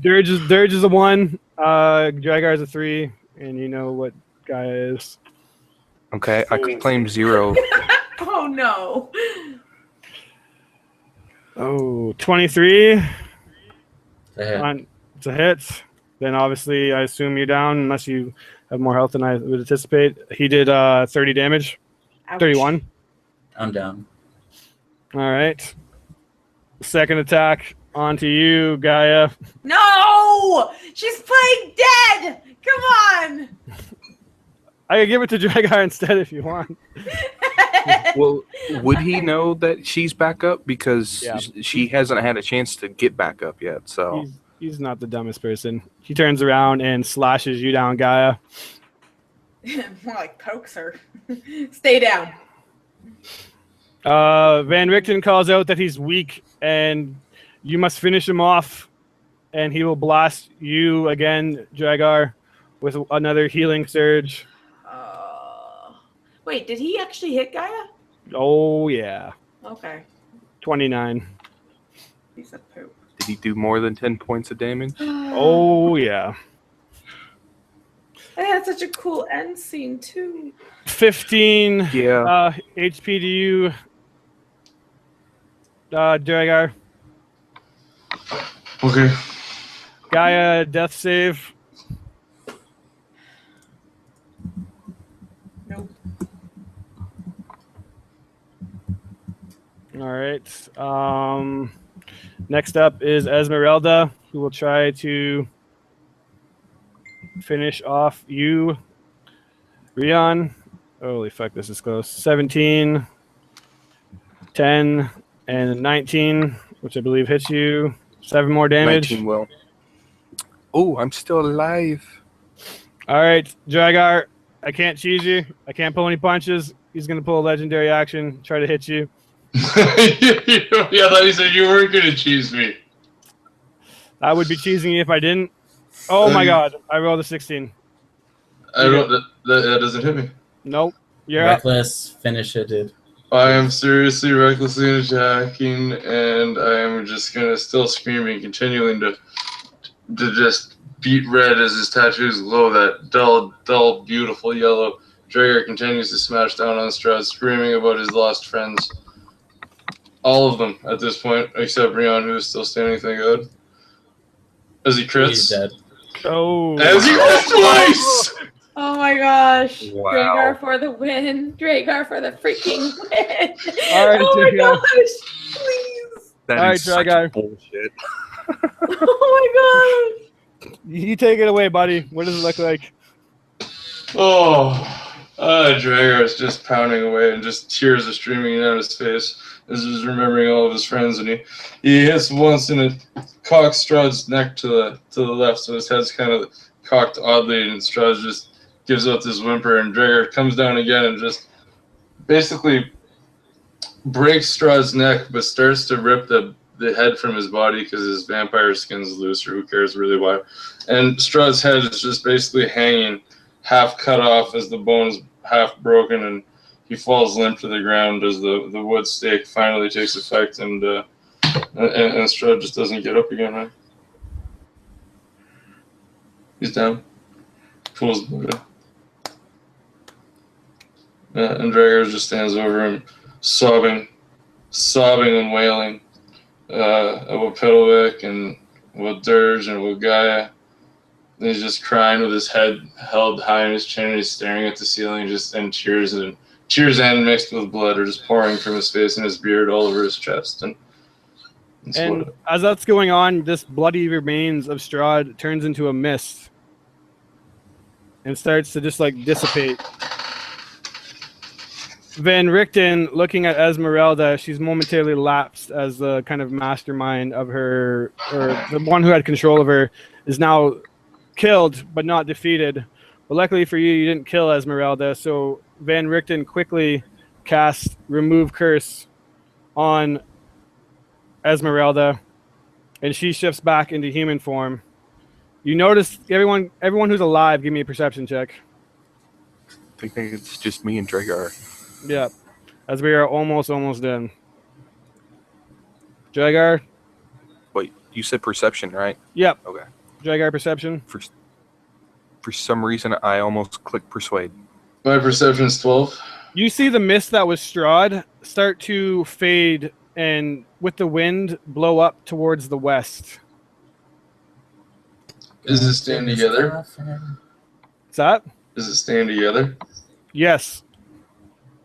Dirge is a 1. Dragar is a 3, and you know what Gaia is. Okay, I claim 0. Oh no. Oh, 23. Yeah. It's a hit. Then obviously, I assume you're down unless you have more health than I would anticipate. He did 30 damage. Ouch. 31. I'm down. All right. Second attack onto you, Gaia. No! She's playing dead! Come on! I could give it to Dragar instead if you want. Well, would he know that she's back up? Because Yeah. she hasn't had a chance to get back up yet, so... He's not the dumbest person. He turns around and slashes you down, Gaia. More like pokes her. Stay down. Van Richten calls out that he's weak and you must finish him off, and he will blast you again, Dragar, with another healing surge. Wait, did he actually hit Gaia? Oh, yeah. Okay. 29. He's a poop. Did he do more than 10 points of damage? Oh, yeah. They had such a cool end scene, too. 15 Yeah. HP to you, Dragar. Okay. Gaia, death save. Nope. All right. Next up is Esmeralda, who will try to finish off you, Rion. Holy fuck, this is close. 17, 10, and 19, which I believe hits you. 7 more damage. 19 will. Oh, I'm still alive. All right, Dragar, I can't cheese you. I can't pull any punches. He's going to pull a legendary action, try to hit you. Yeah, I thought you said you weren't going to cheese me. I would be cheesing you if I didn't. Oh my god, I rolled a 16. I don't. That doesn't hit me. Nope. You're up. Reckless, finish it, dude. I am seriously recklessly attacking, and I am just gonna still screaming, continuing to just beat red as his tattoos glow that dull, beautiful yellow. Dragar continues to smash down on Strahd, screaming about his lost friends. All of them at this point, except Rion, who is still standing, thank God. As he crits. He's dead. Oh. As he crits twice! Oh my gosh. Wow. Dragar for the win. Dragar for the freaking win. All right, oh my Dragar. gosh. Please. That All right, is such Dragar. bullshit. Oh my gosh. You take it away, buddy. What does it look like? Dragar is just pounding away and just tears are streaming down his face as he's remembering all of his friends, and he hits once and it cocks Strahd's neck to the left, so his head's kind of cocked oddly, and Strahd just gives out this whimper, and Dragar comes down again and just basically breaks Strahd's neck, but starts to rip the head from his body because his vampire skin's loose, or who cares really why. And Strahd's head is just basically hanging, half cut off as the bone's half broken, and he falls limp to the ground as the wood stake finally takes effect, and Strahd just doesn't get up again, right? He's down. Pulls the boat. And Dragar just stands over him, sobbing and wailing about Piddlewick and about Dirge and about Gaia. And he's just crying with his head held high in his chin, and he's staring at the ceiling, and tears and mixed with blood are just pouring from his face and his beard all over his chest. And as that's going on, this bloody remains of Strahd turns into a mist and starts to just like dissipate. Van Richten, looking at Esmeralda, she's momentarily lapsed as the kind of mastermind of her, or the one who had control of her, is now killed but not defeated. But luckily for you, you didn't kill Esmeralda, so Van Richten quickly casts Remove Curse on Esmeralda, and she shifts back into human form. You notice everyone who's alive, give me a perception check. I think it's just me and Dragar. Yeah, as we are almost done. Dragar? Wait, you said perception, right? Yep. Okay. Dragar perception? For some reason, I almost clicked persuade. my perception's 12. You see the mist that was Strahd start to fade and with the wind blow up towards the west. Is it staying together? Is that? Is it staying together? Yes.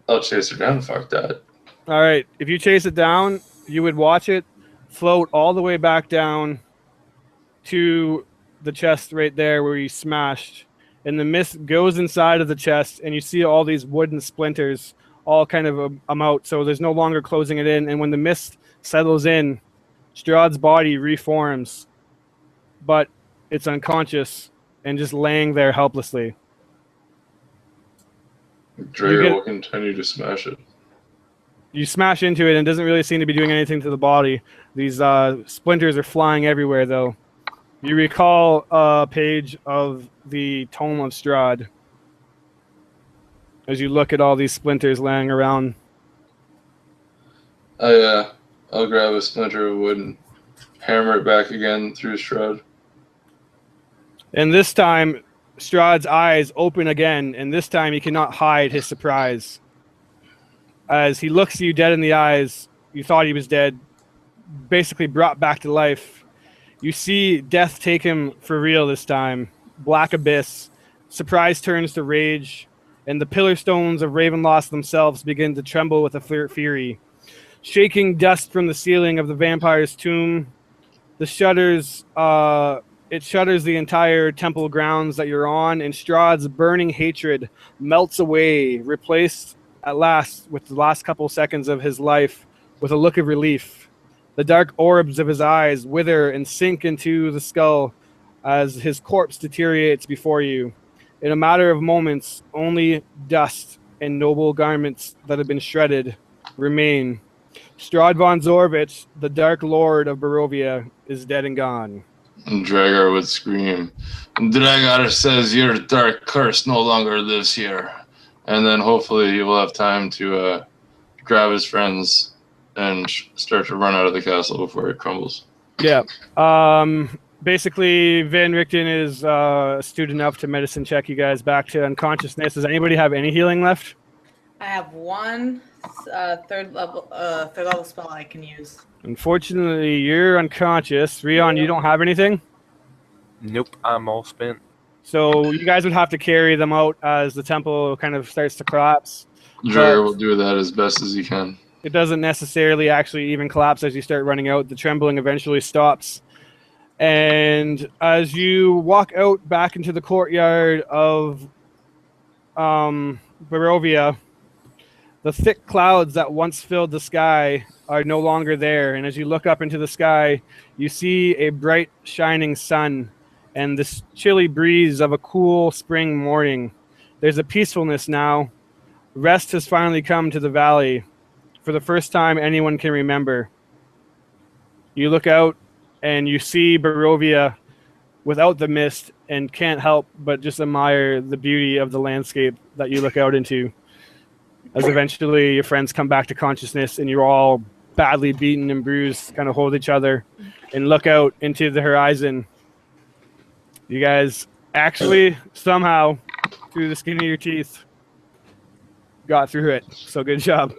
I'll chase her down. Fuck that. All right. If you chase it down, you would watch it float all the way back down to the chest right there where you smashed. And the mist goes inside of the chest, and you see all these wooden splinters all kind of out. So there's no longer closing it in. And when the mist settles in, Strahd's body reforms, but it's unconscious and just laying there helplessly. Drago will continue to smash it. You smash into it, and it doesn't really seem to be doing anything to the body. These splinters are flying everywhere, though. You recall a page of the Tome of Strahd as you look at all these splinters laying around. I'll grab a splinter of wood and hammer it back again through Strahd. And this time, Strahd's eyes open again, and this time he cannot hide his surprise. As he looks you dead in the eyes, you thought he was dead, basically brought back to life. You see death take him for real this time. Black abyss. Surprise turns to rage, and the pillar stones of Ravenloft themselves begin to tremble with a fury. Shaking dust from the ceiling of the vampire's tomb, the shudders, it shudders the entire temple grounds that you're on, and Strahd's burning hatred melts away, replaced at last with the last couple seconds of his life with a look of relief. The dark orbs of his eyes wither and sink into the skull as his corpse deteriorates before you. In a matter of moments, only dust and noble garments that have been shredded remain. Strahd von Zorvich, the Dark Lord of Barovia, is dead and gone. And Dragar would scream, Dragar says your dark curse no longer lives here. And then hopefully he will have time to grab his friends and start to run out of the castle before it crumbles. Yeah. basically, Van Richten is astute enough to medicine check you guys back to unconsciousness. Does anybody have any healing left? I have one third level spell I can use. Unfortunately, you're unconscious. Rion, you don't have anything? Nope, I'm all spent. So you guys would have to carry them out as the temple kind of starts to collapse. Dreyer will do that as best as he can. It doesn't necessarily actually even collapse as you start running out. The trembling eventually stops. And as you walk out back into the courtyard of Barovia, the thick clouds that once filled the sky are no longer there. And as you look up into the sky, you see a bright, shining sun and this chilly breeze of a cool spring morning. There's a peacefulness now. Rest has finally come to the valley for the first time anyone can remember. You look out and you see Barovia without the mist and can't help but just admire the beauty of the landscape that you look out into. As eventually your friends come back to consciousness and you're all badly beaten and bruised, kind of hold each other and look out into the horizon. You guys actually somehow, through the skin of your teeth, got through it. So good job.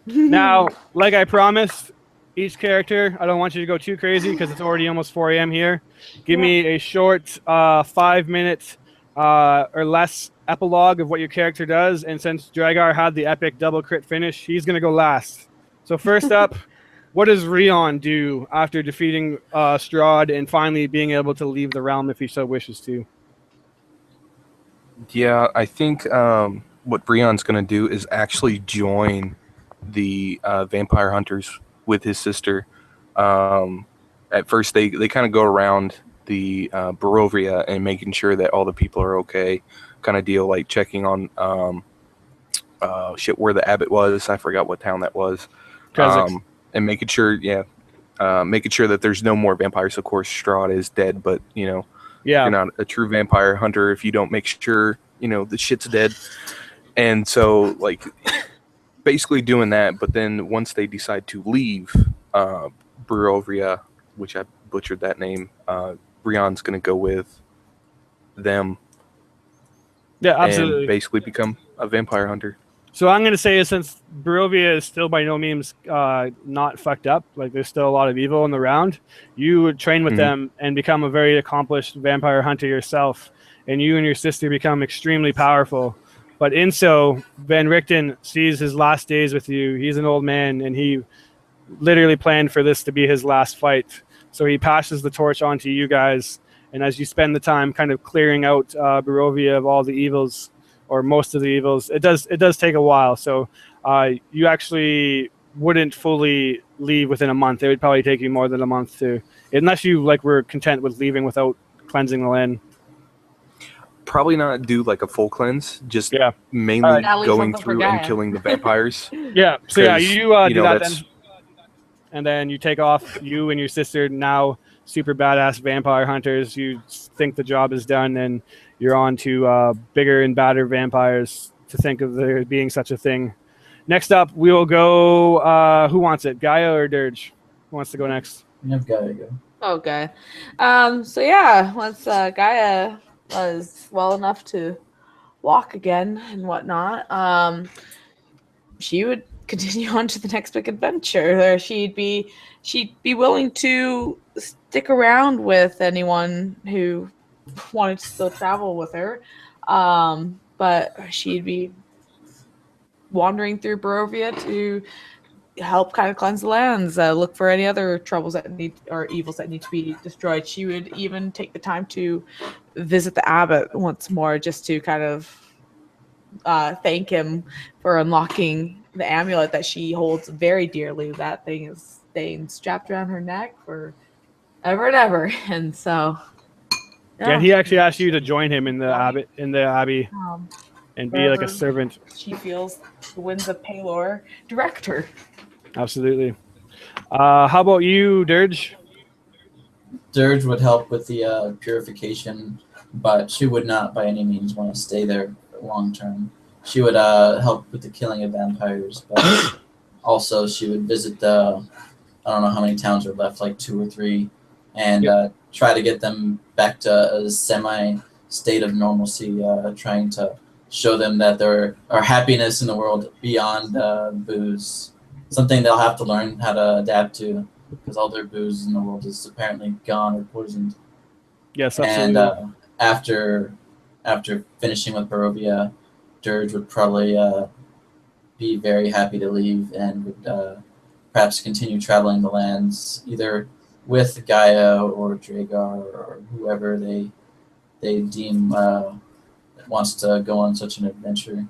Now, like I promised, each character, I don't want you to go too crazy because it's already almost 4 a.m. here. Give me a short 5-minute or less epilogue of what your character does. And since Dragar had the epic double crit finish, he's going to go last. So first up, what does Rion do after defeating Strahd and finally being able to leave the realm if he so wishes to? Yeah, I think what Breon's going to do is actually join the vampire hunters with his sister. At first, they kind of go around the Barovia and making sure that all the people are okay, kind of deal, like checking on where the abbot was. I forgot what town that was. And making sure, making sure that there's no more vampires. Of course, Strahd is dead, but you're not a true vampire hunter if you don't make sure the shit's dead. And so, like, basically doing that. But then once they decide to leave Barovia, which I butchered that name, Brion's going to go with them. Yeah, absolutely. And basically become a vampire hunter. So I'm going to say, since Barovia is still by no means not fucked up, like there's still a lot of evil in the round, you would train with them and become a very accomplished vampire hunter yourself, and you and your sister become extremely powerful. But in so, Van Richten sees his last days with you. He's an old man, and he literally planned for this to be his last fight. So he passes the torch on to you guys, and as you spend the time kind of clearing out Barovia of all the evils, or most of the evils, it does take a while. So you actually wouldn't fully leave within a month. It would probably take you more than a month to, unless you were content with leaving without cleansing the land. Probably not do like a full cleanse, just mainly going through and killing the vampires. Yeah. So you do that then. And then you take off, you and your sister, now super badass vampire hunters. You think the job is done, and you're on to bigger and badder vampires, to think of there being such a thing. Next up, we will go, who wants it, Gaia or Dirge? Who wants to go next? I've got to go. Okay. Once Gaia was well enough to walk again and whatnot, she would continue on to the next big adventure. Or she'd be willing to stick around with anyone who wanted to still travel with her, but she'd be wandering through Barovia to help kind of cleanse the lands, look for any other troubles or evils that need to be destroyed. She would even take the time to visit the abbot once more, just to kind of thank him for unlocking the amulet that she holds very dearly. That thing is staying strapped around her neck for ever and ever. And so, yeah, he actually asked you to join him in the abbey, and be like a servant. She feels the winds of Palor direct her. Absolutely. How about you, Dirge? Dirge would help with the purification, but she would not by any means want to stay there long term. She would help with the killing of vampires, but also she would visit the I don't know how many towns are left, like 2 or 3, and try to get them back to a semi state of normalcy, trying to show them that there are happiness in the world beyond booze. Something they'll have to learn how to adapt to, because all their booze in the world is apparently gone or poisoned. Yes, absolutely. And after finishing with Barovia, Dirge would probably be very happy to leave and would perhaps continue traveling the lands, either with Gaia or Dragar or whoever they deem wants to go on such an adventure.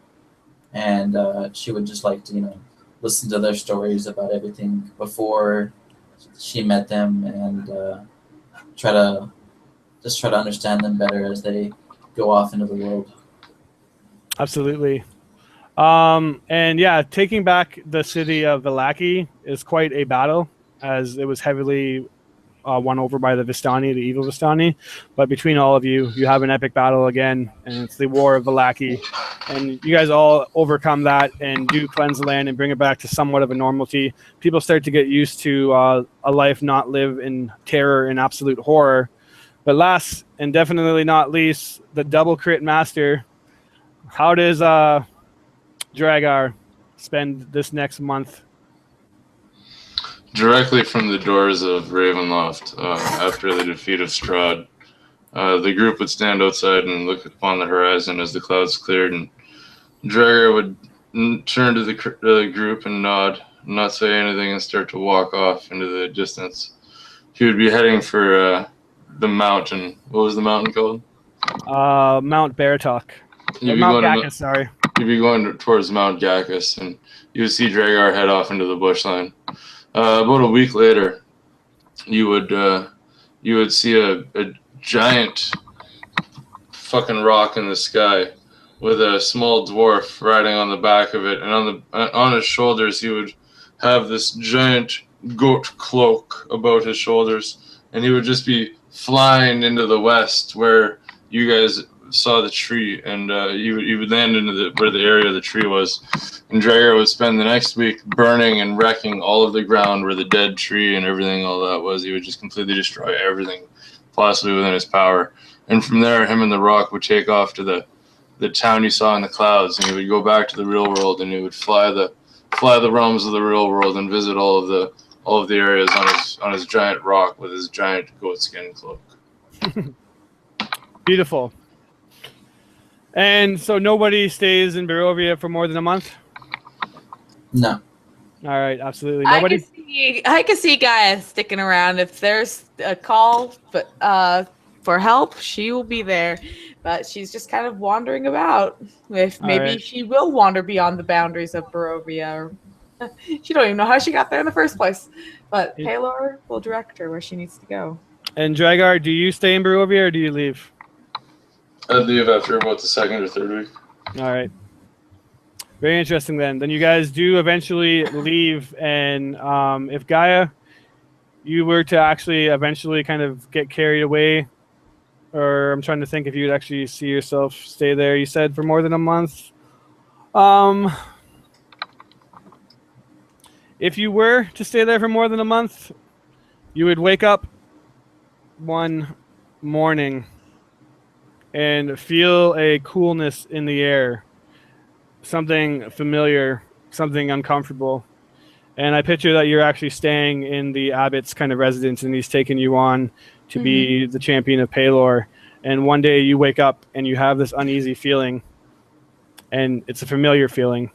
And she would just like to, listen to their stories about everything before she met them, and try to understand them better as they go off into the world. Absolutely. And yeah, taking back the city of Vallaki is quite a battle, as it was heavily won over by the Vistani, the evil Vistani. But between all of you, you have an epic battle again, and it's the War of Vallaki. And you guys all overcome that and do cleanse the land and bring it back to somewhat of a normalcy. People start to get used to a life not lived in terror and absolute horror. But last and definitely not least, the double crit master. How does Dragar spend this next month? Directly from the doors of Ravenloft, after the defeat of Strahd, the group would stand outside and look upon the horizon as the clouds cleared, and Dragar would turn to the group and nod, not say anything, and start to walk off into the distance. He would be heading for the mountain. What was the mountain called? Mount Baratok. Mount Gackus, sorry. You'd be going towards Mount Gackus, and you would see Dragar head off into the bushline. About a week later, you would see a giant fucking rock in the sky with a small dwarf riding on the back of it, and on his shoulders he would have this giant goat cloak about his shoulders, and he would just be flying into the west where you guys saw the tree, and you would land into where the area of the tree was, and Dragar would spend the next week burning and wrecking all of the ground where the dead tree and everything all that was. He would just completely destroy everything possibly within his power, and from there him and the rock would take off to the town you saw in the clouds, and he would go back to the real world, and he would fly the realms of the real world and visit all of the areas on his giant rock with his giant goat skin cloak. Beautiful. And so nobody stays in Barovia for more than a month? No. All right, absolutely. Nobody? I can see Gaia sticking around. If there's a call for help, she will be there. But she's just kind of wandering about. If maybe she will wander beyond the boundaries of Barovia. She don't even know how she got there in the first place. But Paylor will direct her where she needs to go. And Dragar, do you stay in Barovia or do you leave? I'd leave after about the second or third week. All right. Very interesting then. Then you guys do eventually leave, and if Gaia, you were to actually eventually kind of get carried away, or I'm trying to think if you'd actually see yourself stay there, you said, for more than a month. If you were to stay there for more than a month, you would wake up one morning and feel a coolness in the air, something familiar, something uncomfortable. And I picture that you're actually staying in the abbot's kind of residence, and he's taking you on to be the champion of Paylor. And one day you wake up and you have this uneasy feeling, and it's a familiar feeling.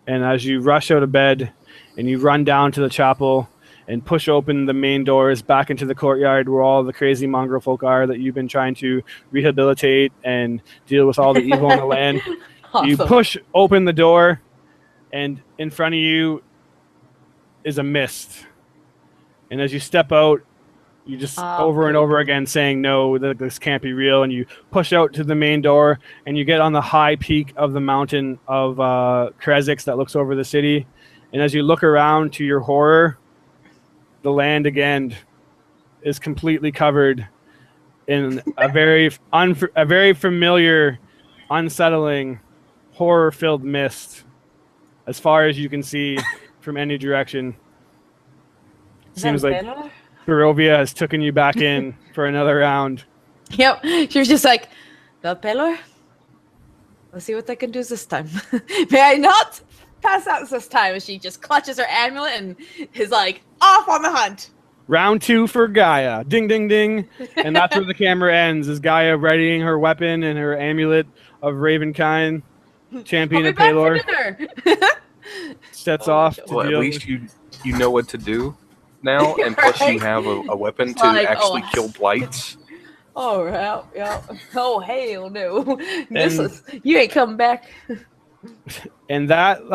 And as you rush out of bed and you run down to the chapel and push open the main doors back into the courtyard where all the crazy mongrel folk are that you've been trying to rehabilitate and deal with all the evil in the land. Awesome. You push open the door, and in front of you is a mist. And as you step out, you just over and over again saying, no, this can't be real. And you push out to the main door, and you get on the high peak of the mountain of Krezix that looks over the city. And as you look around, to your horror, the land again is completely covered in a very familiar, unsettling, horror-filled mist as far as you can see from any direction. Seems like Barovia has taken you back in for another round. Yep. She was just like, Del Pelor? Let's see what they can do this time. May I not pass out this time? And she just clutches her amulet and is like, off on the hunt. Round 2 for Gaia. Ding, ding, ding. And that's where the camera ends. Is Gaia readying her weapon and her amulet of Ravenkind, champion I'll of be back for Pelor, dinner. sets off to Well, at deal least you know what to do now, and plus you have a weapon to Like, actually oh. kill blights. Oh, yeah. Oh, hell no. This And- is, you ain't coming back. And that,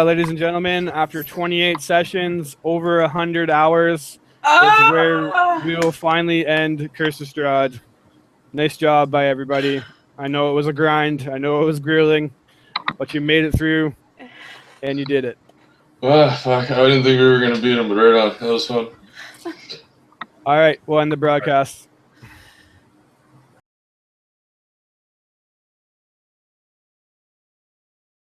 ladies and gentlemen, after 28 sessions, over 100 hours, is where we will finally end Curse of Strahd. Nice job by everybody. I know it was a grind. I know it was grueling, but you made it through, and you did it. Fuck. I didn't think we were going to beat him, but right on. That was fun. All right, we'll end the broadcast.